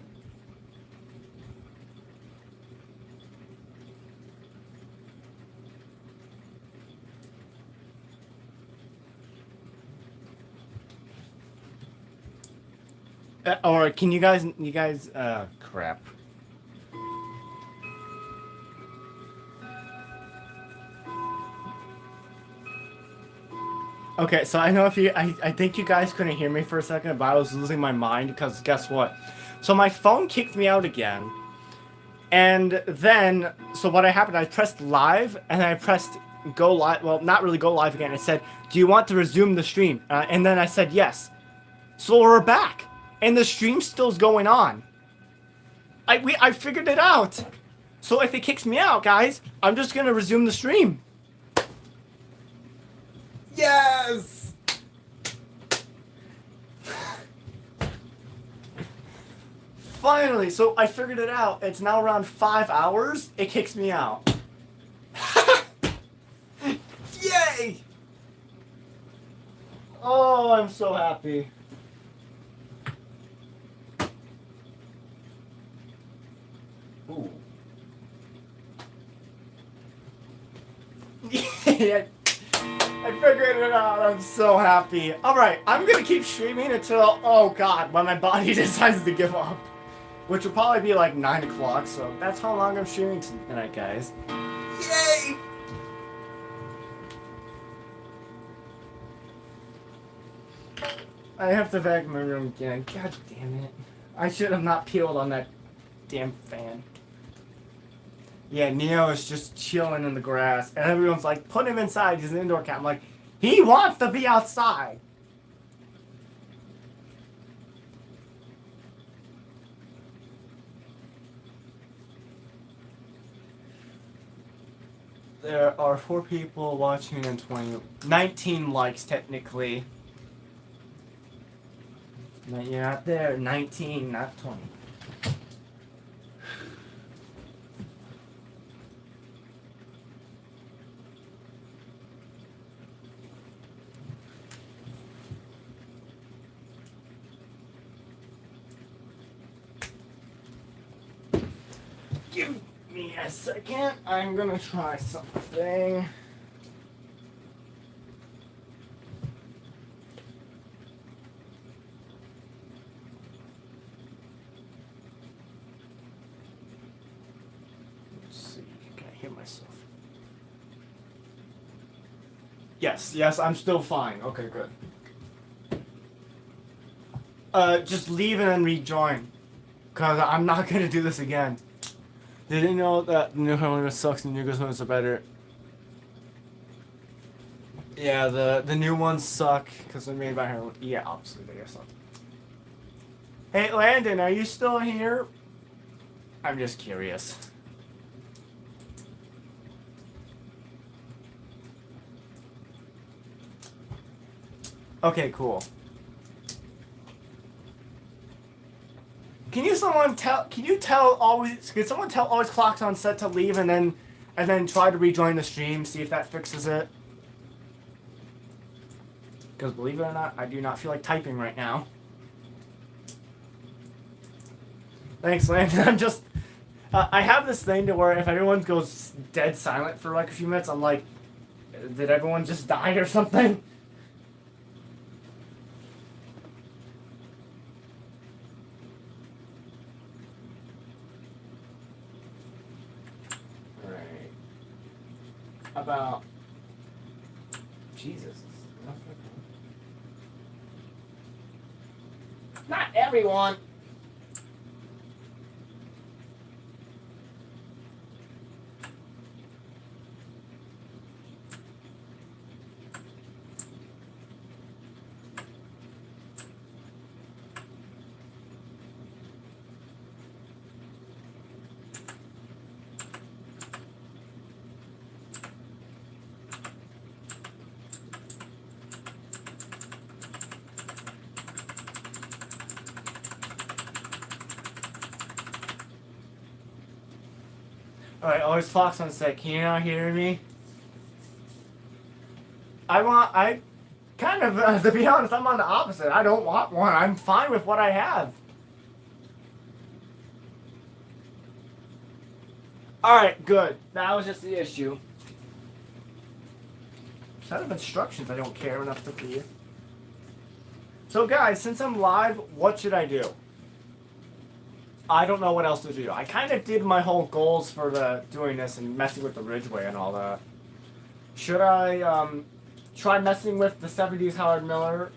Or can you guys, crap. Okay, so I know if you, I think you guys couldn't hear me for a second, but I was losing my mind because guess what? So my phone kicked me out again. And then, so what happened, I pressed live and I pressed go live, well, not really go live again. It said, do you want to resume the stream? And then I said yes. So we're back. And the stream still's going on. I figured it out. So if it kicks me out, guys, I'm just gonna resume the stream. Yes! Finally, so I figured it out. It's now around 5 hours. It kicks me out. Yay! Oh, I'm so happy. Ooh. Yeah. I figured it out. I'm so happy. Alright, I'm gonna keep streaming until, oh god, when my body decides to give up. Which will probably be like 9 o'clock, so that's how long I'm streaming tonight, guys. Yay! I have to vacuum my room again. God damn it. I should have not peeled on that damn fan. Yeah, Neo is just chilling in the grass, and everyone's like, put him inside, he's an indoor cat. I'm like, he wants to be outside! There are 4 people watching and 19 likes, technically. No, you're not there. 19, not 20. Give me a second. I'm gonna try something. Let's see. Can I hear myself? Yes, I'm still fine. Okay, good. Just leave and then rejoin. Cause I'm not gonna do this again. Did you know that the new hardware sucks and new ones are better? Yeah, the new ones suck because they're made by her. Yeah, obviously they suck. Hey Landon, are you still here? I'm just curious. Okay, cool. Can someone tell always clocks on set to leave and then try to rejoin the stream, see if that fixes it? Because believe it or not, I do not feel like typing right now. Thanks, Landon. I'm just I have this thing to where if everyone goes dead silent for like a few minutes, I'm like, did everyone just die or something? About Jesus. Not everyone. Alright, always Fox on set. Can you not hear me? To be honest, I'm on the opposite. I don't want one. I'm fine with what I have. Alright, good. That was just the issue. Set of instructions I don't care enough to read. So guys, since I'm live, what should I do? I don't know what else to do. I kind of did my whole goals for the doing this and messing with the Ridgeway and all that. Should I try messing with the 70s Howard Miller?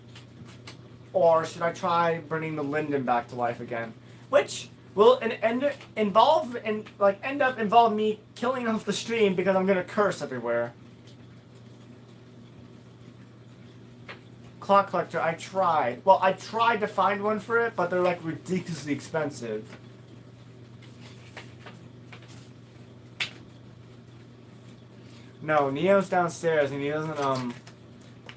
Or should I try bringing the Linden back to life again? Which will end up involve me killing off the stream because I'm gonna curse everywhere. Clock collector, I tried. Well, I tried to find one for it, but they're like ridiculously expensive. No, Neo's downstairs and he doesn't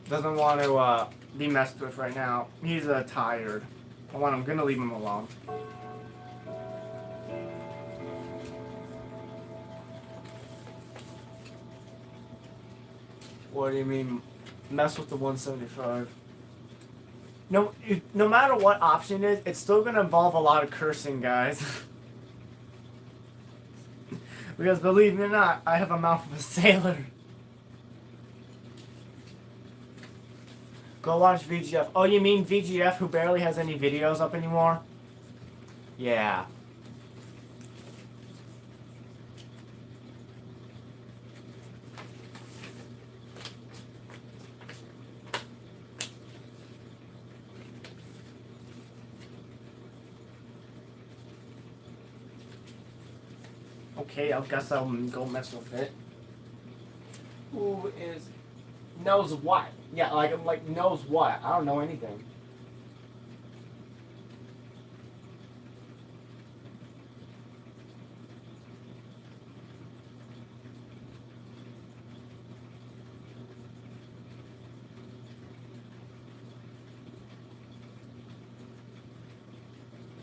want to be messed with right now. He's tired. I'm gonna leave him alone. What do you mean, mess with the 175? No matter what option it is, it's still gonna involve a lot of cursing, guys. Because believe me or not, I have a mouth of a sailor. Go watch VGF. Oh, you mean VGF who barely has any videos up anymore? Yeah. Okay, I guess I'll go mess with it. Who knows what? Yeah, like knows what? I don't know anything.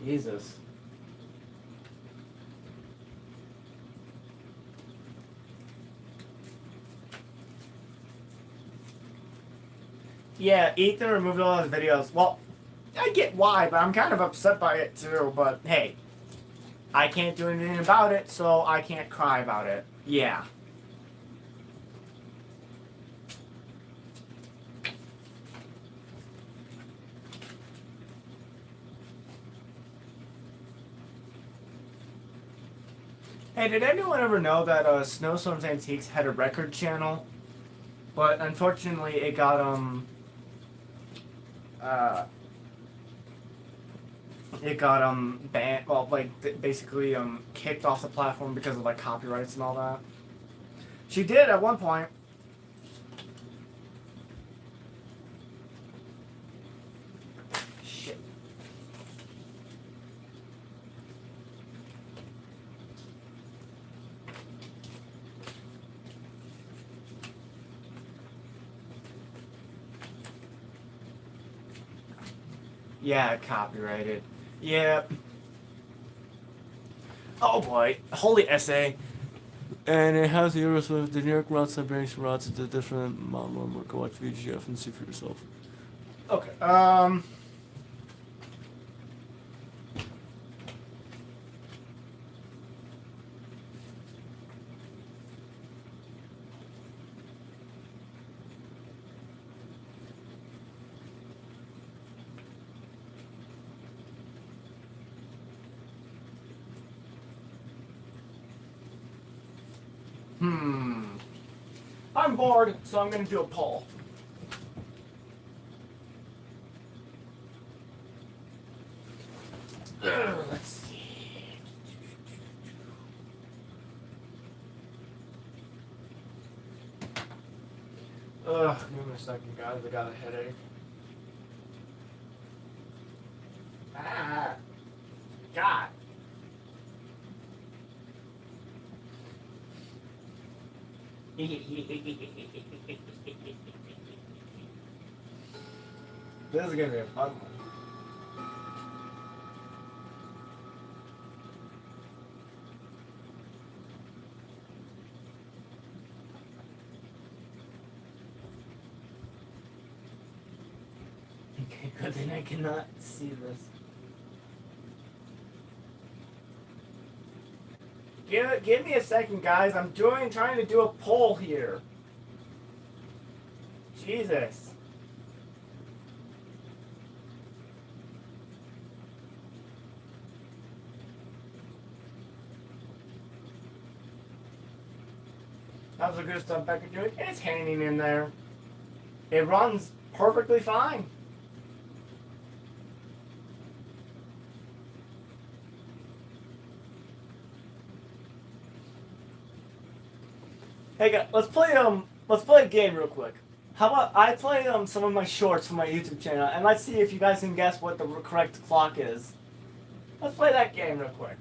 Jesus. Yeah, Ethan removed all his videos. Well, I get why, but I'm kind of upset by it too. But hey, I can't do anything about it, so I can't cry about it. Yeah. Hey, did anyone ever know that Snowstorms Antiques had a record channel? But unfortunately, it got banned. Well, like basically kicked off the platform because of like copyrights and all that. She did at one point. Shit. Yeah, copyrighted. Yeah. Oh boy, holy essay. And it has the euros with the New York routes, Siberian routes, the different model. Go watch VGF and see for yourself. Okay. I'm bored, so I'm gonna do a poll. Let's see. Give me a second, guys. I got a headache. Ah, God. This is gonna be a fun one. Okay, good thing I cannot see this. Give me a second, guys. I'm trying to do a poll here. Jesus. How's the good stuff Becca doing? It's hanging in there. It runs perfectly fine. Hey guys, let's play a game real quick. How about I play some of my shorts for my YouTube channel, and let's see if you guys can guess what the correct clock is. Let's play that game real quick.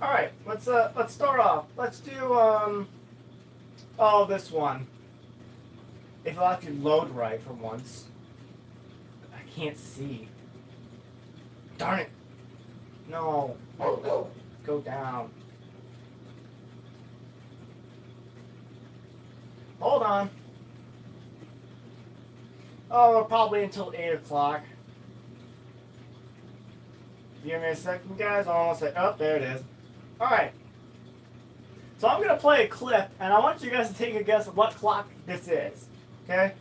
All right, let's start off. Let's do this one. If it'll actually load right for once. I can't see. Darn it. No. Go down. Hold on. Oh, we're probably until 8 o'clock. Give me a second, guys. I almost said, oh, there it is. Alright. So I'm going to play a clip, and I want you guys to take a guess of what clock this is. Okay?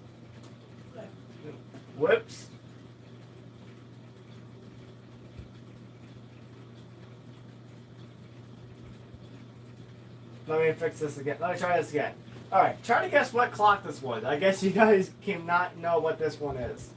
Whoops. Let me fix this again. Let me try this again. Alright, try to guess what clock this was. I guess you guys cannot know what this one is.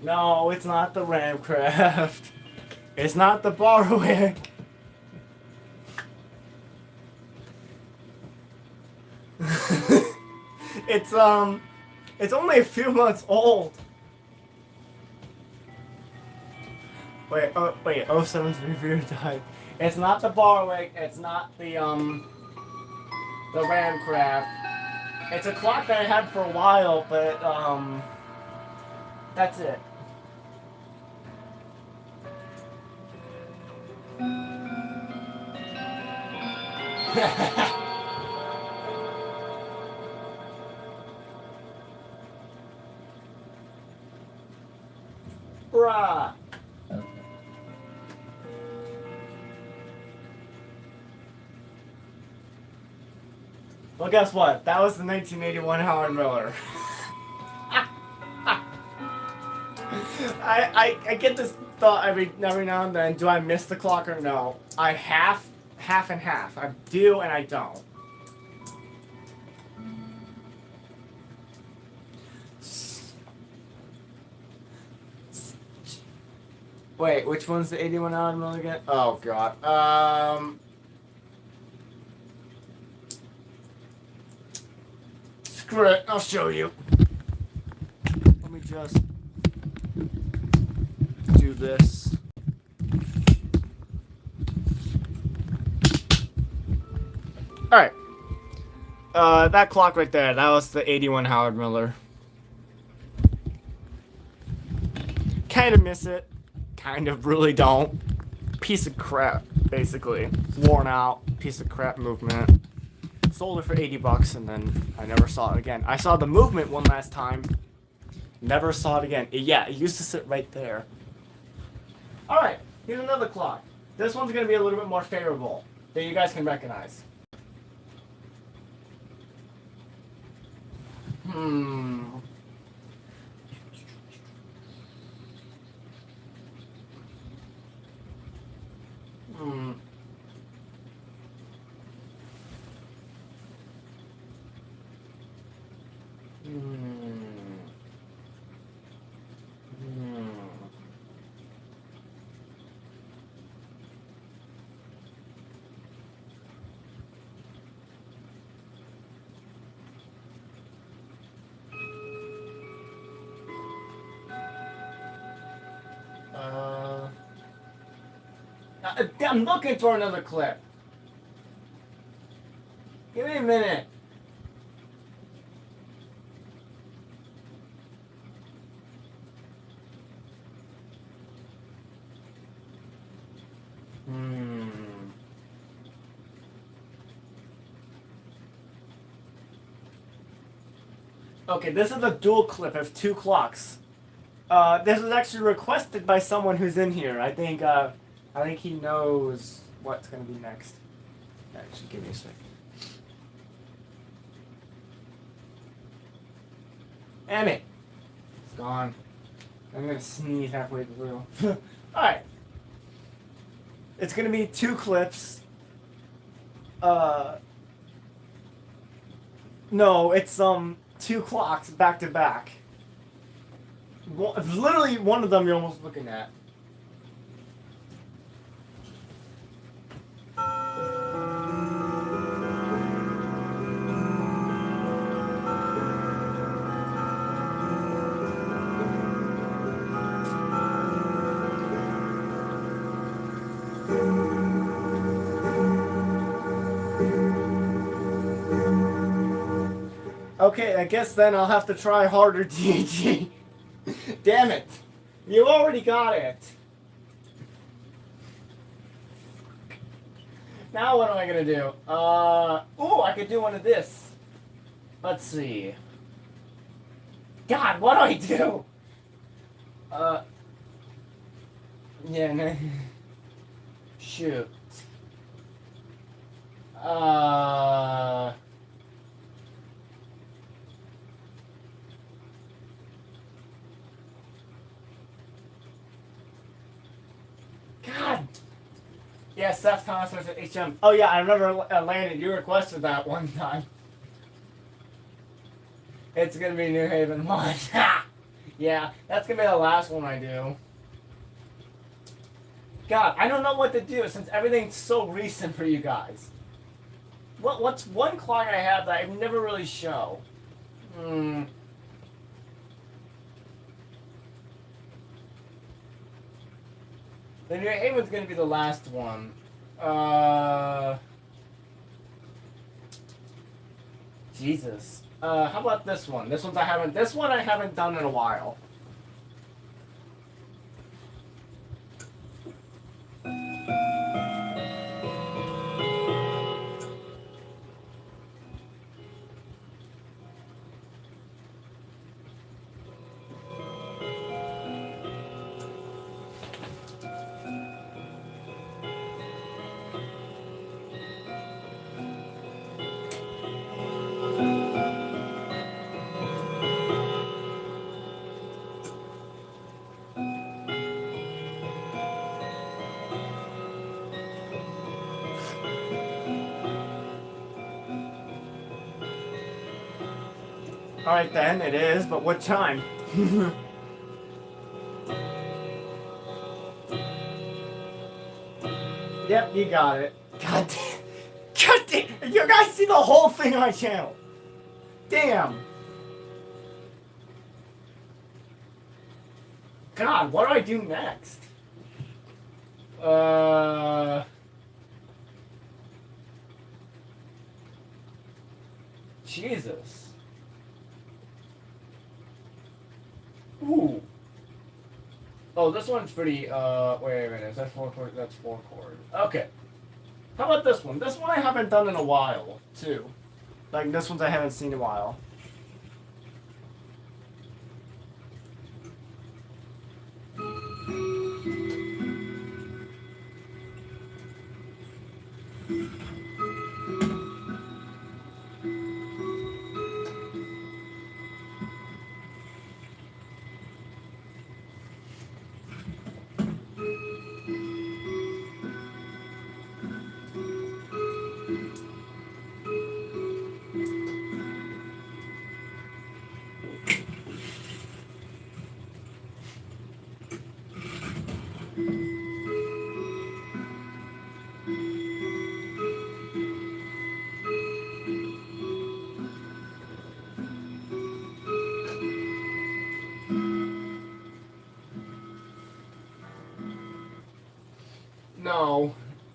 No, it's not the Ramcraft. It's not the Borwick. It's only a few months old. Wait, 07's review died. It's not the Borwick, it's not the Ramcraft. It's a clock that I had for a while, but that's it. Bruh. Well, guess what? That was the 1981 Howard Miller. I get this thought every now and then. Do I miss the clock or no? I half and half. I do and I don't. Wait, which one's the 81 Howard Miller again? Oh god. Screw it. I'll show you. Let me just do this. Alright. That clock right there, that was the 81 Howard Miller. Kind of miss it. Kind of really don't. Piece of crap, basically. Worn out, piece of crap movement. Sold it for $80 and then I never saw it again. I saw the movement one last time. Never saw it again. Yeah, it used to sit right there. Alright, here's another clock. This one's going to be a little bit more favorable that you guys can recognize. Mm. I'm looking for another clip. Give me a minute. Okay, this is a dual clip of 2 clocks. This was actually requested by someone who's in here. I think he knows what's gonna be next. Actually, give me a second. Damn it! It's gone. I'm gonna sneeze halfway through. Alright. It's gonna be 2 clips. No, it's 2 clocks back to back. Literally one of them you're almost looking at. Okay, I guess then I'll have to try harder, DG. Damn it. You already got it. Now what am I gonna do? Ooh, I could do one of this. Let's see. God, what do I do? Yeah, no. Shoot. God. Yeah, Seth Thomas was at HM. Oh yeah, I remember Landon. You requested that one time. It's gonna be New Haven 1. Yeah, that's gonna be the last one I do. God, I don't know what to do since everything's so recent for you guys. What's one clock I have that I never really show? The New Haven's gonna be the last one. Jesus. How about this one? This one I haven't done in a while. Alright then, it is, but what time? Yep, you got it. God damn. God damn. You guys see the whole thing on my channel. Damn. God, what do I do next? Jesus. Ooh. Oh, this one's pretty, wait a minute, is that 4 chord? That's 4 chord. Okay. How about this one? This one I haven't done in a while, too. Like, this one's I haven't seen in a while.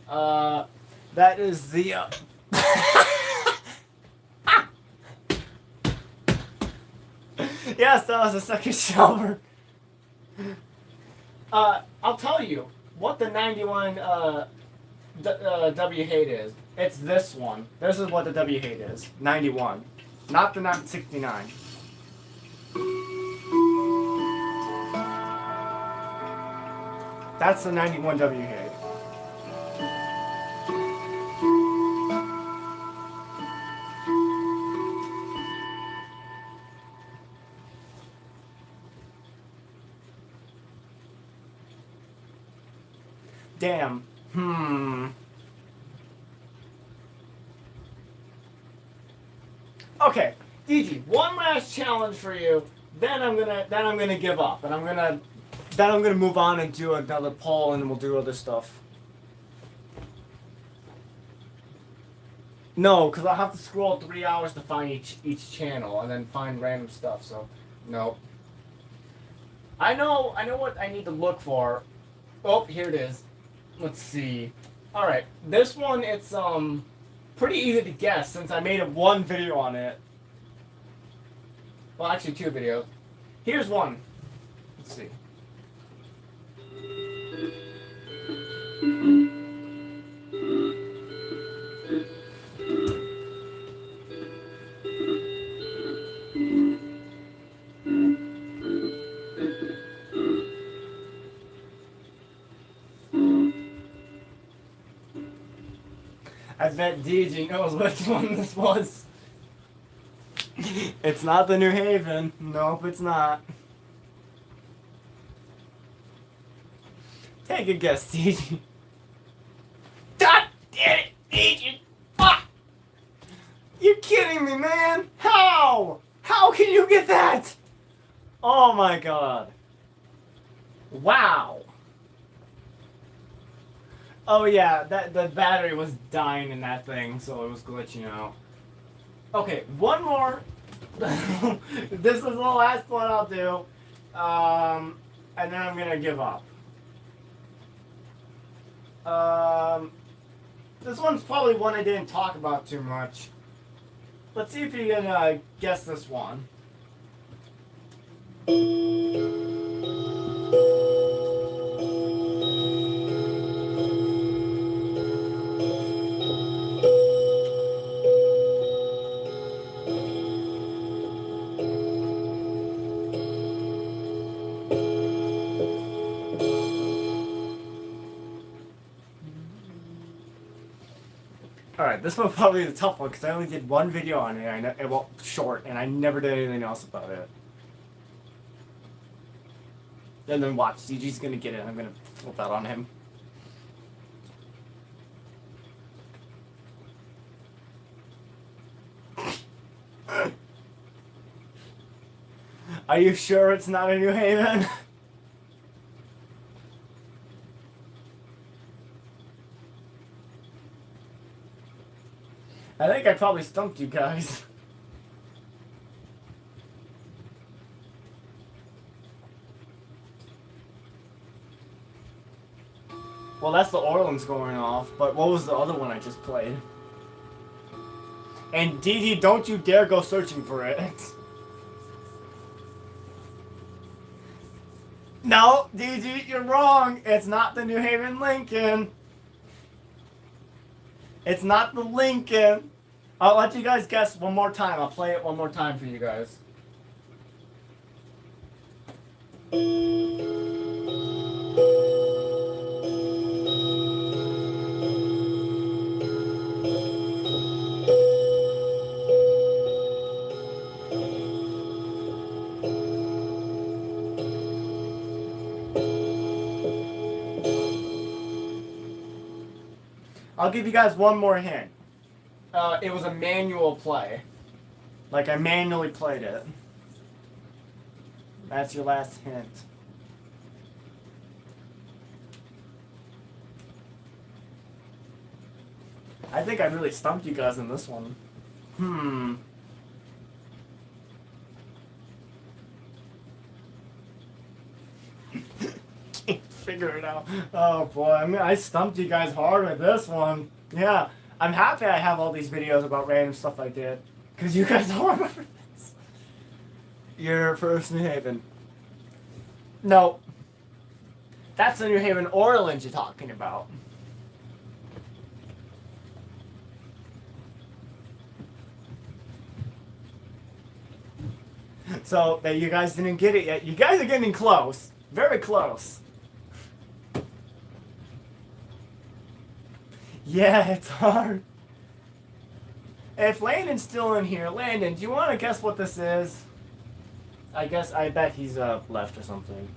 That is the. Yes, that was the second shower. I'll tell you what the 91 W hate is. It's this one. This is what the W hate is. 91. Not the 69. That's the 91 W hate. Damn. Okay, DG, one last challenge for you. Then I'm gonna give up, and I'm gonna move on and do another poll, and then we'll do other stuff. No, because I'll have to scroll 3 hours to find each channel, and then find random stuff. So, no. I know what I need to look for. Oh, here it is. Let's see. All right, this one it's pretty easy to guess since I made one video on it. Well, actually 2 videos. Here's one. Let's see. I bet DG knows which one this was. It's not the New Haven. Nope, it's not. Take a guess, DG. God damn it, DG! Fuck! You're kidding me, man! How? How can you get that? Oh my god. Wow. Oh yeah, the battery was dying in that thing, so it was glitching out. Okay, one more. This is the last one I'll do. And then I'm gonna give up. This one's probably one I didn't talk about too much. Let's see if you can guess this one. Alright, this one's probably the tough one because I only did one video on it, well, short, and I never did anything else about it. And then watch, DG's gonna get it, I'm gonna flip out on him. Are you sure it's not a New Haven? I think I probably stumped you guys. Well, that's the Orleans going off, but what was the other one I just played? And DD, don't you dare go searching for it. No, DG, you're wrong. It's not the New Haven Lincoln. It's not the Lincoln. I'll let you guys guess one more time. I'll play it one more time for you guys. I'll give you guys one more hint. It was a manual play. Like I manually played it. That's your last hint. I think I really stumped you guys in this one. figure it out. Oh boy, I mean, I stumped you guys hard with this one. Yeah, I'm happy I have all these videos about random stuff I did. Because you guys don't remember this. Your first New Haven. No. That's the New Haven Orleans you're talking about. So, that you guys didn't get it yet. You guys are getting close. Very close. Yeah, it's hard. If Landon's still in here, Landon, do you want to guess what this is? I bet he's left or something.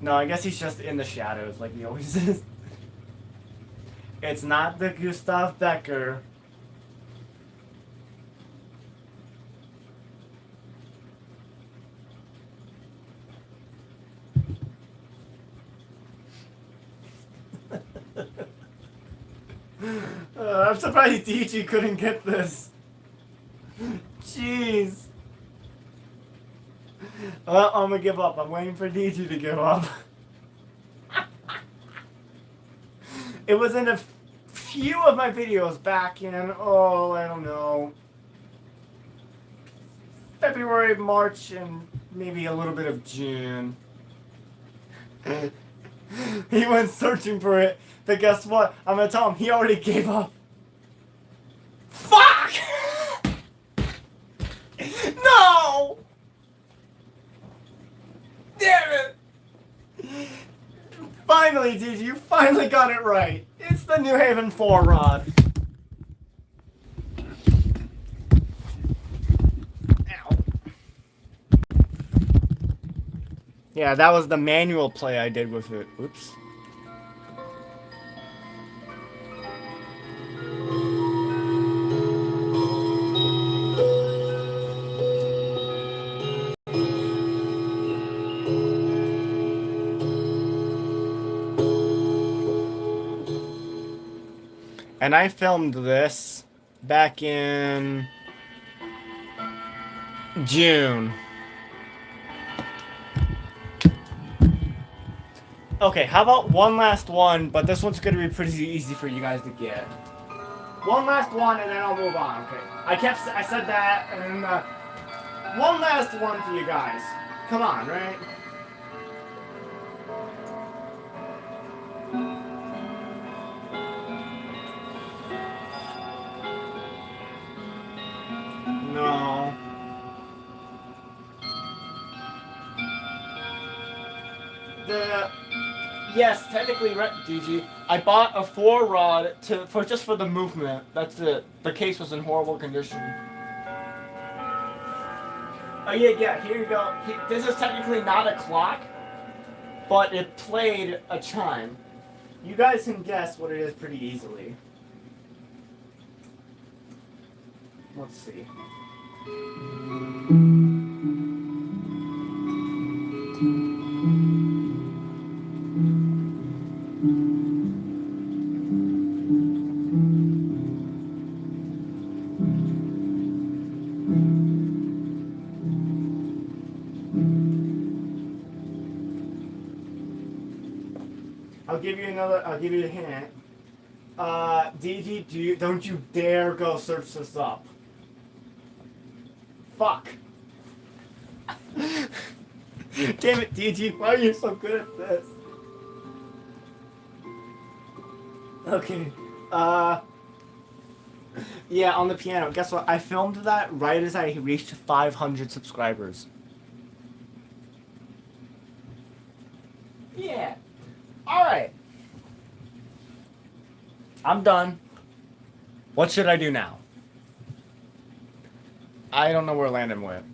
No, I guess he's just in the shadows like he always is. It's not the Gustav Becker. I'm surprised DG couldn't get this. Jeez. Well, I'm gonna give up. I'm waiting for DG to give up. It was in a few of my videos back in, oh, I don't know, February, March, and maybe a little bit of June. He went searching for it, but guess what? I'm gonna tell him he already gave up. Fuck! No! Damn it! Finally, DG, you finally got it right. It's the New Haven 4 rod. Ow. Yeah, that was the manual play I did with it. Oops. And I filmed this back in June. Okay, how about one last one, but this one's gonna be pretty easy for you guys to get. One last one, and then I'll move on. Okay, I said that, and then one last one for you guys. Come on, right? No. Yes, technically, GG. I bought a 4 rod just for the movement. That's it. The case was in horrible condition. Oh yeah. Here you go. This is technically not a clock, but it played a chime. You guys can guess what it is pretty easily. Let's see. I'll give you a hint. DG, don't you dare go search this up. Fuck. Damn it, DG, why are you so good at this? Okay, yeah, on the piano. Guess what? I filmed that right as I reached 500 subscribers. Yeah. Alright. I'm done. What should I do now? I don't know where Landon went.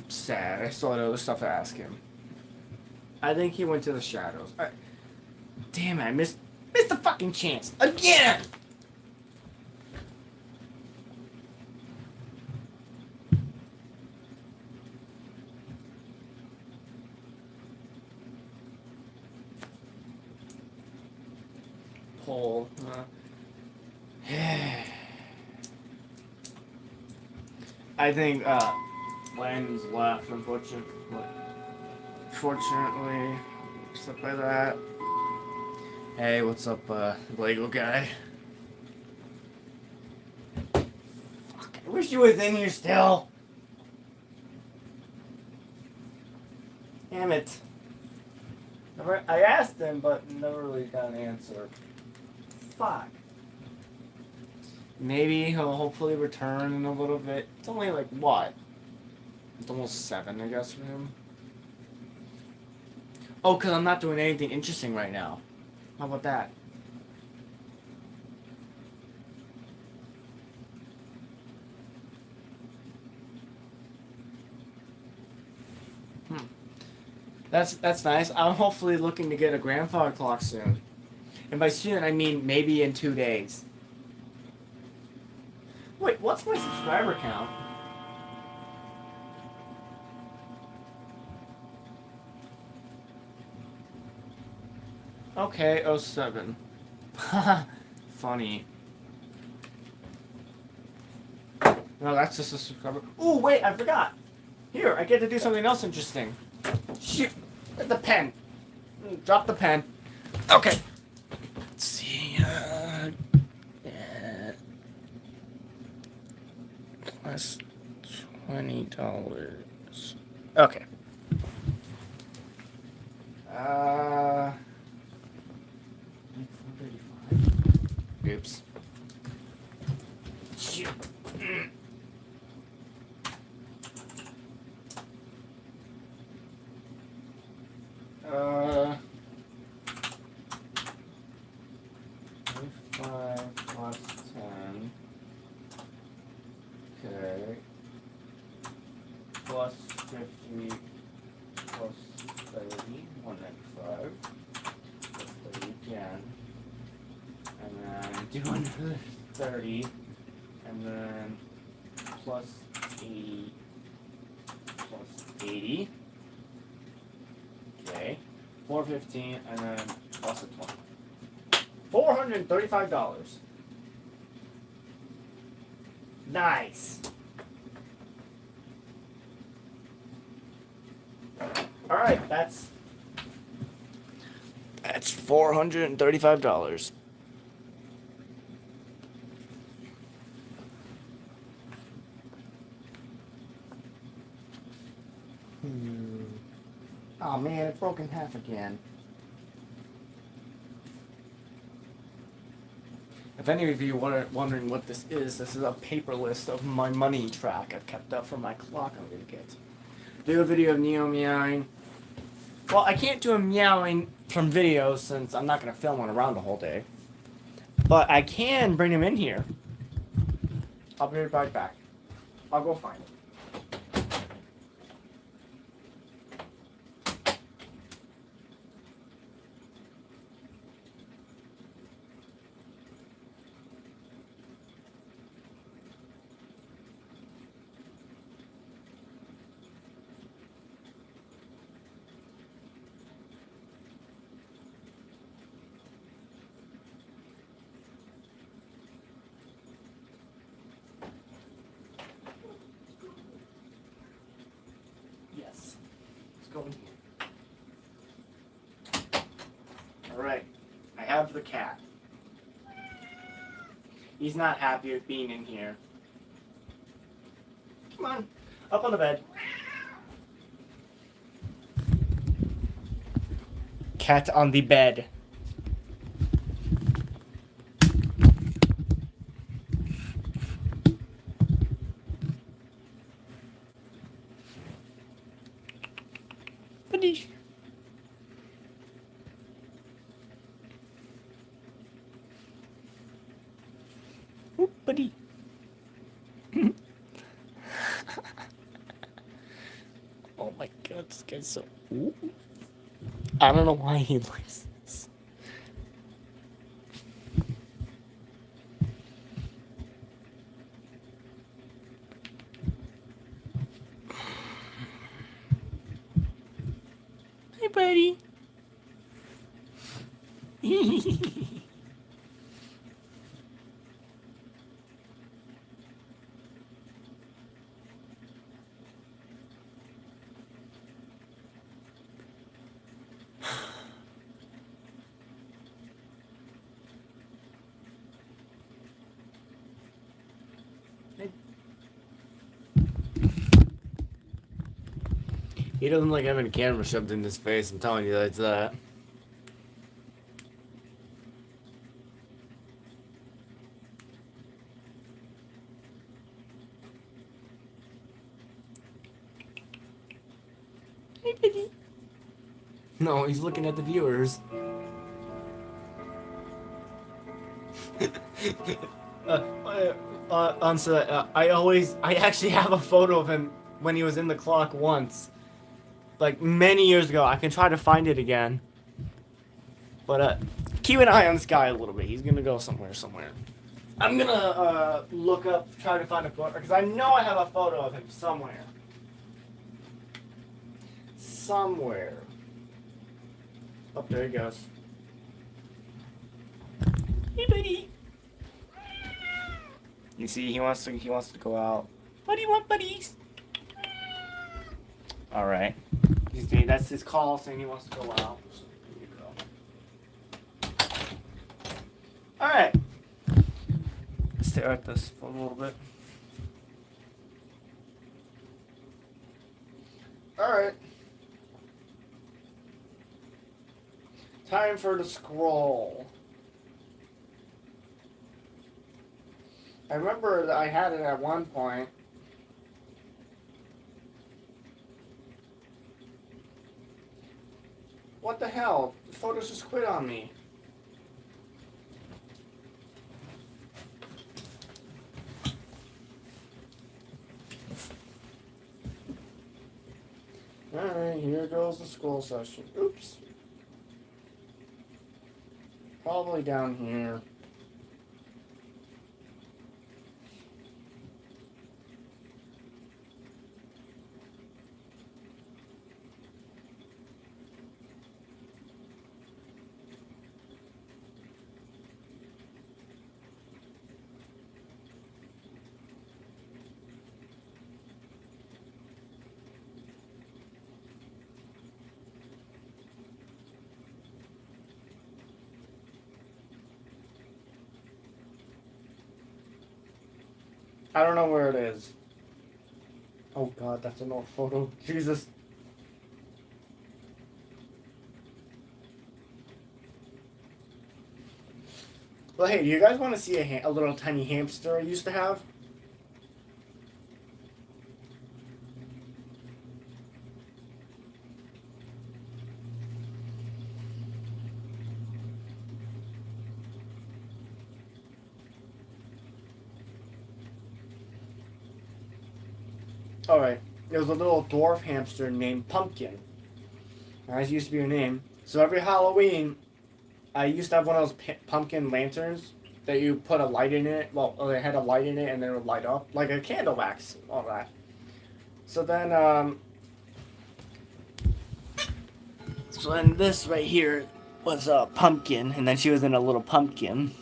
Sad. I still had other stuff to ask him. I think he went to the shadows. Damn it, I missed the fucking chance. Again! Pull. I think Landon's left, unfortunately. Stuff like that. Hey, what's up, Lego guy? Fuck, I wish you was in here still. Damn it. I asked him, but never really got an answer. Fuck. Maybe he'll hopefully return in a little bit. It's only like, what? It's almost 7, I guess, for him. Oh, because I'm not doing anything interesting right now. How about that? That's nice. I'm hopefully looking to get a grandfather clock soon. And by soon, I mean maybe in 2 days. Wait, what's my subscriber count? Okay, 07. Funny. No, that's just a subscriber. Ooh, wait, I forgot. Here, I get to do something else interesting. Shoot, the pen. Drop the pen. Okay. Let's see. Plus $20. Okay. Oops. Shoot. Uh, 25 plus 10. Okay. Plus 50 plus 30, 195. Plus 30 again. And then 230. And then plus 80. Plus 80. Okay. 415 and then plus a 20. $435. Nice. All right, that's $435. Oh man, it broke in half again. If any of you are wondering what this is a paper list of my money track I've kept up for my clock I'm gonna get. Do a video of Neo meowing. Well, I can't do him meowing from videos since I'm not gonna film one around the whole day. But I can bring him in here. I'll be right back. I'll go find him. Yes. Let's go in here. Alright. I have the cat. He's not happy with being in here. Come on. Up on the bed. Cat on the bed. Buddy. Ooh, buddy. Oh my god, this guy's so... Ooh. I don't know why he likes this. Hey, buddy. He doesn't like having a camera shoved in his face. I'm telling you, that's that. Hey, Piggy. No, he's looking at the viewers. I actually have a photo of him when he was in the clock once. Like, many years ago. I can try to find it again. But, keep an eye on this guy a little bit. He's gonna go somewhere. I'm gonna, look up, try to find a photo, because I know I have a photo of him somewhere. Oh, there he goes. Hey, buddy. You see, he wants to go out. What do you want, buddies? All right. That's his call saying he wants to go out. So here you go. All right. Stare at this for a little bit. All right. Time for the scroll. I remember that I had it at one point. What the hell? The photos just quit on me. Alright, here goes the scroll session. Oops. Probably down here. I don't know where it is. Oh god, that's an old photo. Jesus. Well, hey, do you guys want to see a little tiny hamster I used to have? Alright, there was a little dwarf hamster named Pumpkin. That used to be her name. So every Halloween, I used to have one of those pumpkin lanterns that you put a light in it. Well, it had a light in it and then it would light up. Like a candle wax, all that. So then, this right here was a pumpkin, and then she was in a little pumpkin.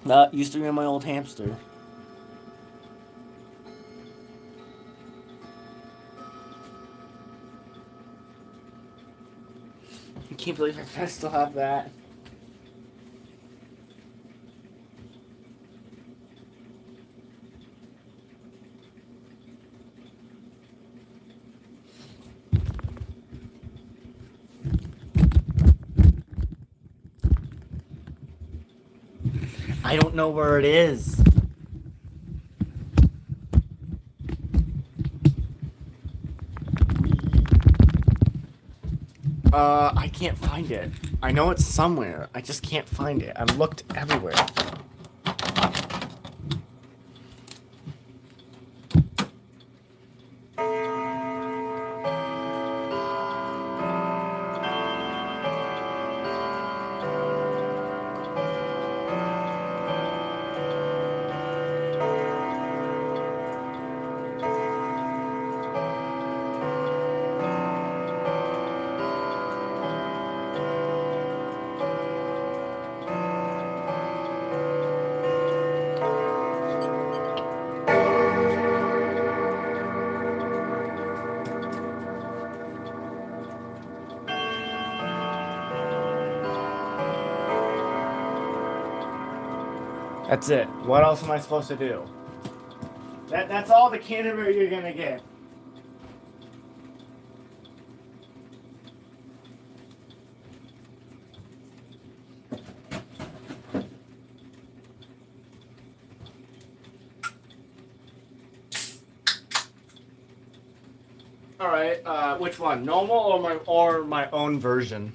That used to be my old hamster. I can't believe I still have that. I don't know where it is. I can't find it. I know it's somewhere. I just can't find it. I've looked everywhere. That's it. What else am I supposed to do? That's all the Canterbury you're gonna get. All right. Which one? Normal or my own version?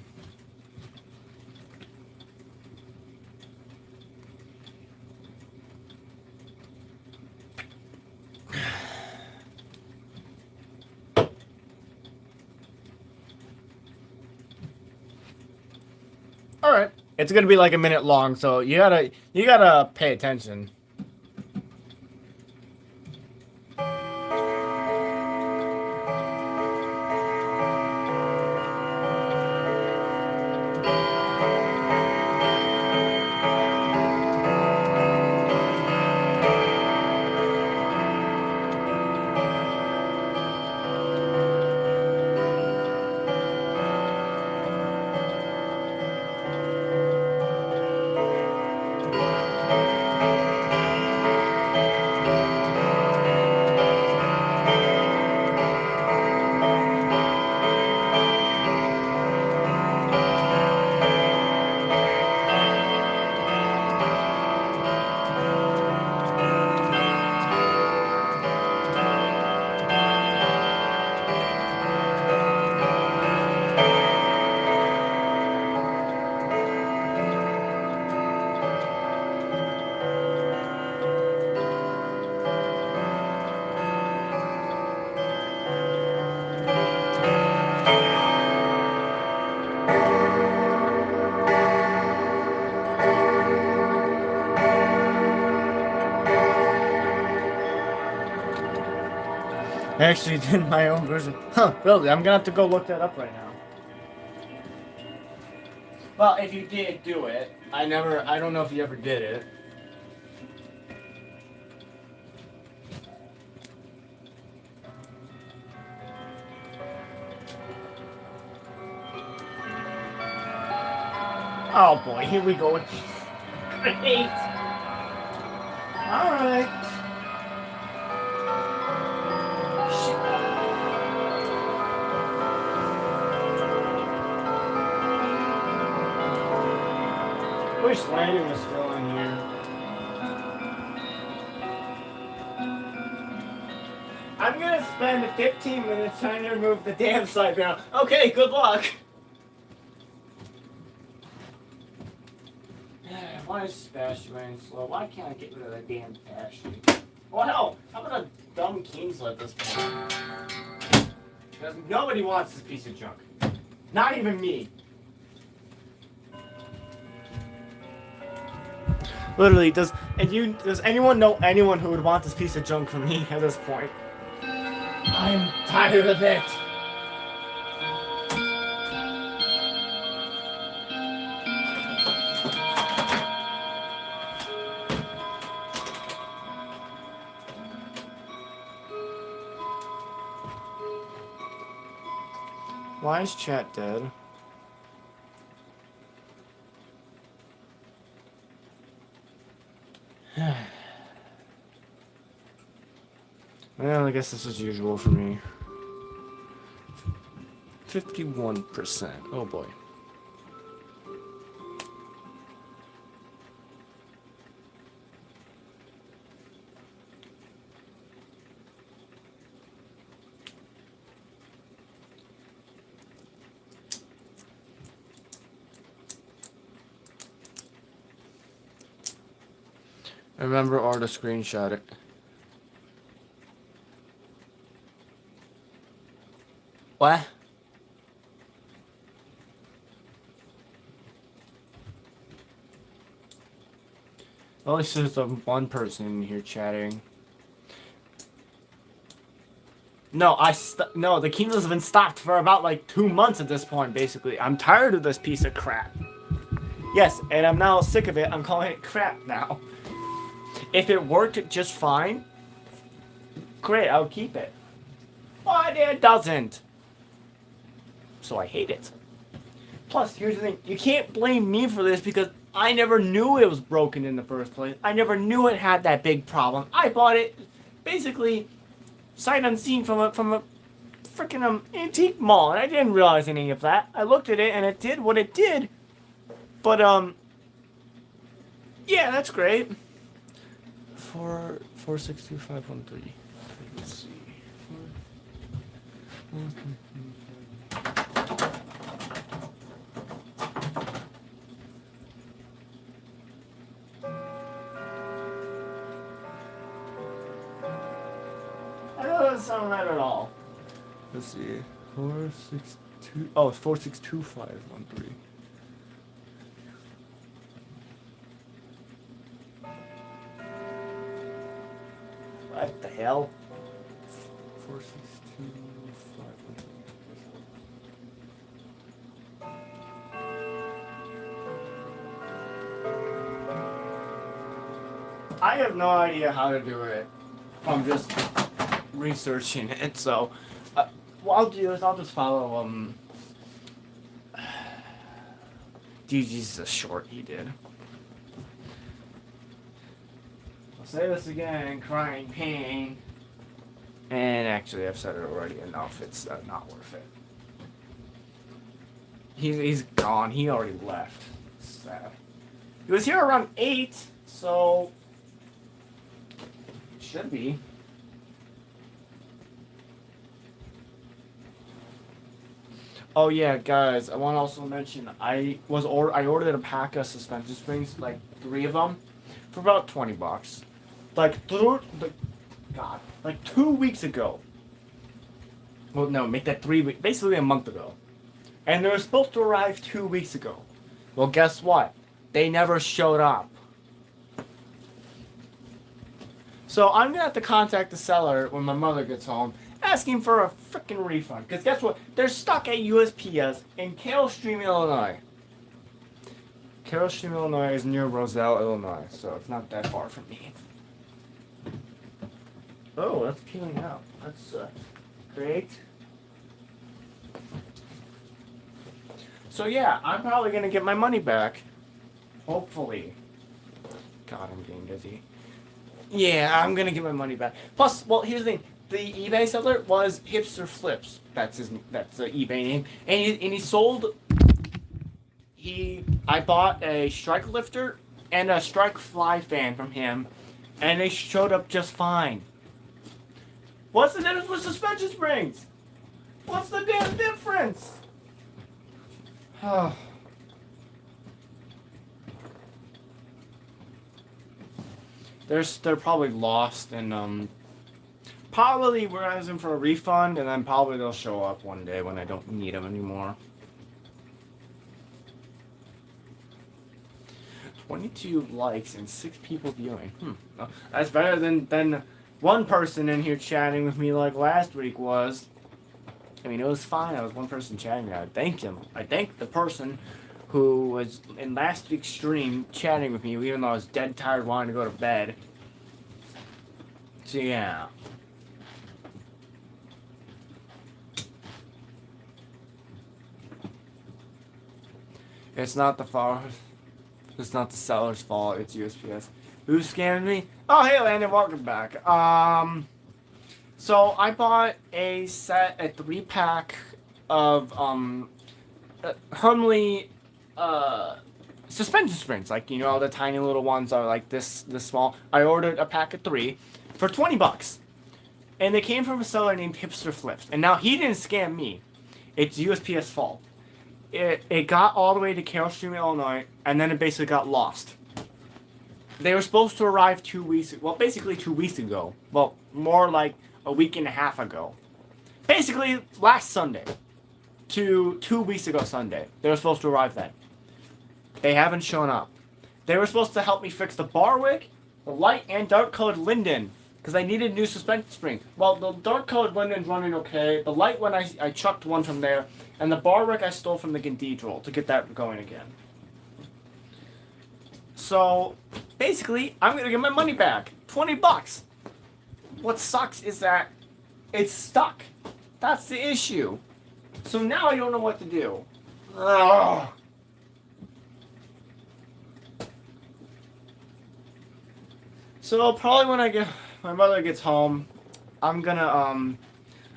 All right. It's gonna be like a minute long, so you gotta pay attention. I actually did my own version. Huh, really? I'm gonna have to go look that up right now. Well, if you did do it, I don't know if you ever did it. Oh boy, here we go. Great. Alright. Wish Landon was still in here. I'm gonna spend 15 minutes trying to remove the damn side panel. Okay, good luck. Why is Sebastian running slow? Why can't I get rid of that damn dash? Well, hell, how about a dumb Kingslet at this point? Because nobody wants this piece of junk. Not even me. Literally, does anyone know anyone who would want this piece of junk from me at this point? I'm tired of it. Why is chat dead? Well, I guess this is usual for me. 51%. Oh boy. Remember or to screenshot it. What? At least there's one person in here chatting. No, no, the Kingdoms have been stopped for about like 2 months at this point, basically. I'm tired of this piece of crap. Yes, and I'm now sick of it. I'm calling it crap now. If it worked just fine, great, I'll keep it. But it doesn't. So I hate it. Plus, here's the thing. You can't blame me for this because I never knew it was broken in the first place. I never knew it had that big problem. I bought it basically sight unseen from a freaking antique mall, and I didn't realize any of that. I looked at it and it did what it did. But yeah, that's great. 462513. Let's see. That doesn't sound right at all. Let's see. 462. Oh, it's 462513. What the hell? 462513. I have no idea how to do it. I'm just researching it, so what I'll do is I'll just follow DG's a short he did. I'll say this again, crying pain. And actually I've said it already enough, it's not worth it. He's gone, he already left. It's sad. He was here around 8, so should be. Oh yeah, guys, I want to also mention I ordered a pack of suspension springs, like 3 of them, for about $20. Like 2 weeks ago. Well, no, make that 3 weeks, basically a month ago, and they were supposed to arrive 2 weeks ago. Well, guess what? They never showed up. So I'm gonna have to contact the seller when my mother gets home, asking for a freaking refund. Because guess what? They're stuck at USPS in Carroll Stream, Illinois. Carroll Stream, Illinois is near Roselle, Illinois, so it's not that far from me. Oh, that's peeling out. That's great. So yeah, I'm probably gonna get my money back. Hopefully. God, I'm getting dizzy. Yeah, I'm gonna get my money back. Plus, well, here's the thing: the eBay seller was Hipster Flips. That's the eBay name, and he sold. I bought a strike lifter and a strike fly fan from him, and they showed up just fine. What's the difference with suspension springs? What's the damn difference? They're probably lost, and probably we're asking for a refund, and then probably they'll show up one day when I don't need them anymore. 22 likes and 6 people viewing. That's better than one person in here chatting with me like last week was. I mean, it was fine. I was one person chatting. I thanked him. I thanked the person who was in last week's stream chatting with me, even though I was dead tired wanting to go to bed. So yeah. It's not the seller's fault. It's USPS. Who scammed me? Oh, hey, Landon, welcome back. So I bought a 3-pack of Humley suspension springs, like, you know, the tiny little ones are like this small. I ordered a pack of 3 for $20, and they came from a seller named Hipster Flips. And now he didn't scam me; it's USPS fault. It got all the way to Carroll Stream, Illinois, and then it basically got lost. They were supposed to arrive 2 weeks. Well, basically 2 weeks ago. Well, more like a week and a half ago. Basically last Sunday to 2 weeks ago Sunday. They were supposed to arrive then. They haven't shown up. They were supposed to help me fix the bar wick, the light, and dark colored linden, because I needed new suspension spring. Well, the dark colored linden's running okay. The light one, I chucked one from there, and the bar wick I stole from the cathedral to get that going again. So basically, I'm gonna get my money back. $20. What sucks is that it's stuck. That's the issue. So now I don't know what to do. Ugh. So probably when my mother gets home, I'm gonna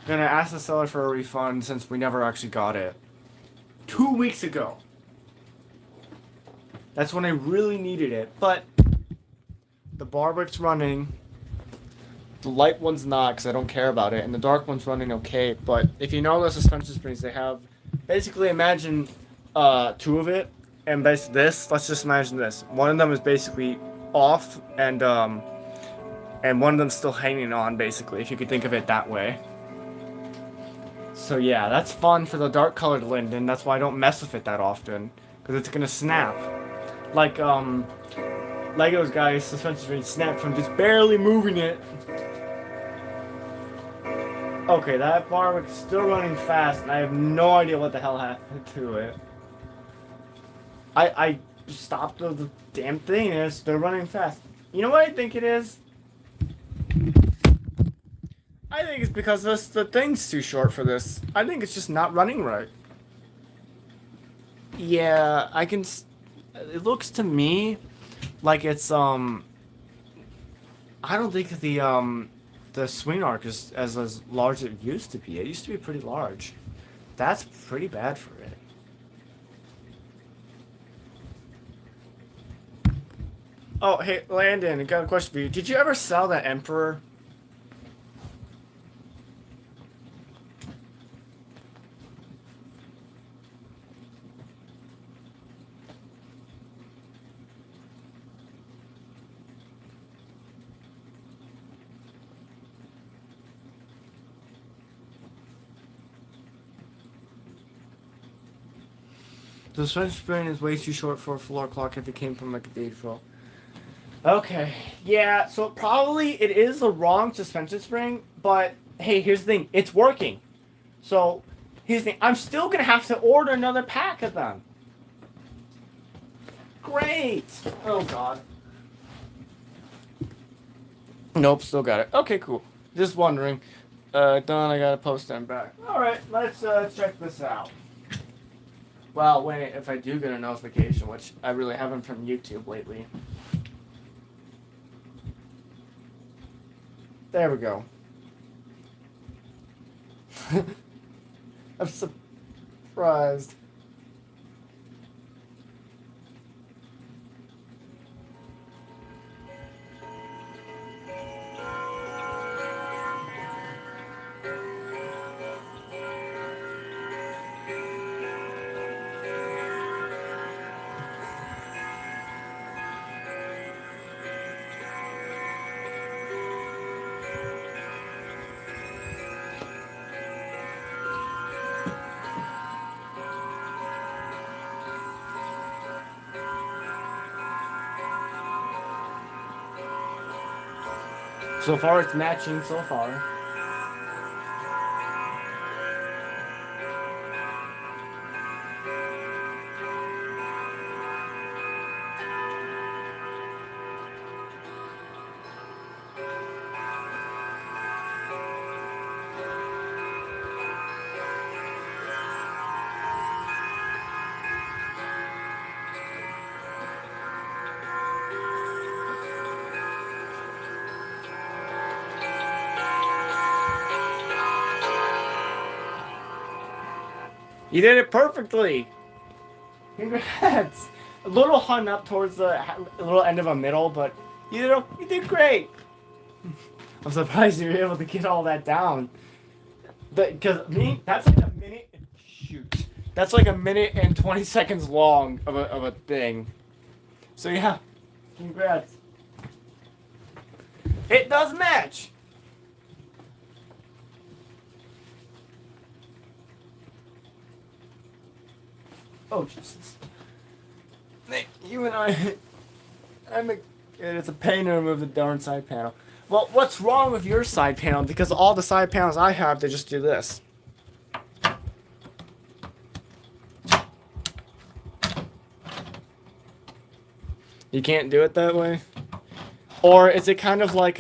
ask the seller for a refund since we never actually got it. 2 weeks ago. That's when I really needed it, but the bar wick's running. The light one's not because I don't care about it, and the dark one's running okay. But if you know the suspension springs, they have basically imagine two of it, and basically this. Let's just imagine this. One of them is basically off, and one of them's still hanging on. Basically, if you could think of it that way. So yeah, that's fun for the dark colored Linden. That's why I don't mess with it that often, because it's gonna snap. Like Legos guys suspension spring snapped from just barely moving it. Okay, that bar was still running fast, and I have no idea what the hell happened to it. I stopped the damn thing, and it's still running fast. You know what I think it is? I think it's because the thing's too short for this. I think it's just not running right. Yeah, I can. It looks to me like it's I don't think the swing arc is as large as it used to be. It used to be pretty large. That's pretty bad for it. Oh, hey, Landon, I got a question for you. Did you ever sell that Emperor? The suspension spring is way too short for a floor clock if it came from a cathedral. Okay, yeah, so probably it is the wrong suspension spring, but hey, here's the thing, it's working. So, here's the thing, I'm still gonna have to order another pack of them. Great! Oh god. Nope, still got it. Okay, cool. Just wondering. Done, I gotta post them back. Alright, let's check this out. Well, wait, if I do get a notification, which I really haven't from YouTube lately. There we go. I'm surprised. So far, it's matching so far. You did it perfectly. Congrats. A little hung up towards the little end of a middle, but you did great. I'm surprised you were able to get all that down. Because that's like a minute. Shoot, that's like a minute and 20 seconds long of a thing. So yeah, congrats. It does match. Oh, Jesus. You and it's a pain to remove the darn side panel. Well, what's wrong with your side panel? Because all the side panels I have, they just do this. You can't do it that way? Or is it kind of like,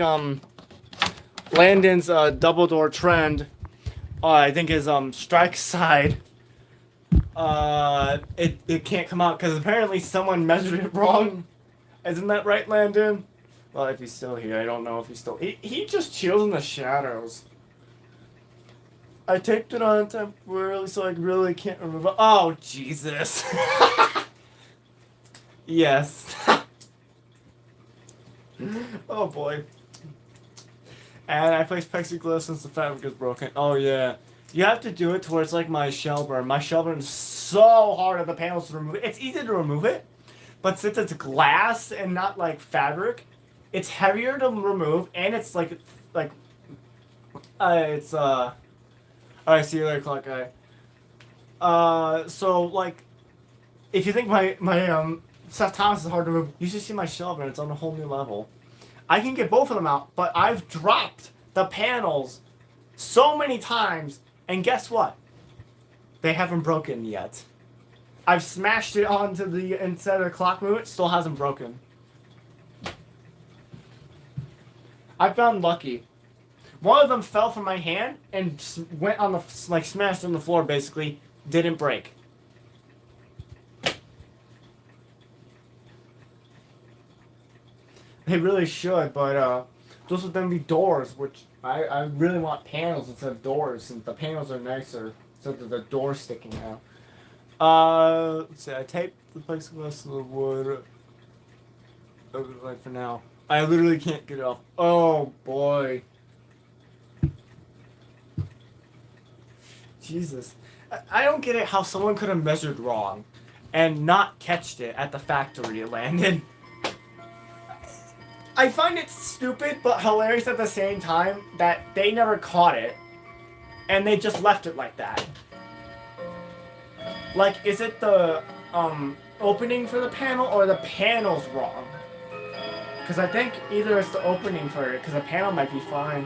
Landon's, double door trend, I think his, strike side, it can't come out because apparently someone measured it wrong. Isn't that right, Landon? Well, if he's still here, I don't know if he's still. He just chills in the shadows. I taped it on temporarily, so I really can't remember. Oh Jesus! Yes. Oh boy. And I placed plexiglass since the fabric is broken. Oh yeah. You have to do it towards like my shell burn. My shell burn is so hard on the panels to remove it. It's easy to remove it, but since it's glass and not like fabric, it's heavier to remove and it's like it's alright, see you later, clock guy. So like if you think my Seth Thomas is hard to remove, you should see my shell burn. It's on a whole new level. I can get both of them out, but I've dropped the panels so many times, and guess what? They haven't broken yet. I've smashed it onto the instead of the clock movement, still hasn't broken. I've gotten lucky. One of them fell from my hand and went on the like smashed on the floor. Basically, didn't break. They really should, but those would then be doors, which I really want panels instead of doors, since the panels are nicer instead of the door sticking out. Let's see, I taped the plexiglass to the wood. Like for now. I literally can't get it off. Oh boy. Jesus. I don't get it how someone could have measured wrong and not catched it at the factory it landed. I find it stupid but hilarious at the same time that they never caught it and they just left it like that. Like, is it the opening for the panel or the panel's wrong? Because I think either it's the opening for it, because the panel might be fine.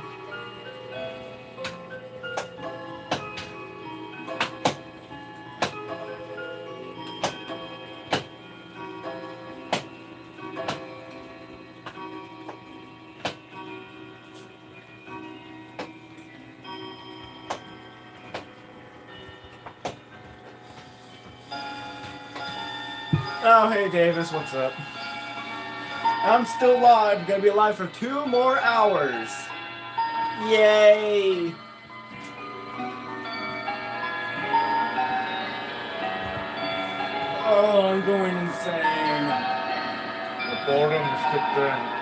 Oh, hey Davis, what's up? I'm still live. I'm gonna be alive for 2 more hours. Yay! Oh, I'm going insane. The boredom's kicked in.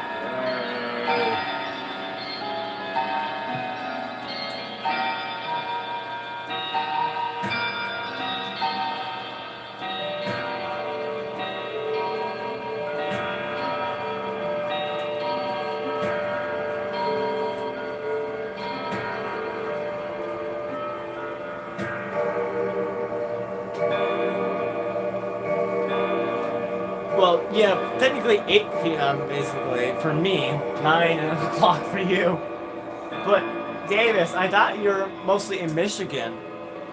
Well, yeah, technically 8 p.m. basically for me, 9 o'clock for you. But Davis, I thought you're mostly in Michigan,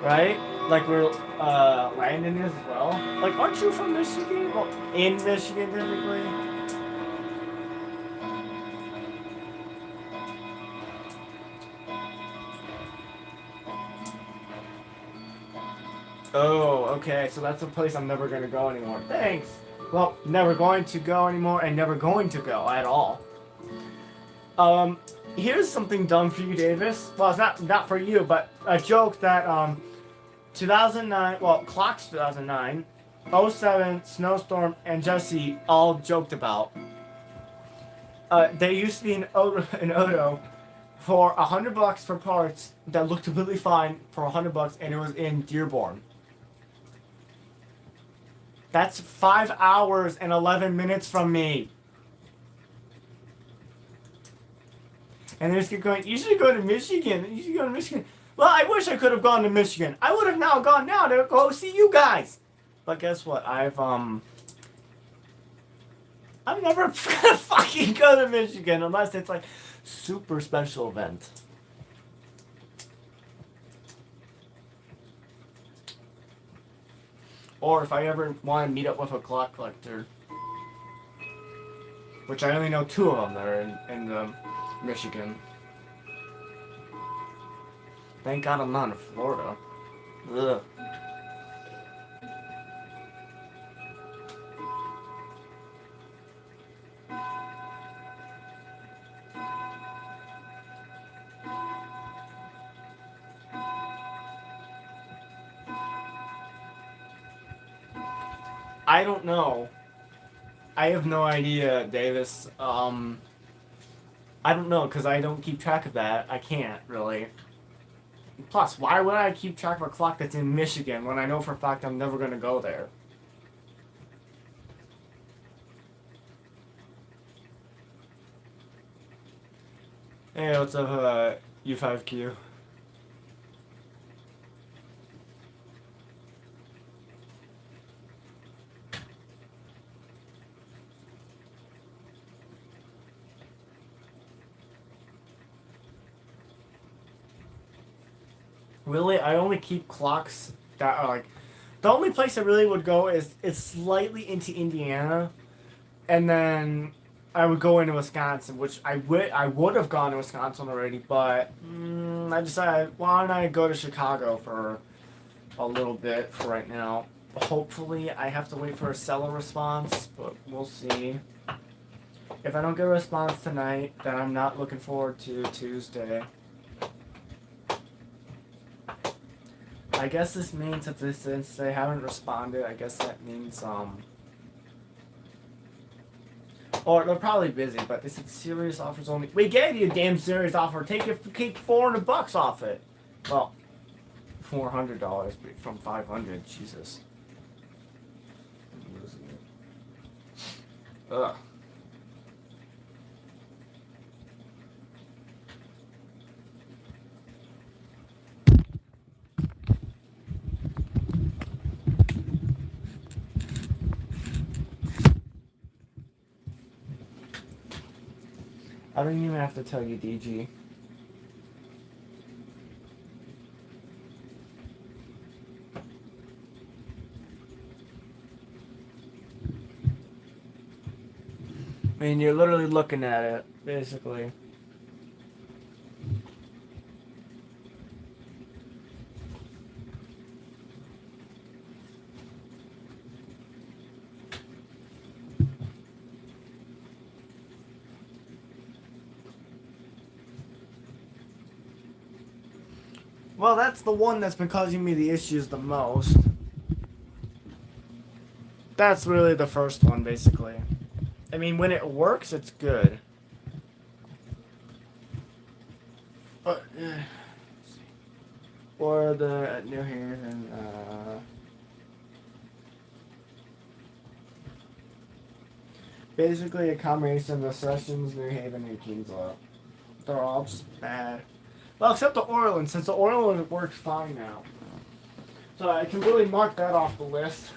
right? Like we're Landon is as well. Like, aren't you from Michigan? Well, in Michigan technically. Oh, okay. So that's a place I'm never gonna go anymore. Thanks. Well, never going to go anymore, and never going to go at all. Here's something dumb for you, Davis. Well, it's not for you, but a joke that 2009. Well, Clocks 2009, '07, Snowstorm, and Jesse all joked about. There used to be an Odo for $100 for parts that looked completely fine for $100, and it was in Dearborn. That's 5 hours and 11 minutes from me. And they just keep going, you should go to Michigan. You should go to Michigan. Well, I wish I could have gone to Michigan. I would have now gone now to go see you guys. But guess what? I'm never gonna fucking go to Michigan unless it's like super special event. Or if I ever want to meet up with a clock collector. Which I only know 2 of them that are in Michigan. Thank God I'm not in Florida. Ugh. I don't know. I have no idea, Davis. I don't know, because I don't keep track of that. I can't, really. Plus, why would I keep track of a clock that's in Michigan when I know for a fact I'm never going to go there? Hey, what's up, U5Q? Really, I only keep clocks that are like... The only place I really would go is slightly into Indiana, and then I would go into Wisconsin, which I would have gone to Wisconsin already, but I decided, why don't I go to Chicago for a little bit for right now. Hopefully, I have to wait for a seller response, but we'll see. If I don't get a response tonight, then I'm not looking forward to Tuesday. I guess this means that since they haven't responded, I guess that means, or they're probably busy, but they said serious offers only. We gave you a damn serious offer. Take $400 off it. Well, $400 from $500. Jesus. I'm losing it. Ugh. I don't even have to tell you, DG. I mean, you're literally looking at it, basically. Well, that's the one that's been causing me the issues the most. That's really the first one, basically. I mean, when it works, it's good. But, or the New Haven, basically a combination of the Sessions, New Haven, and Kingsland. They're all just bad. Well, except the Orland, since the Orland works fine now. So I can really mark that off the list.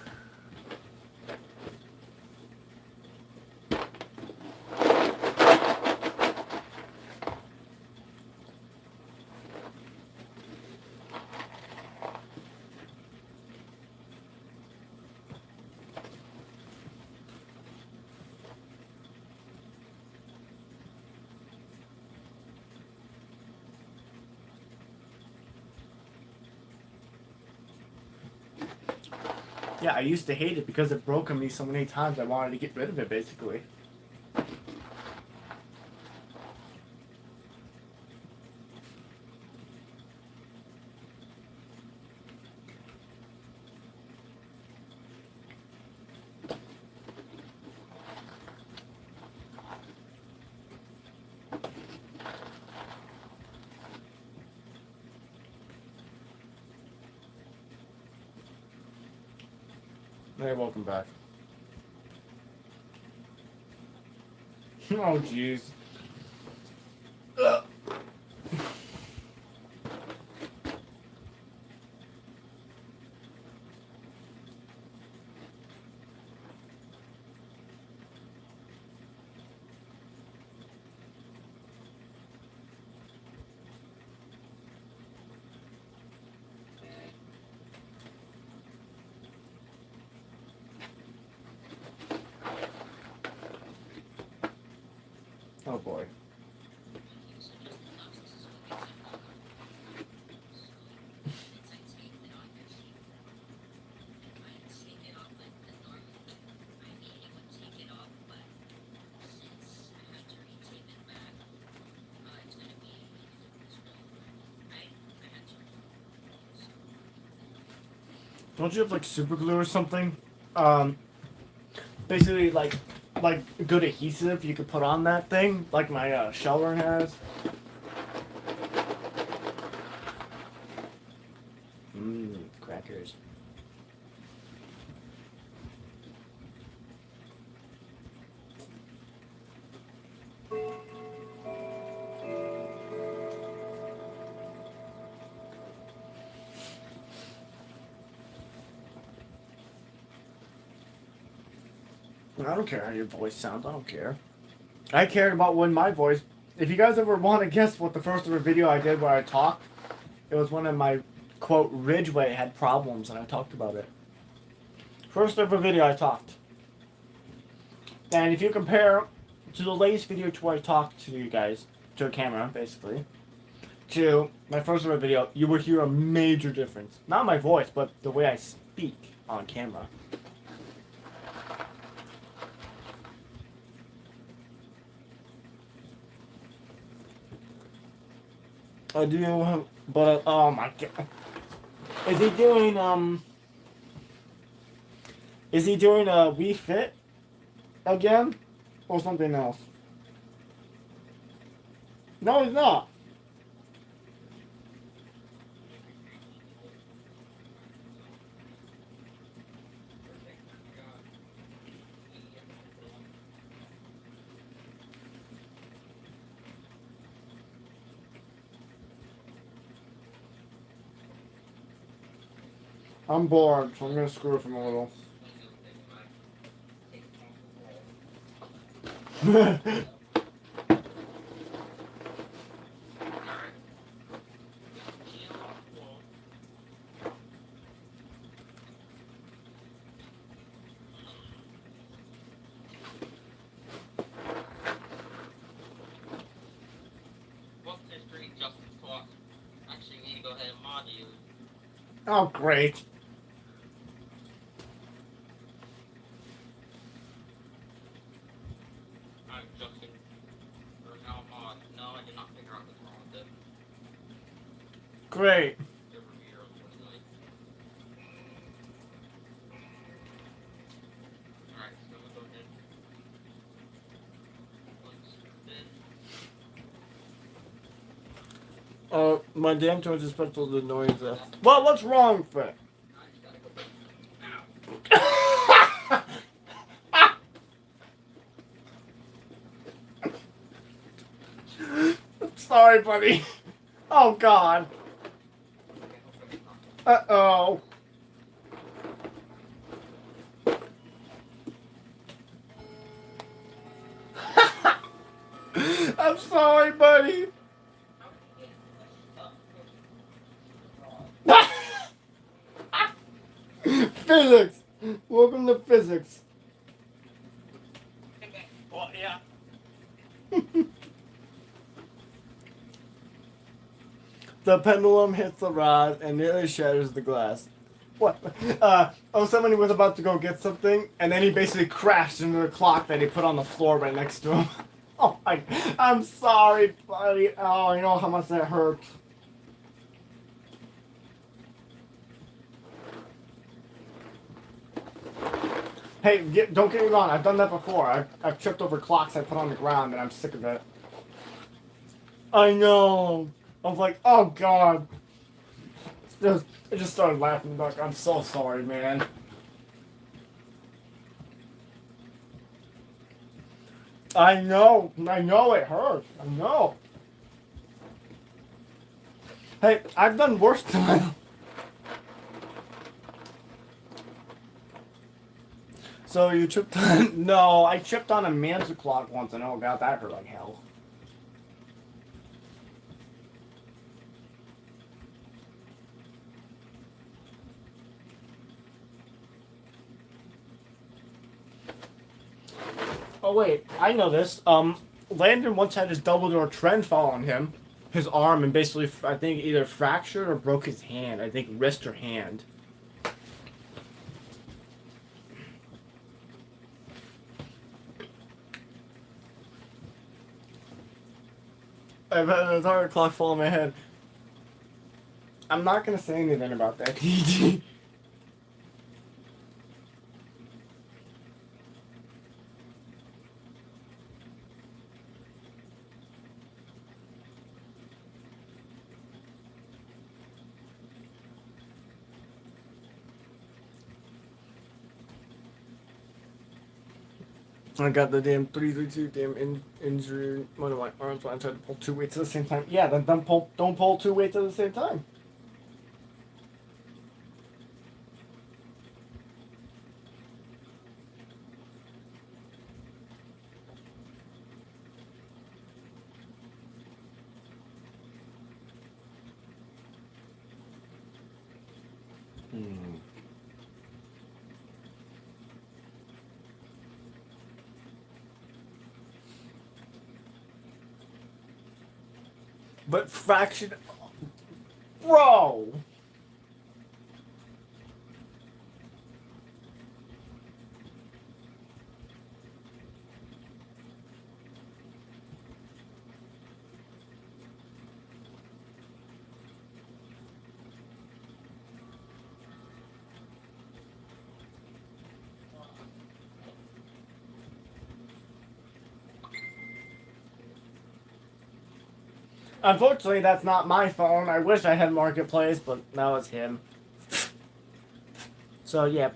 Yeah, I used to hate it because it broke on me so many times I wanted to get rid of it, basically. Hey, welcome back. Oh, jeez. Oh boy. Don't you have like super glue or something? Basically like like good adhesive you could put on that thing, like my shower has. Crackers. I don't care how your voice sounds. I don't care. I cared about when my voice. If you guys ever want to guess what the first ever video I did where I talked, it was when my quote Ridgeway had problems and I talked about it. First ever video I talked. And if you compare to the latest video to where I talked to you guys, to a camera basically, to my first ever video, you will hear a major difference. Not my voice, but the way I speak on camera. I do, but oh my god. Is he doing Is he doing a Wii Fit again? Or something else? No, he's not. I'm bored, so I'm gonna screw with him a little. Actually, we need to go ahead and mod you. Oh, great. I'm Justin. We're now mod. No, I did not figure out what's wrong with it. Great. There were zeros, unfortunately. Alright, so we'll go ahead. My damn toes is special to the noise. Well, what's wrong with it? I'm sorry, buddy. Oh, God. Uh-oh. I'm sorry, buddy. Physics. Welcome to physics. Well, yeah. The pendulum hits the rod and nearly shatters the glass. What? Somebody was about to go get something, and then he basically crashed into the clock that he put on the floor right next to him. Oh, I'm sorry, buddy. Oh, you know how much that hurt. Hey, don't get me wrong. I've done that before. I've tripped over clocks I put on the ground, and I'm sick of it. I know. I was like, oh, God. I just started laughing. Like, I'm so sorry, man. I know it hurts. I know. Hey, I've done worse than that. So you tripped on... No, I tripped on a man's clock once, and oh god, that hurt like hell. Oh wait, I know this. Landon once had his double door trend fall on him, his arm, and basically, I think either fractured or broke his hand. I think wrist or hand. I've had an entire clock fall on my head. I'm not gonna say anything about that. I got the damn 332 damn injury. One of my arms when I tried to pull two weights at the same time. Yeah, then don't pull two weights at the same time. But fraction, bro. Unfortunately, that's not my phone. I wish I had Marketplace, but now it's him. So, yeah.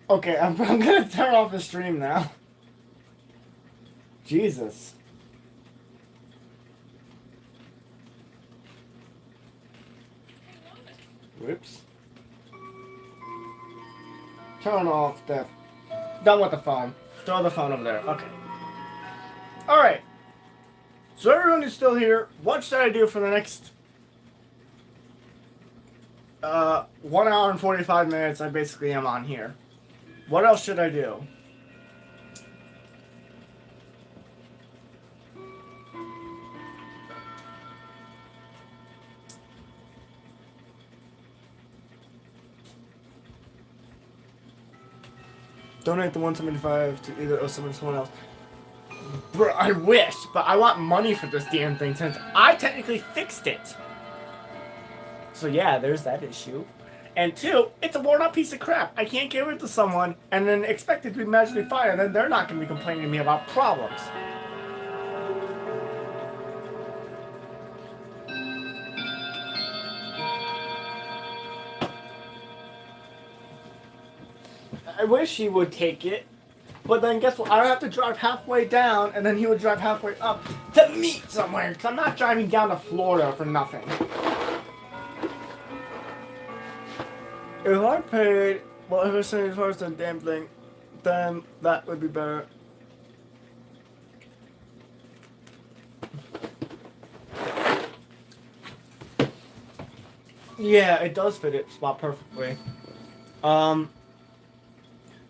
Okay, I'm gonna turn off the stream now. Jesus. Whoops. Turn off the... Done with the phone. Throw the phone over there. Okay. Alright. So everyone who's still here, what should I do for the next 1 hour and 45 minutes I basically am on here? What else should I do? Donate the 175 to either or someone else. Bro, I wish, but I want money for this damn thing since I technically fixed it. So yeah, there's that issue. And two, it's a worn out piece of crap. I can't give it to someone and then expect it to be magically fine, and then they're not going to be complaining to me about problems. I wish he would take it. But then guess what? I would have to drive halfway down, and then he would drive halfway up to meet somewhere. Because I'm not driving down to Florida for nothing. If I paid, well, if it's as far as the damn thing, then that would be better. Yeah, it does fit it spot perfectly.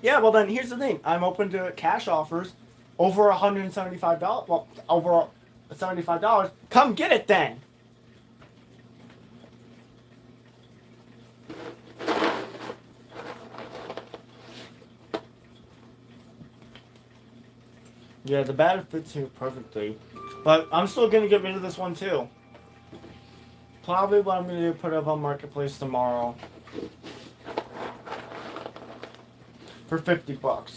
Yeah, well then, here's the thing. I'm open to cash offers over $175. Well, over $75. Come get it then. Yeah, the batter fits here perfectly. But I'm still going to get rid of this one too. Probably what I'm going to do, put it up on Marketplace tomorrow. For $50.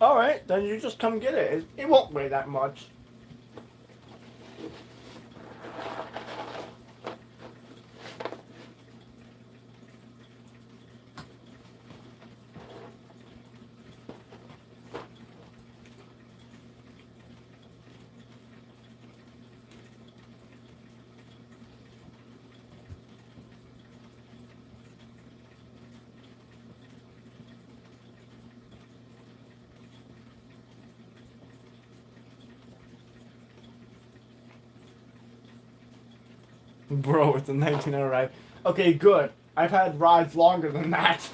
Alright, then you just come get it. It won't weigh that much. Bro, it's a 19-hour ride. Okay, good. I've had rides longer than that.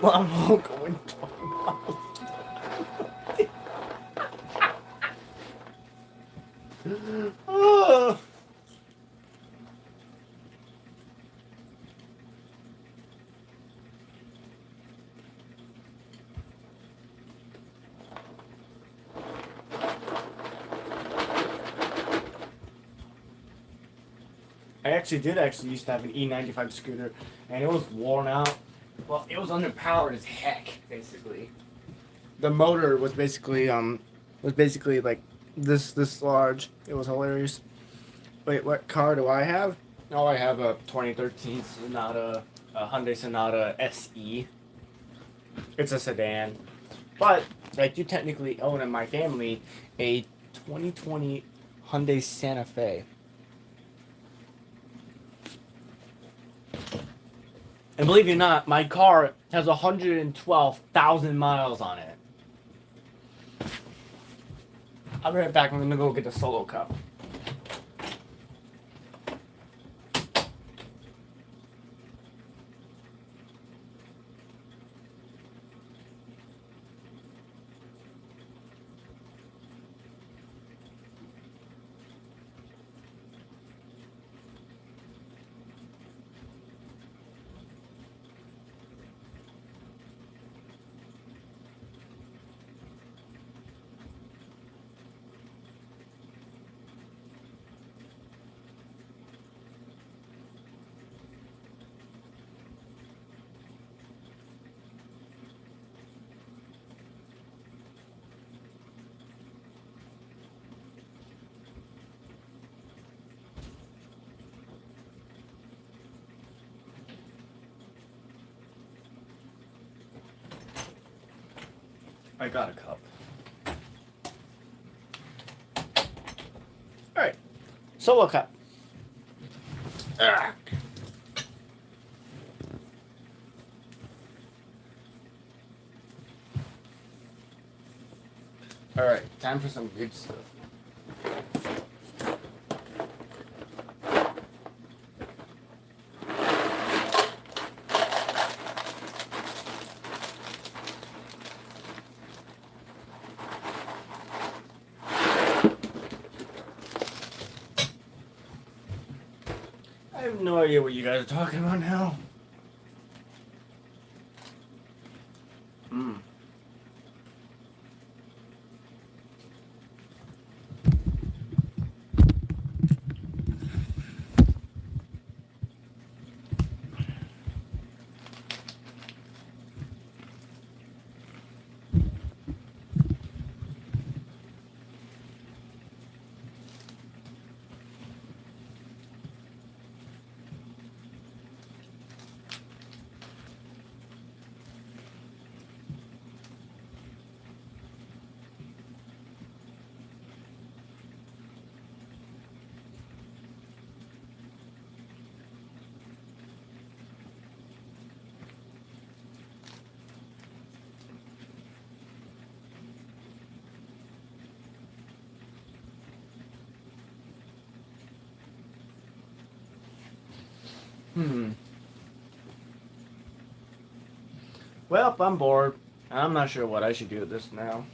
Well, I'm all going 12 miles. Oh. I actually used to have an E95 scooter, and it was worn out. Well, it was underpowered as heck, basically. The motor was basically like this large. It was hilarious. Wait, what car do I have? Oh, I have a 2013 Sonata, a Hyundai Sonata SE. It's a sedan, but I do technically own in my family a 2020 Hyundai Santa Fe. And believe it or not, my car has 112,000 miles on it. I'll be right back. I'm gonna go get the Solo Cup. I got a cup. Alright. Solo Cup. Ugh. Alright, time for some good stuff. I have no idea what you guys are talking about now. Well, I'm bored. I'm not sure what I should do with this now.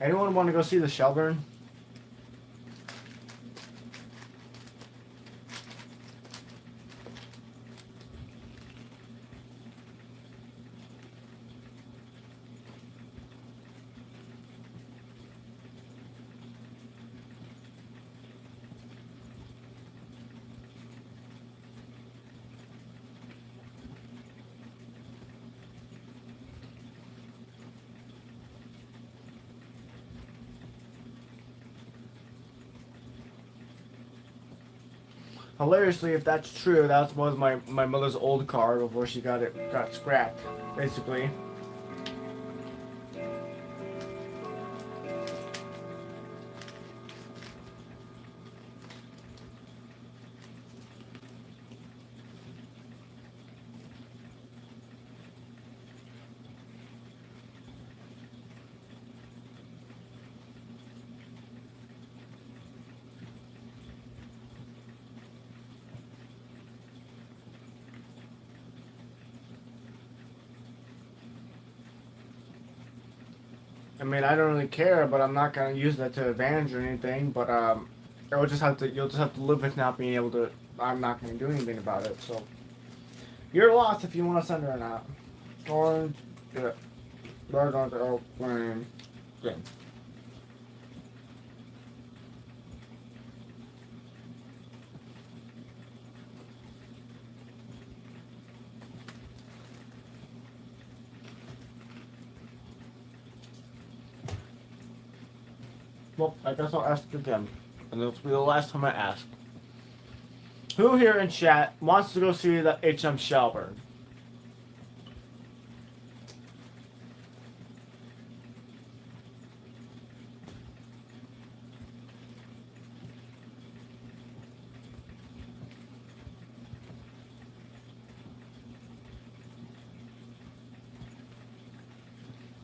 Anyone want to go see the Shelburne? hilariously, if that's true, that was my mother's old car before she got scrapped, basically. I mean, I don't really care, but I'm not gonna use that to advantage or anything. But you'll just have to live with not being able to. I'm not gonna do anything about it. So you're lost if you want to send her or not. Orange, yeah. Bird on the airplane. Yeah. Well, I guess I'll ask again. And this will be the last time I ask. Who here in chat wants to go see the HM Shelburne?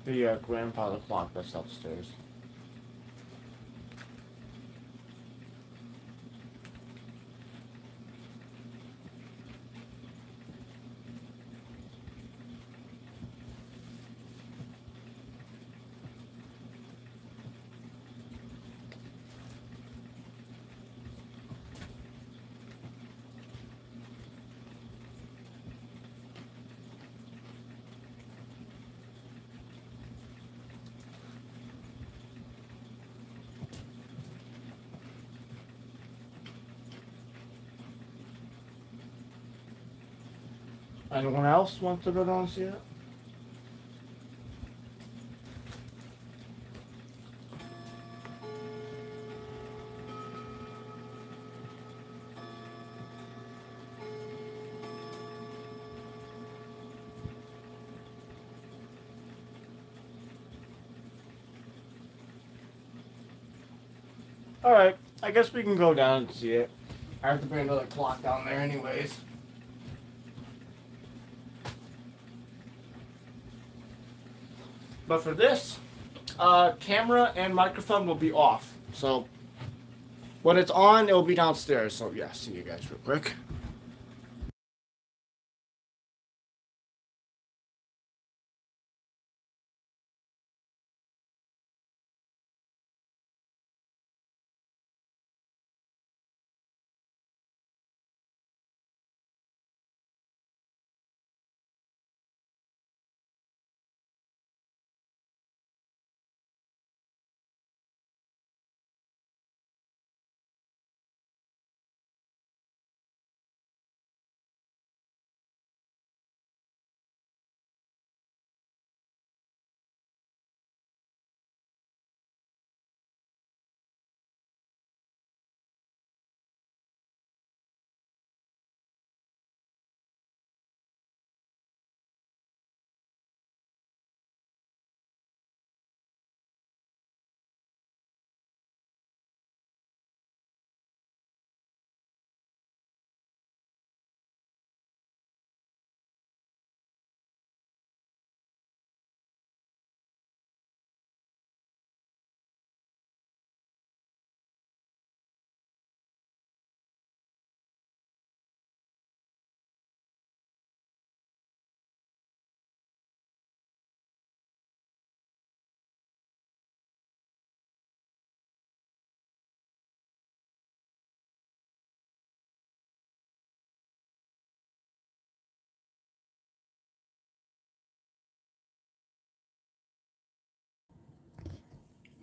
The grandfather clock that's upstairs. Anyone else want to go down and see it? Alright, I guess we can go down and see it. I have to bring another clock down there anyways. But for this, camera and microphone will be off. So when it's on, it will be downstairs. So yeah, see you guys real quick.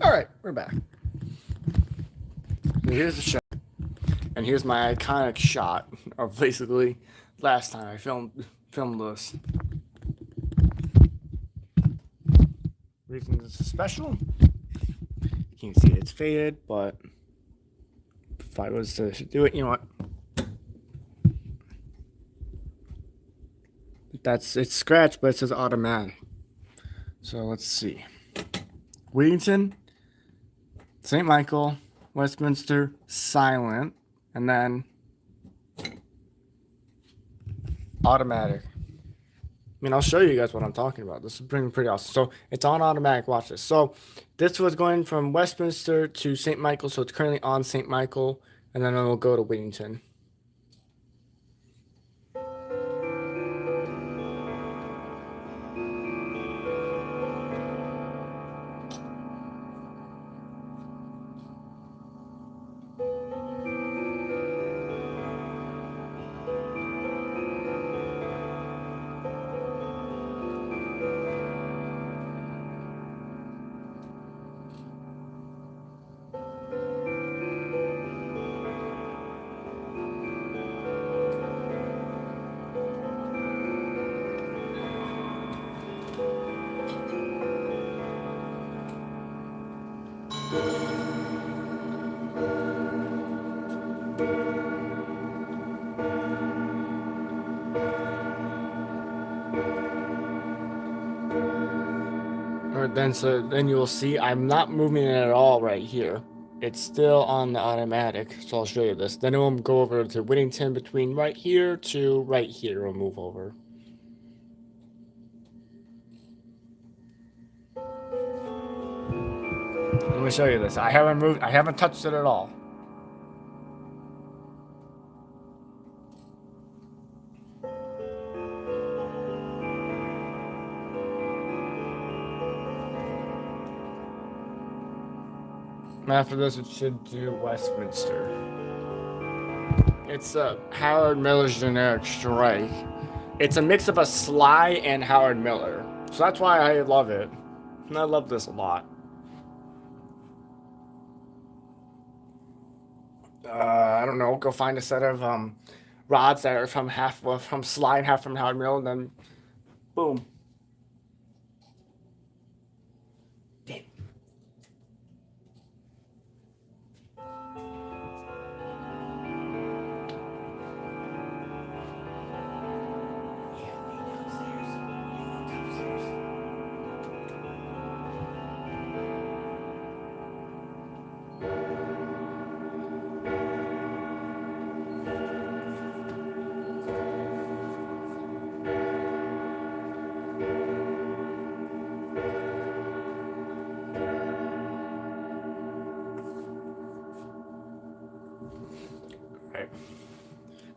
Alright, we're back. Here's the shot. And here's my iconic shot of basically last time I filmed this. Reason this is special. You can see it's faded, but if I was to do it, you know what? it's scratched, but it says automatic. So let's see. Wheaton, St. Michael, Westminster, silent, and then automatic. I mean, I'll show you guys what I'm talking about. This is pretty awesome. So it's on automatic. Watch this. So this was going from Westminster to St. Michael. So it's currently on St. Michael, and then it will go to Whittington. Then you will see I'm not moving it at all right here. It's still on the automatic, so I'll show you this. Then it will go over to Whittington between right here to right here. We'll move over. Let me show you this. I haven't touched it at all. After this, it should do Westminster. It's a Howard Miller's generic strike. It's a mix of a Sly and Howard Miller. So that's why I love it. And I love this a lot. I don't know. Go find a set of rods that are from Sly and half from Howard Miller, and then boom.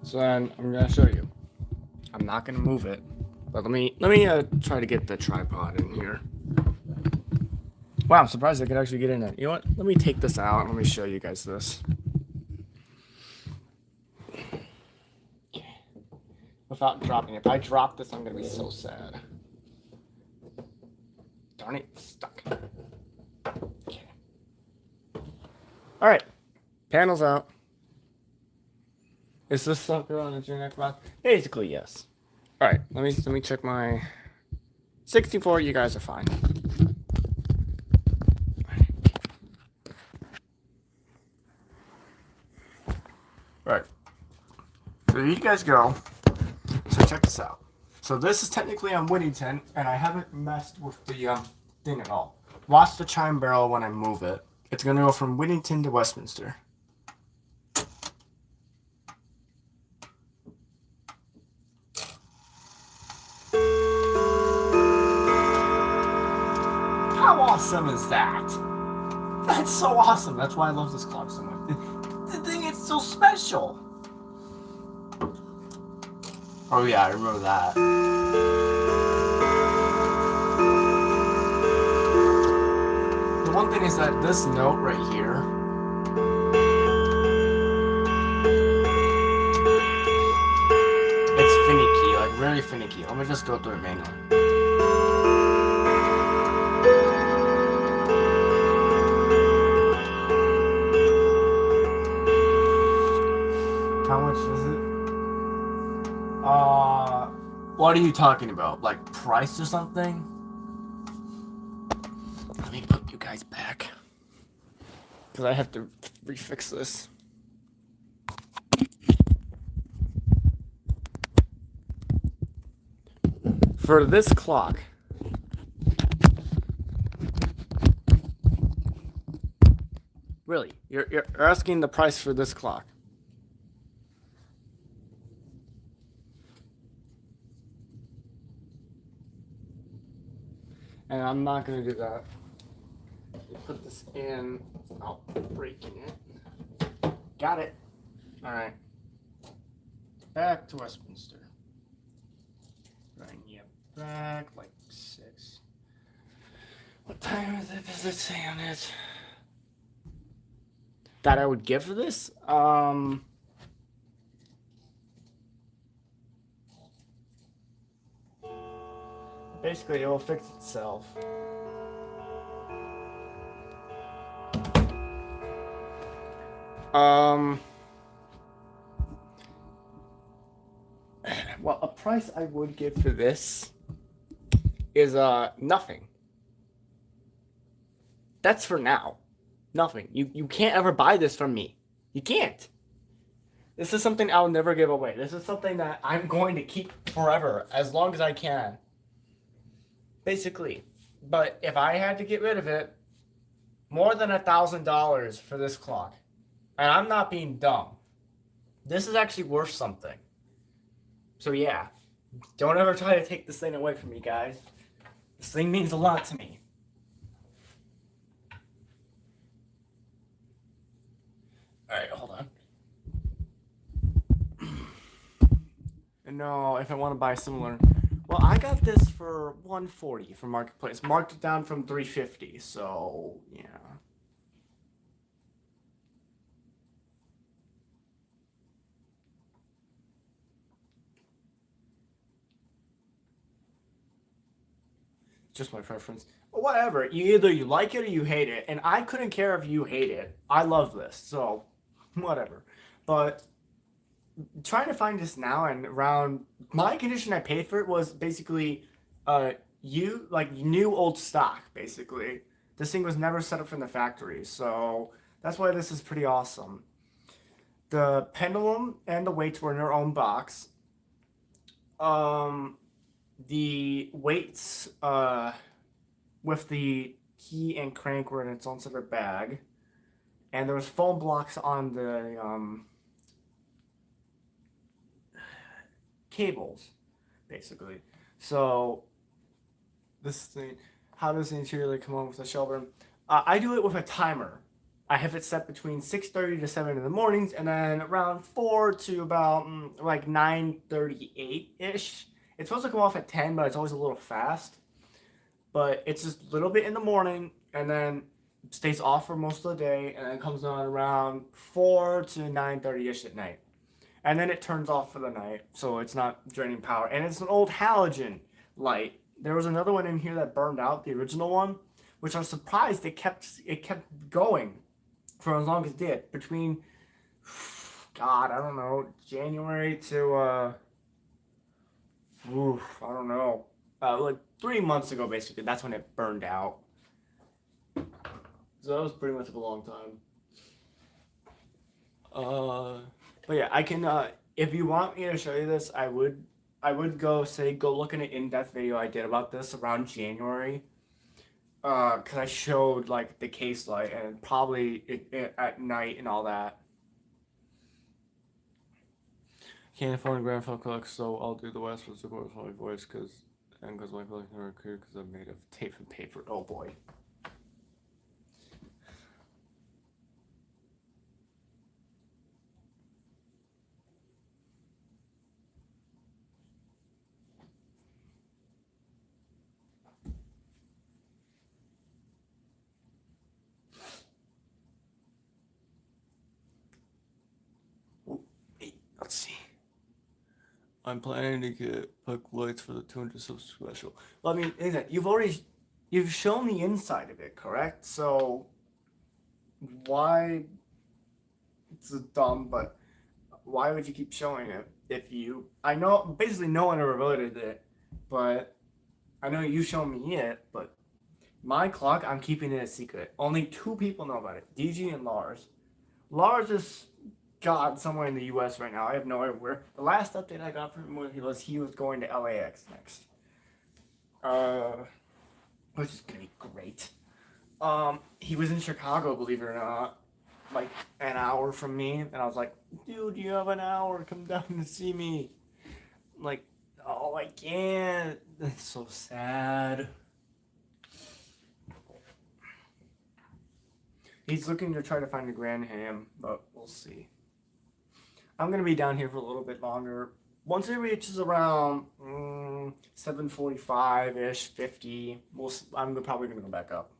So then I'm gonna show you. I'm not gonna move it, but let me try to get the tripod in here. Wow, I'm surprised I could actually get in there. You know what? Let me take this out and let me show you guys this. Okay. Without dropping it. If I drop this, I'm gonna be so sad. Darn it, it's stuck. Okay. All right, panels out. Is this sucker on the generic box? Basically, yes. All right, let me check my 64. You guys are fine. All right. So you guys go. So check this out. So this is technically on Whittington, and I haven't messed with the thing at all. Watch the chime barrel when I move it. It's gonna go from Whittington to Westminster. How awesome is that? That's so awesome. That's why I love this clock so much. The thing is so special. Oh yeah, I remember that. The one thing is that this note right here, it's finicky, like very finicky. Let me just go through it manually. How much is it? What are you talking about? Like price or something? Let me put you guys back. Because I have to refix this. For this clock, really, you're asking the price for this clock. And I'm not going to do that. You put this in without breaking it. Got it. All right. Back to Westminster. Bring you back like 6. What time is it? Does it say on it? That I would give for this? Basically, it will fix itself. Well, a price I would give for this is nothing. That's for now. Nothing. You can't ever buy this from me. You can't. This is something I'll never give away. This is something that I'm going to keep forever, as long as I can. Basically. But if I had to get rid of it, more than $1,000 for this clock. And I'm not being dumb. This is actually worth something. So yeah, don't ever try to take this thing away from me, guys. This thing means a lot to me. Alright, hold on. No, if I want to buy similar... Well, I got this for $140 from Marketplace. Marked it down from $350, so yeah. Just my preference. Whatever. Either you like it or you hate it. And I couldn't care if you hate it. I love this. So, whatever. But trying to find this now and around my condition I paid for it was basically new old stock, basically. This thing was never set up from the factory. So that's why this is pretty awesome. The pendulum and the weights were in their own box. The weights with the key and crank were in its own separate bag, and there was foam blocks on the cables, basically. So this thing, how does the interior come on with the Shelburne? I do it with a timer. I have it set between 6:30 to 7 in the mornings, and then around 4 to about like 9:38-ish. It's supposed to come off at 10, but it's always a little fast. But it's just a little bit in the morning, and then stays off for most of the day, and then comes on around 4 to 9:30-ish at night. And then it turns off for the night, so it's not draining power. And it's an old halogen light. There was another one in here that burned out, the original one, which I was surprised it kept going for as long as it did. Between, God, I don't know, January to, I don't know, like 3 months ago, basically. That's when it burned out. So that was pretty much a long time. But yeah, I can, if you want me to show you this, I would go look at an in-depth video I did about this around January. Because I showed, like, the case light and probably it at night and all that. Can't afford a grandfather collect, so I'll do the West with support of my voice, because my collection are clear because I'm made of tape and paper. Oh boy. Let's see. I'm planning to get puck lights for the 200 sub special. Well, I mean, you've shown the inside of it, correct? So why? It's dumb, but why would you keep showing it if you? I know basically no one ever voted it, but I know you show me it. But my clock, I'm keeping it a secret. Only 2 people know about it: DG and Lars. Lars is God somewhere in the U.S. right now. I have no idea where. The last update I got from him was he was going to LAX next. which is gonna be great. He was in Chicago, believe it or not, like an hour from me, and I was like, dude, you have an hour, come down and see me. Like, oh, I can't. That's so sad. He's looking to try to find a Grand Ham, but we'll see. I'm gonna be down here for a little bit longer. Once it reaches around 7:45-ish, 50, I'm probably gonna go back up.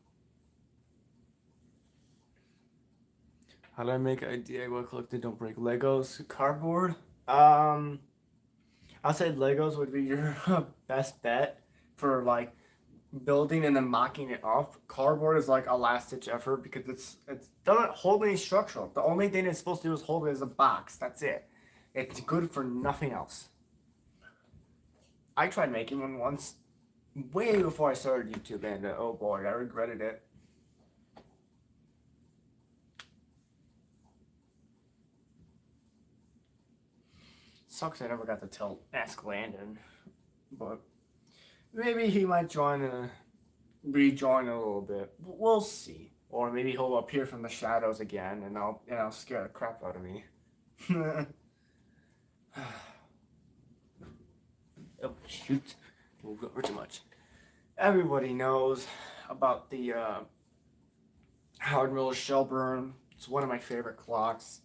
How do I make a DIY collector don't break Legos? Cardboard? I'll say Legos would be your best bet for like building and then mocking it up. Cardboard is like a last ditch effort because it doesn't hold any structural. The only thing it's supposed to do is hold it as a box. That's it. It's good for nothing else. I tried making one once, way before I started YouTube, and oh boy, I regretted it. Sucks I never got to ask Landon, but maybe he might rejoin a little bit. We'll see. Or maybe he'll appear from the shadows again, and I'll scare the crap out of me. Oh shoot! Moved over too much. Everybody knows about the Howard Miller Shelburne. It's one of my favorite clocks.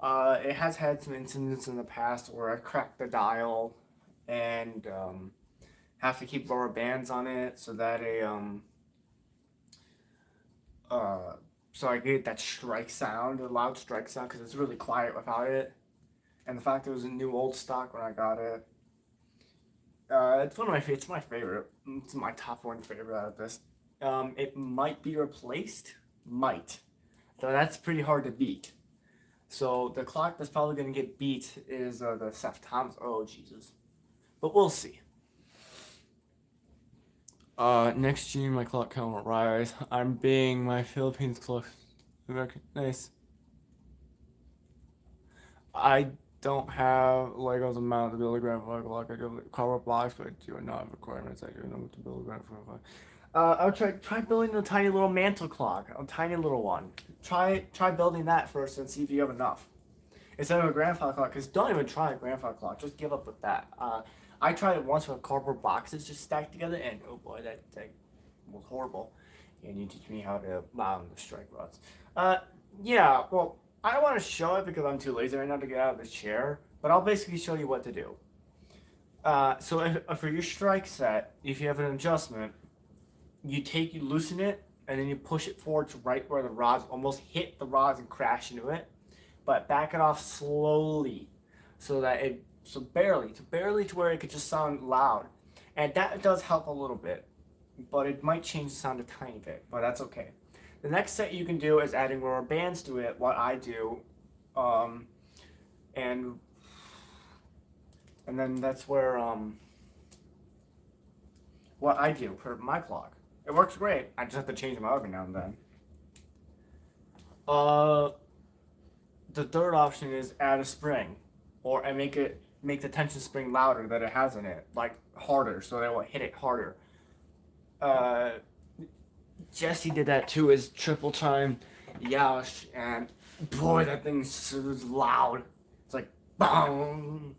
It has had some incidents in the past where I cracked the dial and have to keep lower bands on it so that so I get that strike sound, a loud strike sound, because it's really quiet without it. And the fact it was a new old stock when I got it. It's one of it's my favorite. It's my top one favorite out of this. It might be replaced. Might. So that's pretty hard to beat. So the clock that's probably going to get beat is the Seth Thomas. Oh, Jesus. But we'll see. Next year my clock count will rise. I'm being my Philippines clock. Nice. I don't have Legos amount to build a grand clock. I do have cardboard blocks, but I do not have requirements. I do know what to build a grand clock. I'll try building a tiny little mantle clock, a tiny little one. Try building that first and see if you have enough. Instead of a grandfather clock, because don't even try a grandfather clock. Just give up with that. I tried it once with cardboard boxes just stacked together, and oh boy, that was horrible. And you teach me how to the strike rods. Yeah, well, I don't want to show it because I'm too lazy right now to get out of the chair, but I'll basically show you what to do. So for your strike set, if you have an adjustment, you loosen it, and then you push it forward to right where the rods almost hit the rods and crash into it, but back it off slowly, so barely to where it could just sound loud, and that does help a little bit, but it might change the sound a tiny bit, but that's okay. The next set you can do is adding rubber bands to it. What I do, and then that's where what I do for my clock. It works great. I just have to change them every now and then. The third option is add a spring, and make the tension spring louder that it has in it, like harder, so that it will hit it harder. Jesse did that too, his triple time Yash, and boy, that thing is loud. It's like boom.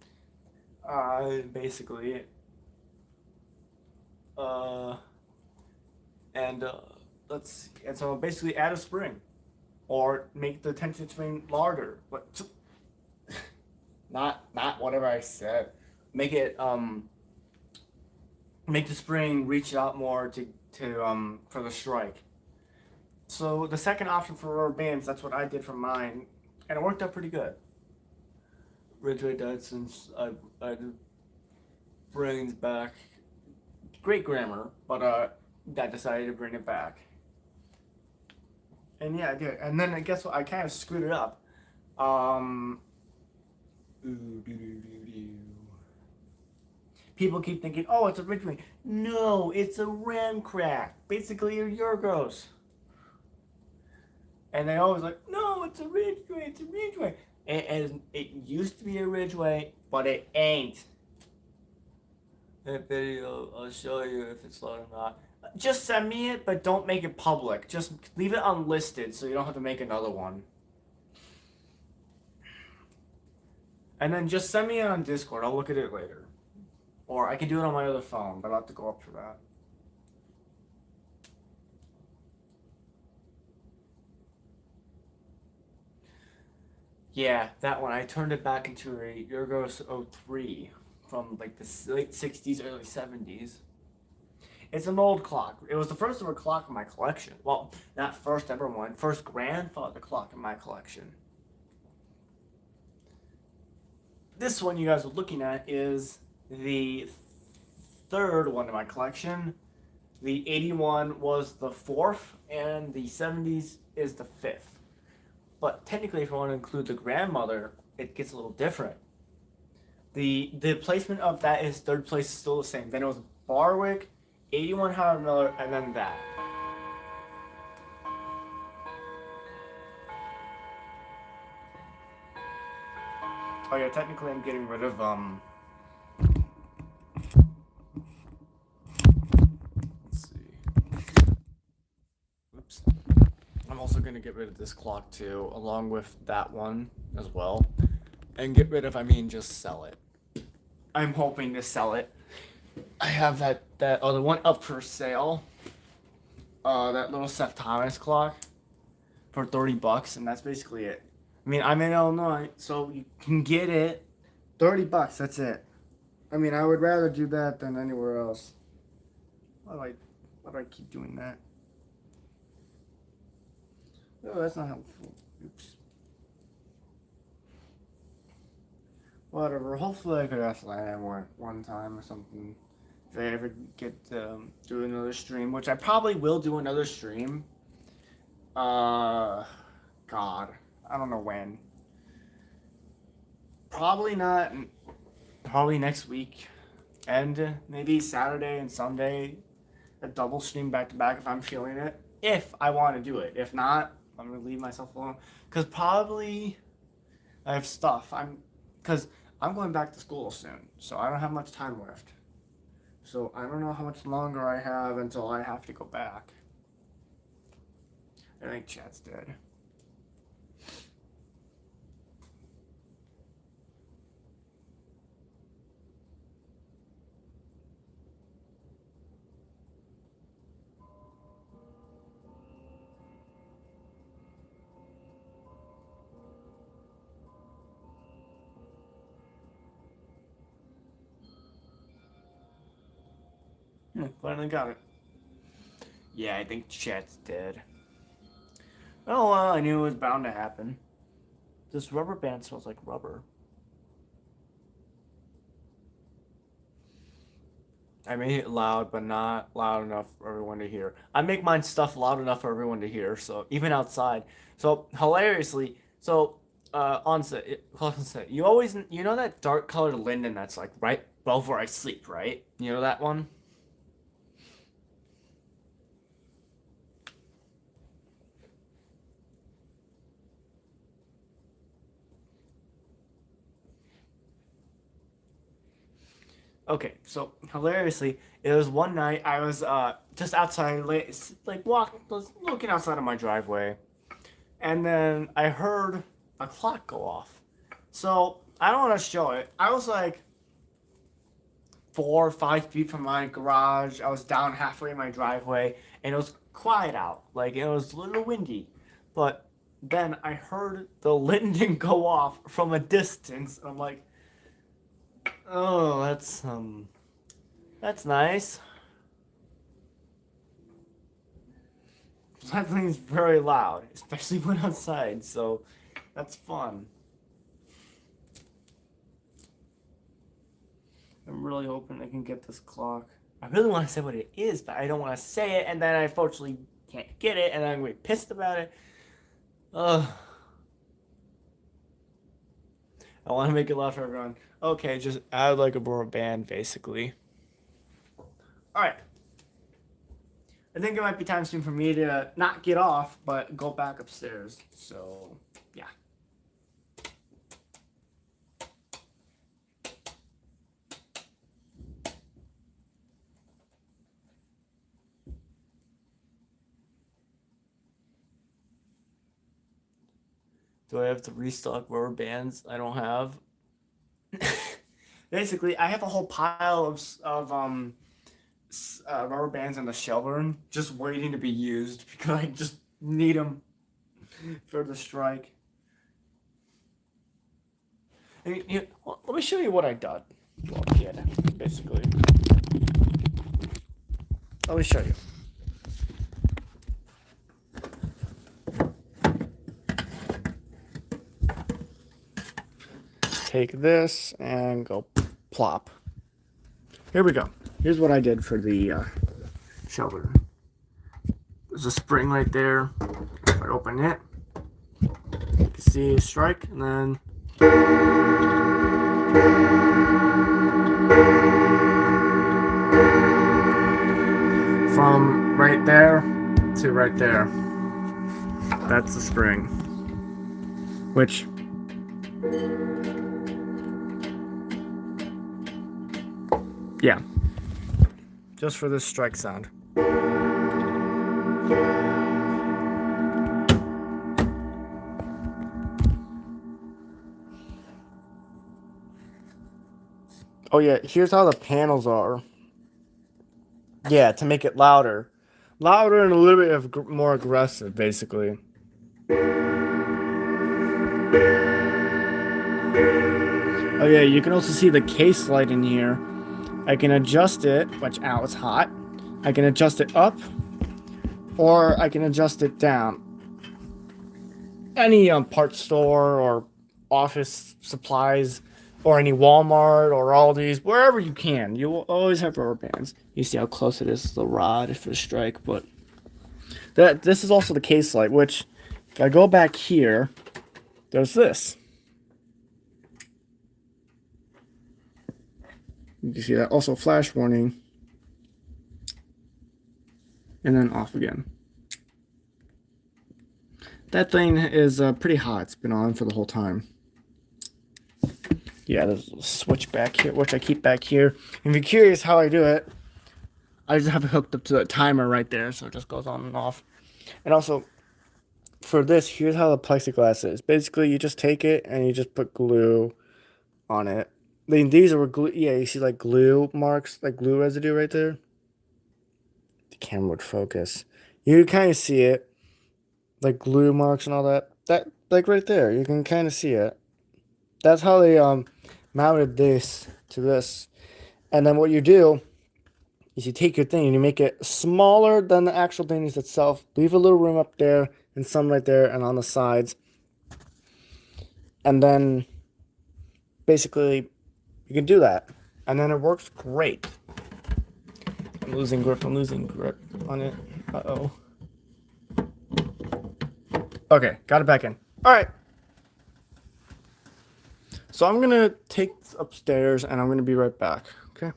Basically. Let's see. And so basically add a spring, or make the tension spring larger. But not whatever I said. Make it make the spring reach out more to for the strike. So the second option for rubber bands, that's what I did for mine, and it worked out pretty good. Ridgeway died since I did brains back. Great grammar, but I decided to bring it back. And yeah, I did. And then guess what? I kind of screwed it up. People keep thinking, oh, it's a Ridgeway. No, it's a ram crack. Basically, a Yorgos. And they always like, no, it's a Ridgeway. It's a Ridgeway. And it used to be a Ridgeway, but it ain't. that video. I'll show you if it's loud or not. Just send me it, but don't make it public. Just leave it unlisted so you don't have to make another one. And then just send me it on Discord. I'll look at it later. Or I can do it on my other phone, but I'll have to go up for that. Yeah, that one. I turned it back into a Urgos 03 from like the late 60s, early 70s. It's an old clock. It was the first ever clock in my collection. Well, not first ever one. First grandfather clock in my collection. This one you guys are looking at is the third one in my collection. The 81 was the fourth, and the 70s is the fifth. But technically, if you want to include the grandmother, it gets a little different. The placement of that is third place is still the same. Then it was Barwick, 81 Howard Miller, and then that. Oh yeah, technically I'm getting rid of let's see. Oops. I'm also gonna get rid of this clock too, along with that one as well. And get rid of, I mean just sell it. I'm hoping to sell it. I have that other one up for sale. That little Seth Thomas clock for $30, and that's basically it. I mean, I'm in Illinois, so you can get it. $30, that's it. I mean, I would rather do that than anywhere else. Why do I keep doing that? Oh, that's not helpful. Oops. Whatever. Hopefully I could ask Lamb one time or something. If I ever get to do another stream, which I probably will do another stream. God. I don't know when. Probably not. Probably next week. And maybe Saturday and Sunday. A double stream back to back if I'm feeling it. If I want to do it. If not, I'm going to leave myself alone. Because probably I have stuff. Because I'm going back to school soon. So I don't have much time left. So I don't know how much longer I have until I have to go back. I think chat's dead. Finally got it. Yeah, I think chat's dead. Oh well, I knew it was bound to happen. This rubber band smells like rubber. I made it loud, but not loud enough for everyone to hear. I make mine stuff loud enough for everyone to hear, so even outside. So hilariously, on set, you know that dark colored linden that's like right above where I sleep, right? You know that one? Okay, so hilariously, it was one night I was just outside, looking outside of my driveway, and then I heard a clock go off. So I don't want to show it. I was like 4 or 5 feet from my garage. I was down halfway in my driveway, and it was quiet out. Like it was a little windy, but then I heard the linden go off from a distance. I'm like, oh, that's nice. That thing's very loud, especially when outside, so that's fun. I'm really hoping I can get this clock. I really want to say what it is, but I don't want to say it, and then I unfortunately can't get it, and then I'm going to be pissed about it. Ugh. I want to make it loud for everyone. Okay, just add like a rubber band, basically. Alright. I think it might be time soon for me to not get off, but go back upstairs. So, yeah. Do I have to restock rubber bands I don't have? Basically, I have a whole pile of rubber bands in the shelter just waiting to be used because I just need them for the strike. And, let me show you what I done. Well, yeah, basically. Let me show you. Take this and go plop. Here we go. Here's what I did for the shelter. There's a spring right there. If I open it, you can see a strike, and then from right there to right there. That's the spring. Which yeah. Just for this strike sound. Oh yeah, here's how the panels are. Yeah, to make it louder. Louder and a little bit of more aggressive, basically. Oh yeah, you can also see the case light in here. I can adjust it, which, ow, it's hot. I can adjust it up, or I can adjust it down. Any parts store or office supplies, or any Walmart or Aldi's, wherever you can, you will always have rubber bands. You see how close it is to the rod for the strike, but this is also the case light, which, if I go back here, there's this. You can see that. Also, flash warning. And then off again. That thing is pretty hot. It's been on for the whole time. Yeah, there's a switch back here, which I keep back here. If you're curious how I do it, I just have it hooked up to the timer right there, so it just goes on and off. And also, for this, here's how the plexiglass is. Basically, you just take it and you just put glue on it. I mean, these are glue. Yeah, you see like glue marks, like glue residue right there. The camera would focus. You kind of see it, like glue marks and all that. That, like right there, you can kind of see it. That's how they mounted this to this. And then what you do is you take your thing and you make it smaller than the actual thing itself. Leave a little room up there and some right there and on the sides. And then basically you can do that. And then it works great. I'm losing grip on it. Uh-oh. Okay, got it back in. All right. So I'm going to take this upstairs and I'm going to be right back. Okay.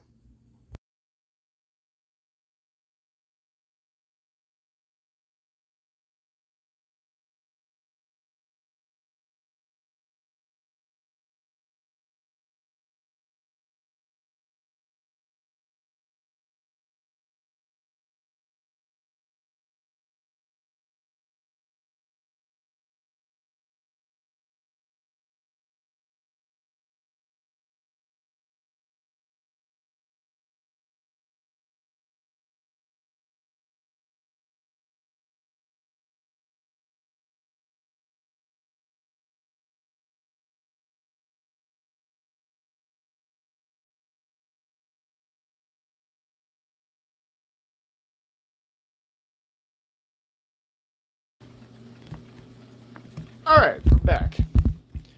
All right, we're back.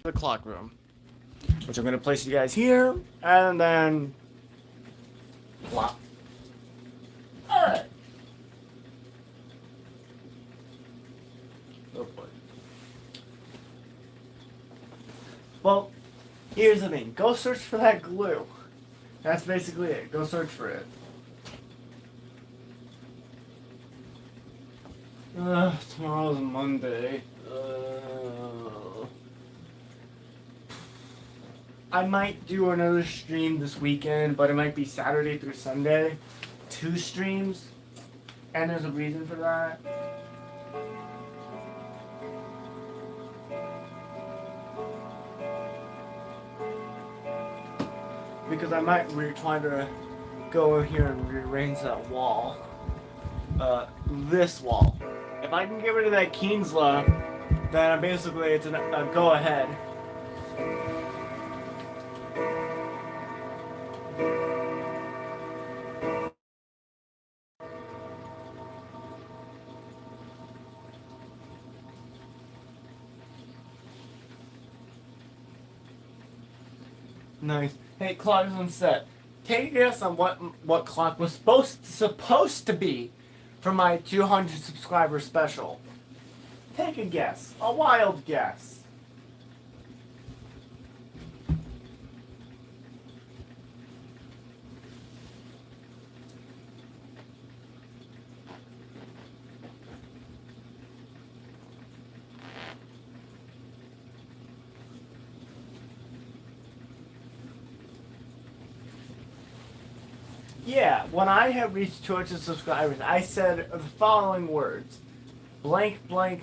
The clock room, which I'm going to place you guys here, and then plop. All right. Oh boy. Well, here's the thing. Go search for that glue. That's basically it. Go search for it. Tomorrow's Monday. I might do another stream this weekend, but it might be Saturday through Sunday. 2 streams. And there's a reason for that. because I might try to go in here and rearrange that wall. This wall. If I can get rid of that Kienzla, then basically it's a go ahead. Nice. Hey, clock is on set. Take a guess on what clock was supposed to be for my 200 subscriber special. Take a guess. A wild guess. Yeah, when I had reached 200 subscribers, I said the following words: blank blank.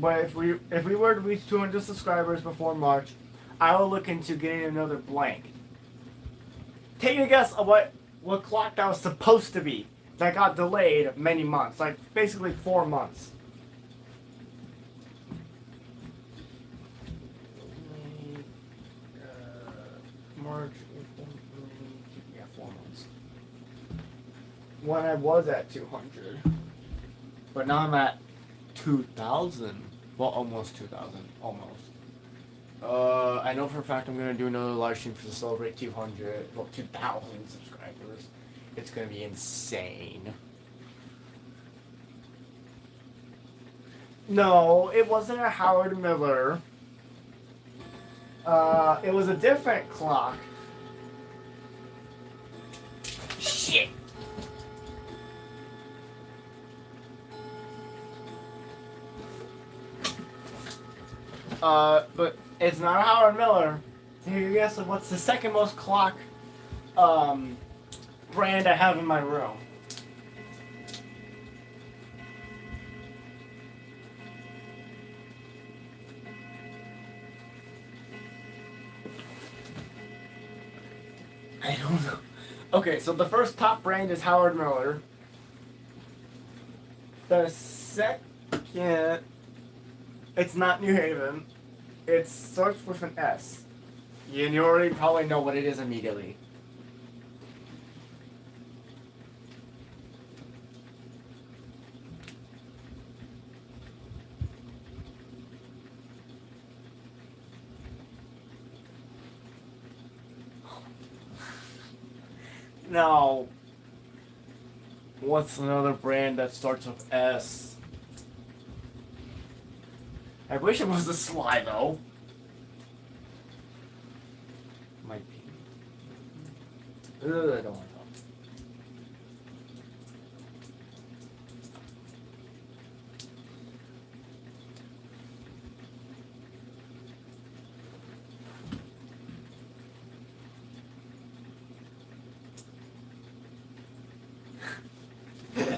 But if we were to reach 200 subscribers before March, I will look into getting another blank. Take a guess of what clock that was supposed to be. That got delayed many months, like basically 4 months. March, yeah, 4 months. When I was at 200, but now I'm at 2,000. Well, almost 2,000. Almost. I know for a fact I'm gonna do another live stream to celebrate 200. Well, 2,000 subscribers. It's gonna be insane. No, it wasn't a Howard Miller. It was a different clock. Shit. But it's not a Howard Miller. Take a guess of what's the second most clock, brand I have in my room. I don't know. Okay, so the first top brand is Howard Miller. The second, it's not New Haven. It starts with an S. You already probably know what it is immediately. Now, what's another brand that starts with S? I wish it was a Sly though. Might be. Ugh, I don't want to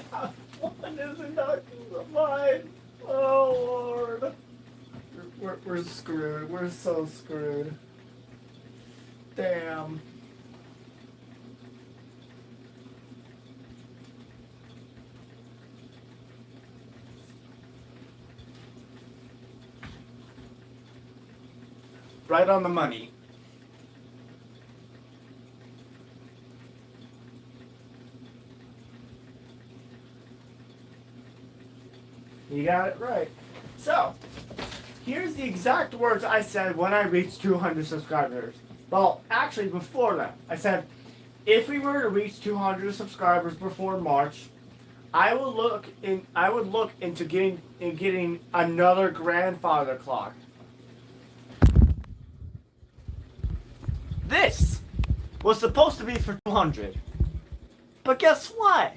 talk. One isn't knocking the mind. Oh Lord. We're screwed. We're so screwed. Damn. Right on the money. You got it right. So, here's the exact words I said when I reached 200 subscribers. Well, actually before that, I said, if we were to reach 200 subscribers before March, I would look into getting another grandfather clock. This was supposed to be for 200. But guess what?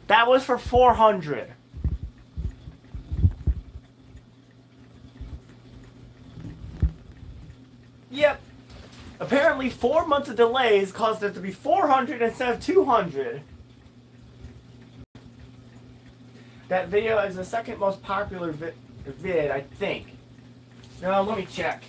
That was for 400. Yep. Apparently 4 months of delays caused it to be 400 instead of 200. That video is the second most popular vid, I think. Now let me check.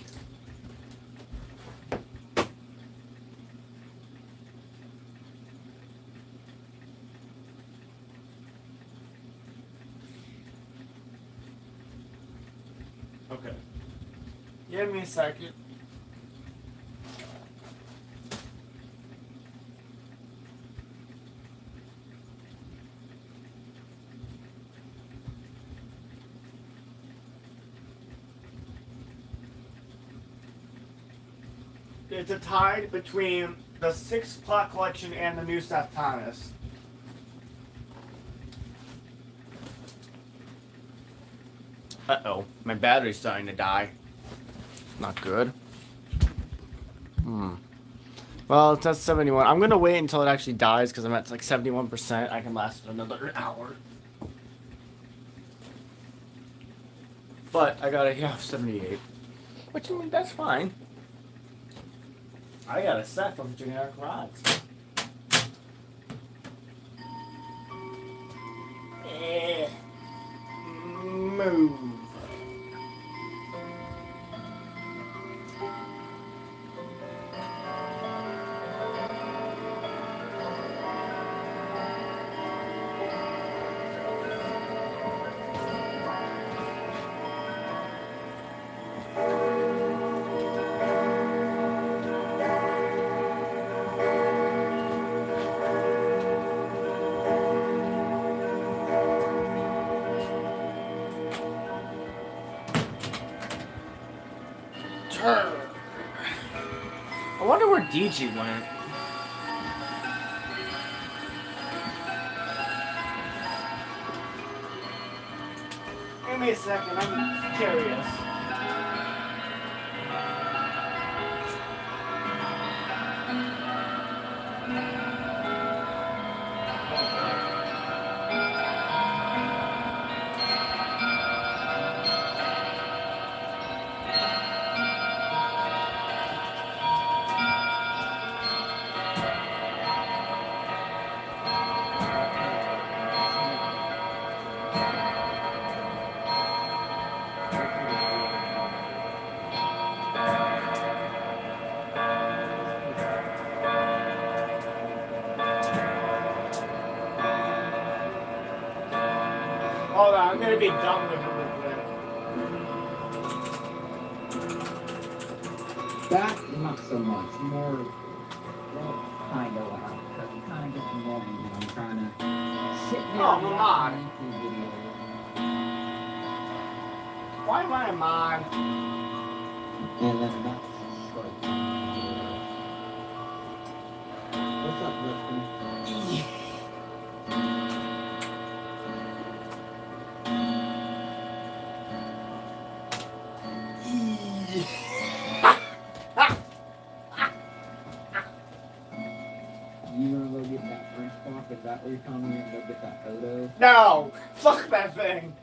Okay. Give me a second. It's a tie between the 6 o'clock collection and the new Seth Thomas. Uh-oh, my battery's starting to die. Not good. Well, it's at 71. I'm gonna wait until it actually dies because I'm at like 71%. I can last another hour. But I got 78. Which, I mean, that's fine. I got a set of generic rods. Move. I wonder where DG went. Give me a second, I'm curious. Hold on, I'm gonna be done with it real quick. That, not so much. More, well, kind of loud. Because it kind of gets annoying when I'm trying to sit there Oh, and come watch on. a YouTube video. Why am I a mod? And then that's like... What's up, Justin? You gonna go get that French clock? Is that what you're telling me? You're gonna go get that photo? No! Fuck that thing!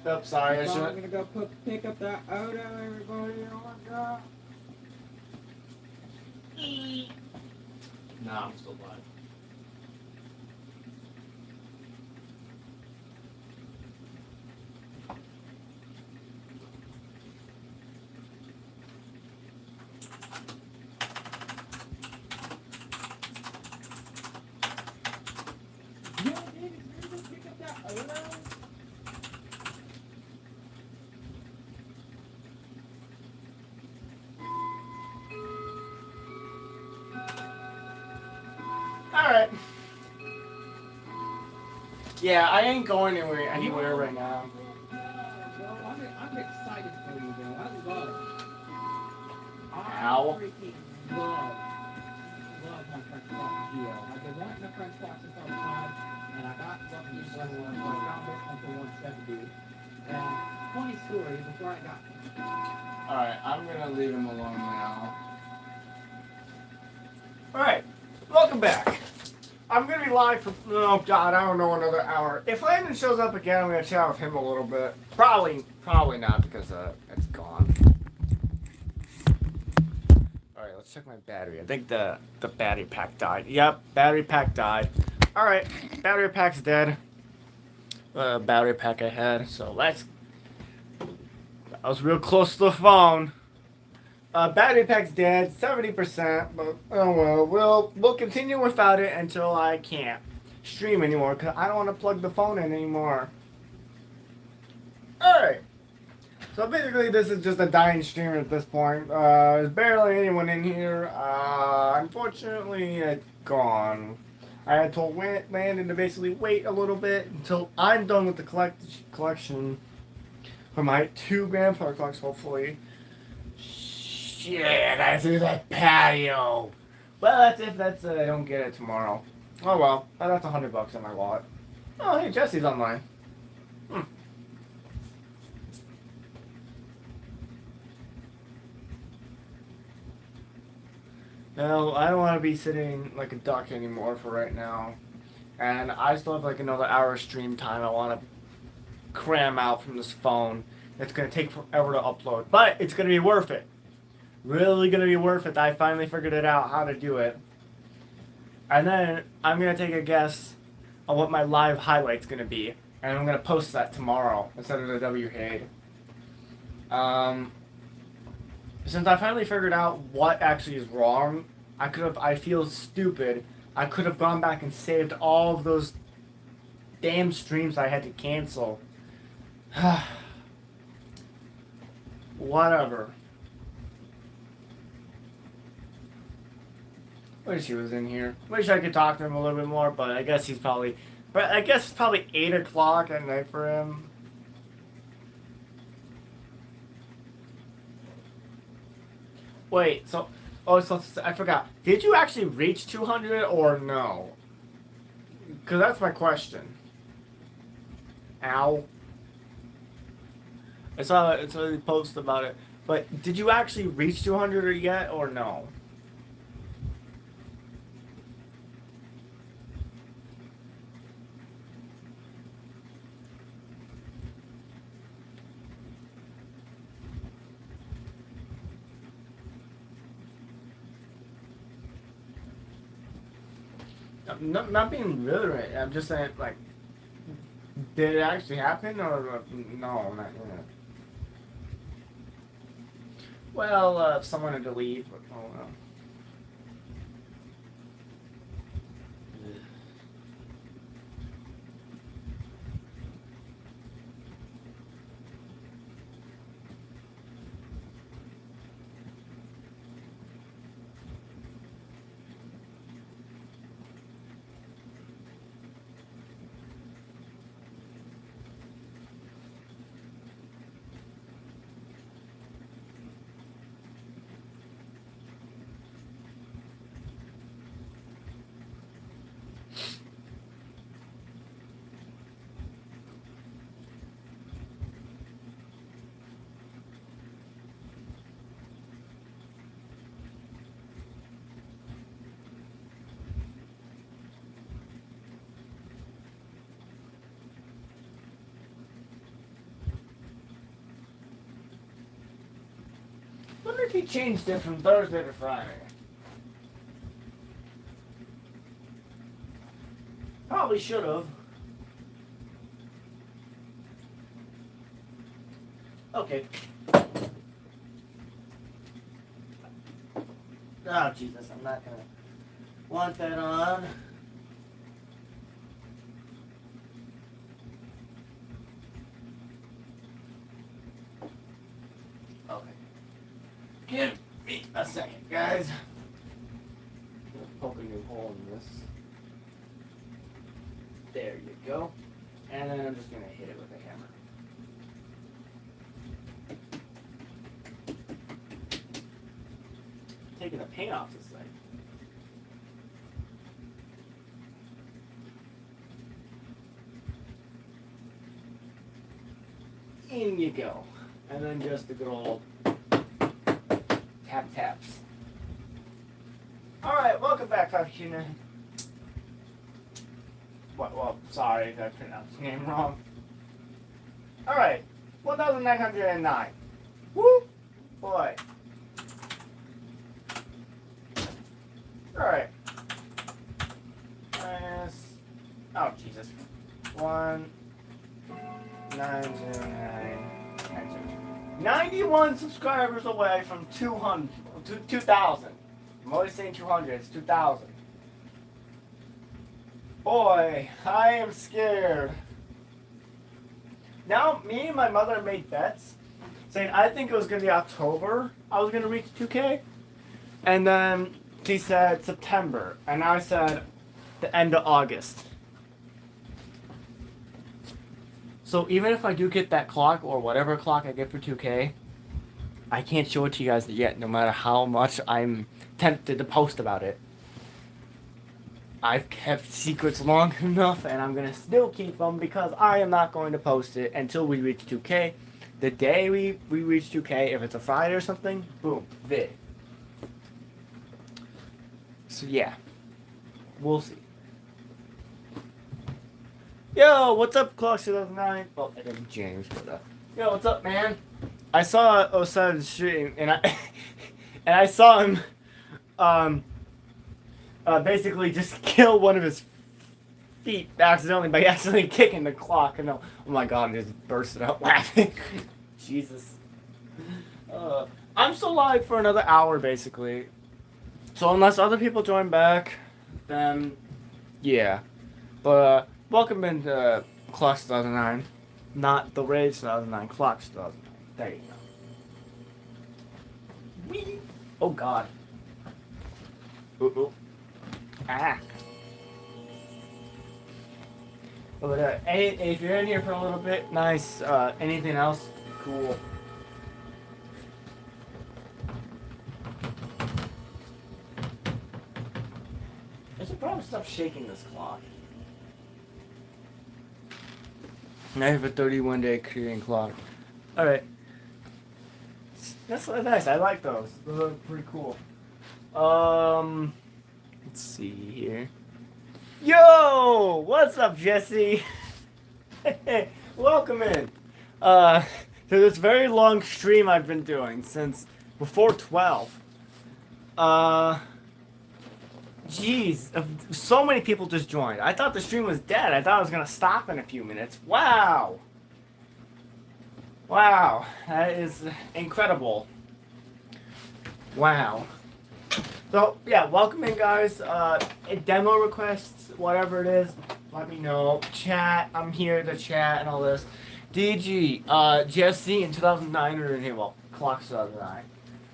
Oops, sorry, I I'm should. gonna go pick up that Odo, everybody. Oh my god. No, I'm still alive. Yeah, dude, you're gonna go pick up that Odo? Alright. Yeah, I ain't going anywhere right now. Well, I'm excited for you, though. I love it. Ow. I freaking love my French clock deal. I've been wanting a French clock since I was 5, and I got lucky and blessed enough. I found it on for 170. And funny story, before I got it. Alright, I'm gonna leave him alone now. Alright, welcome back. I'm gonna be live for, oh god, I don't know, another hour. If Landon shows up again, I'm gonna chat with him a little bit. Probably not because it's gone. Alright, let's check my battery. I think the battery pack died. Yep, battery pack died. Alright, battery pack's dead. Battery pack I had, so let's... I was real close to the phone. Battery pack's dead, 70%, but oh well, we'll continue without it until I can't stream anymore, because I don't want to plug the phone in anymore. Alright. So basically, this is just a dying stream at this point. There's barely anyone in here. Unfortunately, it's gone. I had told Landon to basically wait a little bit until I'm done with the collection for my 2 grandfather clocks, hopefully. Shit, I see that patio. Well, that's if I don't get it tomorrow. Oh well, that's $100 in my wallet. Oh, hey, Jesse's online. No, I don't want to be sitting like a duck anymore for right now. And I still have like another hour stream time I want to cram out from this phone. It's going to take forever to upload. But it's going to be worth it. Really going to be worth it. I finally figured it out how to do it. And then I'm going to take a guess on what my live highlight's going to be. And I'm going to post that tomorrow instead of the WK. Since I finally figured out what actually is wrong, I feel stupid. I could have gone back and saved all of those damn streams I had to cancel. Whatever. Wish he was in here. Wish I could talk to him a little bit more, but I guess it's probably 8 o'clock at night for him. Wait, so I forgot. Did you actually reach 200 or no? Because that's my question. Ow. I saw the post about it. But did you actually reach 200 yet or no? I'm not being rude, right? I'm just saying, like, did it actually happen or no? Not yet. Well, if someone to delete, but oh well. Wonder if he changed it from Thursday to Friday. Probably should have. Okay. Oh Jesus, I'm not gonna want that on. Okay. Give me a second, guys. I'm gonna poke a new hole in this. There you go. And then I'm just gonna hit it with a hammer. Taking the paint off this thing. In you go. And then just a good old taps. Alright, welcome back, Fakina. Well, sorry if I pronounced your name wrong. Alright, 1,909. Woo! Boy. Alright. Minus. Oh, Jesus. 1,909. 91 subscribers away from 2,000. I'm always saying 200, it's 2,000. Boy, I am scared. now me and my mother made bets saying I think it was going to be October I was going to reach 2K. And then she said September. And I said the end of August. So even if I do get that clock or whatever clock I get for 2K, I can't show it to you guys yet, no matter how much I'm tempted to post about it. I've kept secrets long enough, and I'm going to still keep them because I am not going to post it until we reach 2K. The day we reach 2K, if it's a Friday or something, boom, vid. So yeah, we'll see. Yo, what's up, Clock 2009? Well, I think James, but yo, what's up, man? I saw Osad's stream, and I saw him, basically just kill one of his feet accidentally by accidentally kicking the clock, and oh my god, I just bursted out laughing. Jesus. I'm still live for another hour, basically. So unless other people join back, then yeah. But welcome into Clock 2009, not the Rage 2009, Clock 2009. There you go. Whee! Oh god. Ooh. Ah. But if you're in here for a little bit, nice. Anything else? Cool. I should probably stop shaking this clock. I have a 31-day Korean clock. Alright. That's nice. I like those. Those are pretty cool. Let's see here. Yo! What's up, Jesse? Welcome in. To this very long stream I've been doing since before 12. Jeez, so many people just joined. I thought the stream was dead. I thought it was gonna stop in a few minutes. Wow. Wow, that is incredible. Wow. So, yeah, welcome in, guys. Demo requests, whatever it is, let me know. Chat, I'm here to chat and all this. DG, GFC in 2009 are in here. Well, Clock 2009.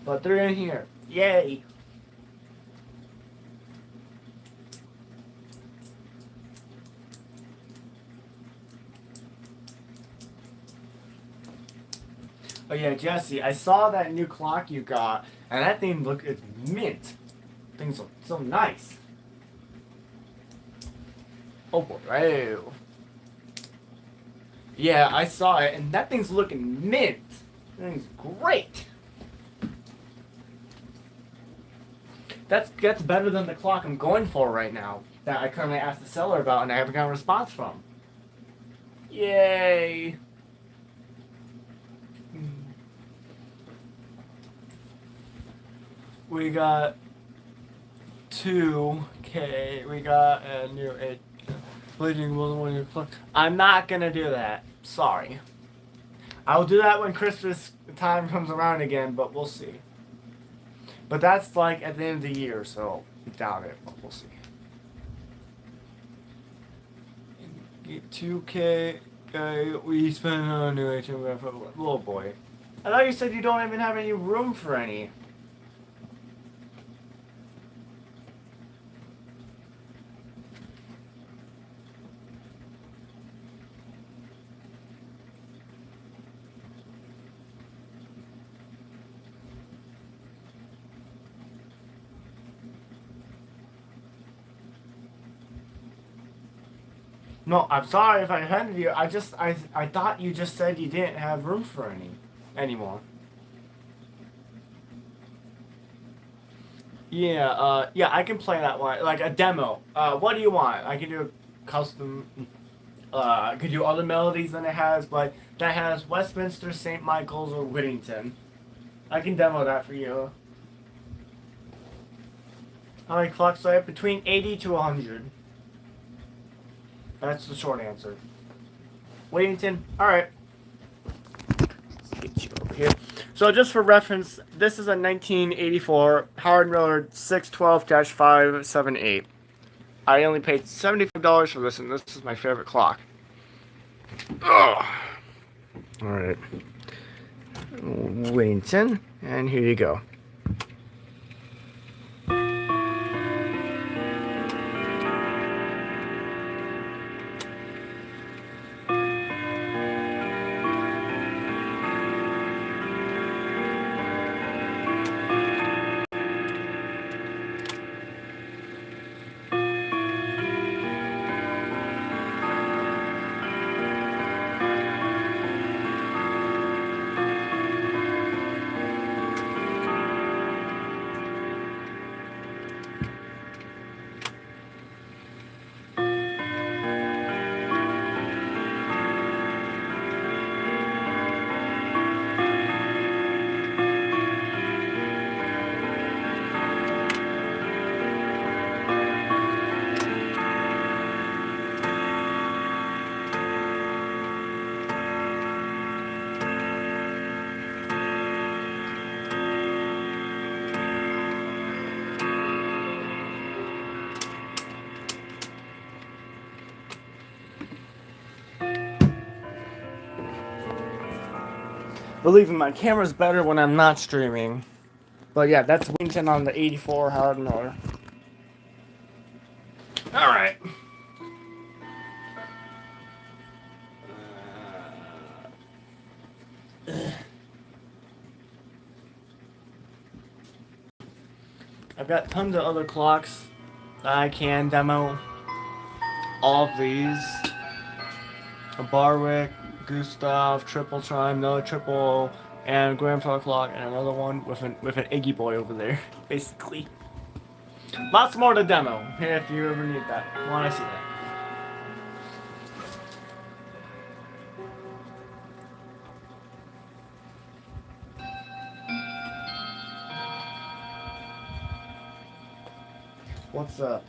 But they're in here. Yay. Oh yeah, Jesse, I saw that new clock you got, and that thing it's mint. Things look so nice. Oh boy, right. Yeah, I saw it, and that thing's looking mint. That thing's great. That's better than the clock I'm going for right now, that I currently asked the seller about, and I haven't got a response from. Yay. We got 2K. We got a new 8. Bleeding wasn't one of your clock. I'm not gonna do that. Sorry. I'll do that when Christmas time comes around again, but we'll see. But that's like at the end of the year, so I doubt it, but we'll see. 2K. We spent on a new HM. Oh boy. I thought you said you don't even have any room for any. No, I'm sorry if I offended you. I thought you just said you didn't have room for any anymore. Yeah, yeah, I can play that one, like a demo. What do you want? I can do a custom, I could do other melodies than it has, but that has Westminster, St. Michael's, or Whittington. I can demo that for you. How many clocks do I have? Between 80 to 100. That's the short answer. Whittington, alright. Let's get you over here. So just for reference, this is a 1984 Howard Miller 612-578. I only paid $75 for this, and this is my favorite clock. Ugh. All right. Winton, and here you go. Believe me, my camera's better when I'm not streaming. But yeah, that's Winton on the 84 hard motor. Alright. I've got tons of other clocks that I can demo. All of these. A Barwick, Gustav, Triple Chime, another Triple, and Grandfather Clock, and another one with an Iggy Boy over there, basically. Lots more to demo, if you ever need that. Want to see that. What's up?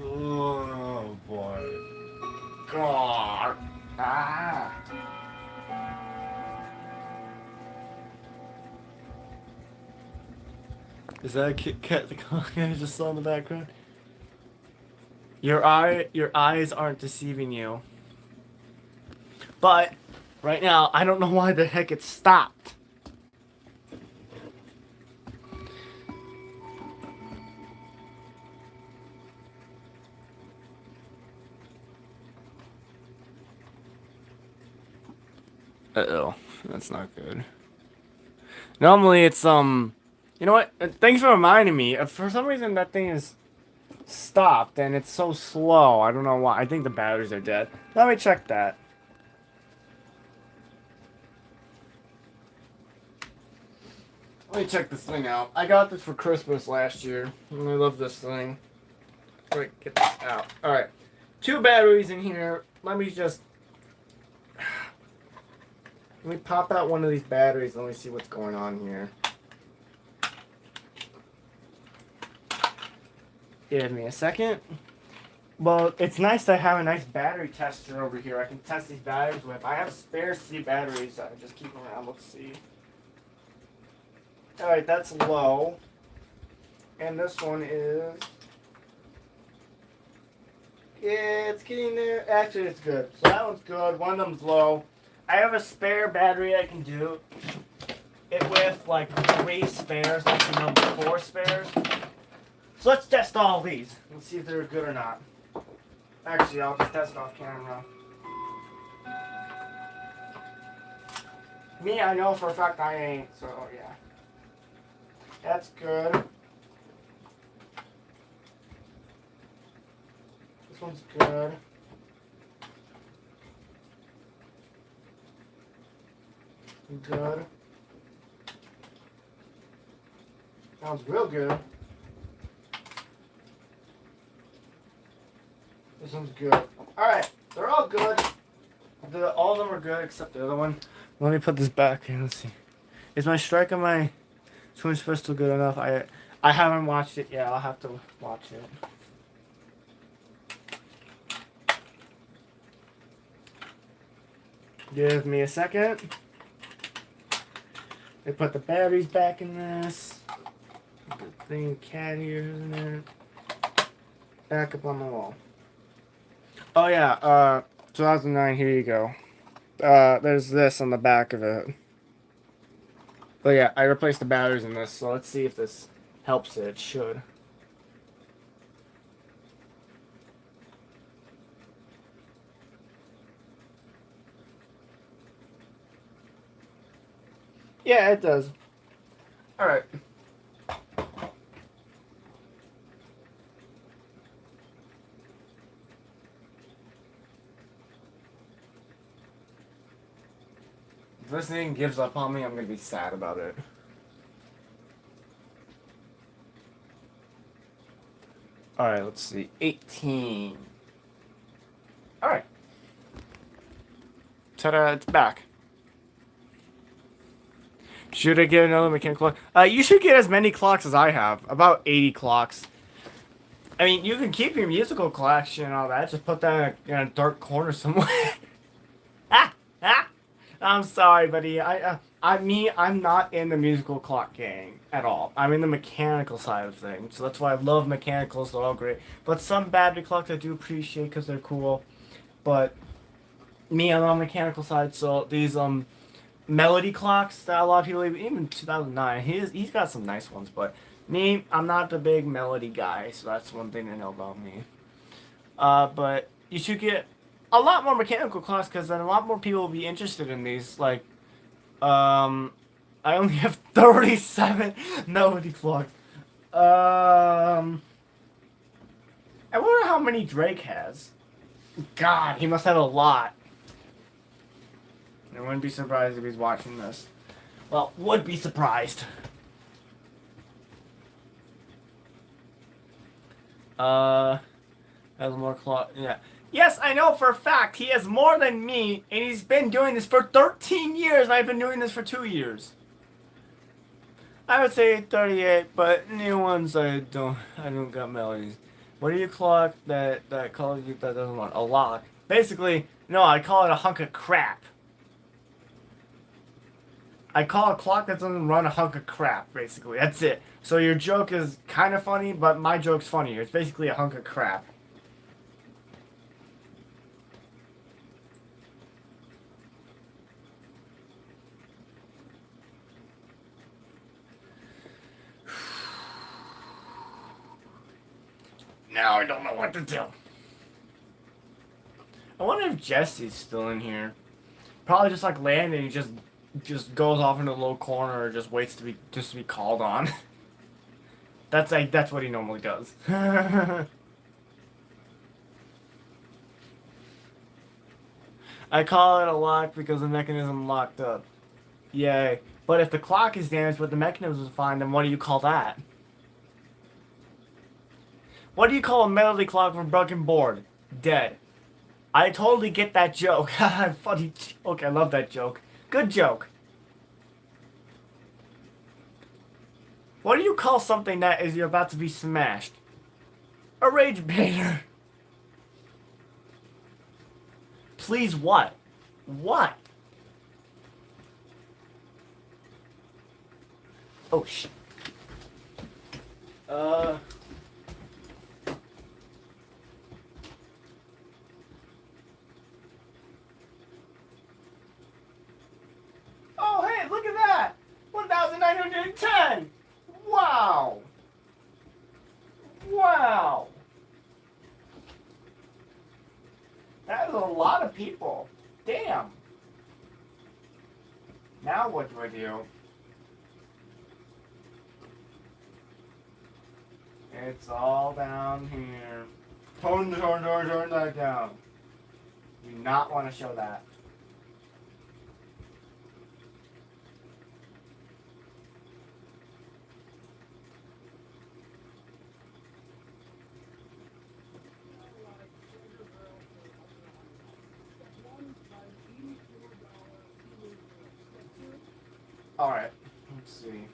Oh boy. God. Ah. Is that a Kit Kat the clock I just saw in the background? Your eyes aren't deceiving you. But right now, I don't know why the heck it stopped. Uh-oh, that's not good. Normally it's, you know what? Thanks for reminding me. For some reason that thing is stopped and it's so slow. I don't know why. I think the batteries are dead. Let me check that. Let me check this thing out. I got this for Christmas last year. And I love this thing. Alright, get this out. Alright. 2 batteries in here. Let me pop out one of these batteries and let me see what's going on here. Give me a second. Well, it's nice to have a nice battery tester over here I can test these batteries with. I have spare C batteries that I just keep around. Let's see. Alright, that's low. And this one is... yeah, it's getting there. Actually, it's good. So that one's good. One of them's low. I have a spare battery I can do it with, like 3 spares, like the number 4 spares. So let's test all these. Let's see if they're good or not. Actually, I'll just test off camera. Me, I know for a fact I ain't, so yeah. That's good. This one's good. Good. Sounds real good. This one's good. Alright, they're all good. All of them are good except the other one. Let me put this back in. Let's see. Is my strike on my Twin Pistol good enough? I haven't watched it yet. I'll have to watch it. Give me a second. They put the batteries back in this. The thing cat ears in there. Back up on the wall. Oh yeah, 2009, here you go. there's this on the back of it. But yeah, I replaced the batteries in this, so let's see if this helps it. It should. Yeah, it does. Alright. If this thing gives up on me, I'm gonna be sad about it. Alright, let's see. 18. Alright. Ta-da, it's back. Should I get another mechanical clock? You should get as many clocks as I have. About 80 clocks. I mean, you can keep your musical collection and all that. Just put that in a dark corner somewhere. I'm sorry, buddy. I'm not in the musical clock gang at all. I'm in the mechanical side of things. So that's why I love mechanicals. They're all great. But some battery clocks I do appreciate because they're cool. But me, I'm on the mechanical side. So these melody clocks that a lot of people, even 2009, he's got some nice ones. But me, I'm not the big melody guy. So that's one thing to know about me. But you should get a lot more mechanical clocks because then a lot more people will be interested in these. Like, I only have 37 melody clocks. I wonder how many Drake has. God, he must have a lot. I wouldn't be surprised if he's watching this. Well, would be surprised. Has more clock. Yeah. Yes, I know for a fact he has more than me, and he's been doing this for 13 years, and I've been doing this for 2 years. I would say 38, but new ones I don't got melodies. What do you clock that calls you that doesn't want? A lock. Basically, no, I call it a hunk of crap. I call a clock that doesn't run a hunk of crap, basically. That's it. So your joke is kind of funny, but my joke's funnier. It's basically a hunk of crap. Now I don't know what to do. I wonder if Jesse's still in here. Probably just like landing, he just goes off into a little corner or just waits to be called on. That's what he normally does. I call it a lock because the mechanism locked up. Yay. But if the clock is damaged but the mechanism is fine, then what do you call that? What do you call a melody clock with a broken board? Dead. I totally get that joke. Funny joke. I love that joke. Good joke. What do you call something that is you're about to be smashed? A rage baiter. Please what? What? Oh shit. Oh hey, look at that! 1,910! Wow! Wow! That is a lot of people. Damn. Now what do I do? It's all down here. Turn that down. Do not want to show that. Alright, let's see.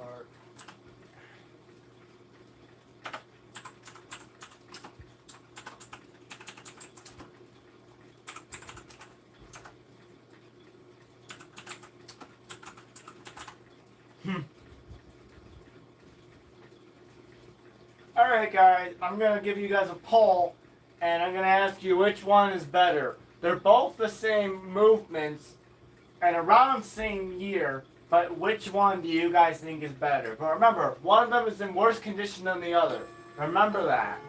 apart. Alright guys, I'm going to give you guys a poll, and I'm going to ask you which one is better. They're both the same movements, and around the same year, but which one do you guys think is better? But remember, one of them is in worse condition than the other. Remember that.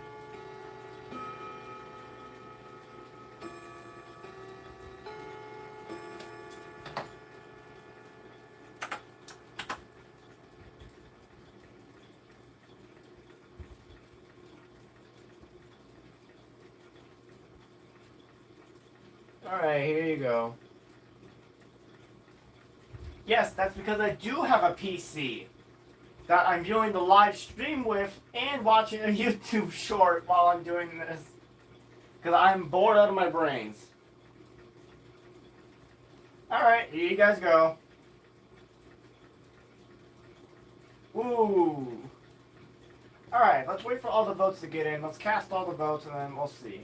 Alright, here you go. Yes, that's because I do have a PC that I'm viewing the live stream with and watching a YouTube short while I'm doing this. Because I'm bored out of my brains. Alright, here you guys go. Ooh. Alright, let's wait for all the votes to get in. Let's cast all the votes and then we'll see.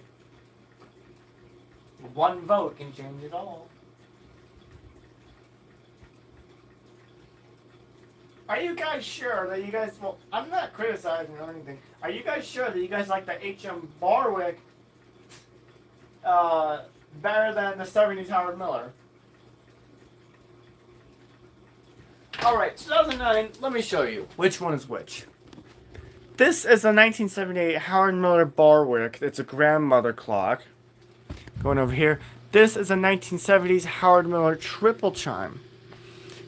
One vote can change it all. Are you guys sure that you guys, well, I'm not criticizing or anything. Are you guys sure that you guys like the HM Barwick better than the 70s Howard Miller? Alright, 2009, let me show you which one is which. This is a 1978 Howard Miller Barwick. It's a grandmother clock. Going over here. This is a 1970s Howard Miller triple chime.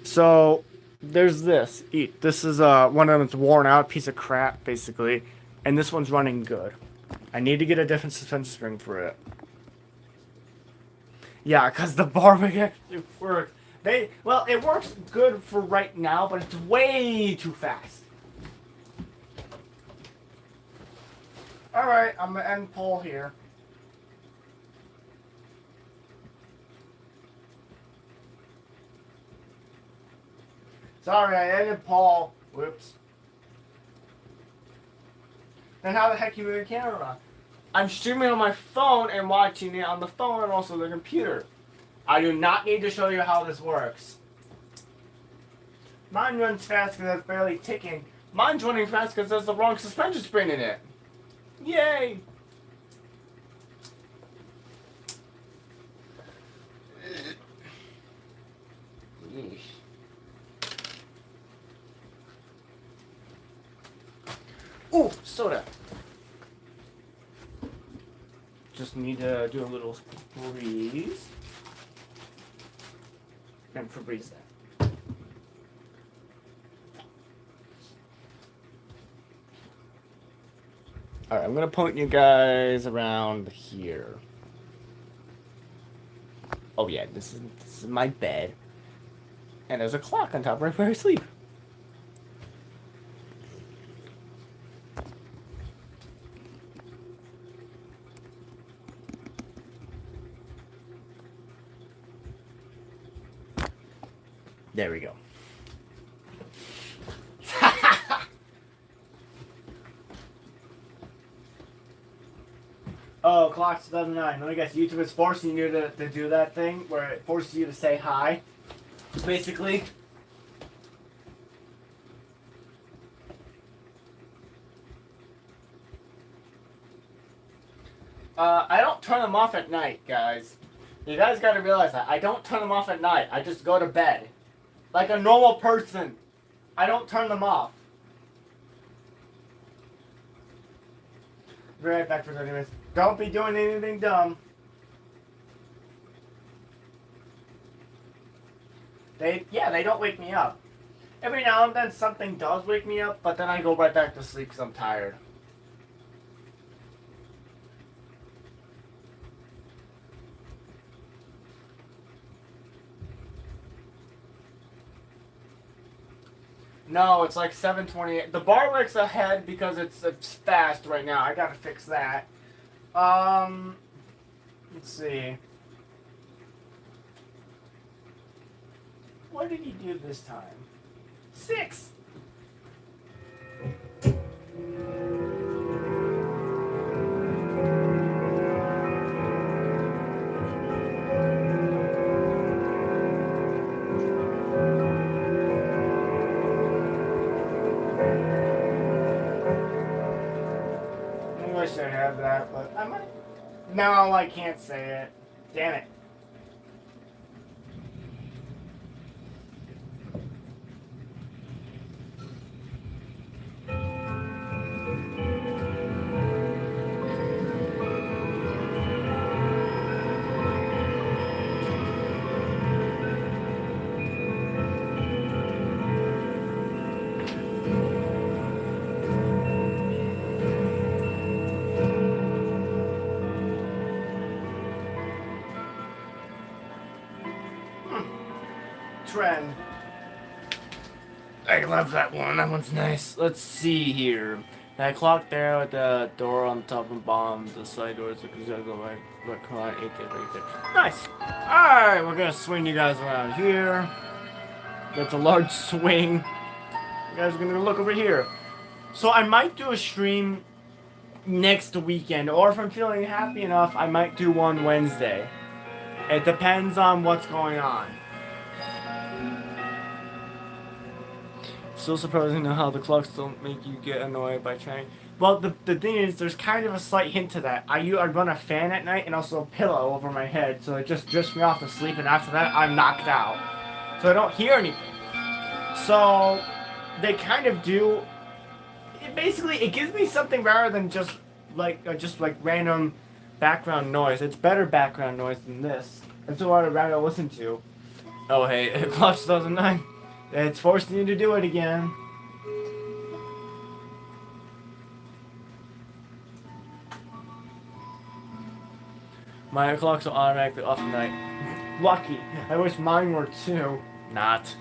So, there's this. This is one of them that's worn out piece of crap, basically. And this one's running good. I need to get a different suspension spring for it. Yeah, because the Barwick actually works. Well, it works good for right now, but it's way too fast. Alright, I'm going to end poll here. Sorry, I ended poll. Whoops. Then how the heck you move your camera? I'm streaming on my phone and watching it on the phone and also the computer. I do not need to show you how this works. Mine runs fast because it's barely ticking. Mine's running fast because there's the wrong suspension spring in it. Yay! Yeesh. Ooh, soda. Just need to do a little freeze. And Febreze that. Alright, I'm gonna point you guys around here. Oh yeah, this is my bed. And there's a clock on top right where I sleep. There we go. Oh, clock's 2009. Let me guess, YouTube is forcing you to do that thing where it forces you to say hi. Basically. I don't turn them off at night, guys. You guys gotta realize that. I don't turn them off at night. I just go to bed. Like a normal person. I don't turn them off. Be right back for 30 minutes. Don't be doing anything dumb. They don't wake me up. Every now and then something does wake me up, but then I go right back to sleep because I'm tired. No, it's like 7:28. The Barwick's ahead because it's fast right now. I gotta fix that. Let's see. What did he do this time? 6. I had that, but I might. No, I can't say it. Damn it. Trend. I love that one. That one's nice. Let's see here. That clock there with the door on top and bottom, the side doors look exactly like what clock 8 right there. Nice. Alright, we're gonna swing you guys around here. That's a large swing. You guys are gonna look over here. So I might do a stream next weekend, or if I'm feeling happy enough, I might do one Wednesday. It depends on what's going on. Still surprising how the clocks don't make you get annoyed by trying. Well, the thing is, there's kind of a slight hint to that. I run a fan at night and also a pillow over my head, so it just drifts me off to sleep, and after that, I'm knocked out. So I don't hear anything. So they kind of do. It gives me something rather than just like random background noise. It's better background noise than this. That's what I'd rather listen to. Oh hey, Clock 2009. It's forcing you to do it again. My clocks are automatically off at night. Lucky. I wish mine were too. Not.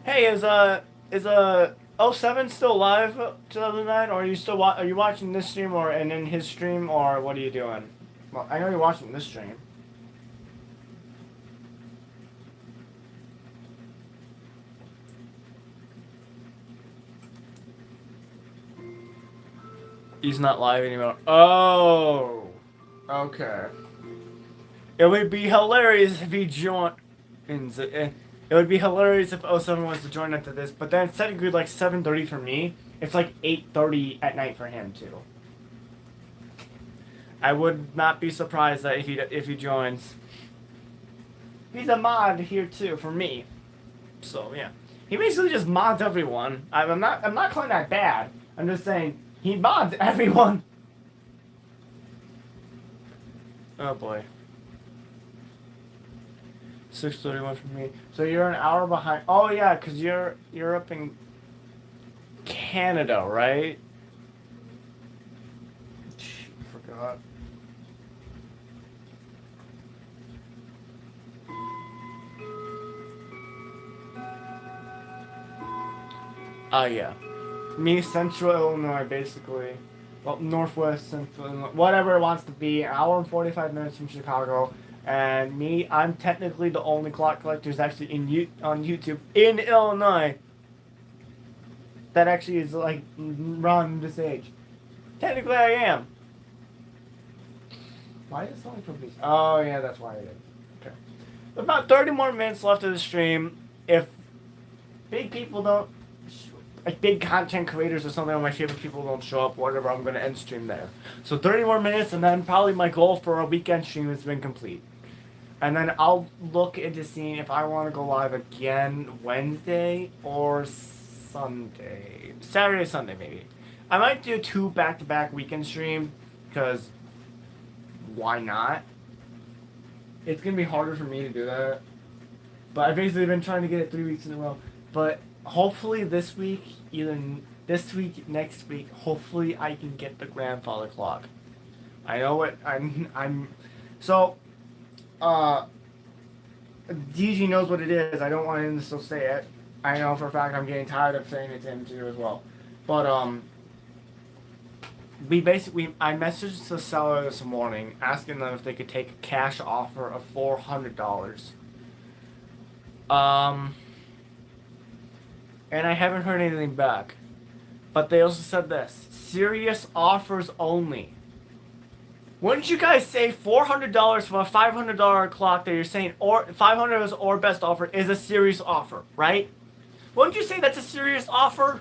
Hey, is 07 still live 2009, or are you still are you watching this stream or and then his stream, or what are you doing? Well, I know you're watching this stream. He's not live anymore. Oh, okay. It would be hilarious if he joined. It would be hilarious if 07 was to join after this, but then it's technically like 7:30 for me. It's like 8:30 at night for him too. I would not be surprised that if he joins. He's a mod here too for me. So yeah, he basically just mods everyone. I'm not calling that bad. I'm just saying. He mods everyone. Oh boy. 6:31 for me. So you're an hour behind. Oh yeah, cause you're up in Canada, right? Forgot. Oh yeah. Me, Central Illinois, basically. Well, Northwest, Central Illinois, whatever it wants to be. An hour and 45 minutes from Chicago. And me, I'm technically the only clock collector actually on YouTube in Illinois that actually is like around this age. Technically, I am. Why is it only for these? Oh yeah, that's why it is. Okay. About 30 more minutes left of the stream. If big people don't. Like big content creators or something, or my favorite people don't show up, whatever, I'm going to end stream there. So 30 more minutes, and then probably my goal for a weekend stream has been complete. And then I'll look into seeing if I want to go live again Wednesday or Sunday. Saturday, Sunday, maybe. I might do 2 back-to-back weekend stream, because why not? It's going to be harder for me to do that. But I've basically been trying to get it 3 weeks in a row. But hopefully this week, either this week, next week, hopefully I can get the grandfather clock. I know it. So, DG knows what it is. I don't want him to still say it. I know for a fact I'm getting tired of saying it to him too as well. But I messaged the seller this morning asking them if they could take a cash offer of $400. And I haven't heard anything back. But they also said this: serious offers only. Wouldn't you guys say $400 for a $500 clock that you're saying or $500 or best offer is a serious offer, right? Wouldn't you say that's a serious offer?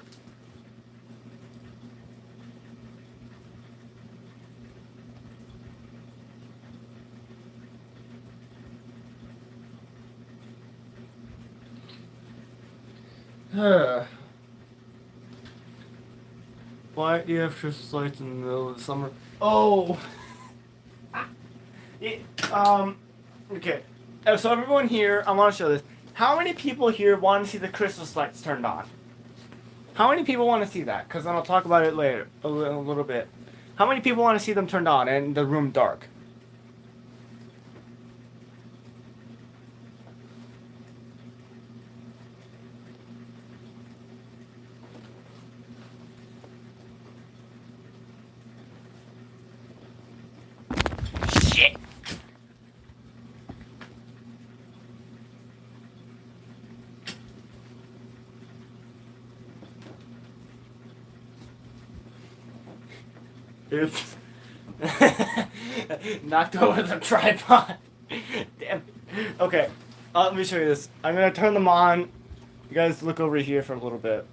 Why do you have Christmas lights in the middle of the summer? Oh! It, okay. So everyone here, I want to show this. How many people here want to see the Christmas lights turned on? How many people want to see that? Because then I'll talk about it later, a little bit. How many people want to see them turned on and the room dark? Shit! Oops. Knocked over the tripod. Damn. Okay. Let me show you this. I'm gonna turn them on. You guys look over here for a little bit.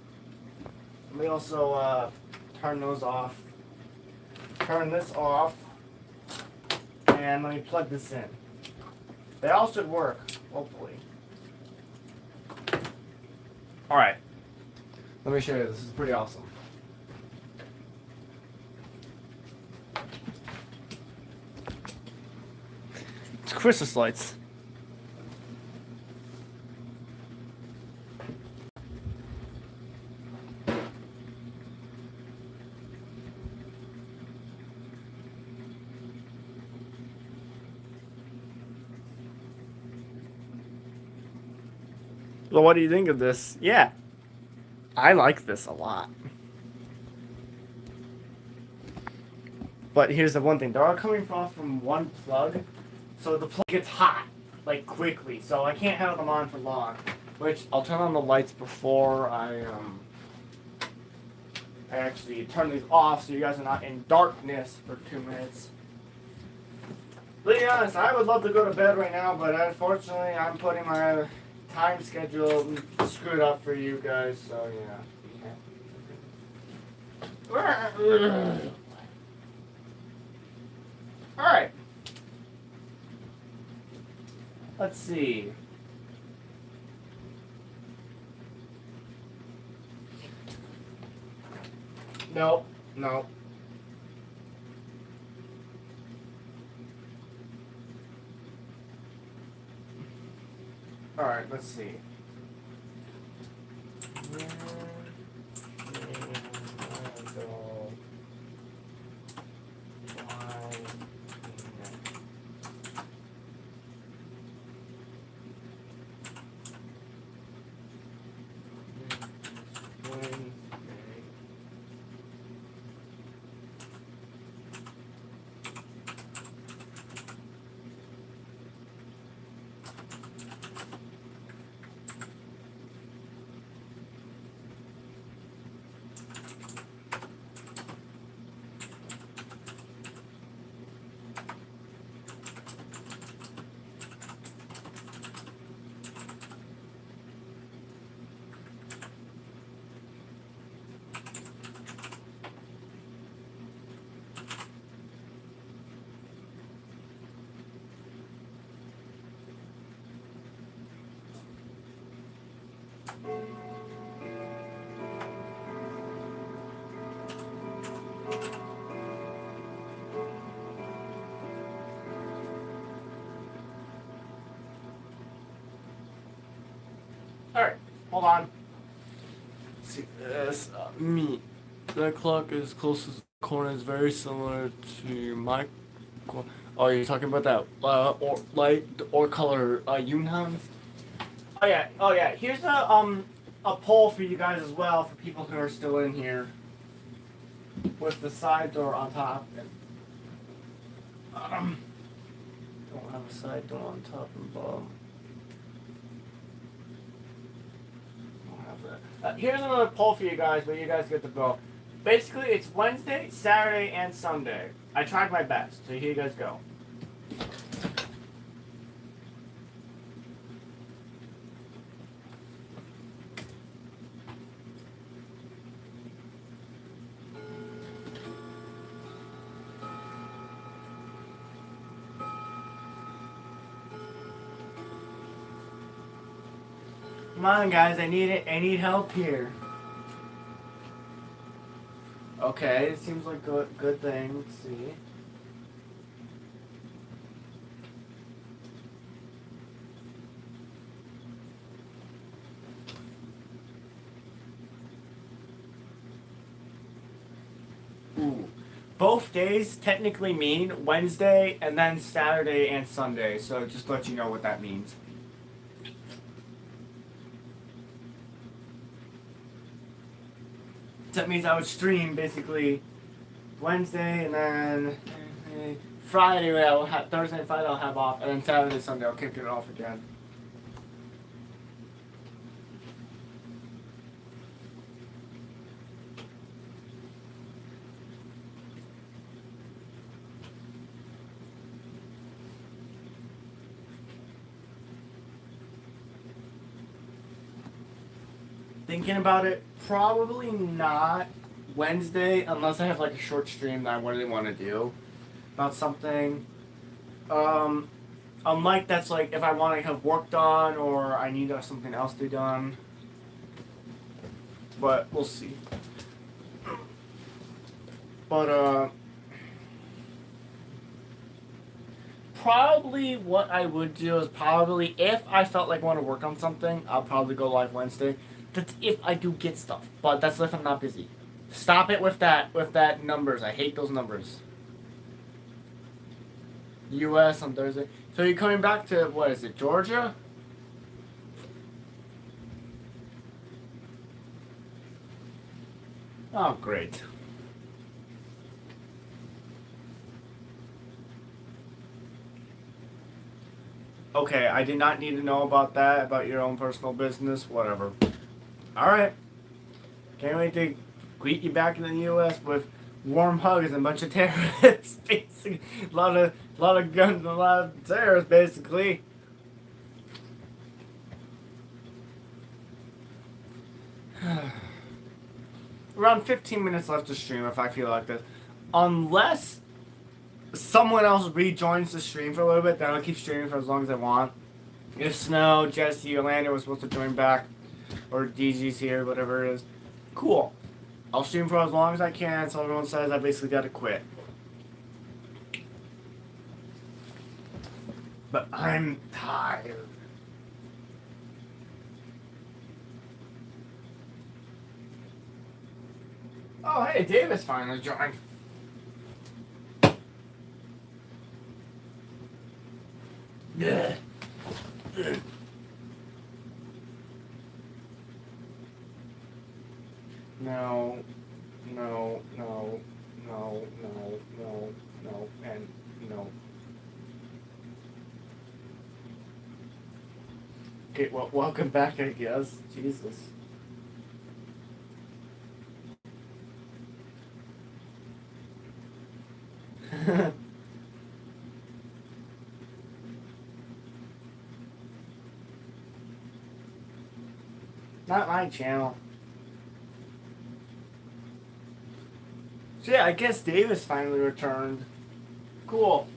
Let me also turn those off. Turn this off. And let me plug this in. They all should work, hopefully. Alright. Let me show you. This is pretty awesome. It's Christmas lights. So what do you think of this? Yeah, I like this a lot. But here's the one thing. They're all coming from one plug. So the plug gets hot, like quickly. So I can't have them on for long. Which, I'll turn on the lights before I actually turn these off so you guys are not in darkness for 2 minutes. To be honest, I would love to go to bed right now, but unfortunately I'm putting my time schedule screwed up for you guys, so yeah. Alright. Let's see. Nope. Nope. Alright, let's see. Alright, hold on. Let's see this. Me. That clock is closest to the corner is very similar to my. Oh, you're talking about that or light or color Yunhans? Oh yeah. Here's a poll for you guys as well for people who are still in here. With the side door on top. Don't have a side door on top and bottom. Here's another poll for you guys, but you guys get to vote. Basically, it's Wednesday, Saturday, and Sunday. I tried my best, so here you guys go. Come on, guys. I need it. I need help here. Okay, it seems like good thing. Let's see. Ooh. Both days technically mean Wednesday and then Saturday and Sunday, so just to let you know what that means. That means I would stream basically Wednesday and then Friday I will have Thursday and Friday I'll have off, and then Saturday and Sunday I'll kick it off again. Thinking about it, probably not Wednesday unless I have like a short stream that I really want to do about something. Unlike that's like if I want to have work done or I need something else to be done. But we'll see. But probably what I would do is probably if I felt like I want to work on something, I'll probably go live Wednesday. That's if I do get stuff, but that's if I'm not busy. Stop it with that numbers. I hate those numbers. U.S. on Thursday. So you're coming back to, what is it, Georgia? Oh, great. Okay, I did not need to know about that, about your own personal business, whatever. Alright. Can't wait to greet you back in the U.S. with warm hugs and a bunch of terrorists, basically. A lot of guns and a lot of terrorists, basically. Around 15 minutes left to stream if I feel like this. Unless someone else rejoins the stream for a little bit, then I'll keep streaming for as long as I want. If Snow, Jesse, Orlando was supposed to join back, or DG's here, whatever it is, cool. I'll stream for as long as I can so everyone says I basically gotta quit. But I'm tired. Oh, hey, Davis finally joined. Yeah. No, no, no, no, no, no, no, and no. Okay, well, welcome back, I guess. Jesus. Not my channel. So yeah, I guess Davis finally returned. Cool.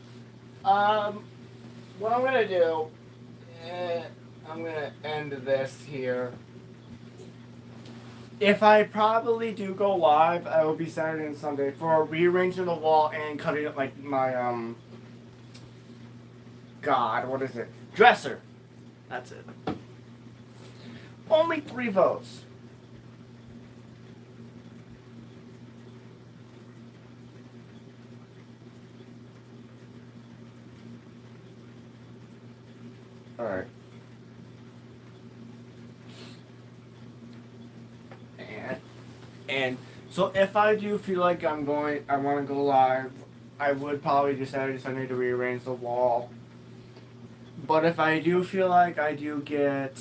What I'm gonna do, I'm gonna end this here. If I probably do go live, I will be Saturday and Sunday for rearranging the wall and cutting up like my God, what is it? Dresser. That's it. Only 3 votes. Alright. And so if I do feel like I want to go live, I would probably do Saturday, Sunday to rearrange the wall. But if I do feel like I do get...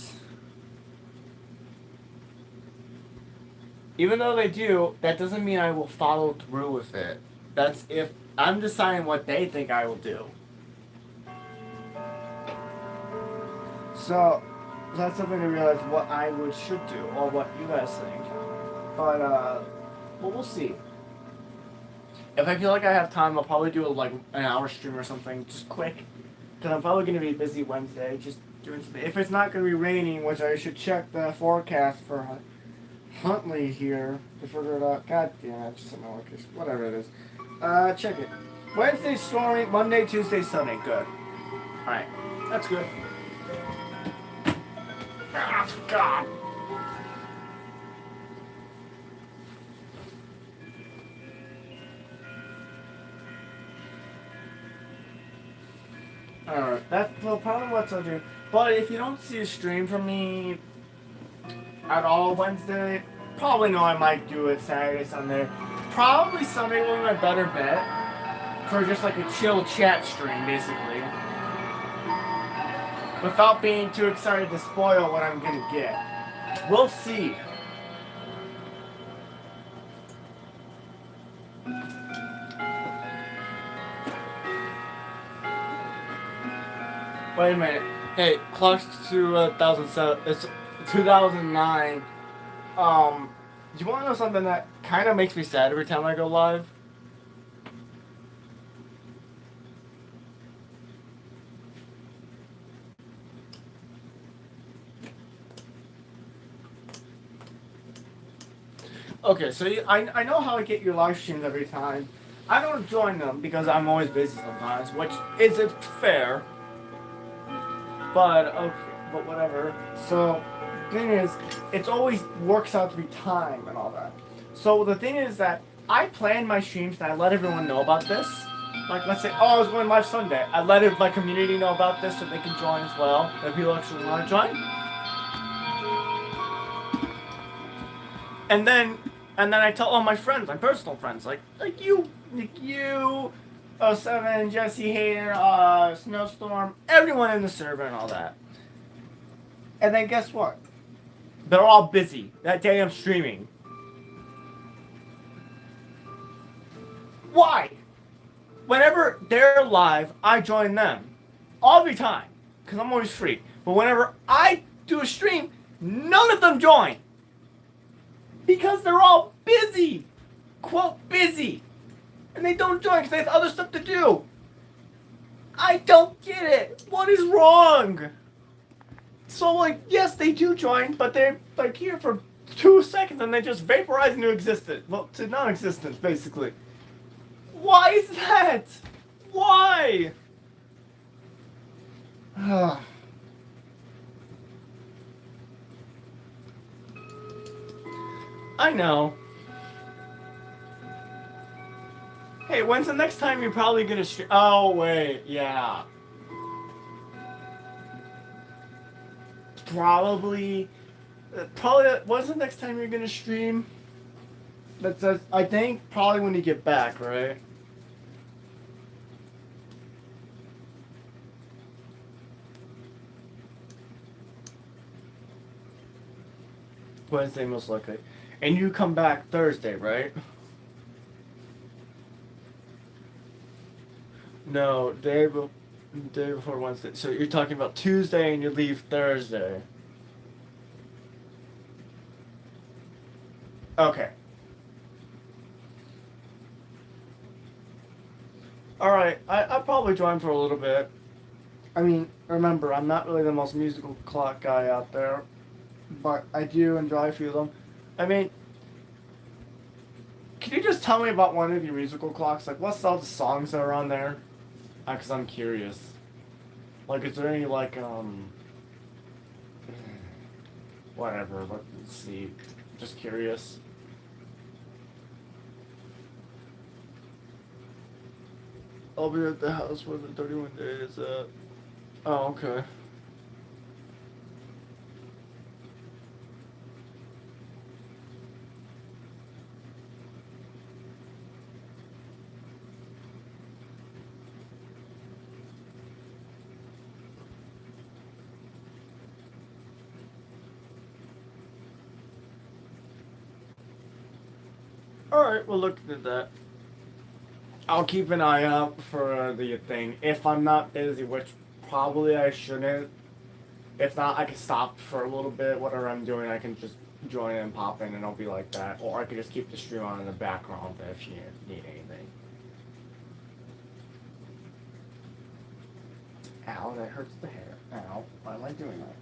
Even though they do, that doesn't mean I will follow through with it. That's if I'm deciding what they think I will do. So that's something to realize what I should do or what you guys think. But well, we'll see. If I feel like I have time, I'll probably do like an hour stream or something, just quick. Because I'm probably going to be busy Wednesday. Just doing something. If it's not going to be raining, which I should check the forecast for Huntley here to figure it out. God damn it, just something like this. Whatever it is. Check it. Wednesday stormy, Monday, Tuesday, sunny. Good. Alright. That's good. Ah, God. Alright, that's probably what's I'll do. But if you don't see a stream from me at all Wednesday, probably know I might do it Saturday, Sunday. Probably Sunday will be my better bet for just like a chill chat stream, basically. Without being too excited to spoil what I'm gonna get. We'll see. Wait a minute. Hey, clocks to 2007. It's 2009. Do you want to know something that kind of makes me sad every time I go live? Okay, so I know how I get your live streams every time. I don't join them because I'm always busy sometimes, which isn't fair. But okay, but whatever. So, thing is, it's always works out to be time and all that. So the thing is that I plan my streams and I let everyone know about this. Like, let's say, oh, I was going live Sunday. I let my community know about this so they can join as well. If people actually want to join. And then I tell all my friends, my personal friends, like you, 07, Jesse Hayter, Snowstorm, everyone in the server and all that. And then guess what? They're all busy that day I'm streaming. Why? Whenever they're live, I join them. Every time. Because I'm always free. But whenever I do a stream, none of them join. Because they're all busy. Quote, busy. And they don't join because they have other stuff to do. I don't get it. What is wrong? So, like, yes, they do join, but they're, like, here for 2 seconds and they just vaporize into existence. Well, to non-existence, basically. Why is that? Why? I know. Hey, when's the next time you're probably gonna stream? Oh, wait, yeah. Probably, when's the next time you're gonna stream? That's, I think, probably when you get back, right? Wednesday, most likely. And you come back Thursday, right? No, day before Wednesday. So you're talking about Tuesday and you leave Thursday. Okay. Alright, I'll probably join for a little bit. I mean, remember, I'm not really the most musical clock guy out there. But I do enjoy a few of them. I mean, can you just tell me about one of your musical clocks? Like, what's all the songs that are on there? Because I'm curious. Like, is there any, like, whatever, let's see. Just curious. I'll be at the house within 31 days. Oh, okay. Alright, we'll look at that. I'll keep an eye out for the thing. If I'm not busy, which probably I shouldn't. If not, I can stop for a little bit. Whatever I'm doing, I can just join and pop in and I'll be like that. Or I could just keep the stream on in the background if you need anything. Ow, that hurts the hair. Ow, why am I doing that?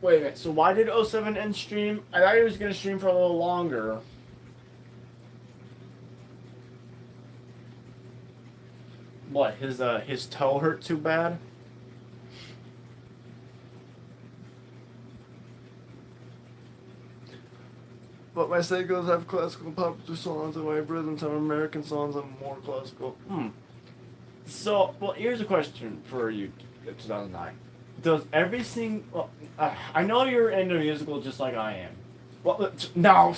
Wait a minute, so why did 07 end stream? I thought he was gonna stream for a little longer. What, his toe hurt too bad? But my Seikos have classical popular songs and my rhythms have American songs and more classical. So, well, here's a question for you, 2009. Does every single... I know you're into musical just like I am. Well, no,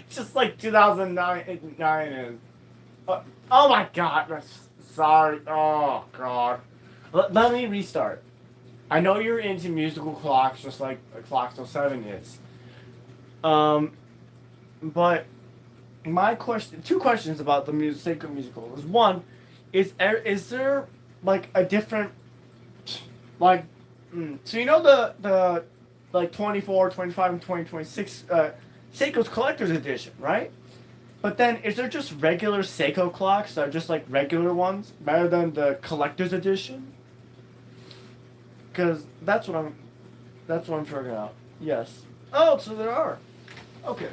just like 2009 is. Oh my god, sorry. Oh god. Let me restart. I know you're into musical clocks just like Clocks 07 is. But my question, two questions about the Seiko musical is one, is there like a different, like, so you know the like 24, 25, and 2026 Seiko's collector's edition, right? But then is there just regular Seiko clocks that are just like regular ones rather than the collector's edition? Because that's what I'm figuring out. Yes. Oh, so there are. Okay.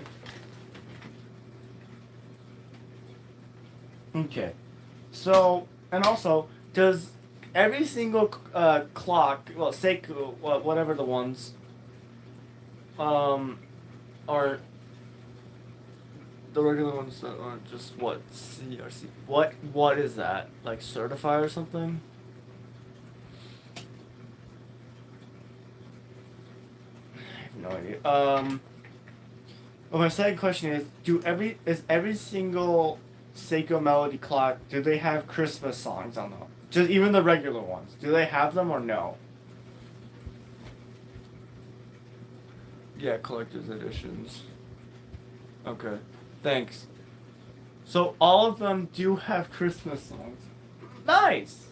Okay. So, and also, does every single clock, well, Seiko, whatever the ones, are the regular ones that are just what CRC? What is that? Like certified or something? I have no idea. Well, my second question is: is every single Seiko Melody clock, do they have Christmas songs on them? Just even the regular ones, do they have them or no? Yeah, collector's editions. Okay, thanks. So all of them do have Christmas songs. Nice.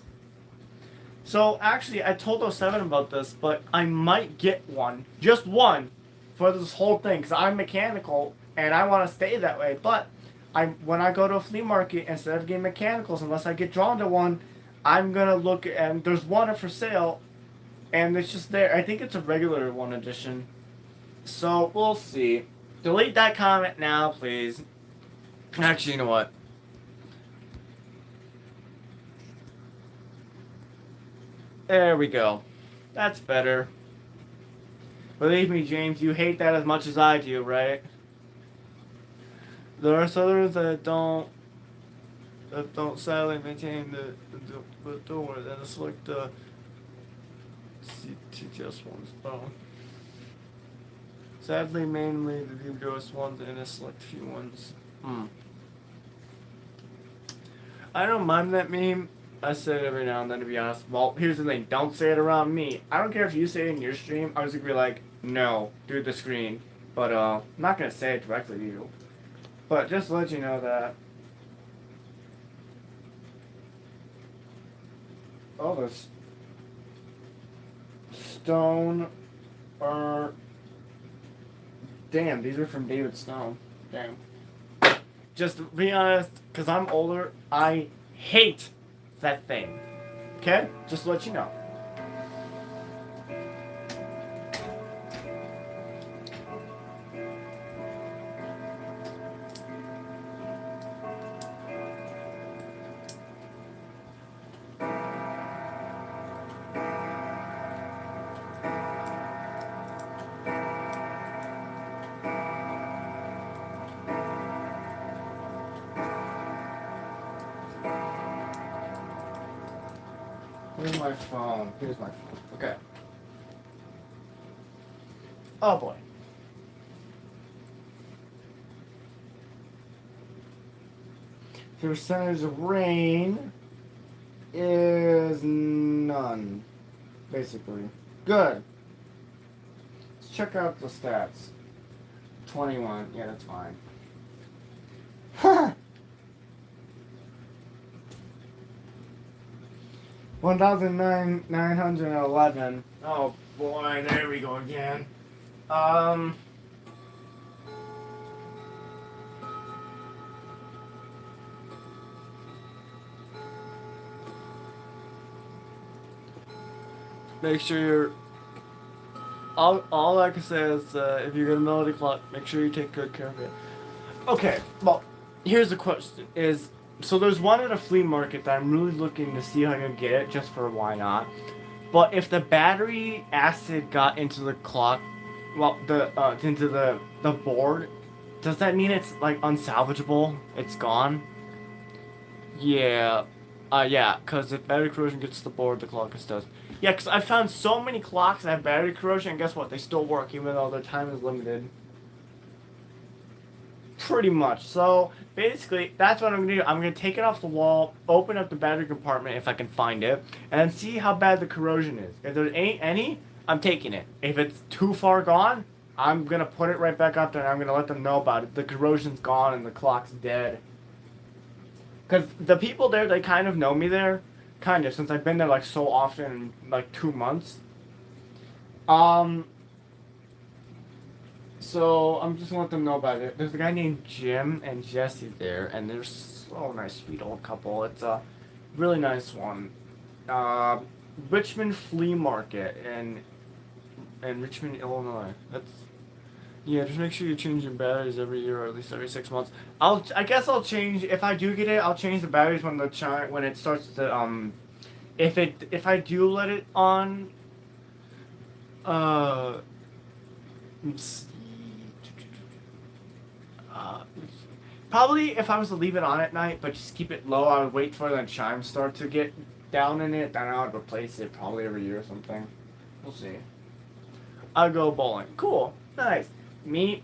So actually, I told 07 about this, but I might get one, just one, for this whole thing, because I'm mechanical and I want to stay that way. But when I go to a flea market, instead of getting mechanicals, unless I get drawn to one, I'm gonna look and there's one for sale, and it's just there. I think it's a regular one edition. So we'll see. Delete that comment now, please. Actually, you know what? There we go. That's better. Believe me, James, you hate that as much as I do, right? There are others that don't sadly maintain the door, and it's like the TTS ones. Oh. Sadly, mainly the DBOS ones and a select few ones. I don't mind that meme. I say it every now and then, to be honest. Well, here's the thing. Don't say it around me. I don't care if you say it in your stream. I was gonna be like, no, do the screen. But, I'm not gonna say it directly to you. But just to let you know that. Oh, this Stone are... Damn, these are from David Stone. Damn. Just to be honest, because I'm older, I hate that thing. Okay? Just to let you know. Where's my phone? Here's my phone. Okay. Oh boy. The percentage of rain is none, basically. Good. Let's check out the stats. 21. Yeah, that's fine. Ha! 1,911. Oh boy, there we go again. make sure you're. All I can say is if you're gonna know the clock, make sure you take good care of it. Okay, well, here's the question: so there's one at a flea market that I'm really looking to see if I can get it, just for why not. But if the battery acid got into the clock, well, into the board, does that mean it's like unsalvageable? It's gone? Yeah. Yeah, because if battery corrosion gets to the board, the clock is toast. Yeah, because I found so many clocks that have battery corrosion, and guess what? They still work, even though their time is limited. Pretty much. So, basically, that's what I'm going to do. I'm going to take it off the wall, open up the battery compartment if I can find it, and then see how bad the corrosion is. If there ain't any, I'm taking it. If it's too far gone, I'm going to put it right back up there, and I'm going to let them know about it. The corrosion's gone, and the clock's dead. Because the people there, they kind of know me there. Kind of, since I've been there, like, so often in, like, 2 months. So, I'm just gonna let them know about it. There's a guy named Jim and Jesse there, and they're so nice, sweet old couple. It's a really nice one. Richmond Flea Market in Richmond, Illinois. Yeah, just make sure you change your batteries every year, or at least every 6 months. I guess I'll change, if I do get it, I'll change the batteries when when it starts to, if I do let it on, let's see. Probably if I was to leave it on at night, but just keep it low, I would wait for the chimes start to get down in it, then I would replace it probably every year or something. We'll see. I'll go bowling. Cool. Nice. Me,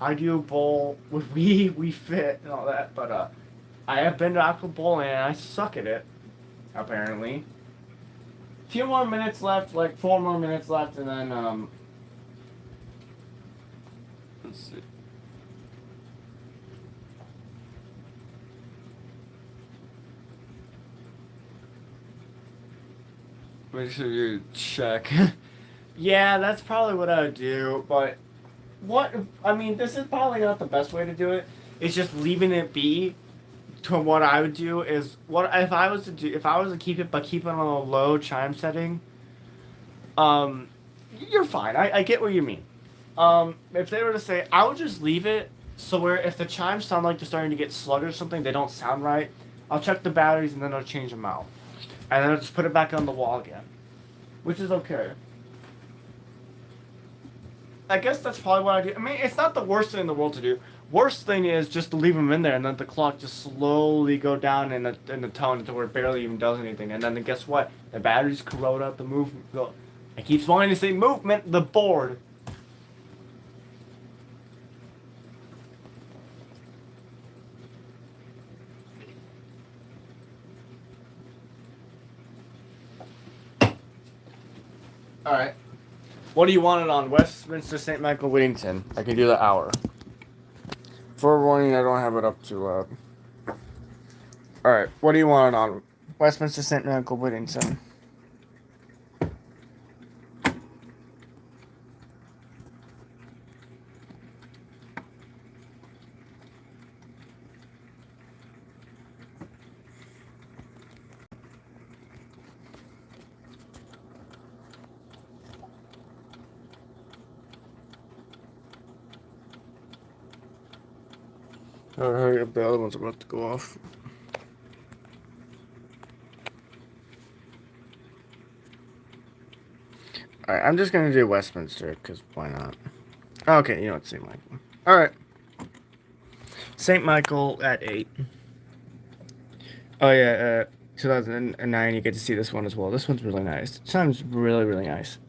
I do bowl with we fit and all that, but I have been to actual bowling and I suck at it, apparently. Few more minutes left, like 4 more minutes left, and then let's see. Make sure you check. Yeah, that's probably what I would do, but this is probably not the best way to do it. It's just leaving it be. To what I would do is, if I was to keep it, but keep it on a low chime setting, you're fine. I get what you mean. If they were to say, I would just leave it so where if the chimes sound like they're starting to get sluggish or something, they don't sound right, I'll check the batteries and then I'll change them out. And then I'll just put it back on the wall again. Which is okay. I guess that's probably what I do. I mean, it's not the worst thing in the world to do. Worst thing is just to leave them in there and let the clock just slowly go down in the tone until it barely even does anything. And then guess what? The batteries corrode out the movement. I keep wanting to say movement, the board. Alright. What do you want it on? Westminster, St. Michael, Whittington. I can do the hour. For warning, I don't have it up to, Alright, what do you want it on? Westminster, St. Michael, Whittington. Oh, hurry up, the other one's about to go off. Alright, I'm just gonna do Westminster, because why not? Okay, you know what, St. Michael. Alright. St. Michael at 8. Oh yeah, 2009, you get to see this one as well. This one's really nice. It sounds really, really nice.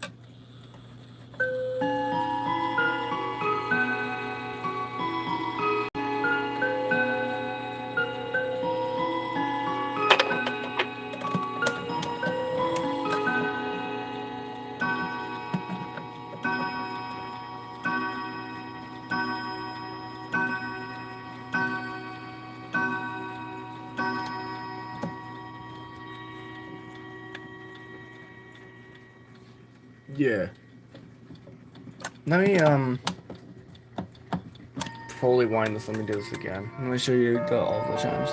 Yeah. Let me, fully wind this. Let me do this again. Let me show you all the chimes.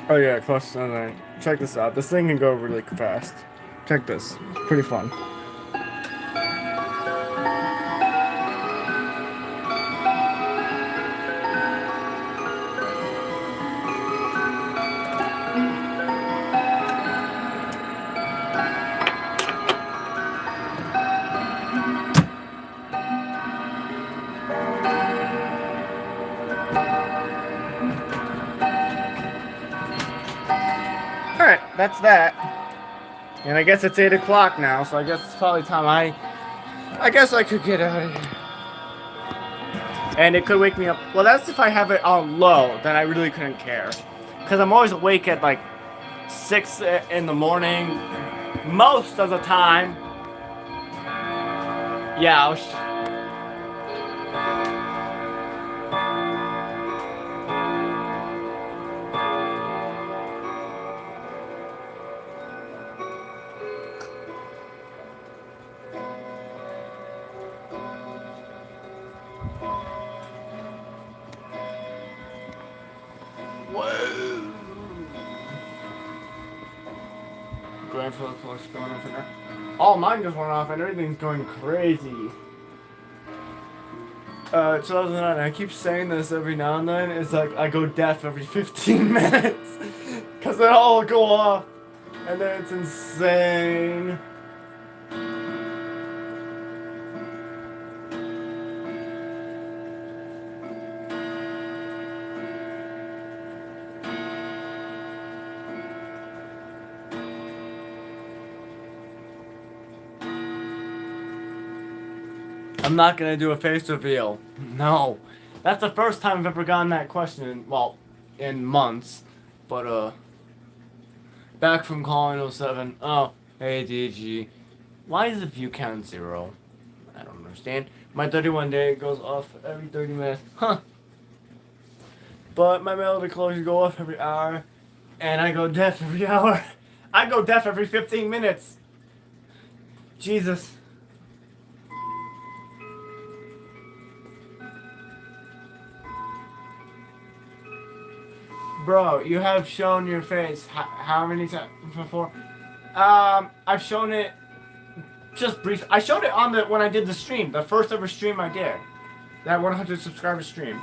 Oh yeah, question 9. Check this out. This thing can go really fast. Check this. It's pretty fun. Alright, that's that. And I guess it's 8 o'clock now, so I guess it's probably time I guess I could get out of here. And it could wake me up. Well, that's if I have it on low, then I really couldn't care. Because I'm always awake at like 6 in the morning, most of the time. Yeah, going for the close going off in there. Oh, mine just went off and everything's going crazy. 2009, I keep saying this every now and then. It's like I go deaf every 15 minutes. Because they all go off. And then it's insane. I'm not gonna do a face reveal. No. That's the first time I've ever gotten that question in, well, in months. But, back from calling 07. Oh, hey, DG. Why is the view count 0? I don't understand. My 31 day goes off every 30 minutes. Huh. But my melody closures go off every hour. And I go deaf every hour. I go deaf every 15 minutes. Jesus. Bro, you have shown your face how many times before? I've shown it just brief. I showed it on when I did the stream, the first ever stream I did, that 100 subscriber stream.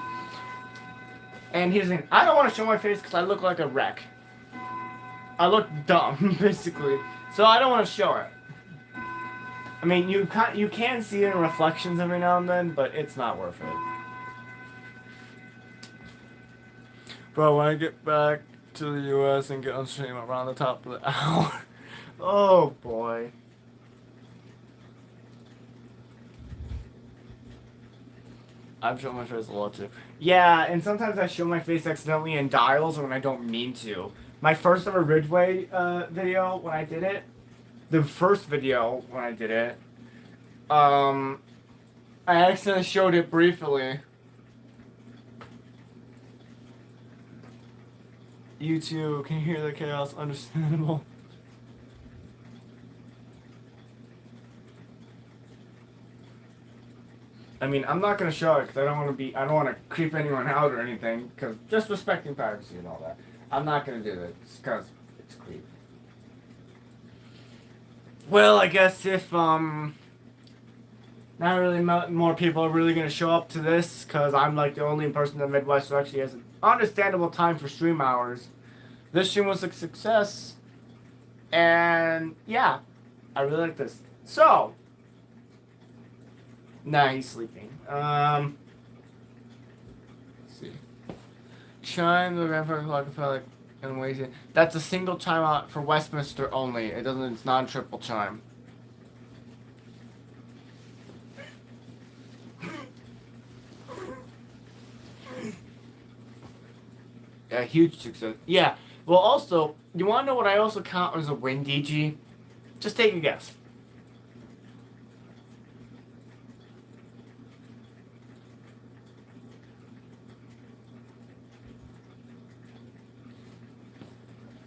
And here's the thing: I don't want to show my face because I look like a wreck. I look dumb, basically. So I don't want to show it. I mean, you can see it in reflections every now and then, but it's not worth it. Bro, when I get back to the US and get on stream around the top of the hour. Oh boy. I've shown my face a lot too. Yeah, and sometimes I show my face accidentally in dials when I don't mean to. My first ever Ridgeway video when I did it, the first video when I did it, I accidentally showed it briefly. You too, can you hear the chaos? Understandable. I mean, I'm not gonna show it because I don't want to creep anyone out or anything, because just respecting privacy and all that. I'm not gonna do this because it's creepy. Well, I guess if not really more people are really gonna show up to this, because I'm like the only person in the Midwest who actually has an understandable time for stream hours. This stream was a success, and yeah, I really like this. So, nah, he's sleeping. Let's see. Chime the grandfather Rockefeller and waiting. That's a single chime out for Westminster only. It's non-triple chime. Yeah, huge success. Yeah. Well, also, you want to know what I also count as a win, DG? Just take a guess.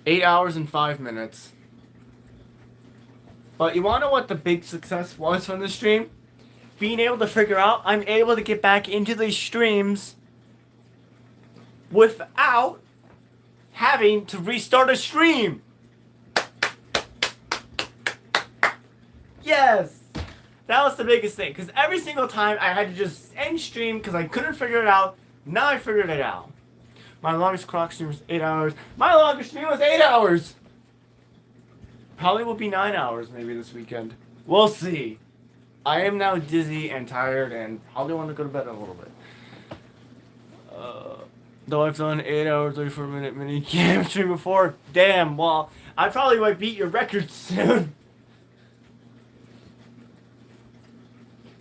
$8 hours and 5 minutes. But you want to know what the big success was from the stream? Being able to figure out I'm able to get back into these streams without having to restart a stream. Yes! That was the biggest thing, because every single time I had to just end stream because I couldn't figure it out. Now I figured it out. My longest clock stream was 8 hours. My longest stream was 8 hours! Probably will be 9 hours maybe this weekend. We'll see. I am now dizzy and tired and probably want to go to bed a little bit. Though I've done 8 hour, 34-minute mini game stream before. Damn, well, I probably might beat your record soon.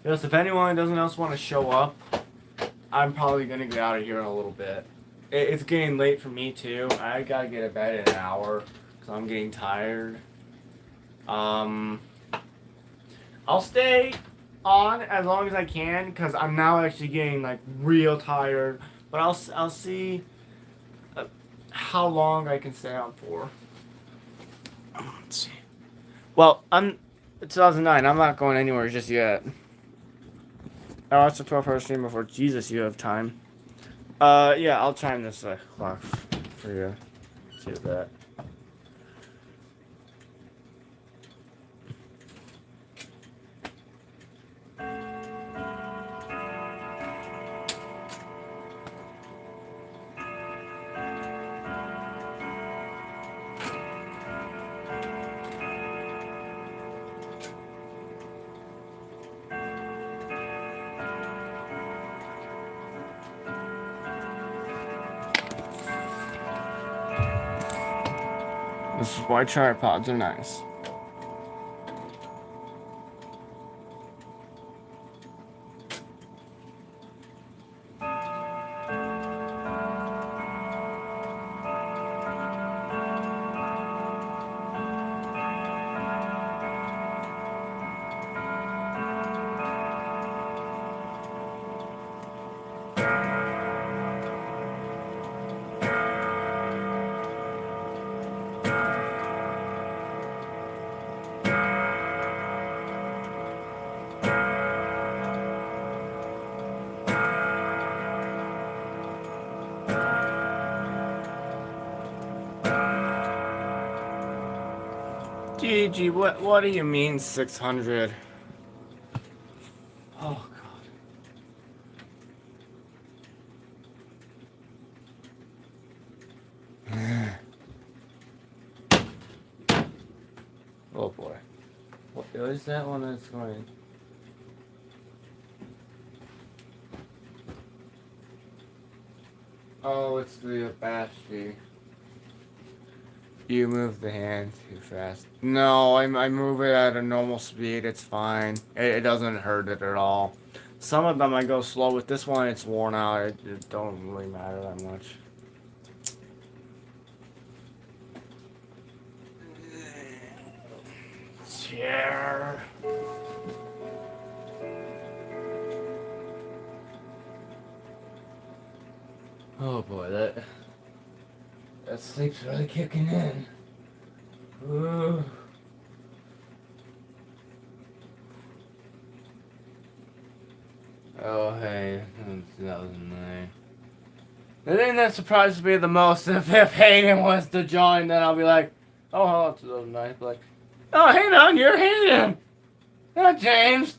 Yes, if anyone doesn't else want to show up, I'm probably going to get out of here in a little bit. It's getting late for me too. I gotta get to bed in an hour because I'm getting tired. I'll stay on as long as I can because I'm now actually getting like real tired. But I'll see how long I can stay on for. Let's see. Well, I'm 2009. I'm not going anywhere just yet. Oh, it's a 12-hour stream before. Jesus, you have time. Yeah, I'll time this clock for you. See that. This is why tripods are nice. GG, what do you mean 600? Oh god. Oh boy. What is that one that's going? Oh, it's the Apache. You move the hand too fast. No, I move it at a normal speed. It's fine. It doesn't hurt it at all. Some of them I go slow. With this one, it's worn out. It don't really matter that much. Chair. Oh boy, that sleep's really kicking in. Ooh. Oh hey, 2009. The thing that surprises me the most if Hayden wants to join, then I'll be like, oh hello 2009. Be like, oh hey on, you're Hayden. Not James.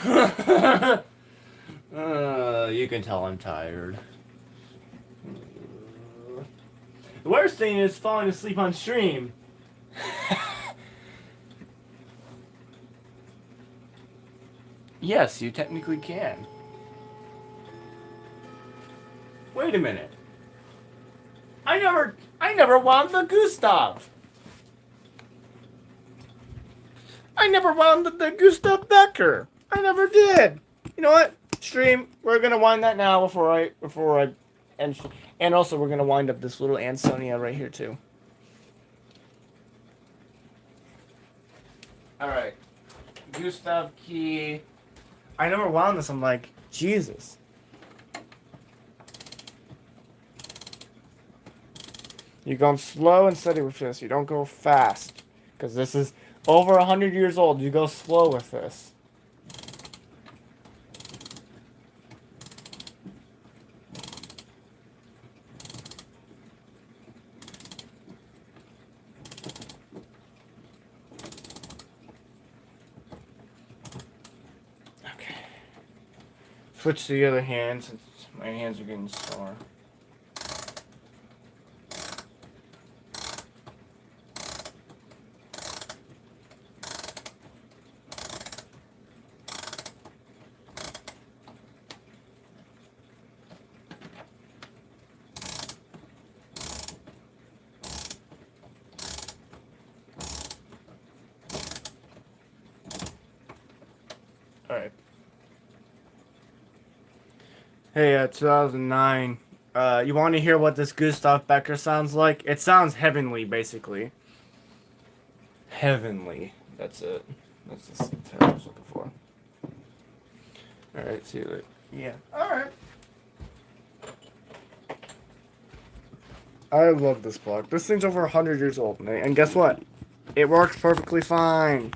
You can tell I'm tired. The worst thing is falling asleep on stream. Yes, you technically can. Wait a minute. I never wound the Gustav. I never wound the Gustav Becker. I never did. You know what? Stream, we're gonna wind that now before I end. And also, we're going to wind up this little Ansonia right here, too. Alright. Gustav key. I never wound this. I'm like, Jesus. You're going slow and steady with this. You don't go fast. Because this is over 100 years old. You go slow with this. switch to the other hand since my hands are getting sore. Alright. Hey, 2009. You want to hear what this Gustav Becker sounds like? It sounds heavenly, basically. Heavenly. That's it. That's the term I was looking for. Alright, see you later. Yeah. Alright. I love this clock. This thing's over 100 years old. And guess what? It works perfectly fine.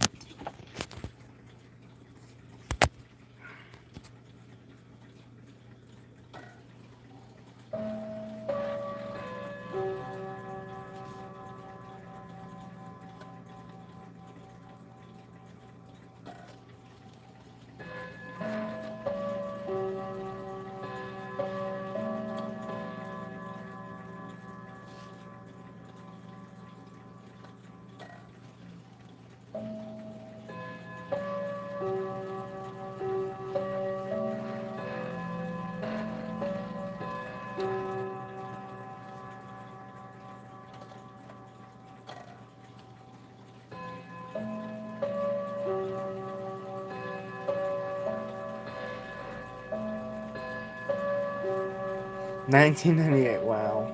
$19.98. Wow.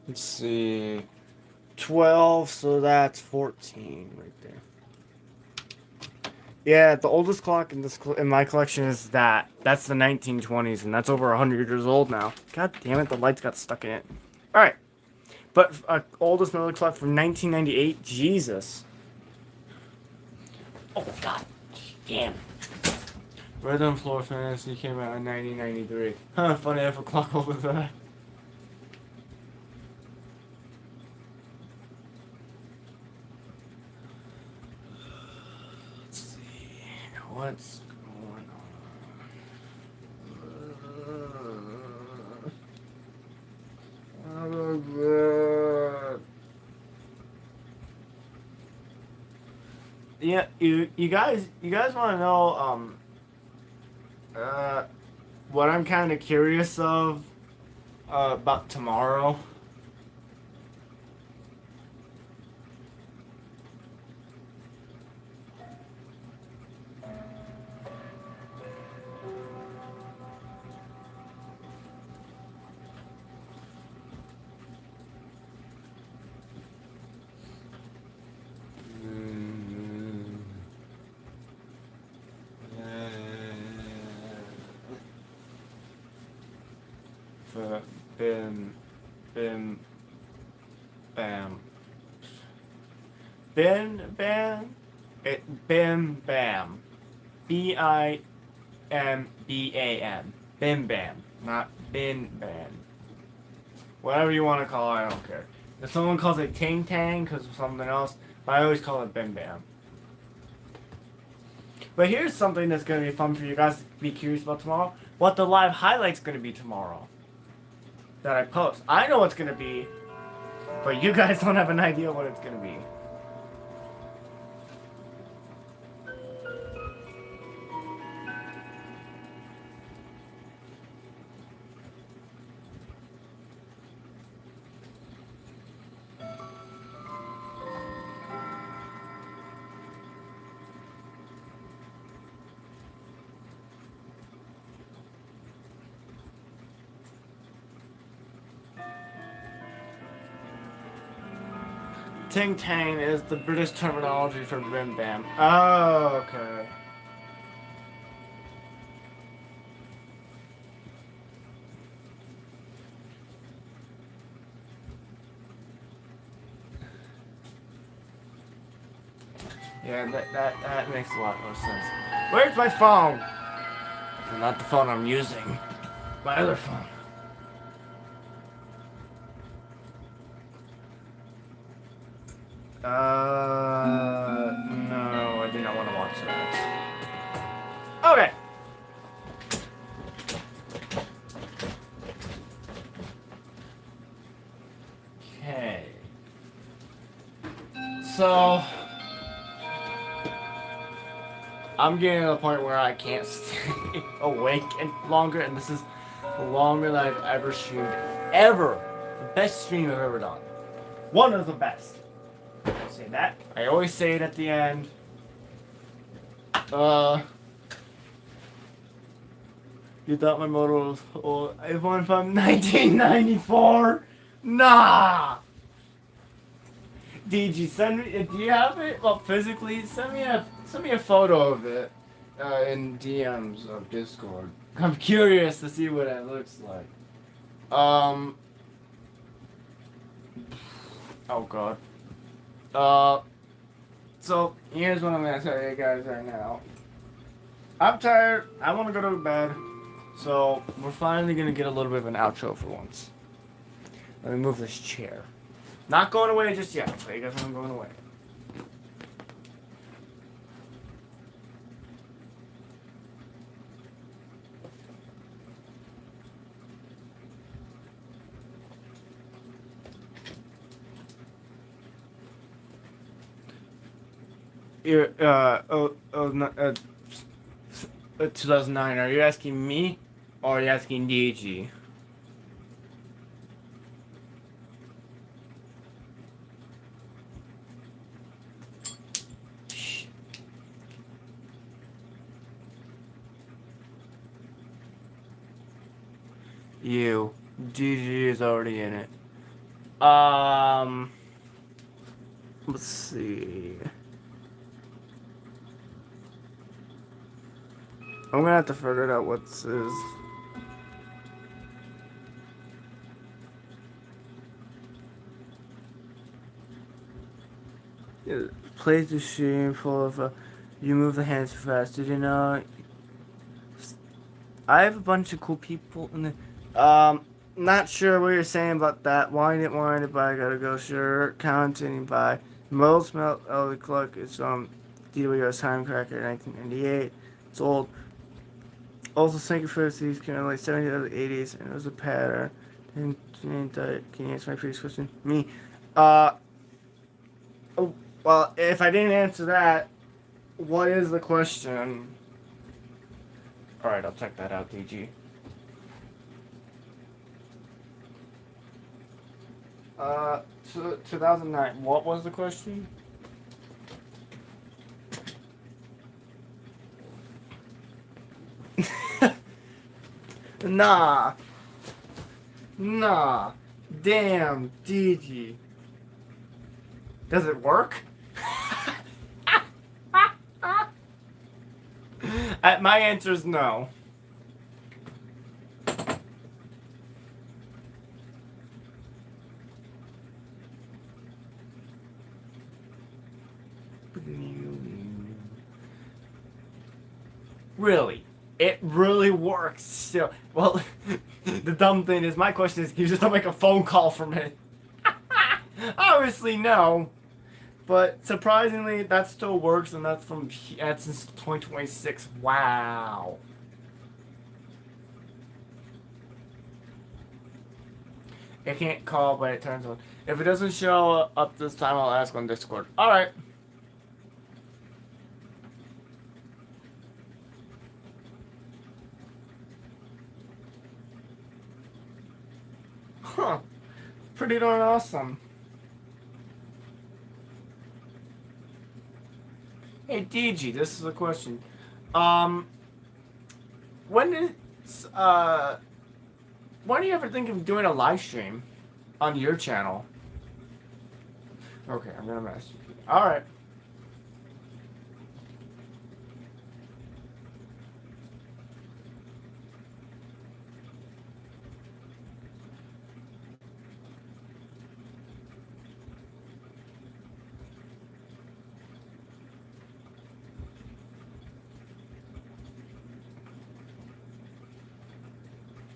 Let's see. 12, so that's 14 right there. Yeah, the oldest clock in my collection is that. That's the 1920s, and that's over 100 years old now. God damn it, the lights got stuck in it. All right, but oldest metal clock from 1998. Jesus. Oh God, damn. Rhythm Floor Fantasy came out in 1993. Huh? Funny, I have a clock older than that. What's going on? Yeah, you guys want to know what I'm kind of curious of about tomorrow? Bim, bim, bam. Bim, bam. Bim, bam. BIMBAM. Bim, bam. Not bin, bam. Whatever you want to call it, I don't care. If someone calls it ting tang because of something else, but I always call it bim, bam. But here's something that's going to be fun for you guys to be curious about tomorrow. What the live highlight's going to be tomorrow. That I post. I know what's going to be, but you guys don't have an idea what it's going to be. Ting tang is the British terminology for bim bam. Oh, okay. Yeah, that makes a lot more sense. Where's my phone? Not the phone I'm using. My other phone. No, I do not want to watch that. Okay. Okay. So, I'm getting to the point where I can't stay awake and longer, and this is longer than I've ever streamed. Ever. The best stream I've ever done. One of the best. I say that. I always say it at the end. You thought my motor was old. I won from 1994? Nah! DG, send me. Do you have it? Well, physically, send me a photo of it in DMs of Discord. I'm curious to see what it looks like. Oh god. So here's what I'm gonna tell you guys right now. I'm tired. I want to go to bed. So we're finally gonna get a little bit of an outro for once. Let me move this chair. Not going away just yet. I'll tell you guys when I'm going away. You're, 2009. Are you asking me, or are you asking DG? You. DG is already in it. Let's see. I'm gonna have to figure out what this is. It plays the stream full of you move the hands too fast. Did you know? I have a bunch of cool people in the. Not sure what you're saying about that. Wind it, but I gotta go. Sure, counting by most melt. Oh, the clock is DWS Time Cracker 1998. It's old. Also, thank you for these kind of like 70s or 80s, and it was a pattern. Can you answer my previous question? Me. Oh, well, if I didn't answer that, what is the question? Alright, I'll check that out, DG. 2009. What was the question? Nah. Damn, DG. Does it work? My answer is no. Really? It really works still. Well, the dumb thing is, my question is, you just don't make a phone call from it. Obviously, no. But surprisingly, that still works, and that's since 2026. Wow. I can't call, but it turns on. If it doesn't show up this time, I'll ask on Discord. Alright. Huh. Pretty darn awesome. Hey DG, this is a question. When do you ever think of doing a live stream on your channel? Okay, I'm gonna mess. Alright.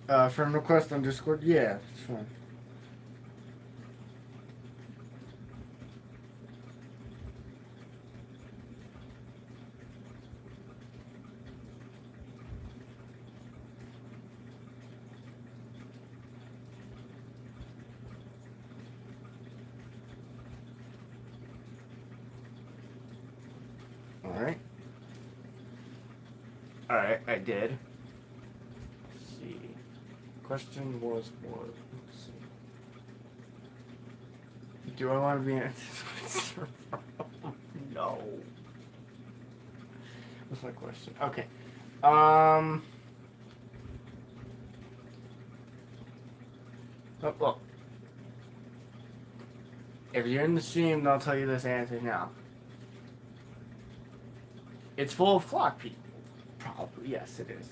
Friend request on Discord? Yeah, it's fine. Alright. Alright, I did. Let's see. Question was for. Let's see. Do I want to be in a server? No. What's my question? Okay. Oh, well. If you're in the stream, I'll tell you this answer now. It's full of clock people. Probably, yes, it is.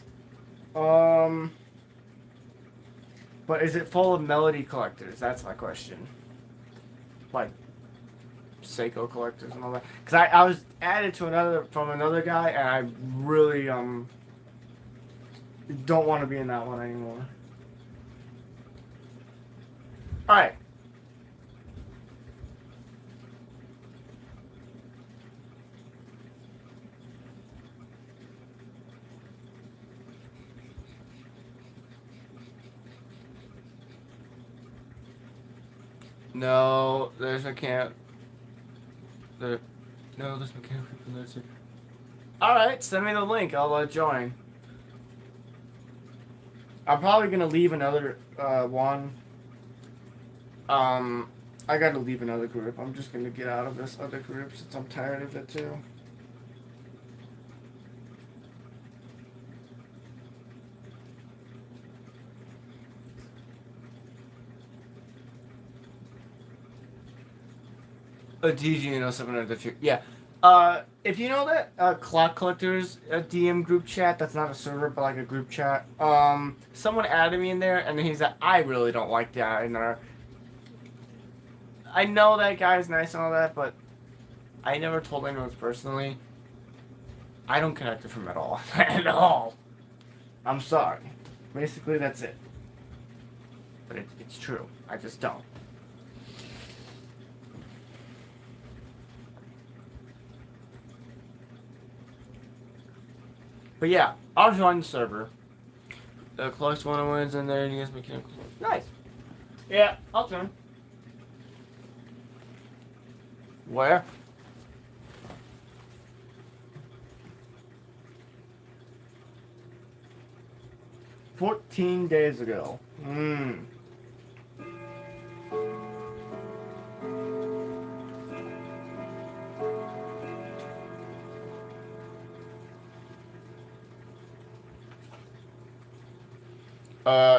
But is it full of melody collectors? That's my question. Like, Seiko collectors and all that. Because I was added to another guy, and I really, don't want to be in that one anymore. Alright. No, there's a camp. No, there's no camp in there too. Alright, send me the link. I'll join. I'm probably gonna leave another one. I gotta leave another group. I'm just gonna get out of this other group since I'm tired of it too. A DG and 0702. Yeah. If you know that clock collectors DM group chat, that's not a server but like a group chat. Someone added me in there and he's like, I really don't like that in there. I know that guy's nice and all that, but I never told anyone personally. I don't connect with him at all. At all. I'm sorry. Basically, that's it. But it's true. I just don't. But yeah, I'll join the server. The Clark's one of wins in there and you guys mechanical. Nice. Yeah, I'll join. Where? $14 days ago.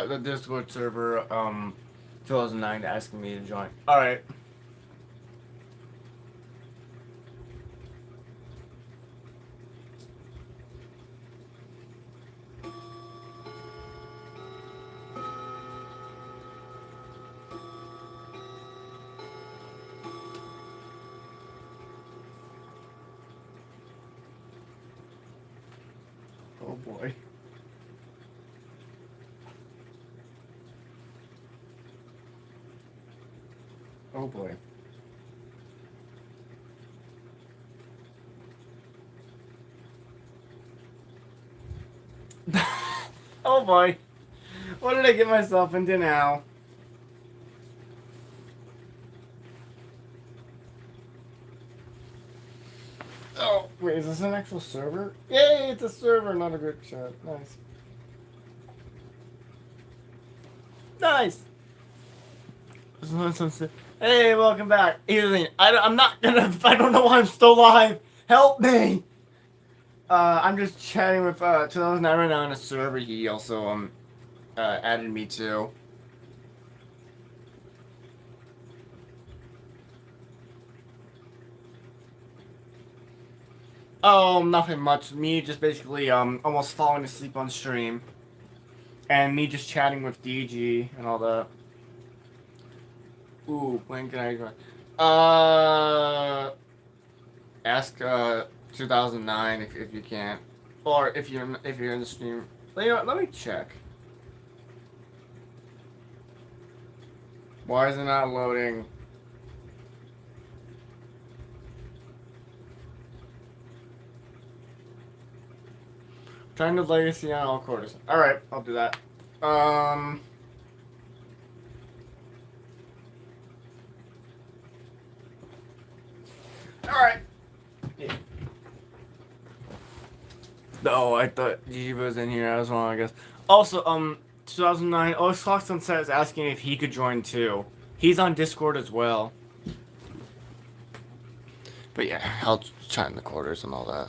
The Discord server, 2009 asking me to join. Alright. Oh boy. Oh boy. Oh boy. What did I get myself into now? Oh, wait, is this an actual server? Yay, it's a server, not a group chat. Nice. Nice! Hey, welcome back. Evening. I'm not gonna. I don't know why I'm still live. Help me! I'm just chatting with 2009 right now on a server he also added me to. Oh, nothing much. Me just basically almost falling asleep on stream. And me just chatting with DG and all that. Ooh, when can I join? Ask 2009 if you can, or if you're in the stream. You know what, let me check. Why is it not loading? Trying to legacy on all quarters. Alright, I'll do that. Alright. Yeah. No, I thought Gigi was in here. I was wrong, I guess. Also, 2009, OS Clock Sunset is asking if he could join too. He's on Discord as well. But yeah, I'll chat in the quarters and all that.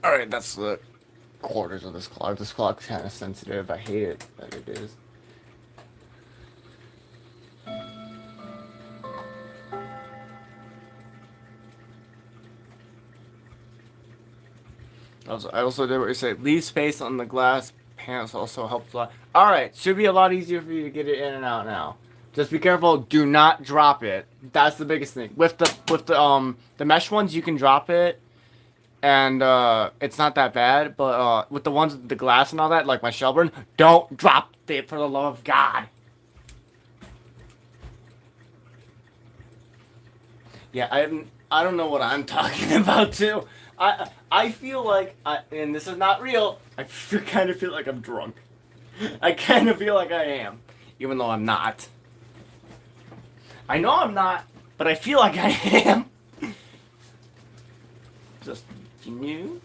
Alright, that's the quarters of this clock. This clock's kind of sensitive. I hate it, but it is. I also did what you said. Leave space on the glass panels also helps a lot. Alright, should be a lot easier for you to get it in and out now. Just be careful, do not drop it. That's the biggest thing. With the mesh ones you can drop it and it's not that bad, but with the ones with the glass and all that, like my Shelburne, don't drop it for the love of God. Yeah, I don't know what I'm talking about too. I feel like and this is not real. I kind of feel like I'm drunk. I kind of feel like I am, even though I'm not. I know I'm not, but I feel like I am. Just you knew.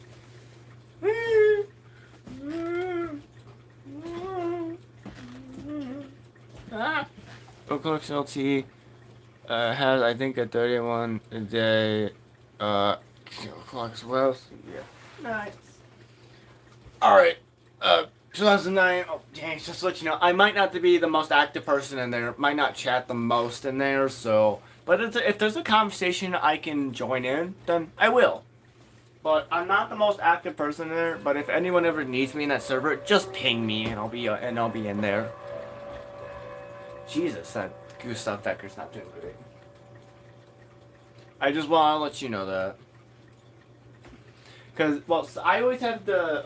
O'Clock LT has, I think, a 31 a day o'clock as well. So yeah, nice. All right, 2009. Oh, dang! Just to let you know, I might not be the most active person in there. Might not chat the most in there. So, but if there's a conversation I can join in, then I will. But I'm not the most active person there. But if anyone ever needs me in that server, just ping me and I'll be in there. Jesus, that Gustav Becker's not doing great. I just want to let you know that. Because, well, I always have the,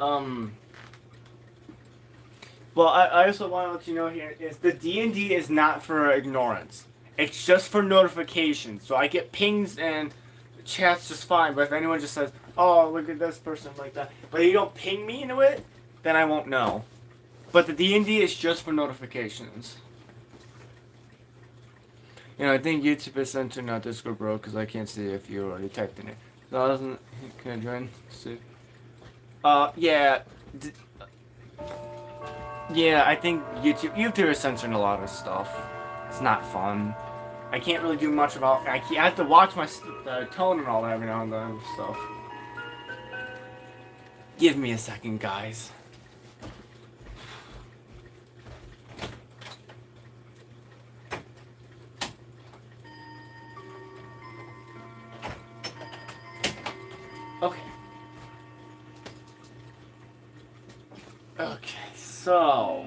well, I also want to let you know here is the D&D is not for ignorance. It's just for notifications. So I get pings and chat's just fine. But if anyone just says, oh, look at this person like that, but you don't ping me into it, then I won't know. But the D&D is just for notifications. You know, I think YouTube is censored, not Discord, bro, because I can't see if you already typed in it. So doesn't, can I join? See? Yeah. Yeah, I think YouTube is censoring a lot of stuff. It's not fun. I can't really do much about. I have to watch my tone and all that every now and then. So, give me a second, guys. Okay. Okay, so.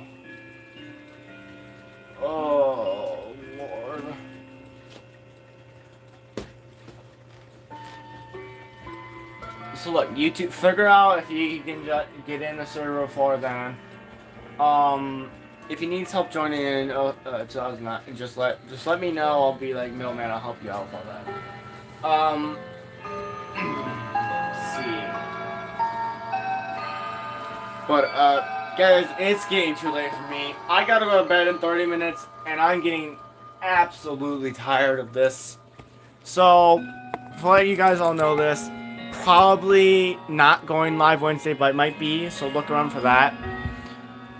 Oh, Lord. So look, YouTube, figure out if you can get in a server for them. If you need help joining in, just let me know. I'll be like middleman. I'll help you out with all that. Let's see. But Guys, it's getting too late for me. I gotta go to bed in 30 minutes, and I'm getting absolutely tired of this. So, to let you guys all know this, probably not going live Wednesday, but it might be, so look around for that.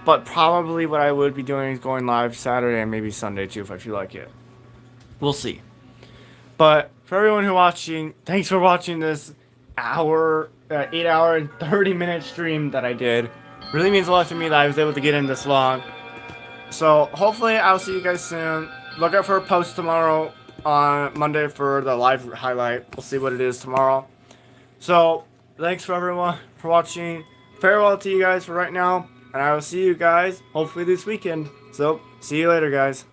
But probably what I would be doing is going live Saturday and maybe Sunday too, if I feel like it. We'll see. But for everyone who's watching, thanks for watching this 8 hour and 30 minute stream that I did. Really means a lot to me that I was able to get in this long. So hopefully I'll see you guys soon. Look out for a post tomorrow on Monday for the live highlight. We'll see what it is tomorrow. So thanks for everyone for watching. Farewell to you guys for right now. And I will see you guys hopefully this weekend. So see you later, guys.